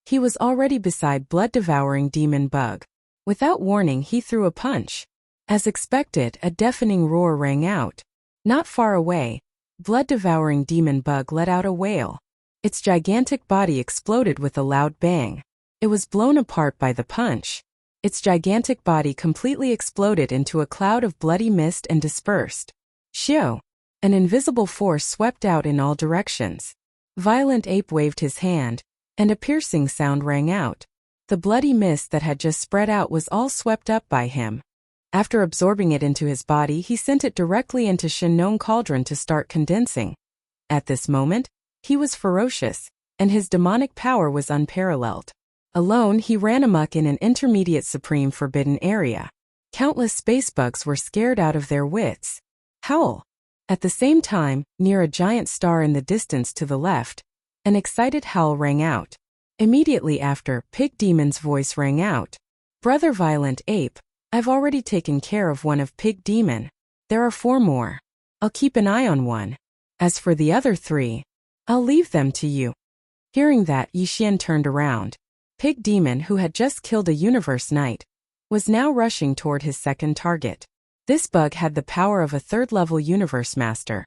he was already beside blood-devouring demon bug. Without warning, he threw a punch. As expected, a deafening roar rang out. Not far away, blood-devouring demon bug let out a wail. Its gigantic body exploded with a loud bang. It was blown apart by the punch. Its gigantic body completely exploded into a cloud of bloody mist and dispersed. Shio! An invisible force swept out in all directions. Violent Ape waved his hand, and a piercing sound rang out. The bloody mist that had just spread out was all swept up by him. After absorbing it into his body, he sent it directly into Shinnon Cauldron to start condensing. At this moment, he was ferocious, and his demonic power was unparalleled. Alone, he ran amok in an intermediate supreme forbidden area. Countless space bugs were scared out of their wits. Howl! At the same time, near a giant star in the distance to the left, an excited howl rang out. Immediately after, Pig Demon's voice rang out. Brother Violent Ape, I've already taken care of one of Pig Demon. There are 4 more. I'll keep an eye on one. As for the other 3, I'll leave them to you. Hearing that, Yixian turned around. Pig Demon, who had just killed a Universe Knight, was now rushing toward his second target. This bug had the power of a 3rd-level Universe Master.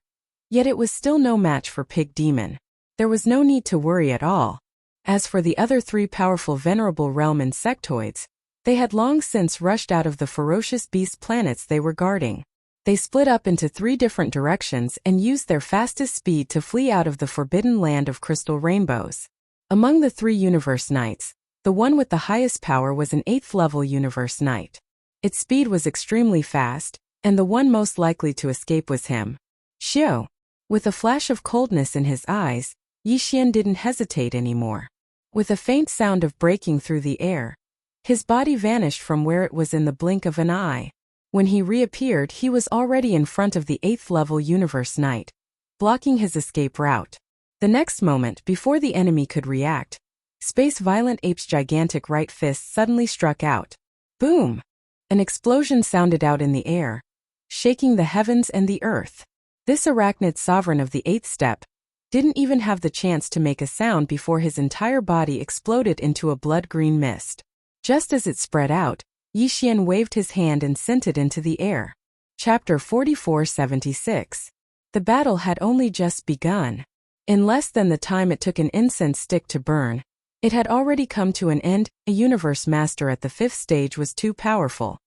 Yet it was still no match for Pig Demon. There was no need to worry at all. As for the other 3 powerful Venerable Realm insectoids, they had long since rushed out of the ferocious beast planets they were guarding. They split up into 3 different directions and used their fastest speed to flee out of the forbidden land of crystal rainbows. Among the 3 Universe Knights, the one with the highest power was an 8th-level Universe Knight. Its speed was extremely fast, and the one most likely to escape was him. Shio! With a flash of coldness in his eyes, Yixian didn't hesitate anymore. With a faint sound of breaking through the air, his body vanished from where it was in the blink of an eye. When he reappeared, he was already in front of the 8th-level Universe Knight, blocking his escape route. The next moment, before the enemy could react, Space Violent Ape's gigantic right fist suddenly struck out. Boom! An explosion sounded out in the air, shaking the heavens and the earth. This arachnid sovereign of the 8th step didn't even have the chance to make a sound before his entire body exploded into a blood-green mist. Just as it spread out, Yixian waved his hand and sent it into the air. Chapter 4476. The battle had only just begun. In less than the time it took an incense stick to burn, it had already come to an end. A Universe Master at the 5th stage was too powerful.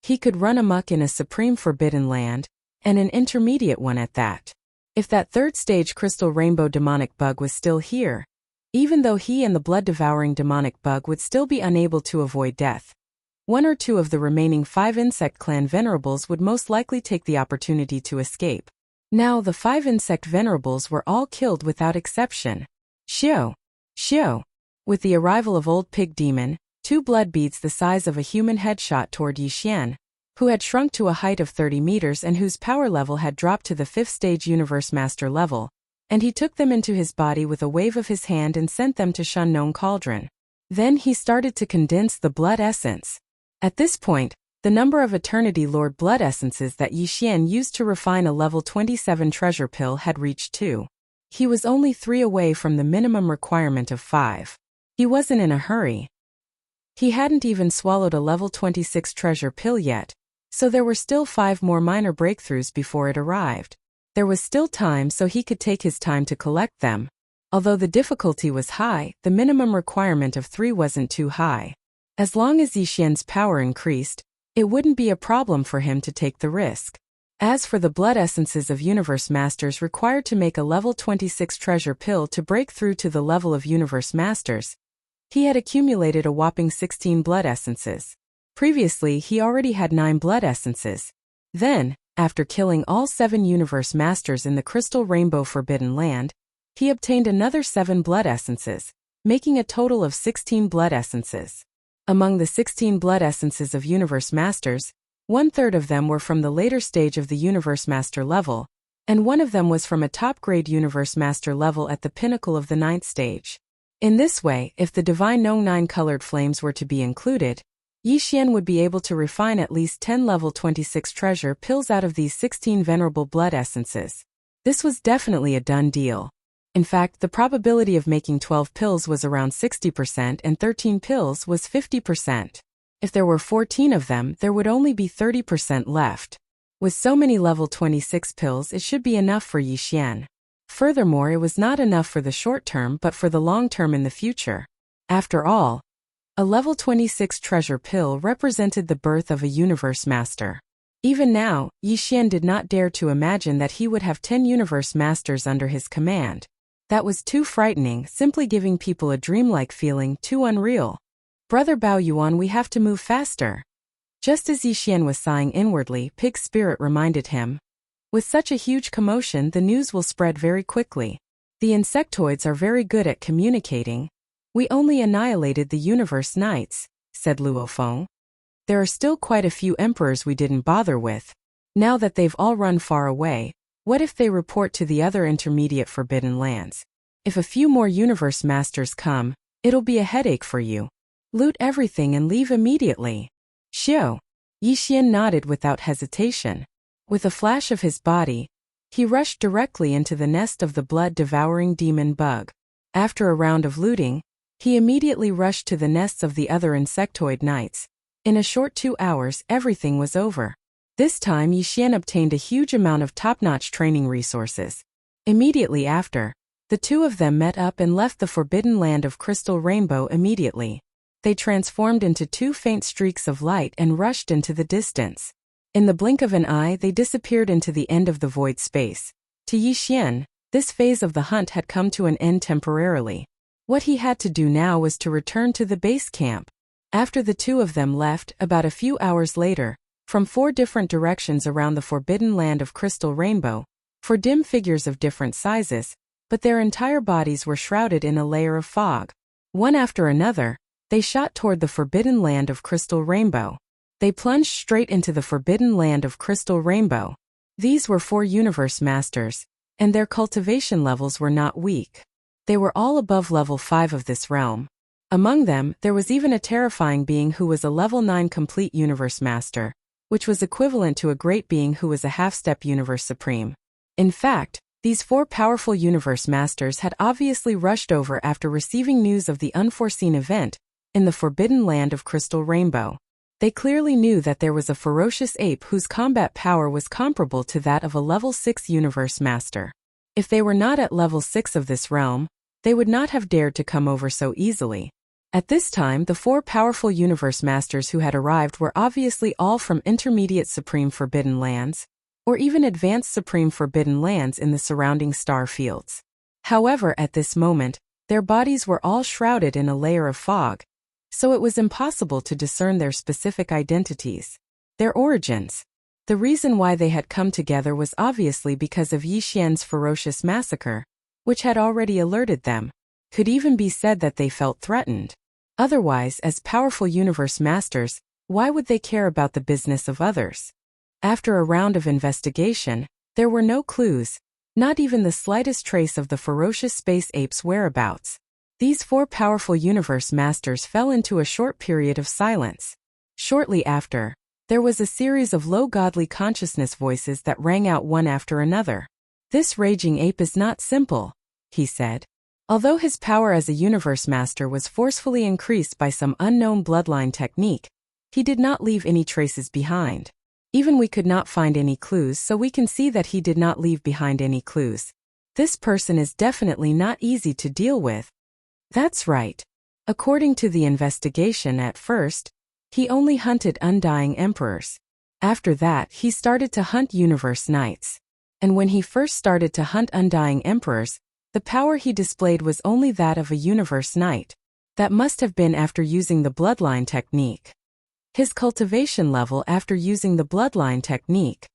He could run amok in a supreme forbidden land, and an intermediate one at that. If that 3rd stage crystal rainbow demonic bug was still here, even though he and the blood-devouring demonic bug would still be unable to avoid death, 1 or 2 of the remaining 5 insect clan venerables would most likely take the opportunity to escape. Now the 5 insect venerables were all killed without exception. Shio! Shio! With the arrival of Old Pig Demon, 2 blood beads the size of a human head shot toward Yixian, who had shrunk to a height of 30 meters and whose power level had dropped to the 5th stage Universe Master level, and he took them into his body with a wave of his hand and sent them to Shinnon Cauldron. Then he started to condense the blood essence. At this point, the number of Eternity Lord blood essences that Yixian used to refine a level 27 treasure pill had reached 2. He was only 3 away from the minimum requirement of 5. He wasn't in a hurry. He hadn't even swallowed a level 26 treasure pill yet, so there were still 5 more minor breakthroughs before it arrived. There was still time, so he could take his time to collect them. Although the difficulty was high, the minimum requirement of 3 wasn't too high. As long as Yixian's power increased, it wouldn't be a problem for him to take the risk. As for the blood essences of Universe Masters required to make a level 26 treasure pill to break through to the level of Universe Masters, he had accumulated a whopping 16 blood essences. Previously, he already had 9 blood essences. Then, after killing all 7 Universe Masters in the Crystal Rainbow Forbidden Land, he obtained another 7 blood essences, making a total of 16 blood essences. Among the 16 blood essences of Universe Masters, 1/3 of them were from the later stage of the Universe Master level, and 1 of them was from a top-grade Universe Master level at the pinnacle of the 9th stage. In this way, if the Divine Nong 9-colored flames were to be included, Yixian would be able to refine at least 10 level 26 treasure pills out of these 16 venerable blood essences. This was definitely a done deal. In fact, the probability of making 12 pills was around 60% and 13 pills was 50%. If there were 14 of them, there would only be 30% left. With so many level 26 pills, it should be enough for Yi Xian. Furthermore, it was not enough for the short term but for the long term in the future. After all, a level 26 treasure pill represented the birth of a universe master. Even now, Yi Xian did not dare to imagine that he would have 10 universe masters under his command. That was too frightening, simply giving people a dreamlike feeling, too unreal. Brother Bao Yuan, we have to move faster. Just as Yi Xian was sighing inwardly, Pig's spirit reminded him. With such a huge commotion, the news will spread very quickly. The insectoids are very good at communicating. We only annihilated the universe knights, said Luo Feng. There are still quite a few emperors we didn't bother with. Now that they've all run far away, what if they report to the other intermediate forbidden lands? If a few more universe masters come, it'll be a headache for you. Loot everything and leave immediately. Xiao. Yi Xian nodded without hesitation. With a flash of his body, he rushed directly into the nest of the blood-devouring demon bug. After a round of looting, he immediately rushed to the nests of the other insectoid knights. In a short 2 hours, everything was over. This time Yi Xian obtained a huge amount of top-notch training resources. Immediately after, the two of them met up and left the forbidden land of Crystal Rainbow immediately. They transformed into 2 faint streaks of light and rushed into the distance. In the blink of an eye, they disappeared into the end of the void space. To Yi Xian, this phase of the hunt had come to an end temporarily. What he had to do now was to return to the base camp. After the two of them left, about a few hours later, from 4 different directions around the forbidden land of Crystal Rainbow, 4 dim figures of different sizes, but their entire bodies were shrouded in a layer of fog. One after another, they shot toward the forbidden land of Crystal Rainbow. They plunged straight into the forbidden land of Crystal Rainbow. These were 4 universe masters, and their cultivation levels were not weak. They were all above level 5 of this realm. Among them, there was even a terrifying being who was a level 9 complete universe master, which was equivalent to a great being who was a half-step universe supreme. In fact, these 4 powerful universe masters had obviously rushed over after receiving news of the unforeseen event in the forbidden land of Crystal Rainbow. They clearly knew that there was a ferocious ape whose combat power was comparable to that of a level 6 universe master. If they were not at level 6 of this realm, they would not have dared to come over so easily. At this time, the 4 powerful universe masters who had arrived were obviously all from intermediate supreme forbidden lands, or even advanced supreme forbidden lands in the surrounding star fields. However, at this moment, their bodies were all shrouded in a layer of fog, so it was impossible to discern their specific identities, their origins. The reason why they had come together was obviously because of Yi Xian's ferocious massacre, which had already alerted them. Could even be said that they felt threatened. Otherwise, as powerful universe masters, why would they care about the business of others? After a round of investigation, there were no clues, not even the slightest trace of the ferocious space ape's whereabouts. These 4 powerful universe masters fell into a short period of silence. Shortly after, there was a series of low godly consciousness voices that rang out one after another. This raging ape is not simple, he said. Although his power as a universe master was forcefully increased by some unknown bloodline technique, he did not leave any traces behind. Even we could not find any clues, so we can see that he did not leave behind any clues. This person is definitely not easy to deal with. That's right. According to the investigation at first, he only hunted undying emperors. After that, he started to hunt universe knights. And when he first started to hunt undying emperors, the power he displayed was only that of a universe knight. That must have been after using the bloodline technique. His cultivation level after using the bloodline technique.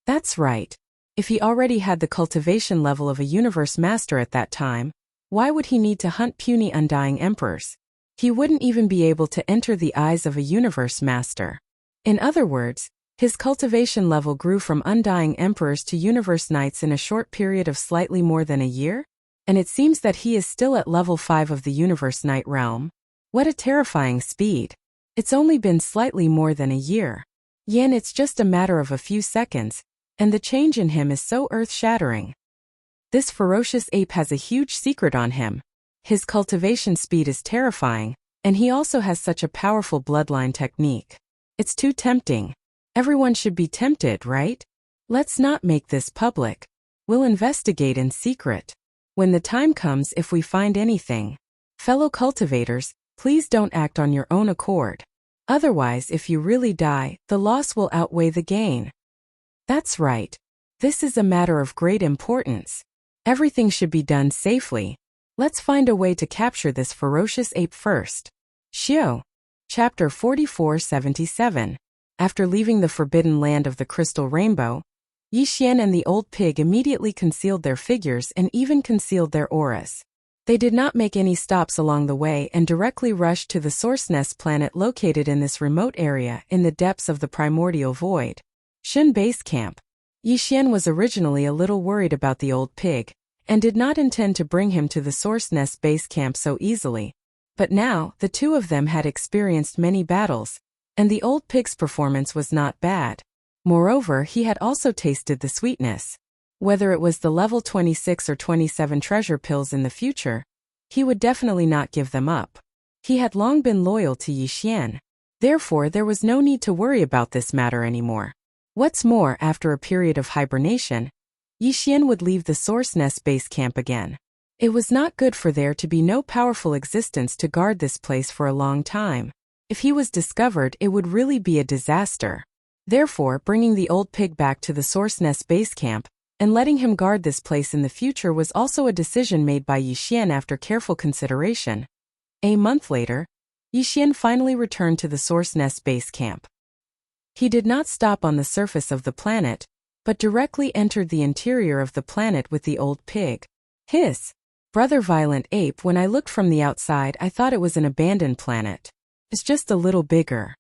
That's right. If he already had the cultivation level of a universe master at that time, why would he need to hunt puny undying emperors? He wouldn't even be able to enter the eyes of a universe master. In other words, his cultivation level grew from undying emperors to universe knights in a short period of slightly more than a year? And it seems that he is still at level 5 of the universe knight realm. What a terrifying speed. It's only been slightly more than a year. Yen, it's just a matter of a few seconds, and the change in him is so earth-shattering. This ferocious ape has a huge secret on him. His cultivation speed is terrifying, and he also has such a powerful bloodline technique. It's too tempting. Everyone should be tempted, right? Let's not make this public. We'll investigate in secret. When the time comes, if we find anything. Fellow cultivators, please don't act on your own accord. Otherwise, if you really die, the loss will outweigh the gain. That's right. This is a matter of great importance. Everything should be done safely. Let's find a way to capture this ferocious ape first. Xiao. Chapter 4477. After leaving the forbidden land of the crystal rainbow, Yixian and the old pig immediately concealed their figures and even concealed their auras. They did not make any stops along the way and directly rushed to the Source Nest planet located in this remote area in the depths of the primordial void. Shun Base Camp. Yixian was originally a little worried about the old pig, and did not intend to bring him to the Source Nest base camp so easily. But now, the two of them had experienced many battles, and the old pig's performance was not bad. Moreover, he had also tasted the sweetness. Whether it was the level 26 or 27 treasure pills in the future, he would definitely not give them up. He had long been loyal to Yixian. Therefore, there was no need to worry about this matter anymore. What's more, after a period of hibernation, Yixian would leave the Source Nest base camp again. It was not good for there to be no powerful existence to guard this place for a long time. If he was discovered, it would really be a disaster. Therefore, bringing the old pig back to the Source Nest base camp and letting him guard this place in the future was also a decision made by Yixian after careful consideration. A month later, Yixian finally returned to the Source Nest base camp. He did not stop on the surface of the planet, but directly entered the interior of the planet with the old pig. His brother Violent Ape, when I looked from the outside, I thought it was an abandoned planet. It's just a little bigger.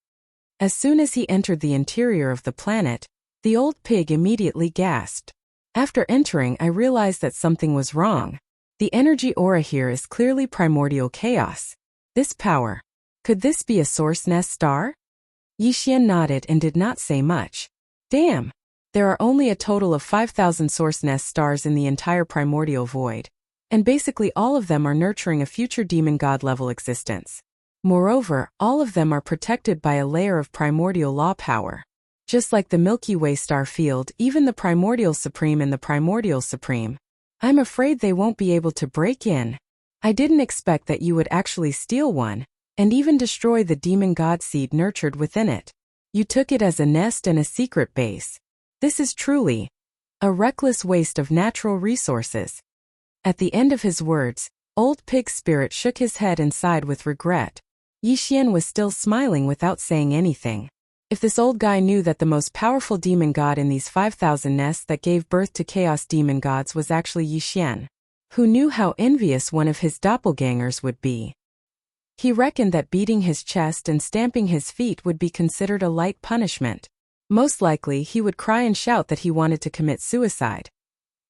As soon as he entered the interior of the planet, the old pig immediately gasped. After entering, I realized that something was wrong. The energy aura here is clearly primordial chaos. This power. Could this be a Source Nest star? Yixian nodded and did not say much. Damn. There are only a total of 5,000 Source Nest stars in the entire primordial void, and basically all of them are nurturing a future demon god level existence. Moreover, all of them are protected by a layer of primordial law power. Just like the Milky Way star field, even the Primordial Supreme and the Primordial Supreme. I'm afraid they won't be able to break in. I didn't expect that you would actually steal one, and even destroy the demon god seed nurtured within it. You took it as a nest and a secret base. This is truly a reckless waste of natural resources. At the end of his words, Old Pig's spirit shook his head and sighed with regret. Yixian was still smiling without saying anything. If this old guy knew that the most powerful demon god in these 5,000 nests that gave birth to chaos demon gods was actually Yixian, who knew how envious one of his doppelgangers would be. He reckoned that beating his chest and stamping his feet would be considered a light punishment. Most likely he would cry and shout that he wanted to commit suicide.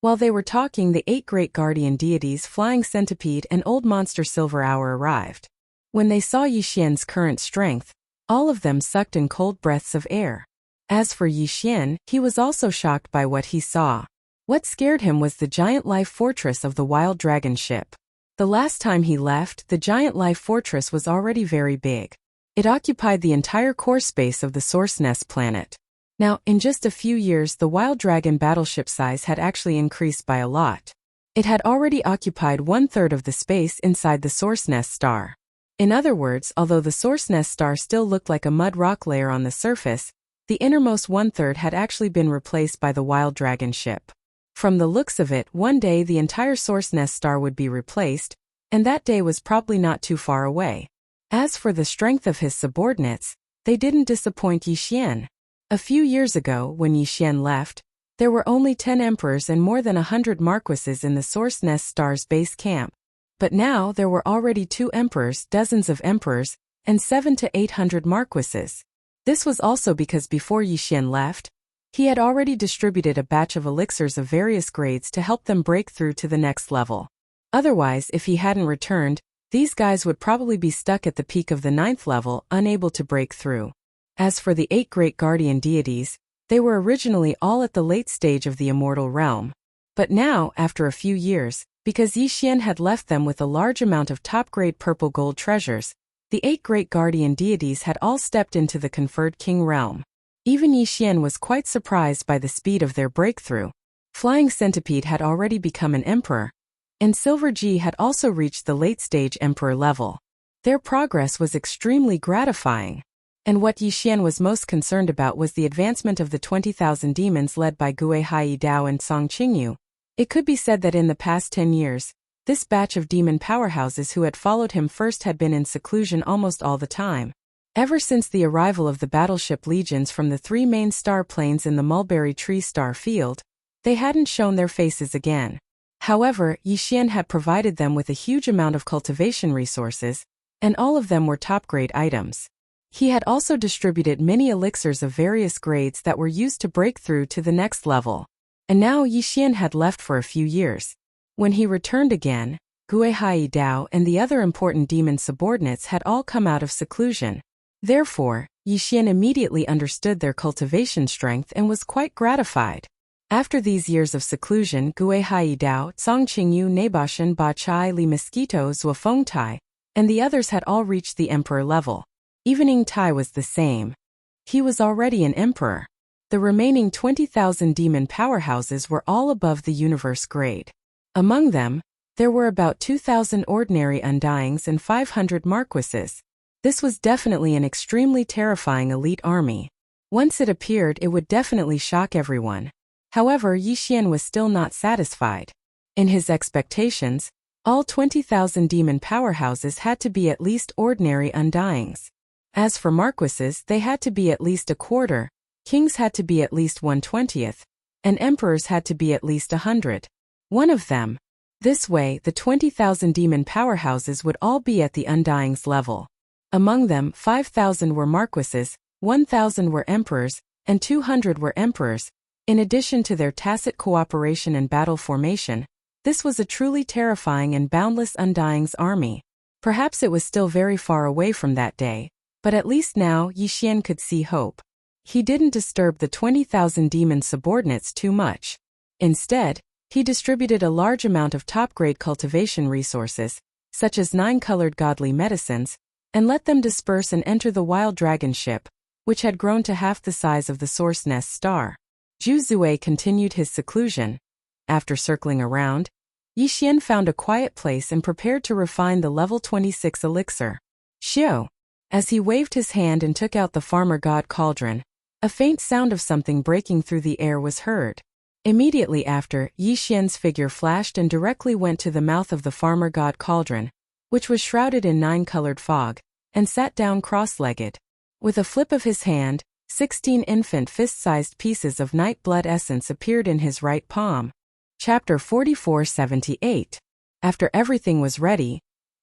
While they were talking, the 8 great guardian deities Flying Centipede and Old Monster Silver Hour arrived. When they saw Yixian's current strength, all of them sucked in cold breaths of air. As for Yixian, he was also shocked by what he saw. What scared him was the giant life fortress of the wild dragon ship. The last time he left, the giant life fortress was already very big. It occupied the entire core space of the Source Nest planet. Now, in just a few years, the wild dragon battleship size had actually increased by a lot. It had already occupied 1/3 of the space inside the Source Nest star. In other words, although the Source Nest star still looked like a mud rock layer on the surface, the innermost 1/3 had actually been replaced by the wild dragon ship. From the looks of it, one day the entire Source Nest star would be replaced, and that day was probably not too far away. As for the strength of his subordinates, they didn't disappoint Yixian. A few years ago, when Yixian left, there were only 10 emperors and more than 100 marquises in the Source Nest star's base camp. But now there were already 2 emperors, dozens of emperors, and 700 to 800 marquises. This was also because before Yixian left, he had already distributed a batch of elixirs of various grades to help them break through to the next level. Otherwise, if he hadn't returned, these guys would probably be stuck at the peak of the 9th level, unable to break through. As for the 8 great guardian deities, they were originally all at the late stage of the immortal realm. But now, after a few years, because Yixian had left them with a large amount of top-grade purple gold treasures, the 8 great guardian deities had all stepped into the conferred king realm. Even Yi Xian was quite surprised by the speed of their breakthrough. Flying Centipede had already become an emperor, and Silver G had also reached the late-stage emperor level. Their progress was extremely gratifying. And what Yi Xian was most concerned about was the advancement of the 20,000 demons led by Gue Hai Dao and Song Qingyu. It could be said that in the past 10 years, this batch of demon powerhouses who had followed him first had been in seclusion almost all the time. Ever since the arrival of the battleship legions from the 3 main star planes in the Mulberry Tree star field, they hadn't shown their faces again. However, Yi Xian had provided them with a huge amount of cultivation resources, and all of them were top-grade items. He had also distributed many elixirs of various grades that were used to break through to the next level. And now Yi Xian had left for a few years. When he returned again, Gue Hai Dao and the other important demon subordinates had all come out of seclusion. Therefore, Yi Xian immediately understood their cultivation strength and was quite gratified. After these years of seclusion, Gue Hai Dao, Song Qingyu, Nebashan, Ba Chai, Li Mosquito, Zhuo Fengtai, and the others had all reached the emperor level. Even Ying Tai was the same. He was already an emperor. The remaining 20,000 demon powerhouses were all above the universe grade. Among them, there were about 2,000 ordinary undyings and 500 marquises. This was definitely an extremely terrifying elite army. Once it appeared, it would definitely shock everyone. However, Yi Xian was still not satisfied. In his expectations, all 20,000 demon powerhouses had to be at least ordinary undyings. As for marquises, they had to be at least a quarter, kings had to be at least 1/20th, and emperors had to be at least 100. One of them. This way, the 20,000 demon powerhouses would all be at the undyings level. Among them, 5,000 were marquises, 1,000 were emperors, and 200 were emperors. In addition to their tacit cooperation and battle formation, this was a truly terrifying and boundless undyings army. Perhaps it was still very far away from that day, but at least now Yi Xian could see hope. He didn't disturb the 20,000 demon subordinates too much. Instead, he distributed a large amount of top-grade cultivation resources, such as 9-colored godly medicines, and let them disperse and enter the wild dragon ship, which had grown to half the size of the Source Nest star. Zhu Zue continued his seclusion. After circling around, Yi Xian found a quiet place and prepared to refine the level 26 elixir. Xiao. As he waved his hand and took out the farmer god cauldron, a faint sound of something breaking through the air was heard. Immediately after, Yi Xian's figure flashed and directly went to the mouth of the farmer god cauldron, which was shrouded in 9-colored fog, and sat down cross-legged. With a flip of his hand, 16 infant fist-sized pieces of night blood essence appeared in his right palm. Chapter 4478. After everything was ready,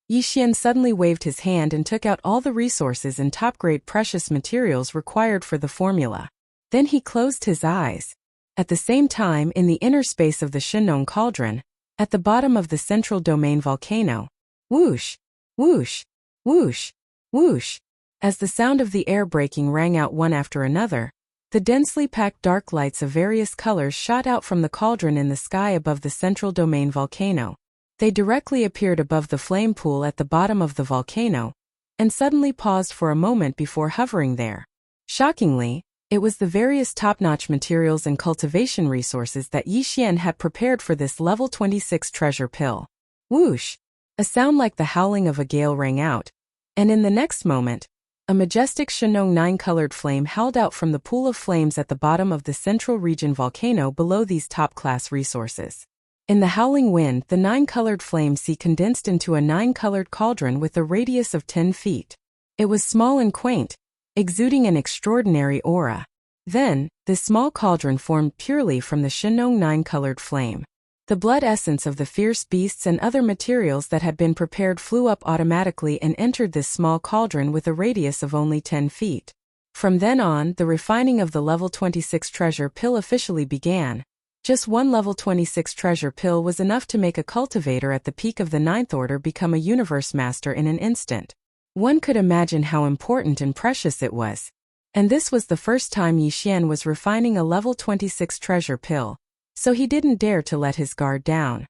Yi Xian suddenly waved his hand and took out all the resources and top-grade precious materials required for the formula. Then he closed his eyes. At the same time, in the inner space of the Shenong cauldron, at the bottom of the central domain volcano, whoosh, whoosh, whoosh, whoosh, as the sound of the air breaking rang out one after another, the densely packed dark lights of various colors shot out from the cauldron in the sky above the central domain volcano. They directly appeared above the flame pool at the bottom of the volcano, and suddenly paused for a moment before hovering there. Shockingly, it was the various top-notch materials and cultivation resources that Yi Xian had prepared for this level 26 treasure pill. Whoosh! A sound like the howling of a gale rang out, and in the next moment, a majestic Shenong 9-colored flame howled out from the pool of flames at the bottom of the central region volcano below these top-class resources. In the howling wind, the 9-colored flame sea condensed into a 9-colored cauldron with a radius of 10 feet. It was small and quaint, exuding an extraordinary aura. Then, this small cauldron formed purely from the Shenong 9-colored flame. The blood essence of the fierce beasts and other materials that had been prepared flew up automatically and entered this small cauldron with a radius of only 10 feet. From then on, the refining of the level 26 treasure pill officially began. Just one level 26 treasure pill was enough to make a cultivator at the peak of the 9th order become a universe master in an instant. One could imagine how important and precious it was. And this was the first time Yi Xian was refining a level 26 treasure pill, so he didn't dare to let his guard down.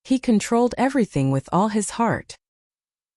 He controlled everything with all his heart.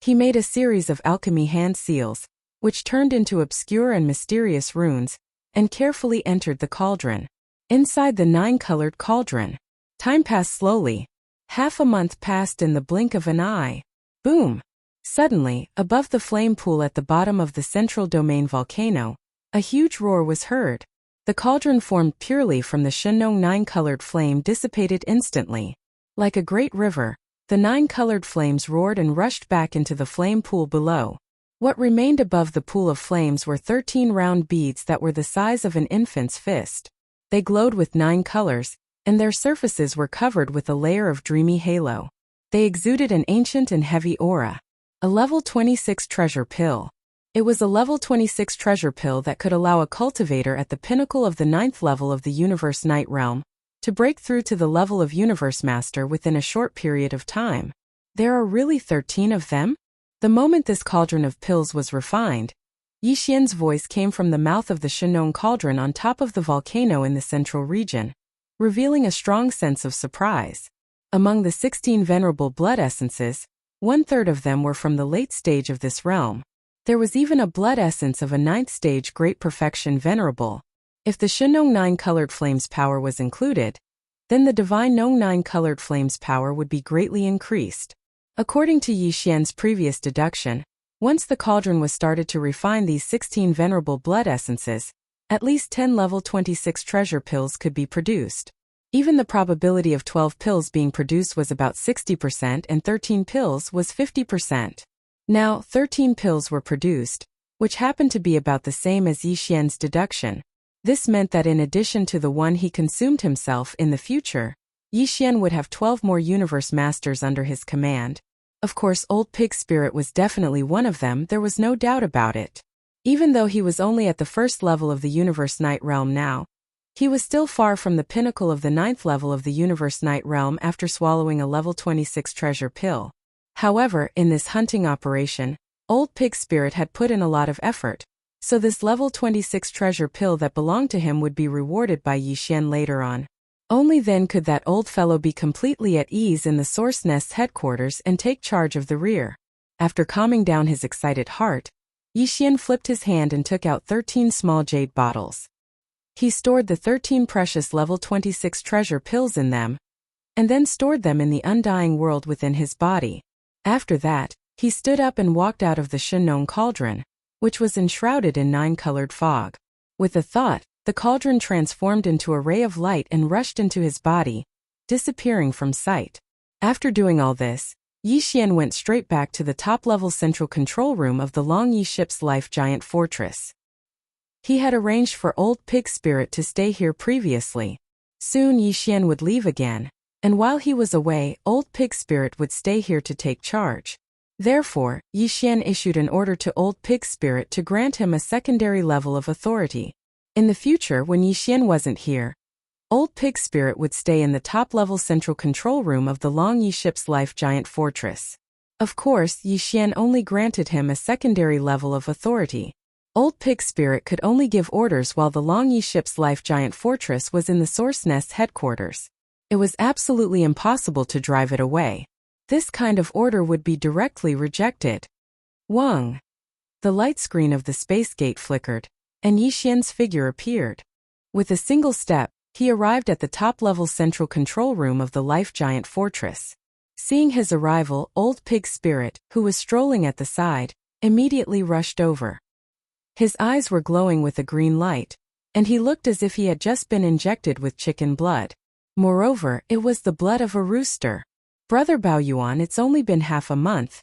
He made a series of alchemy hand seals, which turned into obscure and mysterious runes, and carefully entered the cauldron. Inside the 9-colored cauldron, time passed slowly. Half a month passed in the blink of an eye. Boom! Suddenly, above the flame pool at the bottom of the central domain volcano, a huge roar was heard. The cauldron formed purely from the Shenong 9-colored flame dissipated instantly. Like a great river, the 9-colored flames roared and rushed back into the flame pool below. What remained above the pool of flames were 13 round beads that were the size of an infant's fist. They glowed with 9 colors, and their surfaces were covered with a layer of dreamy halo. They exuded an ancient and heavy aura. A level 26 treasure pill. It was a level 26 treasure pill that could allow a cultivator at the pinnacle of the 9th level of the Universe Night Realm to break through to the level of Universe Master within a short period of time. There are really 13 of them? The moment this cauldron of pills was refined, Yi Xian's voice came from the mouth of the Shenong cauldron on top of the volcano in the central region, revealing a strong sense of surprise. Among the 16 venerable blood essences, 1/3 of them were from the late stage of this realm. There was even a blood essence of a 9th stage Great Perfection Venerable. If the Shenong 9-colored flame's power was included, then the Divine Nong 9-colored flame's power would be greatly increased. According to Yi Xian's previous deduction, once the cauldron was started to refine these 16 venerable blood essences, at least 10 level 26 treasure pills could be produced. Even the probability of 12 pills being produced was about 60% and 13 pills was 50%. Now, 13 pills were produced, which happened to be about the same as Yi Xian's deduction. This meant that in addition to the one he consumed himself in the future, Yi Xian would have 12 more Universe Masters under his command. Of course, Old Pig Spirit was definitely one of them, there was no doubt about it. Even though he was only at the 1st level of the Universe Night Realm now, he was still far from the pinnacle of the 9th level of the Universe Night Realm after swallowing a level 26 treasure pill. However, in this hunting operation, Old Pig Spirit had put in a lot of effort, so this level 26 treasure pill that belonged to him would be rewarded by Yi Xian later on. Only then could that old fellow be completely at ease in the Source Nest's headquarters and take charge of the rear. After calming down his excited heart, Yi Xian flipped his hand and took out 13 small jade bottles. He stored the 13 precious level 26 treasure pills in them, and then stored them in the undying world within his body. After that, he stood up and walked out of the Shenong cauldron, which was enshrouded in 9-colored fog. With a thought, the cauldron transformed into a ray of light and rushed into his body, disappearing from sight. After doing all this, Yi Xian went straight back to the top-level central control room of the Long Yi ship's life giant fortress. He had arranged for Old Pig Spirit to stay here previously. Soon Yi Xian would leave again, and while he was away, Old Pig Spirit would stay here to take charge. Therefore, Yi Xian issued an order to Old Pig Spirit to grant him a secondary level of authority. In the future, when Yi Xian wasn't here, Old Pig Spirit would stay in the top-level central control room of the Long Yi ship's life giant fortress. Of course, Yi Xian only granted him a secondary level of authority. Old Pig Spirit could only give orders while the Long Yi ship's life giant fortress was in the Source Nest's headquarters. It was absolutely impossible to drive it away. This kind of order would be directly rejected. Wang. The light screen of the space gate flickered, and Yi Xian's figure appeared. With a single step, he arrived at the top-level central control room of the life giant fortress. Seeing his arrival, Old Pig Spirit, who was strolling at the side, immediately rushed over. His eyes were glowing with a green light, and he looked as if he had just been injected with chicken blood. Moreover, it was the blood of a rooster. Brother Baoyuan, it's only been half a month.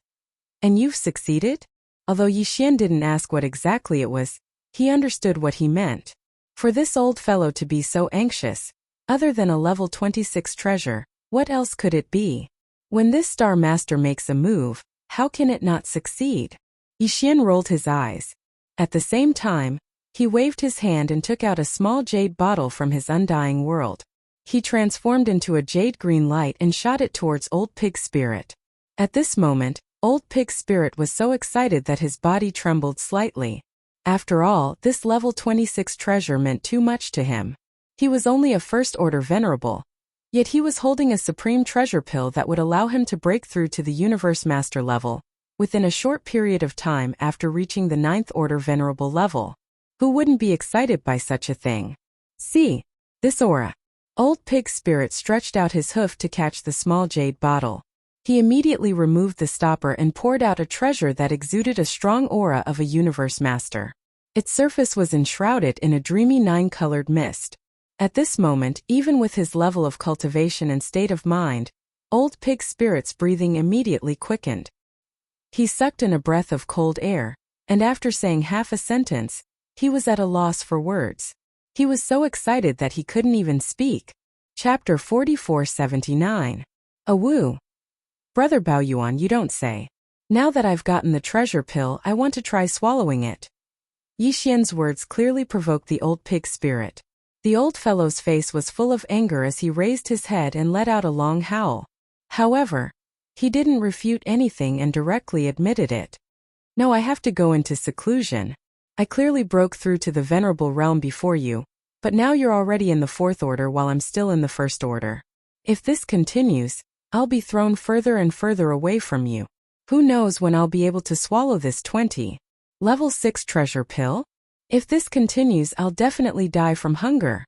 And you've succeeded? Although Yi Xian didn't ask what exactly it was, he understood what he meant. For this old fellow to be so anxious, other than a level 26 treasure, what else could it be? When this Star Master makes a move, how can it not succeed? Yi Xian rolled his eyes. At the same time, he waved his hand and took out a small jade bottle from his undying world. He transformed into a jade green light and shot it towards Old Pig Spirit. At this moment, Old Pig Spirit was so excited that his body trembled slightly. After all, this level 26 treasure meant too much to him. He was only a first-order venerable, yet he was holding a supreme treasure pill that would allow him to break through to the Universe Master level within a short period of time after reaching the 9th order venerable level. Who wouldn't be excited by such a thing? See, this aura. Old Pig's spirit stretched out his hoof to catch the small jade bottle. He immediately removed the stopper and poured out a treasure that exuded a strong aura of a universe master. Its surface was enshrouded in a dreamy 9-colored mist. At this moment, even with his level of cultivation and state of mind, Old Pig's spirit's breathing immediately quickened. He sucked in a breath of cold air, and after saying half a sentence, he was at a loss for words. He was so excited that he couldn't even speak. Chapter 4479. A Woo. Brother Baoyuan, you don't say. Now that I've gotten the treasure pill, I want to try swallowing it. Yixian's words clearly provoked the Old Pig spirit. The old fellow's face was full of anger as he raised his head and let out a long howl. However, he didn't refute anything and directly admitted it. No, I have to go into seclusion. I clearly broke through to the venerable realm before you, but now you're already in the 4th order while I'm still in the 1st order. If this continues, I'll be thrown further and further away from you. Who knows when I'll be able to swallow this 20. Level 6 treasure pill? If this continues, I'll definitely die from hunger.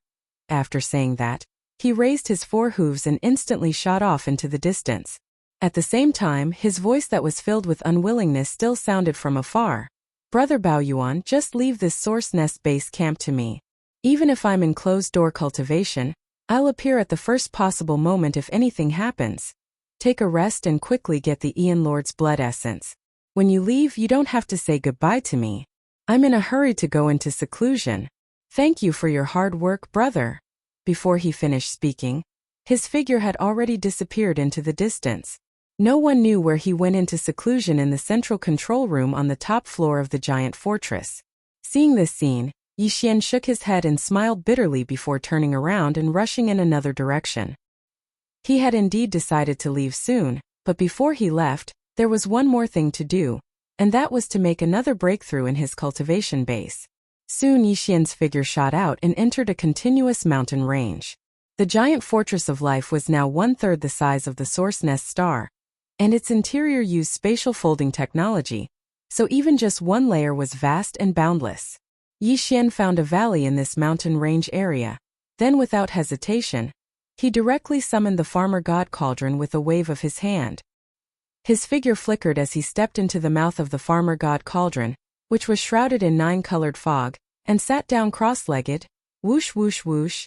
After saying that, he raised his 4 hooves and instantly shot off into the distance. At the same time, his voice that was filled with unwillingness still sounded from afar. Brother Baoyuan, just leave this source nest base camp to me. Even if I'm in closed-door cultivation, I'll appear at the first possible moment if anything happens. Take a rest and quickly get the Ian Lord's blood essence. When you leave, you don't have to say goodbye to me. I'm in a hurry to go into seclusion. Thank you for your hard work, brother. Before he finished speaking, his figure had already disappeared into the distance. No one knew where he went into seclusion in the central control room on the top floor of the giant fortress. Seeing this scene, Yixian shook his head and smiled bitterly before turning around and rushing in another direction. He had indeed decided to leave soon, but before he left, there was one more thing to do, and that was to make another breakthrough in his cultivation base. Soon Yixian's figure shot out and entered a continuous mountain range. The giant fortress of life was now 1/3 the size of the Source Nest star, and its interior used spatial folding technology, so even just one layer was vast and boundless. Yixian found a valley in this mountain range area. Then without hesitation, he directly summoned the farmer god cauldron with a wave of his hand. His figure flickered as he stepped into the mouth of the farmer god cauldron, which was shrouded in 9-colored fog, and sat down cross-legged. Whoosh whoosh whoosh.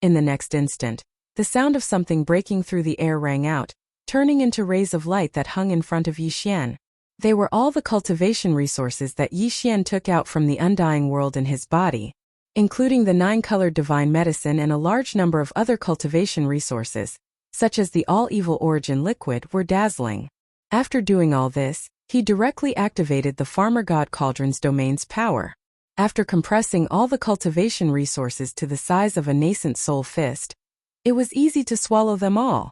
In the next instant, the sound of something breaking through the air rang out, turning into rays of light that hung in front of Yixian. They were all the cultivation resources that Yixian took out from the undying world in his body, including the 9-colored divine medicine and a large number of other cultivation resources, such as the all-evil origin liquid, were dazzling. After doing all this, he directly activated the farmer god cauldron's domain's power. After compressing all the cultivation resources to the size of a nascent soul fist, it was easy to swallow them all.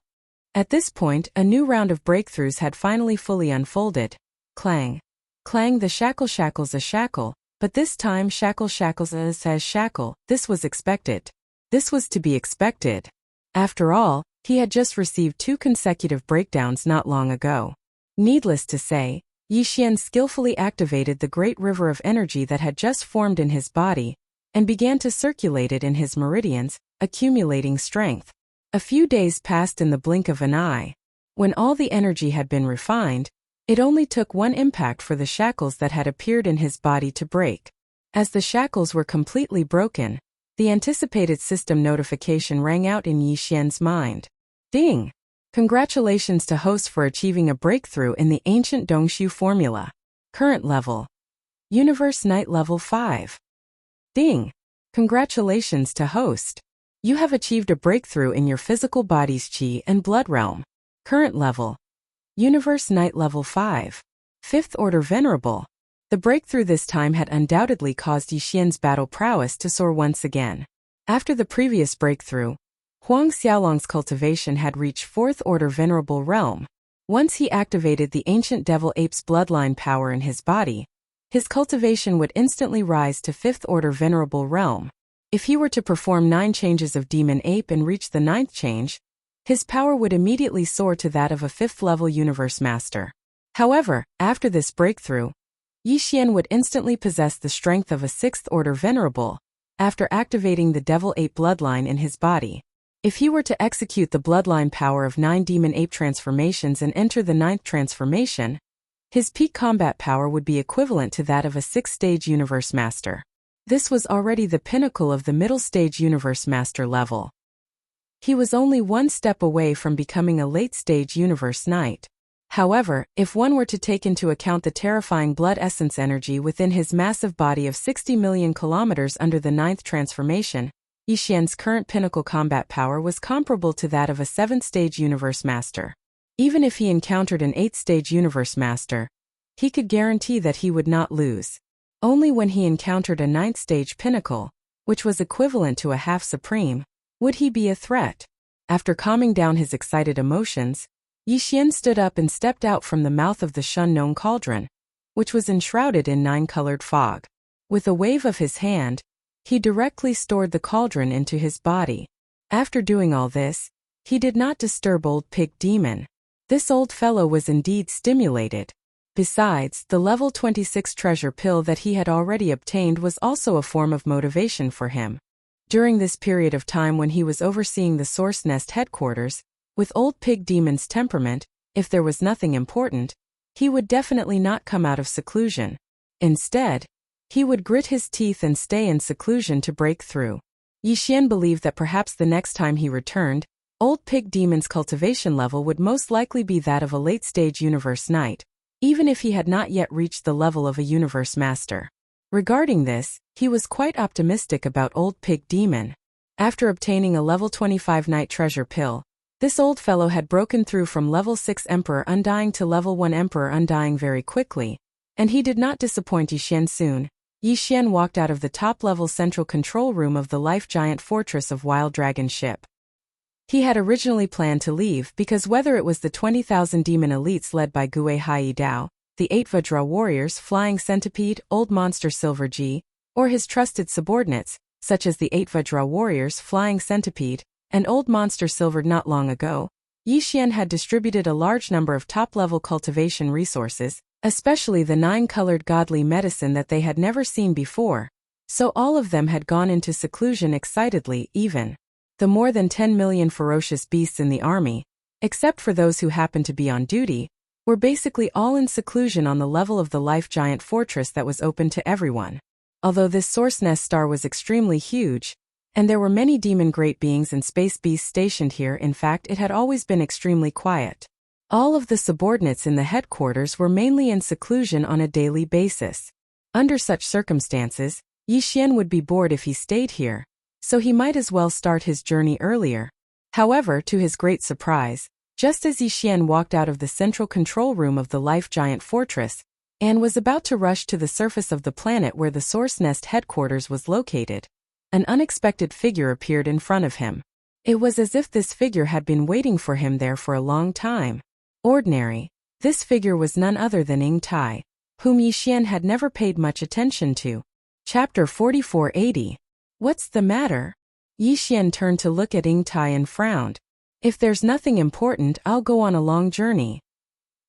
At this point, a new round of breakthroughs had finally fully unfolded. Clang. Clang, the shackle shackles a shackle, but this time shackle shackles says shackle. This was expected. This was to be expected. After all, he had just received 2 consecutive breakdowns not long ago. Needless to say, Yixian skillfully activated the great river of energy that had just formed in his body, and began to circulate it in his meridians, accumulating strength. A few days passed in the blink of an eye. When all the energy had been refined, it only took one impact for the shackles that had appeared in his body to break. As the shackles were completely broken, the anticipated system notification rang out in Yixian's mind. Ding! Congratulations to host for achieving a breakthrough in the ancient Dongshu formula. Current level. Universe Night level 5. Ding! Congratulations to host. You have achieved a breakthrough in your physical body's qi and blood realm. Current level. Universe Night level 5. 5th order venerable. The breakthrough this time had undoubtedly caused Yixian's battle prowess to soar once again. After the previous breakthrough, Huang Xiaolong's cultivation had reached 4th order venerable realm. Once he activated the ancient devil ape's bloodline power in his body, his cultivation would instantly rise to 5th order venerable realm. If he were to perform 9 changes of demon ape and reach the 9th change, his power would immediately soar to that of a 5th level universe master. However, after this breakthrough, Yixian would instantly possess the strength of a 6th-order venerable, after activating the Devil Ape bloodline in his body. If he were to execute the bloodline power of 9 Demon Ape transformations and enter the 9th transformation, his peak combat power would be equivalent to that of a 6th-stage Universe Master. This was already the pinnacle of the middle-stage Universe Master level. He was only one step away from becoming a late-stage Universe Knight. However, if one were to take into account the terrifying blood essence energy within his massive body of 60 million kilometers under the 9th transformation, Yixian's current pinnacle combat power was comparable to that of a 7th-stage Universe Master. Even if he encountered an 8th-stage Universe Master, he could guarantee that he would not lose. Only when he encountered a 9th-stage pinnacle, which was equivalent to a half-supreme, would he be a threat. After calming down his excited emotions, Yixian stood up and stepped out from the mouth of the Shun-known cauldron, which was enshrouded in 9-colored fog. With a wave of his hand, he directly stored the cauldron into his body. After doing all this, he did not disturb Old Pig Demon. This old fellow was indeed stimulated. Besides, the level 26 treasure pill that he had already obtained was also a form of motivation for him. During this period of time when he was overseeing the Source Nest headquarters, with Old Pig Demon's temperament, if there was nothing important, he would definitely not come out of seclusion. Instead, he would grit his teeth and stay in seclusion to break through. Yixian believed that perhaps the next time he returned, Old Pig Demon's cultivation level would most likely be that of a late-stage Universe Knight, even if he had not yet reached the level of a Universe Master. Regarding this, he was quite optimistic about Old Pig Demon. After obtaining a level 25 Knight treasure pill, this old fellow had broken through from level 6 Emperor Undying to level 1 Emperor Undying very quickly, and he did not disappoint Yixian soon. Yixian walked out of the top-level central control room of the Life Giant Fortress of Wild Dragon Ship. He had originally planned to leave because whether it was the 20,000 demon elites led by Gue Hai Dao, the 8 Vajra warriors Flying Centipede, Old Monster Silver G, or his trusted subordinates, such as the 8 Vajra warriors Flying Centipede, and Old Monster Silver not long ago, Yixian had distributed a large number of top-level cultivation resources, especially the 9-colored godly medicine that they had never seen before, so all of them had gone into seclusion excitedly. Even the more than 10 million ferocious beasts in the army, except for those who happened to be on duty, were basically all in seclusion on the level of the Life Giant Fortress that was open to everyone. Although this Source Nest star was extremely huge, and there were many demon great beings and space beasts stationed here, in fact it had always been extremely quiet. All of the subordinates in the headquarters were mainly in seclusion on a daily basis. Under such circumstances, Yixian would be bored if he stayed here, so he might as well start his journey earlier. However, to his great surprise, just as Yixian walked out of the central control room of the Life Giant Fortress, and was about to rush to the surface of the planet where the Source Nest headquarters was located, an unexpected figure appeared in front of him. It was as if this figure had been waiting for him there for a long time. Ordinary, this figure was none other than Ying Tai, whom Yixian had never paid much attention to. Chapter 4480. What's the matter? Yixian turned to look at Ying Tai and frowned. If there's nothing important, I'll go on a long journey.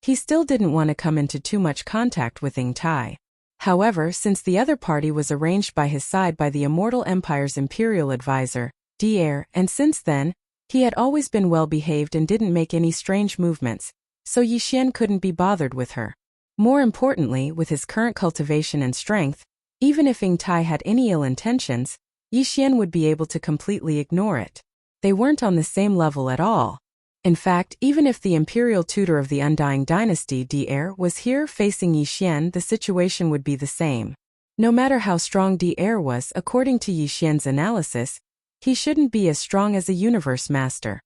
He still didn't want to come into too much contact with Ying Tai. However, since the other party was arranged by his side by the Immortal Empire's imperial advisor, Dier, and since then, he had always been well behaved and didn't make any strange movements, so Yixian couldn't be bothered with her. More importantly, with his current cultivation and strength, even if Ying Tai had any ill intentions, Yixian would be able to completely ignore it. They weren't on the same level at all. In fact, even if the imperial tutor of the Undying Dynasty, Dier, was here facing Yixian, the situation would be the same. No matter how strong Dier was, according to Yixian's analysis, he shouldn't be as strong as a Universe Master.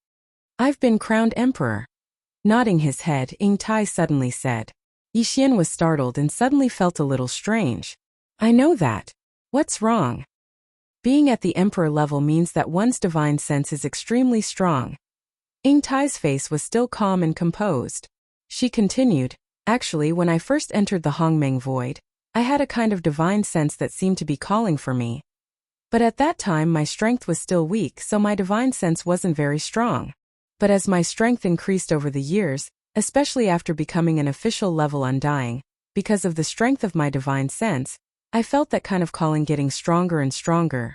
I've been crowned Emperor. Nodding his head, Ying Tai suddenly said. Yixian was startled and suddenly felt a little strange. I know that. What's wrong? Being at the Emperor level means that one's divine sense is extremely strong. Ying Tai's face was still calm and composed. She continued, actually, when I first entered the Hongmeng Void, I had a kind of divine sense that seemed to be calling for me. But at that time my strength was still weak, so my divine sense wasn't very strong. But as my strength increased over the years, especially after becoming an official level Undying, because of the strength of my divine sense, I felt that kind of calling getting stronger and stronger.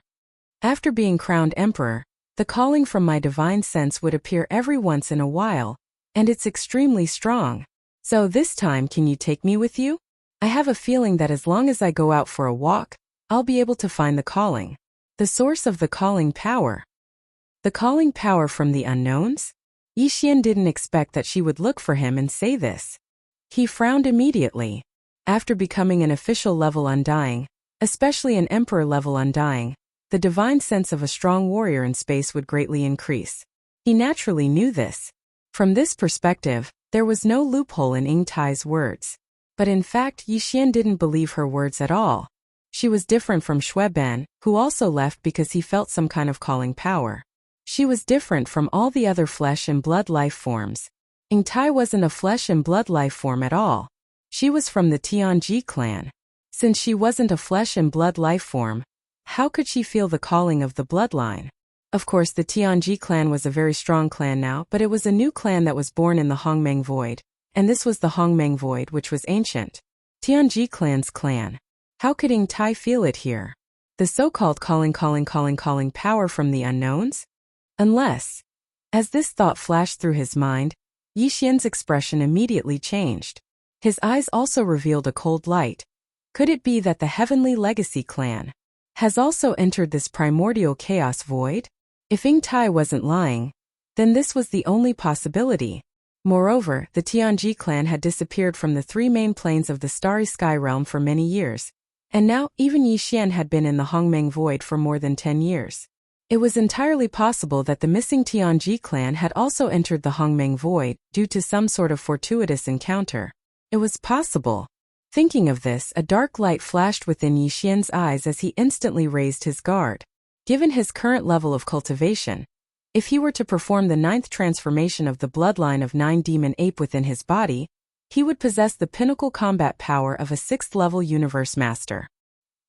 After being crowned emperor, the calling from my divine sense would appear every once in a while, and it's extremely strong. So this time, can you take me with you? I have a feeling that as long as I go out for a walk, I'll be able to find the calling. The source of the calling power. The calling power from the unknowns? Yixian didn't expect that she would look for him and say this. He frowned immediately. After becoming an official level undying, especially an emperor level undying, the divine sense of a strong warrior in space would greatly increase. He naturally knew this. From this perspective, there was no loophole in Ying Tai's words. But in fact, Yixian didn't believe her words at all. She was different from Xue Ben, who also left because he felt some kind of calling power. She was different from all the other flesh and blood life forms. Ying Tai wasn't a flesh and blood life form at all. She was from the Tianji clan. Since she wasn't a flesh and blood life form, how could she feel the calling of the bloodline? Of course, the Tianji clan was a very strong clan now, but it was a new clan that was born in the Hongmeng Void, and this was the Hongmeng Void, which was ancient. Tianji clan's clan. How could Ying Tai feel it here? The so-called calling power from the unknowns? Unless. As this thought flashed through his mind, Yixian's expression immediately changed. His eyes also revealed a cold light. Could it be that the Heavenly Legacy clan has also entered this primordial chaos void? If Ying Tai wasn't lying, then this was the only possibility. Moreover, the Tianji clan had disappeared from the three main planes of the Starry Sky realm for many years, and now even Yixian had been in the Hongmeng Void for more than 10 years. It was entirely possible that the missing Tianji clan had also entered the Hongmeng Void due to some sort of fortuitous encounter. It was possible. Thinking of this, a dark light flashed within Yixian's eyes as he instantly raised his guard. Given his current level of cultivation, if he were to perform the 9th transformation of the bloodline of 9 demon ape within his body, he would possess the pinnacle combat power of a 6th-level universe master.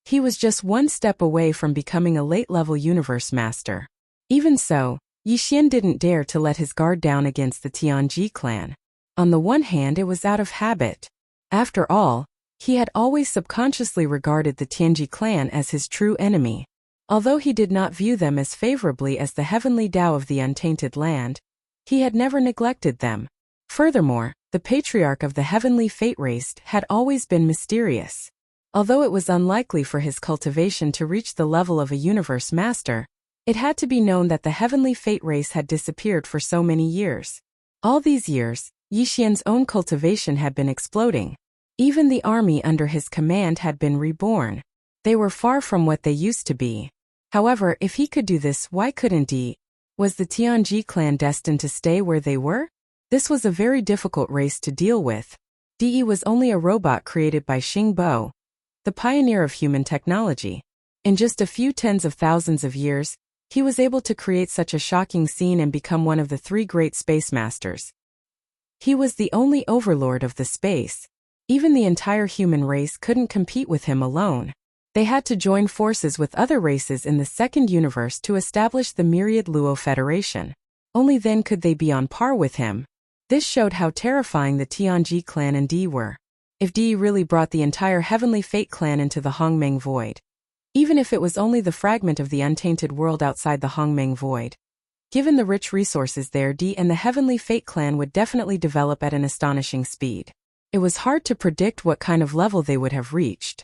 He was just one step away from becoming a late-level universe master. Even so, Yixian didn't dare to let his guard down against the Tianji clan. On the one hand, it was out of habit. After all, he had always subconsciously regarded the Tianji clan as his true enemy. Although he did not view them as favorably as the heavenly Tao of the untainted land, he had never neglected them. Furthermore, the patriarch of the heavenly fate race had always been mysterious. Although it was unlikely for his cultivation to reach the level of a universe master, it had to be known that the heavenly fate race had disappeared for so many years. All these years, Yixian's own cultivation had been exploding. Even the army under his command had been reborn. They were far from what they used to be. However, if he could do this, why couldn't he? Was the Tianji clan destined to stay where they were? This was a very difficult race to deal with. De was only a robot created by Xing Bo, the pioneer of human technology. In just a few tens of thousands of years, he was able to create such a shocking scene and become one of the 3 great space masters. He was the only overlord of the space. Even the entire human race couldn't compete with him alone. They had to join forces with other races in the second universe to establish the Myriad Luo Federation. Only then could they be on par with him. This showed how terrifying the Tianji clan and De were. If De really brought the entire Heavenly Fate clan into the Hongmeng Void, even if it was only the fragment of the untainted world outside the Hongmeng Void, given the rich resources there, De and the Heavenly Fate clan would definitely develop at an astonishing speed. It was hard to predict what kind of level they would have reached.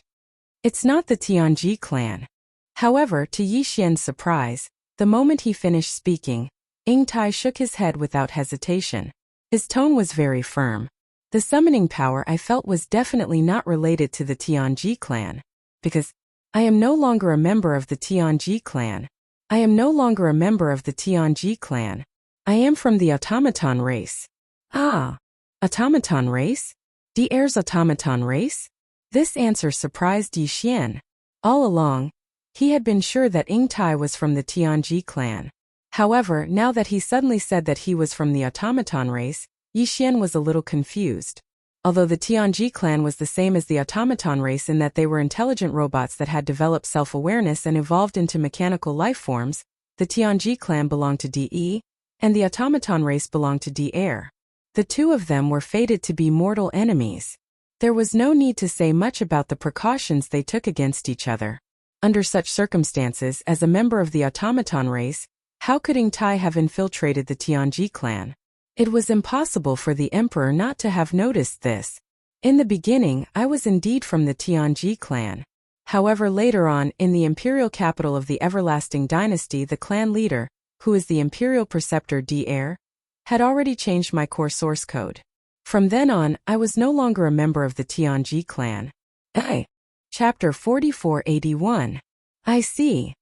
It's not the Tianji clan. However, to Yixian's surprise, the moment he finished speaking, Ying Tai shook his head without hesitation. His tone was very firm. The summoning power I felt was definitely not related to the Tianji clan. Because I am no longer a member of the Tianji clan. I am no longer a member of the Tianji clan. I am from the automaton race. Ah, automaton race? De Air's automaton race? This answer surprised Yixian. All along, he had been sure that Ying Tai was from the Tianji clan. However, now that he suddenly said that he was from the automaton race, Yixian was a little confused. Although the Tianji clan was the same as the automaton race in that they were intelligent robots that had developed self-awareness and evolved into mechanical life forms, the Tianji clan belonged to De, and the automaton race belonged to De Air. The two of them were fated to be mortal enemies. There was no need to say much about the precautions they took against each other. Under such circumstances, as a member of the automaton race, how could Ingtai have infiltrated the Tianji clan? It was impossible for the emperor not to have noticed this. In the beginning, I was indeed from the Tianji clan. However, later on, in the imperial capital of the everlasting dynasty, the clan leader, who is the imperial preceptor d'Air, had already changed my core source code. From then on, I was no longer a member of the Tianji clan. Chapter 4481. I see.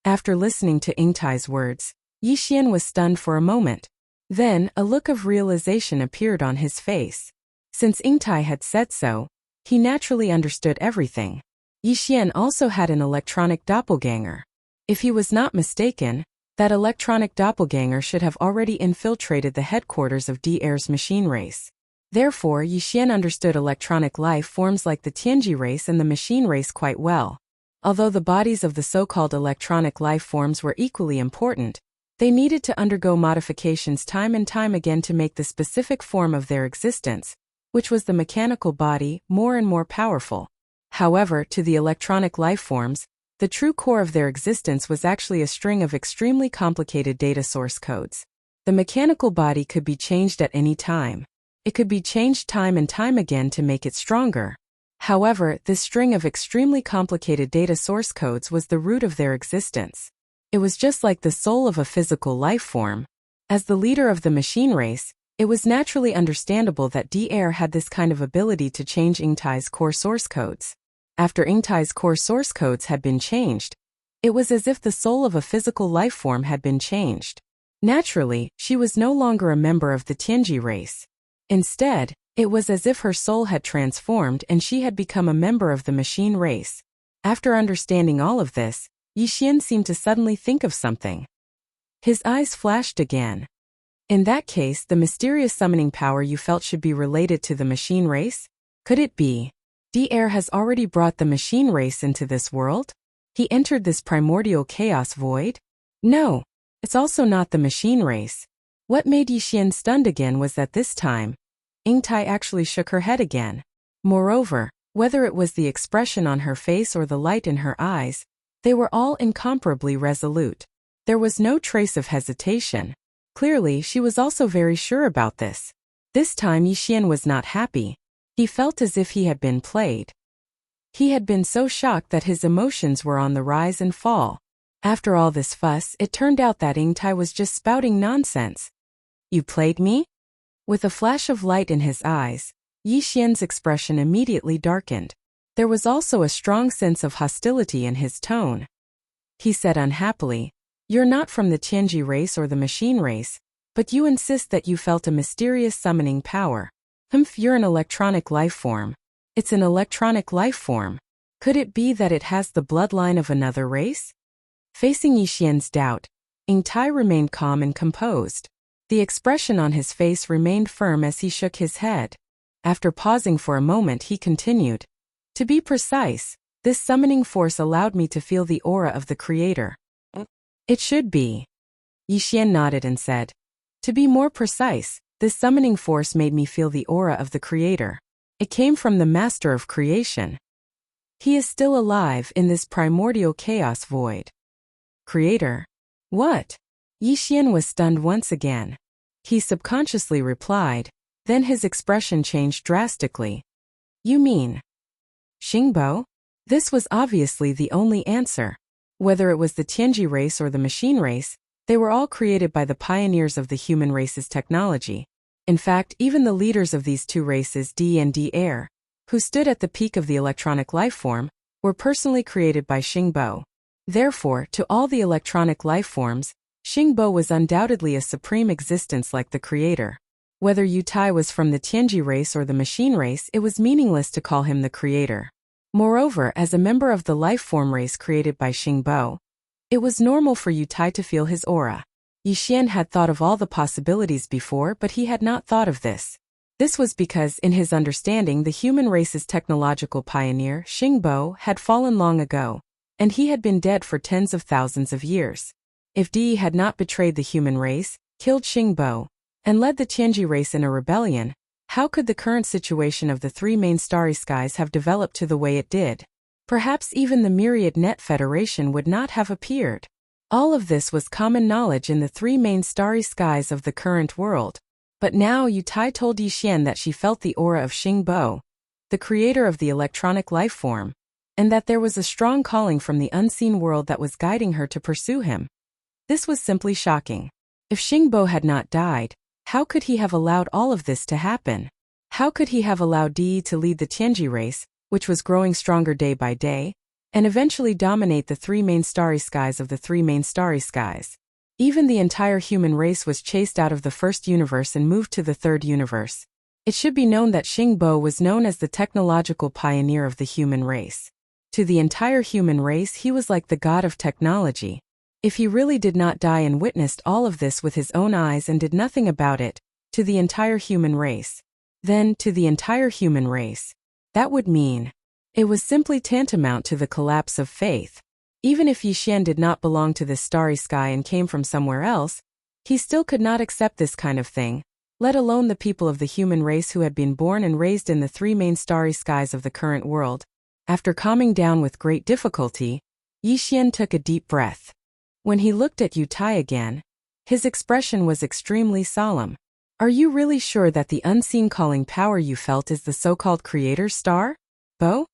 After listening to Ingtai's words, Yixian was stunned for a moment. Then, a look of realization appeared on his face. Since Ingtai had said so, he naturally understood everything. Yixian also had an electronic doppelganger. If he was not mistaken, that electronic doppelganger should have already infiltrated the headquarters of d'Air's machine race. Therefore, Yixian understood electronic life forms like the Tianji race and the machine race quite well. Although the bodies of the so-called electronic life forms were equally important, they needed to undergo modifications time and time again to make the specific form of their existence, which was the mechanical body, more and more powerful. However, to the electronic life forms, the true core of their existence was actually a string of extremely complicated data source codes. The mechanical body could be changed at any time. It could be changed time and time again to make it stronger. However, this string of extremely complicated data source codes was the root of their existence. It was just like the soul of a physical life form. As the leader of the machine race, it was naturally understandable that d'Air had this kind of ability to change Ingtai's core source codes. After Ingtai's core source codes had been changed, it was as if the soul of a physical life form had been changed. Naturally, she was no longer a member of the Tianji race. Instead, it was as if her soul had transformed and she had become a member of the machine race. After understanding all of this, Yixian seemed to suddenly think of something. His eyes flashed again. In that case, the mysterious summoning power you felt should be related to the machine race? Could it be? d'Air has already brought the machine race into this world? He entered this primordial chaos void? No, it's also not the machine race. What made Yixian stunned again was that this time, Ingtai actually shook her head again. Moreover, whether it was the expression on her face or the light in her eyes, they were all incomparably resolute. There was no trace of hesitation. Clearly, she was also very sure about this. This time Yixian was not happy. He felt as if he had been played. He had been so shocked that his emotions were on the rise and fall. After all this fuss, it turned out that Ingtai was just spouting nonsense. You played me? With a flash of light in his eyes, Yixian's expression immediately darkened. There was also a strong sense of hostility in his tone. He said unhappily, "You're not from the Tianji race or the machine race, but you insist that you felt a mysterious summoning power. You're an electronic life form. It's an electronic life form. Could it be that it has the bloodline of another race?" Facing Yixian's doubt, Ingtai remained calm and composed. The expression on his face remained firm as he shook his head. After pausing for a moment, he continued. To be precise, this summoning force allowed me to feel the aura of the Creator. It should be. Yixian nodded and said. To be more precise, this summoning force made me feel the aura of the Creator. It came from the Master of Creation. He is still alive in this primordial chaos void. Creator? What? Yixian was stunned once again. He subconsciously replied, then his expression changed drastically. You mean Xingbo? This was obviously the only answer. Whether it was the Tianji race or the machine race, they were all created by the pioneers of the human race's technology. In fact, even the leaders of these two races, D and d'Air, who stood at the peak of the electronic life form, were personally created by Xingbo. Therefore, to all the electronic life forms, Xingbo was undoubtedly a supreme existence like the Creator. Whether Yu Tai was from the Tianji race or the machine race, it was meaningless to call him the Creator. Moreover, as a member of the life form race created by Xingbo, it was normal for Yu Tai to feel his aura. Yixian had thought of all the possibilities before, but he had not thought of this. This was because, in his understanding, the human race's technological pioneer, Xingbo, had fallen long ago, and he had been dead for tens of thousands of years. If Di had not betrayed the human race, killed Xingbo, and led the Tianji race in a rebellion, How could the current situation of the three main starry skies have developed to the way it did? Perhaps even the myriad net federation would not have appeared. All of this was common knowledge in the three main starry skies of the current world. But now Yu Tai told Yixian that she felt the aura of Xingbo, the creator of the electronic life form, and that there was a strong calling from the unseen world that was guiding her to pursue him. This was simply shocking. If Xingbo had not died, how could he have allowed all of this to happen? How could he have allowed Di to lead the Tianji race, which was growing stronger day by day, and eventually dominate the three main starry skies of the three main starry skies? Even the entire human race was chased out of the first universe and moved to the third universe. It should be known that Xingbo was known as the technological pioneer of the human race. To the entire human race, he was like the god of technology. If he really did not die and witnessed all of this with his own eyes and did nothing about it, to the entire human race, then to the entire human race, that would mean it was simply tantamount to the collapse of faith. Even if Yixian did not belong to this starry sky and came from somewhere else, he still could not accept this kind of thing, let alone the people of the human race who had been born and raised in the three main starry skies of the current world. After calming down with great difficulty, Yixian took a deep breath. When he looked at Yu Tai again, his expression was extremely solemn. Are you really sure that the unseen calling power you felt is the so-called creator star, Bo?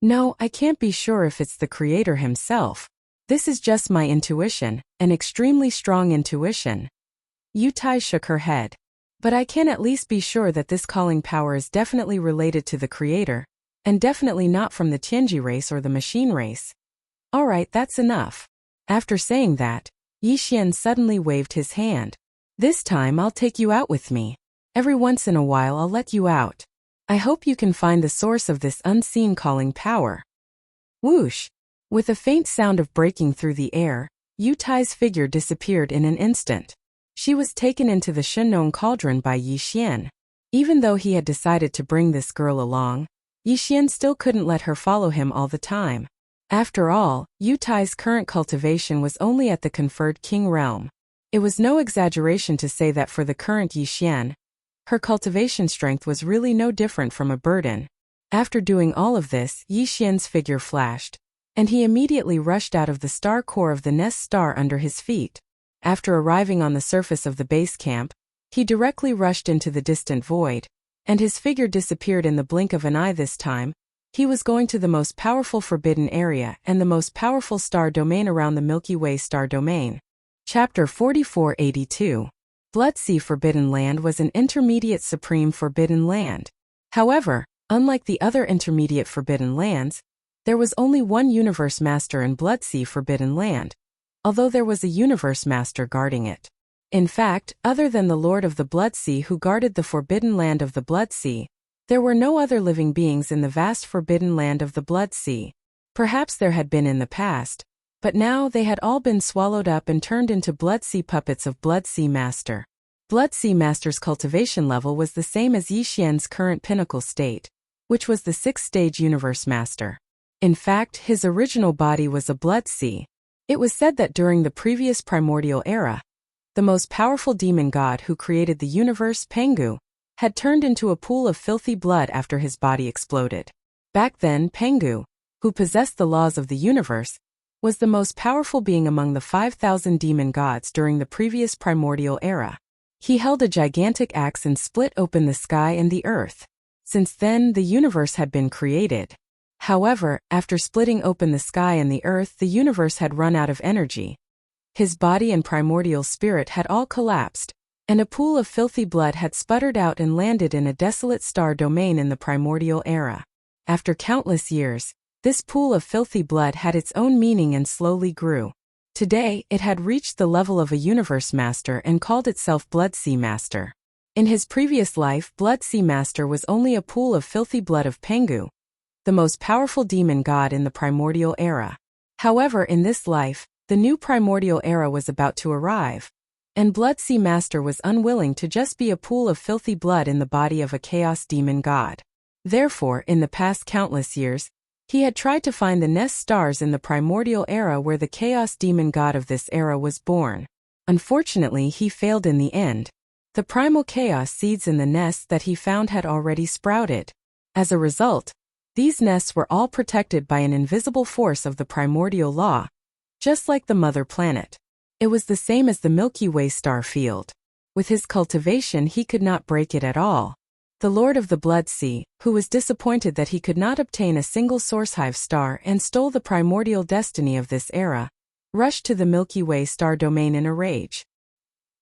No, I can't be sure if it's the creator himself. This is just my intuition, an extremely strong intuition. Yu Tai shook her head. But I can at least be sure that this calling power is definitely related to the creator, and definitely not from the Tianji race or the machine race. Alright, that's enough. After saying that, Yixian suddenly waved his hand. This time I'll take you out with me. Every once in a while I'll let you out. I hope you can find the source of this unseen calling power. Whoosh! With a faint sound of breaking through the air, Yu Tai's figure disappeared in an instant. She was taken into the Shenong cauldron by Yixian. Even though he had decided to bring this girl along, Yixian still couldn't let her follow him all the time. After all, Yu Tai's current cultivation was only at the conferred king realm. It was no exaggeration to say that for the current Yixian, her cultivation strength was really no different from a burden. After doing all of this, Yixian's figure flashed, and he immediately rushed out of the star core of the nest star under his feet. After arriving on the surface of the base camp, he directly rushed into the distant void, and his figure disappeared in the blink of an eye. This time, he was going to the most powerful forbidden area and the most powerful star domain around the Milky Way star domain. Chapter 4482. Bloodsea Forbidden Land was an intermediate supreme forbidden land. However, unlike the other intermediate forbidden lands, there was only one universe master in Bloodsea Forbidden Land, although there was a universe master guarding it. In fact, other than the Lord of the Bloodsea who guarded the forbidden land of the Bloodsea, there were no other living beings in the vast forbidden land of the Bloodsea. Perhaps there had been in the past, but now they had all been swallowed up and turned into Bloodsea puppets of Bloodsea Master. Bloodsea Master's cultivation level was the same as Yixian's current pinnacle state, which was the 6th-stage Universe Master. In fact, his original body was a Bloodsea. It was said that during the previous primordial era, the most powerful demon god who created the universe, Pengu, had turned into a pool of filthy blood after his body exploded. Back then, Pengu, who possessed the laws of the universe, was the most powerful being among the 5,000 demon gods during the previous primordial era. He held a gigantic axe and split open the sky and the earth. Since then, the universe had been created. However, after splitting open the sky and the earth, the universe had run out of energy. His body and primordial spirit had all collapsed, and a pool of filthy blood had sputtered out and landed in a desolate star domain in the primordial era. After countless years, this pool of filthy blood had its own meaning and slowly grew. Today, it had reached the level of a universe master and called itself Bloodsea Master. In his previous life, Bloodsea Master was only a pool of filthy blood of Pengu, the most powerful demon god in the primordial era. However, in this life, the new primordial era was about to arrive, and Bloodsea Master was unwilling to just be a pool of filthy blood in the body of a chaos demon god. Therefore, in the past countless years, he had tried to find the nest stars in the primordial era where the chaos demon god of this era was born. Unfortunately, he failed in the end. The primal chaos seeds in the nests that he found had already sprouted. As a result, these nests were all protected by an invisible force of the primordial law, just like the mother planet. It was the same as the Milky Way star field. With his cultivation he could not break it at all. The Lord of the Blood Sea, who was disappointed that he could not obtain a single sourcehive star and stole the primordial destiny of this era, rushed to the Milky Way star domain in a rage.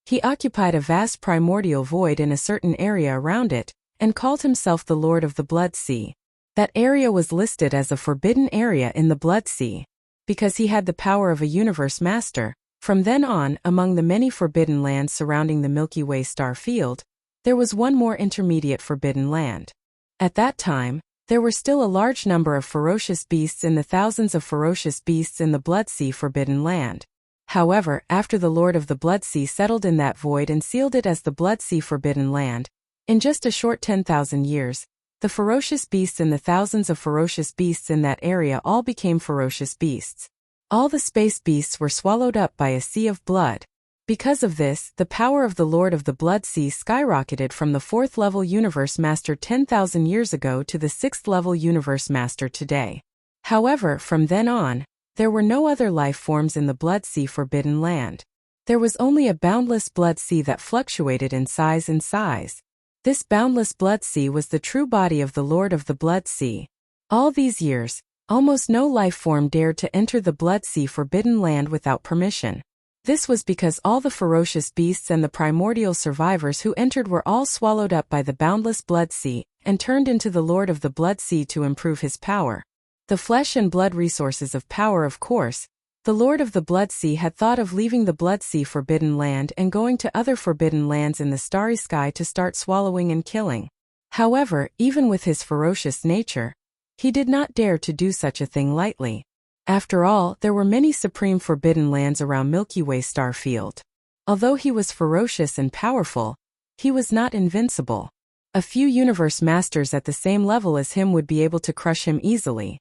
He occupied a vast primordial void in a certain area around it, and called himself the Lord of the Blood Sea. That area was listed as a forbidden area in the Blood Sea. Because he had the power of a universe master, from then on, among the many forbidden lands surrounding the Milky Way star field, there was one more intermediate forbidden land. At that time, there were still a large number of ferocious beasts in the thousands of ferocious beasts in the Blood Sea forbidden land. However, after the Lord of the Blood Sea settled in that void and sealed it as the Blood Sea forbidden land, in just a short 10,000 years, the ferocious beasts and the thousands of ferocious beasts in that area all became ferocious beasts. All the space beasts were swallowed up by a sea of blood. Because of this, the power of the Lord of the Blood Sea skyrocketed from the 4th level Universe Master 10,000 years ago to the 6th level Universe Master today. However, from then on, there were no other life forms in the Blood Sea forbidden land. There was only a boundless Blood Sea that fluctuated in size and size. This boundless Blood Sea was the true body of the Lord of the Blood Sea. All these years, almost no life form dared to enter the Blood Sea forbidden land without permission. This was because all the ferocious beasts and the primordial survivors who entered were all swallowed up by the boundless Blood Sea and turned into the Lord of the Blood Sea to improve his power. The flesh and blood resources of power, of course. The Lord of the Blood Sea had thought of leaving the Blood Sea forbidden land and going to other forbidden lands in the starry sky to start swallowing and killing. However, even with his ferocious nature, he did not dare to do such a thing lightly. After all, there were many supreme forbidden lands around Milky Way star field. Although he was ferocious and powerful, he was not invincible. A few universe masters at the same level as him would be able to crush him easily.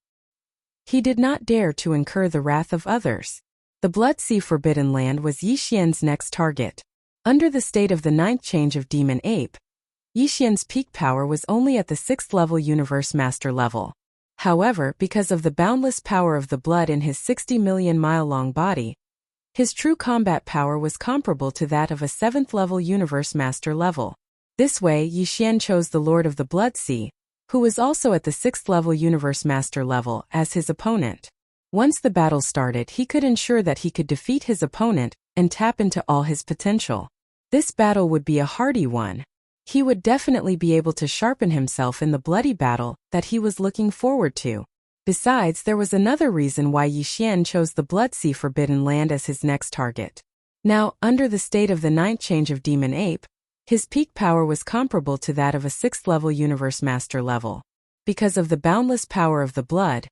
He did not dare to incur the wrath of others. The Blood Sea forbidden land was Yixian's next target. Under the state of the 9th change of Demon Ape, Yixian's peak power was only at the 6th level Universe Master level. However, because of the boundless power of the blood in his 60 million mile long body, his true combat power was comparable to that of a 7th level Universe Master level. This way, Yixian chose the Lord of the Blood Sea, who was also at the 6th level Universe Master level, as his opponent. Once the battle started, he could ensure that he could defeat his opponent and tap into all his potential. This battle would be a hardy one. He would definitely be able to sharpen himself in the bloody battle that he was looking forward to. Besides, there was another reason why Yixian chose the Blood Sea forbidden land as his next target. Now, under the state of the 9th change of Demon Ape, his peak power was comparable to that of a 6th level Universe Master level. Because of the boundless power of the blood,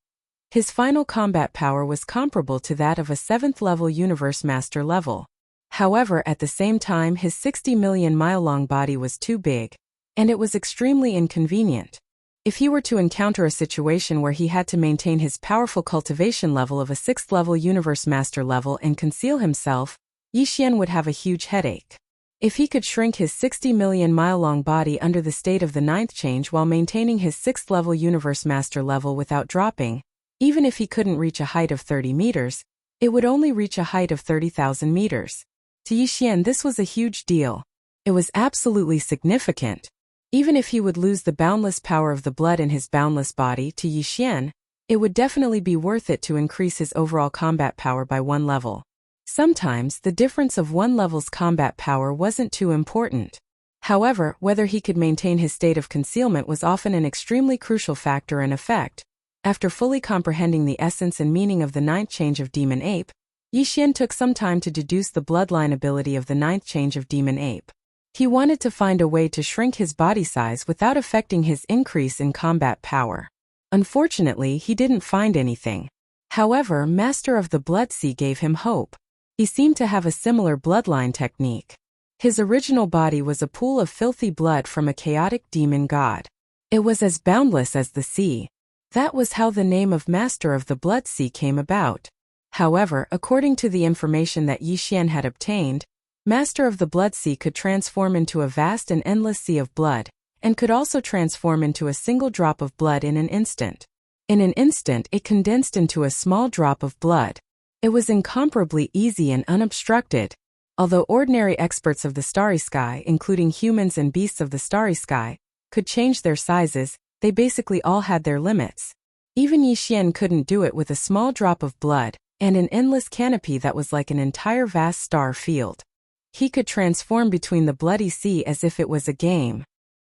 his final combat power was comparable to that of a 7th level Universe Master level. However, at the same time, his 60 million mile long body was too big, and it was extremely inconvenient. If he were to encounter a situation where he had to maintain his powerful cultivation level of a 6th level Universe Master level and conceal himself, Yixian would have a huge headache. If he could shrink his 60 million mile long body under the state of the 9th change while maintaining his 6th level Universe Master level without dropping, even if he couldn't reach a height of 30 meters, it would only reach a height of 30,000 meters. To Yixian, this was a huge deal. It was absolutely significant. Even if he would lose the boundless power of the blood in his boundless body, to Yixian, it would definitely be worth it to increase his overall combat power by 1 level. Sometimes, the difference of 1 level's combat power wasn't too important. However, whether he could maintain his state of concealment was often an extremely crucial factor and effect. After fully comprehending the essence and meaning of the 9th change of Demon Ape, Yixian took some time to deduce the bloodline ability of the 9th change of Demon Ape. He wanted to find a way to shrink his body size without affecting his increase in combat power. Unfortunately, he didn't find anything. However, Master of the Blood Sea gave him hope. He seemed to have a similar bloodline technique. His original body was a pool of filthy blood from a chaotic demon god. It was as boundless as the sea. That was how the name of Master of the Blood Sea came about. However, according to the information that Yixian had obtained, Master of the Blood Sea could transform into a vast and endless sea of blood, and could also transform into a single drop of blood in an instant. In an instant, it condensed into a small drop of blood. It was incomparably easy and unobstructed. Although ordinary experts of the starry sky, including humans and beasts of the starry sky, could change their sizes, they basically all had their limits. Even Yi Xian couldn't do it with a small drop of blood and an endless canopy that was like an entire vast star field. He could transform between the bloody sea as if it was a game.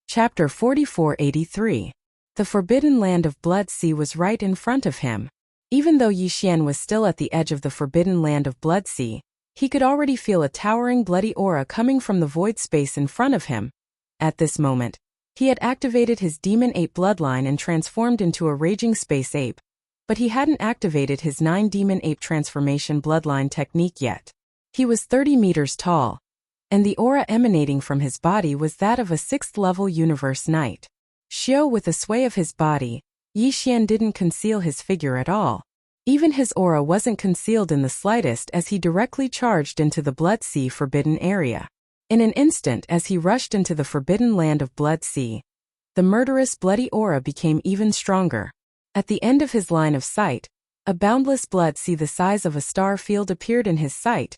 Chapter 4483. The forbidden land of Blood Sea was right in front of him. Even though Yi Xian was still at the edge of the forbidden land of Blood Sea, he could already feel a towering bloody aura coming from the void space in front of him. At this moment, he had activated his demon ape bloodline and transformed into a raging space ape, but he hadn't activated his 9 demon ape transformation bloodline technique yet. He was 30 meters tall, and the aura emanating from his body was that of a 6th-level universe knight. Xiao with a sway of his body, Yi Xian didn't conceal his figure at all. Even his aura wasn't concealed in the slightest as he directly charged into the Blood Sea forbidden area. In an instant as he rushed into the forbidden land of Blood Sea, the murderous bloody aura became even stronger. At the end of his line of sight, a boundless blood sea the size of a star field appeared in his sight.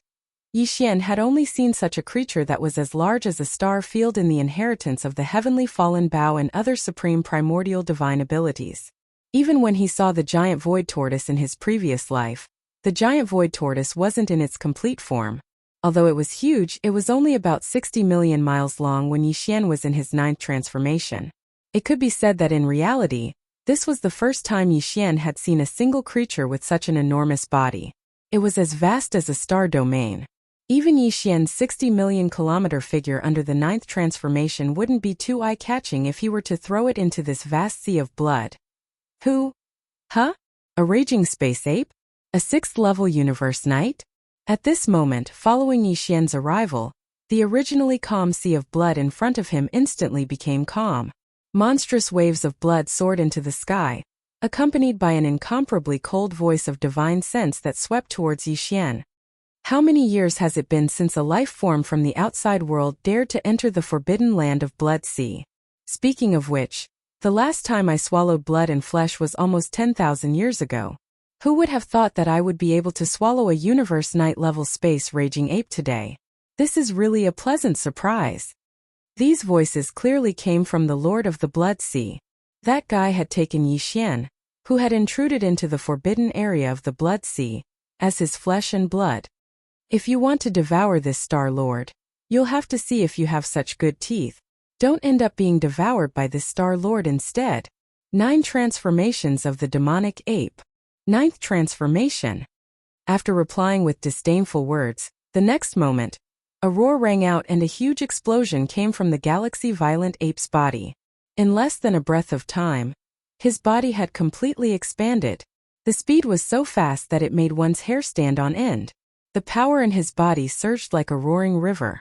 Yi Xian had only seen such a creature that was as large as a star field in the inheritance of the heavenly fallen Bao and other supreme primordial divine abilities. Even when he saw the giant void tortoise in his previous life, the giant void tortoise wasn't in its complete form. Although it was huge, it was only about 60 million miles long when Yi Xian was in his 9th transformation. It could be said that in reality, this was the first time Yi Xian had seen a single creature with such an enormous body. It was as vast as a star domain. Even Yi Xian's 60 million kilometer figure under the 9th transformation wouldn't be too eye-catching if he were to throw it into this vast sea of blood. Who? Huh? A raging space ape? A 6th-level universe knight? At this moment, following Yi Xian's arrival, the originally calm sea of blood in front of him instantly became calm. Monstrous waves of blood soared into the sky, accompanied by an incomparably cold voice of divine sense that swept towards Yi Xian. How many years has it been since a life form from the outside world dared to enter the forbidden land of Blood Sea? Speaking of which, the last time I swallowed blood and flesh was almost 10,000 years ago. Who would have thought that I would be able to swallow a universe knight level space raging ape today? This is really a pleasant surprise. These voices clearly came from the Lord of the Blood Sea. That guy had taken Yi Xian, who had intruded into the forbidden area of the Blood Sea, as his flesh and blood. If you want to devour this Star Lord, you'll have to see if you have such good teeth. Don't end up being devoured by this Star Lord instead. 9 transformations of the demonic ape. 9th transformation. After replying with disdainful words, the next moment, a roar rang out and a huge explosion came from the galaxy-violent ape's body. In less than a breath of time, his body had completely expanded. The speed was so fast that it made one's hair stand on end. The power in his body surged like a roaring river.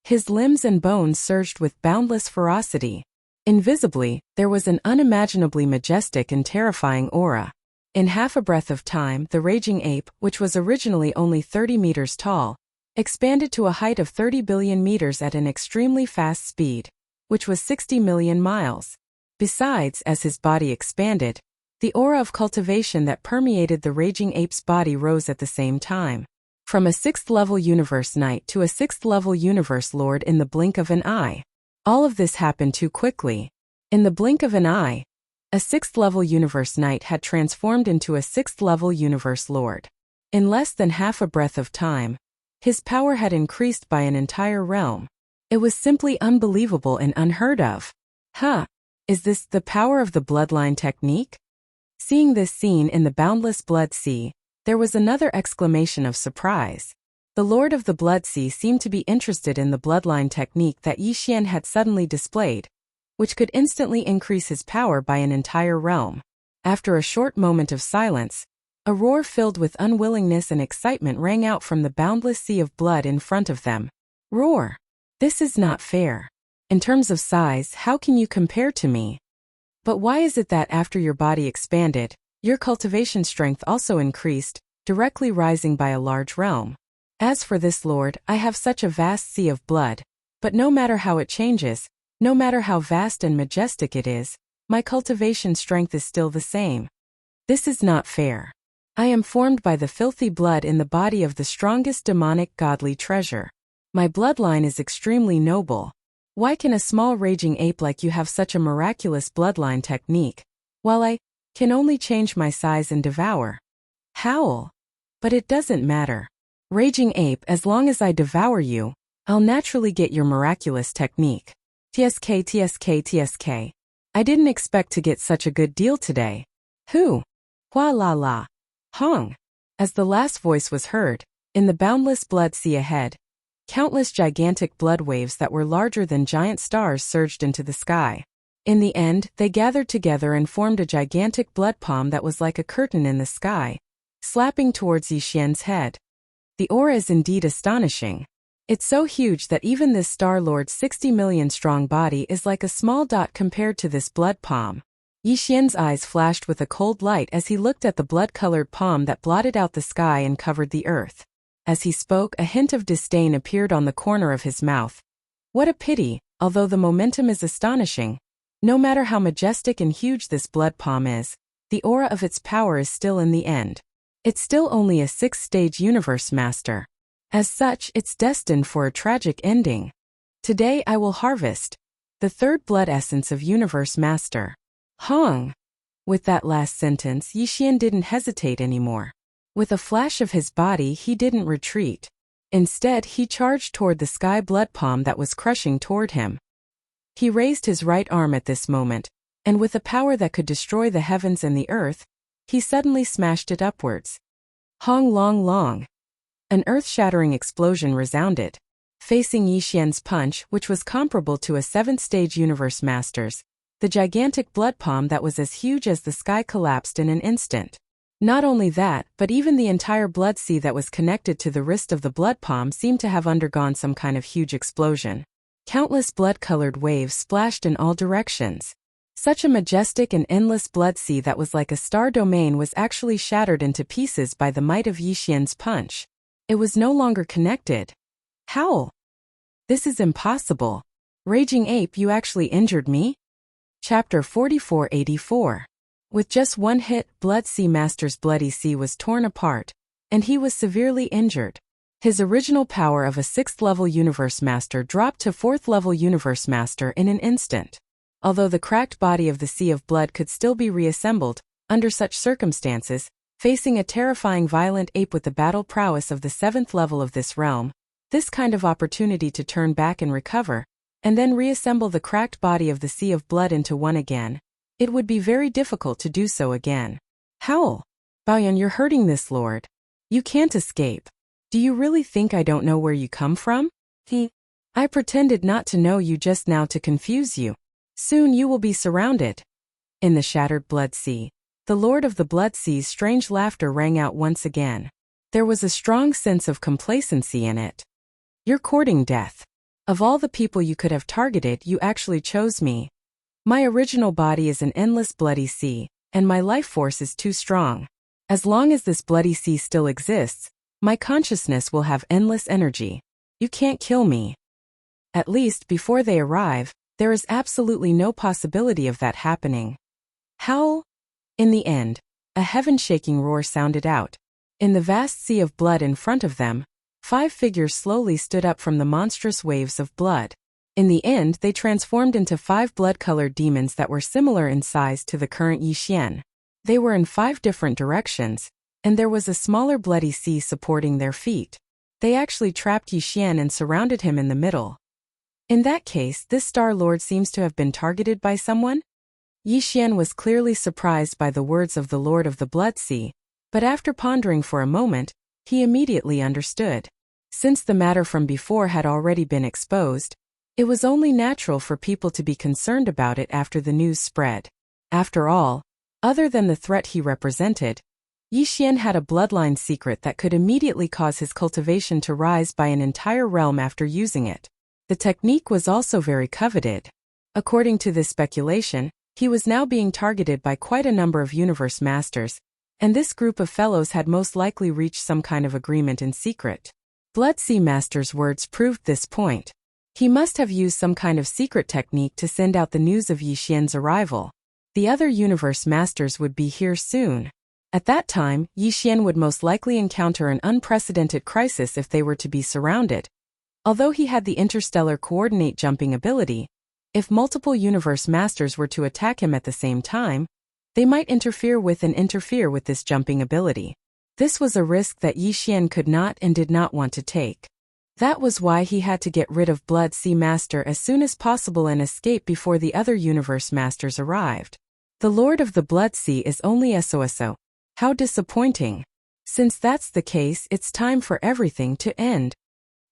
His limbs and bones surged with boundless ferocity. Invisibly, there was an unimaginably majestic and terrifying aura. In half a breath of time, the raging ape, which was originally only 30 meters tall, expanded to a height of 30 billion meters at an extremely fast speed, which was 60 million miles. Besides, as his body expanded, the aura of cultivation that permeated the raging ape's body rose at the same time. From a 6th-level universe knight to a 6th-level universe lord in the blink of an eye. All of this happened too quickly. In the blink of an eye, a 6th-level universe knight had transformed into a 6th-level universe lord. In less than half a breath of time, his power had increased by an entire realm. It was simply unbelievable and unheard of. Huh? Is this the power of the bloodline technique? Seeing this scene in the boundless blood sea, there was another exclamation of surprise. The Lord of the Blood Sea seemed to be interested in the bloodline technique that Yi Xian had suddenly displayed, which could instantly increase his power by an entire realm. After a short moment of silence, a roar filled with unwillingness and excitement rang out from the boundless sea of blood in front of them. Roar! This is not fair. In terms of size, how can you compare to me? But why is it that after your body expanded, your cultivation strength also increased, directly rising by a large realm? As for this lord, I have such a vast sea of blood, but no matter how it changes, no matter how vast and majestic it is, my cultivation strength is still the same. This is not fair. I am formed by the filthy blood in the body of the strongest demonic godly treasure. My bloodline is extremely noble. Why can a small raging ape like you have such a miraculous bloodline technique, while I can only change my size and devour? Howl. But it doesn't matter. Raging ape, as long as I devour you, I'll naturally get your miraculous technique. TSK TSK TSK. I didn't expect to get such a good deal today. Who? Hua la la. Hong. As the last voice was heard, in the boundless blood sea ahead, countless gigantic blood waves that were larger than giant stars surged into the sky. In the end, they gathered together and formed a gigantic blood palm that was like a curtain in the sky, slapping towards Yixian's head. The aura is indeed astonishing. It's so huge that even this Star Lord's 60 million strong body is like a small dot compared to this blood palm. Yixian's eyes flashed with a cold light as he looked at the blood-colored palm that blotted out the sky and covered the earth. As he spoke, a hint of disdain appeared on the corner of his mouth. What a pity, although the momentum is astonishing. No matter how majestic and huge this blood palm is, the aura of its power is still in the end. It's still only a 6th-stage universe master. As such, it's destined for a tragic ending. Today I will harvest the 3rd blood essence of Universe Master. Hong. With that last sentence, Yixian didn't hesitate anymore. With a flash of his body, he didn't retreat. Instead, he charged toward the sky blood palm that was crushing toward him. He raised his right arm at this moment, and with a power that could destroy the heavens and the earth, he suddenly smashed it upwards. Hong long long. An earth-shattering explosion resounded. Facing Yixian's punch, which was comparable to a 7th-stage universe master's, the gigantic blood palm that was as huge as the sky collapsed in an instant. Not only that, but even the entire blood sea that was connected to the wrist of the blood palm seemed to have undergone some kind of huge explosion. Countless blood-colored waves splashed in all directions. Such a majestic and endless blood sea that was like a star domain was actually shattered into pieces by the might of Yixian's punch. It was no longer connected. Howl. This is impossible. Raging ape, you actually injured me? Chapter 4484. With just one hit, Blood Sea Master's bloody sea was torn apart, and he was severely injured. His original power of a 6th-level Universe Master dropped to 4th-level Universe Master in an instant. Although the cracked body of the Sea of Blood could still be reassembled, under such circumstances, facing a terrifying violent ape with the battle prowess of the 7th level of this realm, this kind of opportunity to turn back and recover, and then reassemble the cracked body of the Sea of Blood into one again, it would be very difficult to do so again. Howl. Baoyan, you're hurting this lord. You can't escape. Do you really think I don't know where you come from? I pretended not to know you just now to confuse you. Soon you will be surrounded. In the shattered blood sea, the Lord of the Blood Sea's strange laughter rang out once again. There was a strong sense of complacency in it. You're courting death. Of all the people you could have targeted, you actually chose me. My original body is an endless bloody sea, and my life force is too strong. As long as this bloody sea still exists, my consciousness will have endless energy. You can't kill me. At least before they arrive, there is absolutely no possibility of that happening. Howl. In the end, a heaven-shaking roar sounded out. In the vast sea of blood in front of them, 5 figures slowly stood up from the monstrous waves of blood. In the end, they transformed into 5 blood-colored demons that were similar in size to the current Yixian. They were in 5 different directions, and there was a smaller bloody sea supporting their feet. They actually trapped Yixian and surrounded him in the middle. In that case, this Star Lord seems to have been targeted by someone? Yixian was clearly surprised by the words of the Lord of the Blood Sea, but after pondering for a moment, he immediately understood. Since the matter from before had already been exposed, it was only natural for people to be concerned about it after the news spread. After all, other than the threat he represented, Yixian had a bloodline secret that could immediately cause his cultivation to rise by an entire realm after using it. The technique was also very coveted. According to this speculation, he was now being targeted by quite a number of universe masters, and this group of fellows had most likely reached some kind of agreement in secret. Blood Sea Master's words proved this point. He must have used some kind of secret technique to send out the news of Yi Xian's arrival. The other universe masters would be here soon. At that time, Yi Xian would most likely encounter an unprecedented crisis if they were to be surrounded. Although he had the interstellar coordinate jumping ability, if multiple universe masters were to attack him at the same time, they might interfere with this jumping ability. This was a risk that Yi Xian could not and did not want to take. That was why he had to get rid of Blood Sea Master as soon as possible and escape before the other universe masters arrived. The Lord of the Blood Sea is only SOSO. How disappointing. Since that's the case, it's time for everything to end.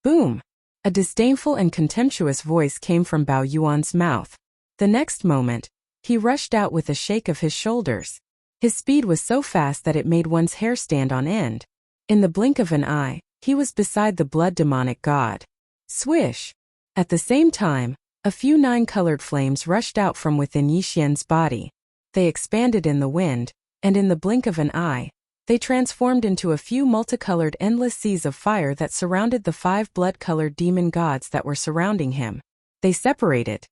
Boom! A disdainful and contemptuous voice came from Bao Yuan's mouth. The next moment, he rushed out with a shake of his shoulders. His speed was so fast that it made one's hair stand on end. In the blink of an eye, he was beside the blood demonic god. Swish! At the same time, a few 9-colored flames rushed out from within Yi Xian's body. They expanded in the wind, and in the blink of an eye, they transformed into a few multicolored endless seas of fire that surrounded the 5 blood-colored demon gods that were surrounding him. They separated.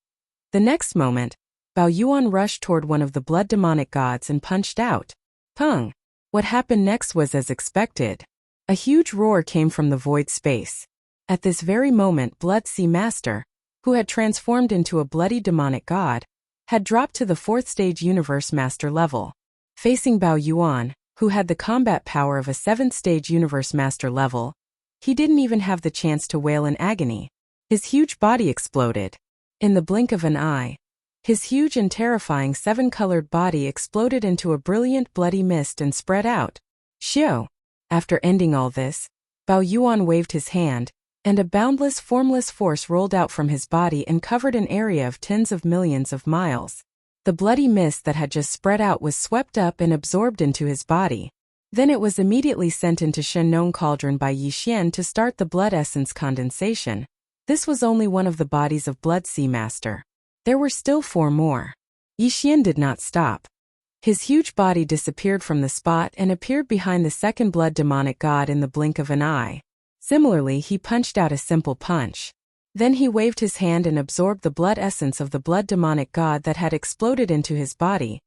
The next moment, Bao Yuan rushed toward one of the blood demonic gods and punched out. Pung! What happened next was as expected. A huge roar came from the void space. At this very moment, Blood Sea Master, who had transformed into a bloody demonic god, had dropped to the 4th stage universe master level. Facing Bao Yuan, who had the combat power of a 7th stage universe master level, he didn't even have the chance to wail in agony. His huge body exploded. In the blink of an eye, his huge and terrifying 7-colored body exploded into a brilliant bloody mist and spread out. Xiao! After ending all this, Bao Yuan waved his hand, and a boundless formless force rolled out from his body and covered an area of tens of millions of miles. The bloody mist that had just spread out was swept up and absorbed into his body. Then it was immediately sent into Shenong Cauldron by Yi Xian to start the blood essence condensation. This was only one of the bodies of Blood Sea Master. There were still 4 more. Yi Xian did not stop. His huge body disappeared from the spot and appeared behind the 2nd blood demonic god in the blink of an eye. Similarly, he punched out a simple punch. Then he waved his hand and absorbed the blood essence of the blood demonic god that had exploded into his body.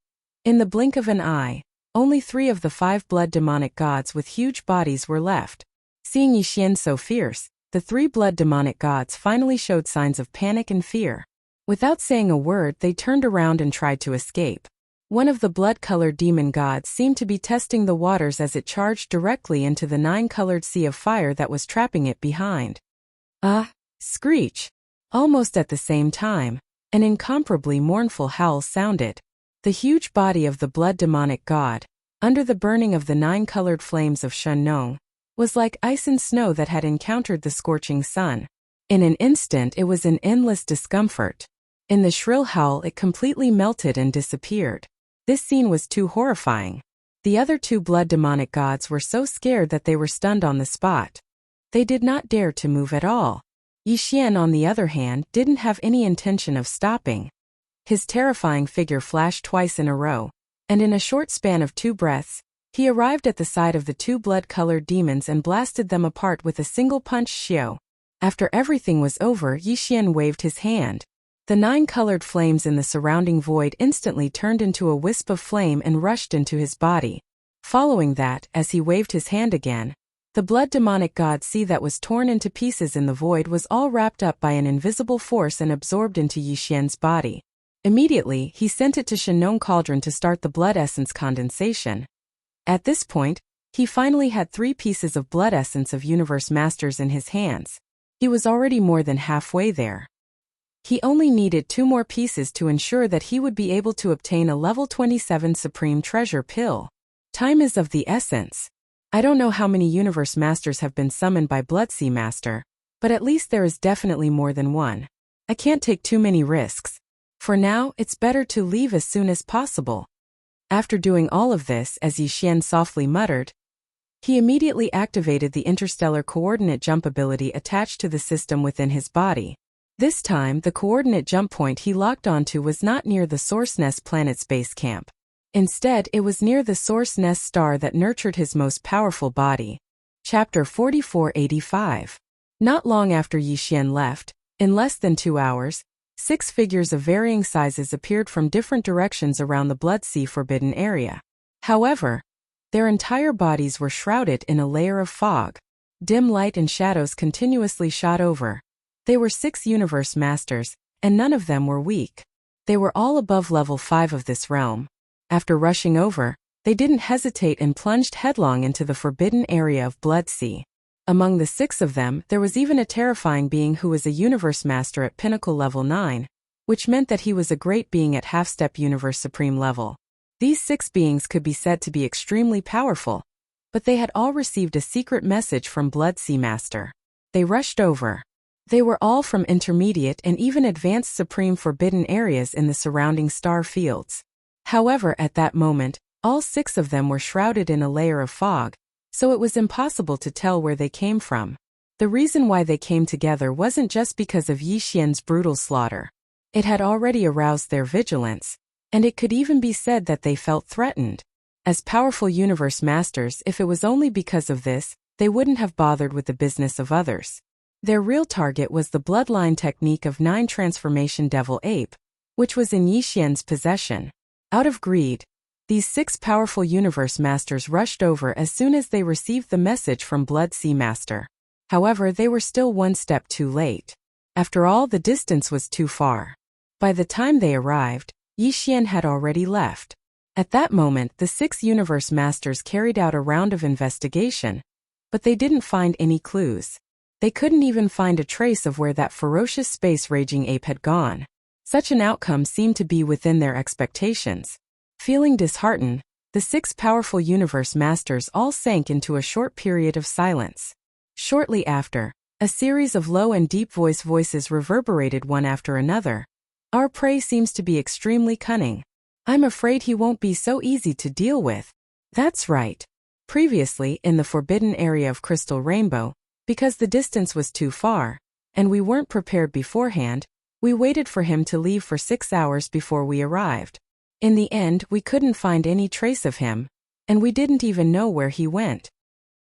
In the blink of an eye, only 3 of the 5 blood demonic gods with huge bodies were left. Seeing Yi Xian so fierce, the 3 blood demonic gods finally showed signs of panic and fear. Without saying a word, they turned around and tried to escape. One of the blood-colored demon gods seemed to be testing the waters as it charged directly into the 9-colored sea of fire that was trapping it behind. Screech! Almost at the same time, an incomparably mournful howl sounded. The huge body of the blood demonic god, under the burning of the 9-colored flames of Shenong, was like ice and snow that had encountered the scorching sun. In an instant it was in endless discomfort. In the shrill howl it completely melted and disappeared. This scene was too horrifying. The other 2 blood demonic gods were so scared that they were stunned on the spot. They did not dare to move at all. Yi Xian, on the other hand, didn't have any intention of stopping. His terrifying figure flashed twice in a row, and in a short span of 2 breaths, he arrived at the side of the 2 blood-colored demons and blasted them apart with a single punch. Xiao! After everything was over, Yi Xian waved his hand. The 9-colored flames in the surrounding void instantly turned into a wisp of flame and rushed into his body. Following that, as he waved his hand again, the blood demonic god sea that was torn into pieces in the void was all wrapped up by an invisible force and absorbed into Yi Xian's body. Immediately, he sent it to Shenong Cauldron to start the blood essence condensation. At this point, he finally had 3 pieces of blood essence of Universe Masters in his hands. He was already more than halfway there. He only needed 2 more pieces to ensure that he would be able to obtain a level 27 Supreme Treasure Pill. Time is of the essence. I don't know how many Universe Masters have been summoned by Blood Sea Master, but at least there is definitely more than one. I can't take too many risks. For now, it's better to leave as soon as possible. After doing all of this, as Yi Xian softly muttered, he immediately activated the interstellar coordinate jump ability attached to the system within his body. This time, the coordinate jump point he locked onto was not near the Source Nest planet's base camp. Instead, it was near the Source Nest star that nurtured his most powerful body. Chapter 4485. Not long after Yixian left, in less than 2 hours, 6 figures of varying sizes appeared from different directions around the Blood Sea forbidden area. However, their entire bodies were shrouded in a layer of fog. Dim light and shadows continuously shot over. They were 6 universe masters, and none of them were weak. They were all above level 5 of this realm. After rushing over, they didn't hesitate and plunged headlong into the forbidden area of Blood Sea. Among the 6 of them, there was even a terrifying being who was a universe master at pinnacle level 9, which meant that he was a great being at half-step universe supreme level. These 6 beings could be said to be extremely powerful, but they had all received a secret message from Blood Sea Master. They rushed over. They were all from intermediate and even advanced supreme forbidden areas in the surrounding star fields. However, at that moment, all 6 of them were shrouded in a layer of fog, so it was impossible to tell where they came from. The reason why they came together wasn't just because of Yixian's brutal slaughter. It had already aroused their vigilance, and it could even be said that they felt threatened. As powerful universe masters, if it was only because of this, they wouldn't have bothered with the business of others. Their real target was the bloodline technique of 9 transformation devil ape, which was in Yixian's possession. Out of greed, these 6 powerful universe masters rushed over as soon as they received the message from Blood Sea Master. However, they were still one step too late. After all, the distance was too far. By the time they arrived, Yixian had already left. At that moment, the 6 universe masters carried out a round of investigation, but they didn't find any clues. They couldn't even find a trace of where that ferocious space-raging ape had gone. Such an outcome seemed to be within their expectations. Feeling disheartened, the 6 powerful universe masters all sank into a short period of silence. Shortly after, a series of low and deep voices reverberated one after another. Our prey seems to be extremely cunning. I'm afraid he won't be so easy to deal with. That's right. Previously, in the forbidden area of Crystal Rainbow, because the distance was too far, and we weren't prepared beforehand, we waited for him to leave for 6 hours before we arrived. In the end, we couldn't find any trace of him, and we didn't even know where he went.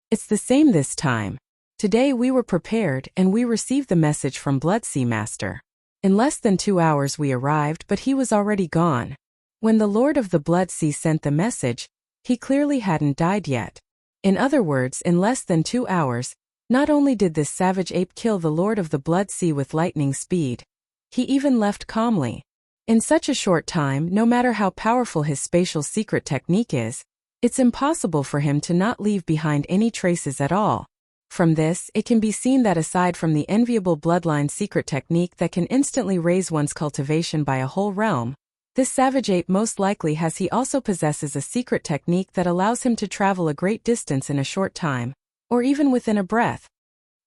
It's the same this time. Today we were prepared and we received the message from Blood Sea Master. In less than 2 hours we arrived, but he was already gone. When the Lord of the Blood Sea sent the message, he clearly hadn't died yet. In other words, in less than 2 hours, not only did this savage ape kill the Lord of the Blood Sea with lightning speed, he even left calmly. In such a short time, no matter how powerful his spatial secret technique is, it's impossible for him to not leave behind any traces at all. From this, it can be seen that aside from the enviable bloodline secret technique that can instantly raise one's cultivation by a whole realm, this savage ape most likely he also possesses a secret technique that allows him to travel a great distance in a short time, or even within a breath.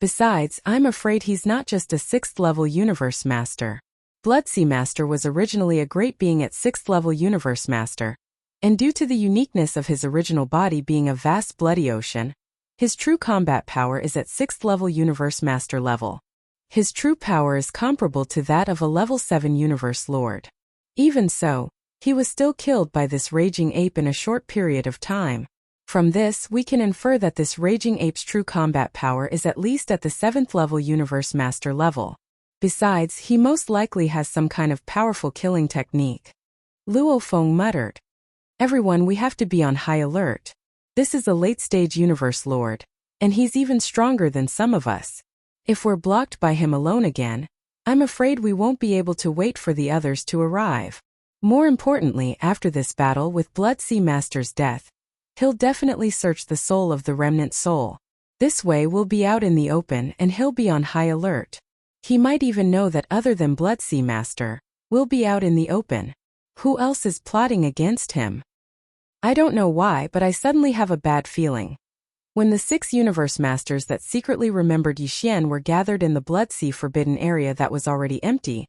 Besides, I'm afraid he's not just a 6th level universe master. Blood Sea Master was originally a great being at 6th level universe master, and due to the uniqueness of his original body being a vast bloody ocean, his true combat power is at 6th level universe master level. His true power is comparable to that of a level 7 universe lord. Even so, he was still killed by this raging ape in a short period of time. From this, we can infer that this raging ape's true combat power is at least at the 7th level universe master level. Besides, he most likely has some kind of powerful killing technique. Luo Feng muttered. Everyone, we have to be on high alert. This is a late-stage universe lord, and he's even stronger than some of us. If we're blocked by him alone again, I'm afraid we won't be able to wait for the others to arrive. More importantly, after this battle with Blood Sea Master's death, he'll definitely search the soul of the remnant soul. This way we'll be out in the open and he'll be on high alert. He might even know that other than Blood Sea Master, we'll be out in the open. Who else is plotting against him? I don't know why, but I suddenly have a bad feeling. When the 6 universe masters that secretly remembered Yixian were gathered in the Blood Sea forbidden area that was already empty,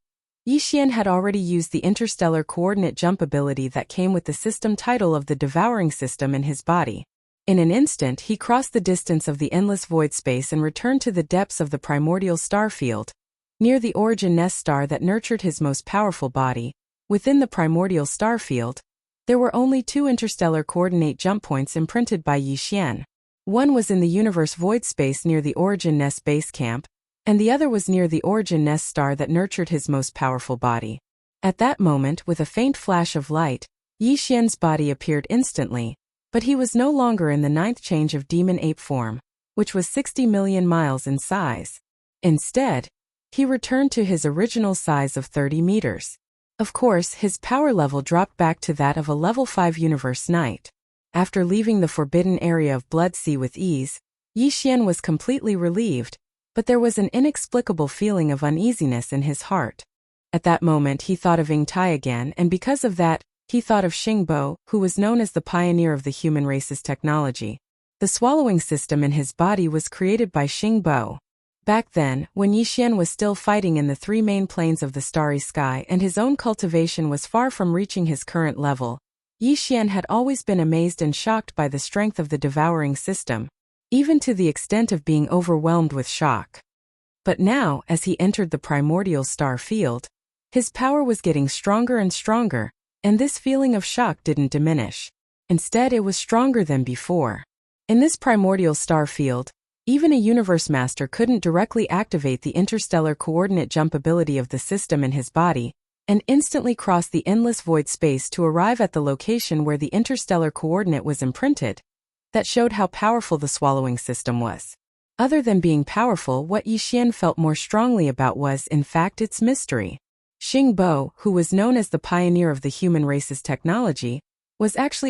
Yixian had already used the interstellar coordinate jump ability that came with the system title of the devouring system in his body. In an instant, he crossed the distance of the endless void space and returned to the depths of the primordial star field, near the origin nest star that nurtured his most powerful body. Within the primordial star field, there were only 2 interstellar coordinate jump points imprinted by Yixian. One was in the universe void space near the Origin Nest base camp, and the other was near the Origin Nest star that nurtured his most powerful body. At that moment, with a faint flash of light, Yi Xian's body appeared instantly, but he was no longer in the 9th change of demon ape form, which was 60 million miles in size. Instead, he returned to his original size of 30 meters. Of course, his power level dropped back to that of a level 5 universe knight. After leaving the forbidden area of Blood Sea with ease, Yi Xian was completely relieved, but there was an inexplicable feeling of uneasiness in his heart. At that moment he thought of Ying Tai again, and because of that, he thought of Xing Bo, who was known as the pioneer of the human race's technology. The swallowing system in his body was created by Xing Bo. Back then, when Yi Xian was still fighting in the 3 main planes of the starry sky and his own cultivation was far from reaching his current level, Yi Xian had always been amazed and shocked by the strength of the devouring system, even to the extent of being overwhelmed with shock. But now, as he entered the primordial star field, his power was getting stronger and stronger, and this feeling of shock didn't diminish. Instead, it was stronger than before. In this primordial star field, even a universe master couldn't directly activate the interstellar coordinate jump ability of the system in his body and instantly cross the endless void space to arrive at the location where the interstellar coordinate was imprinted. That showed how powerful the swallowing system was. Other than being powerful, what Yi Xian felt more strongly about was, in fact, its mystery. Xing Bo, who was known as the pioneer of the human race's technology, was actually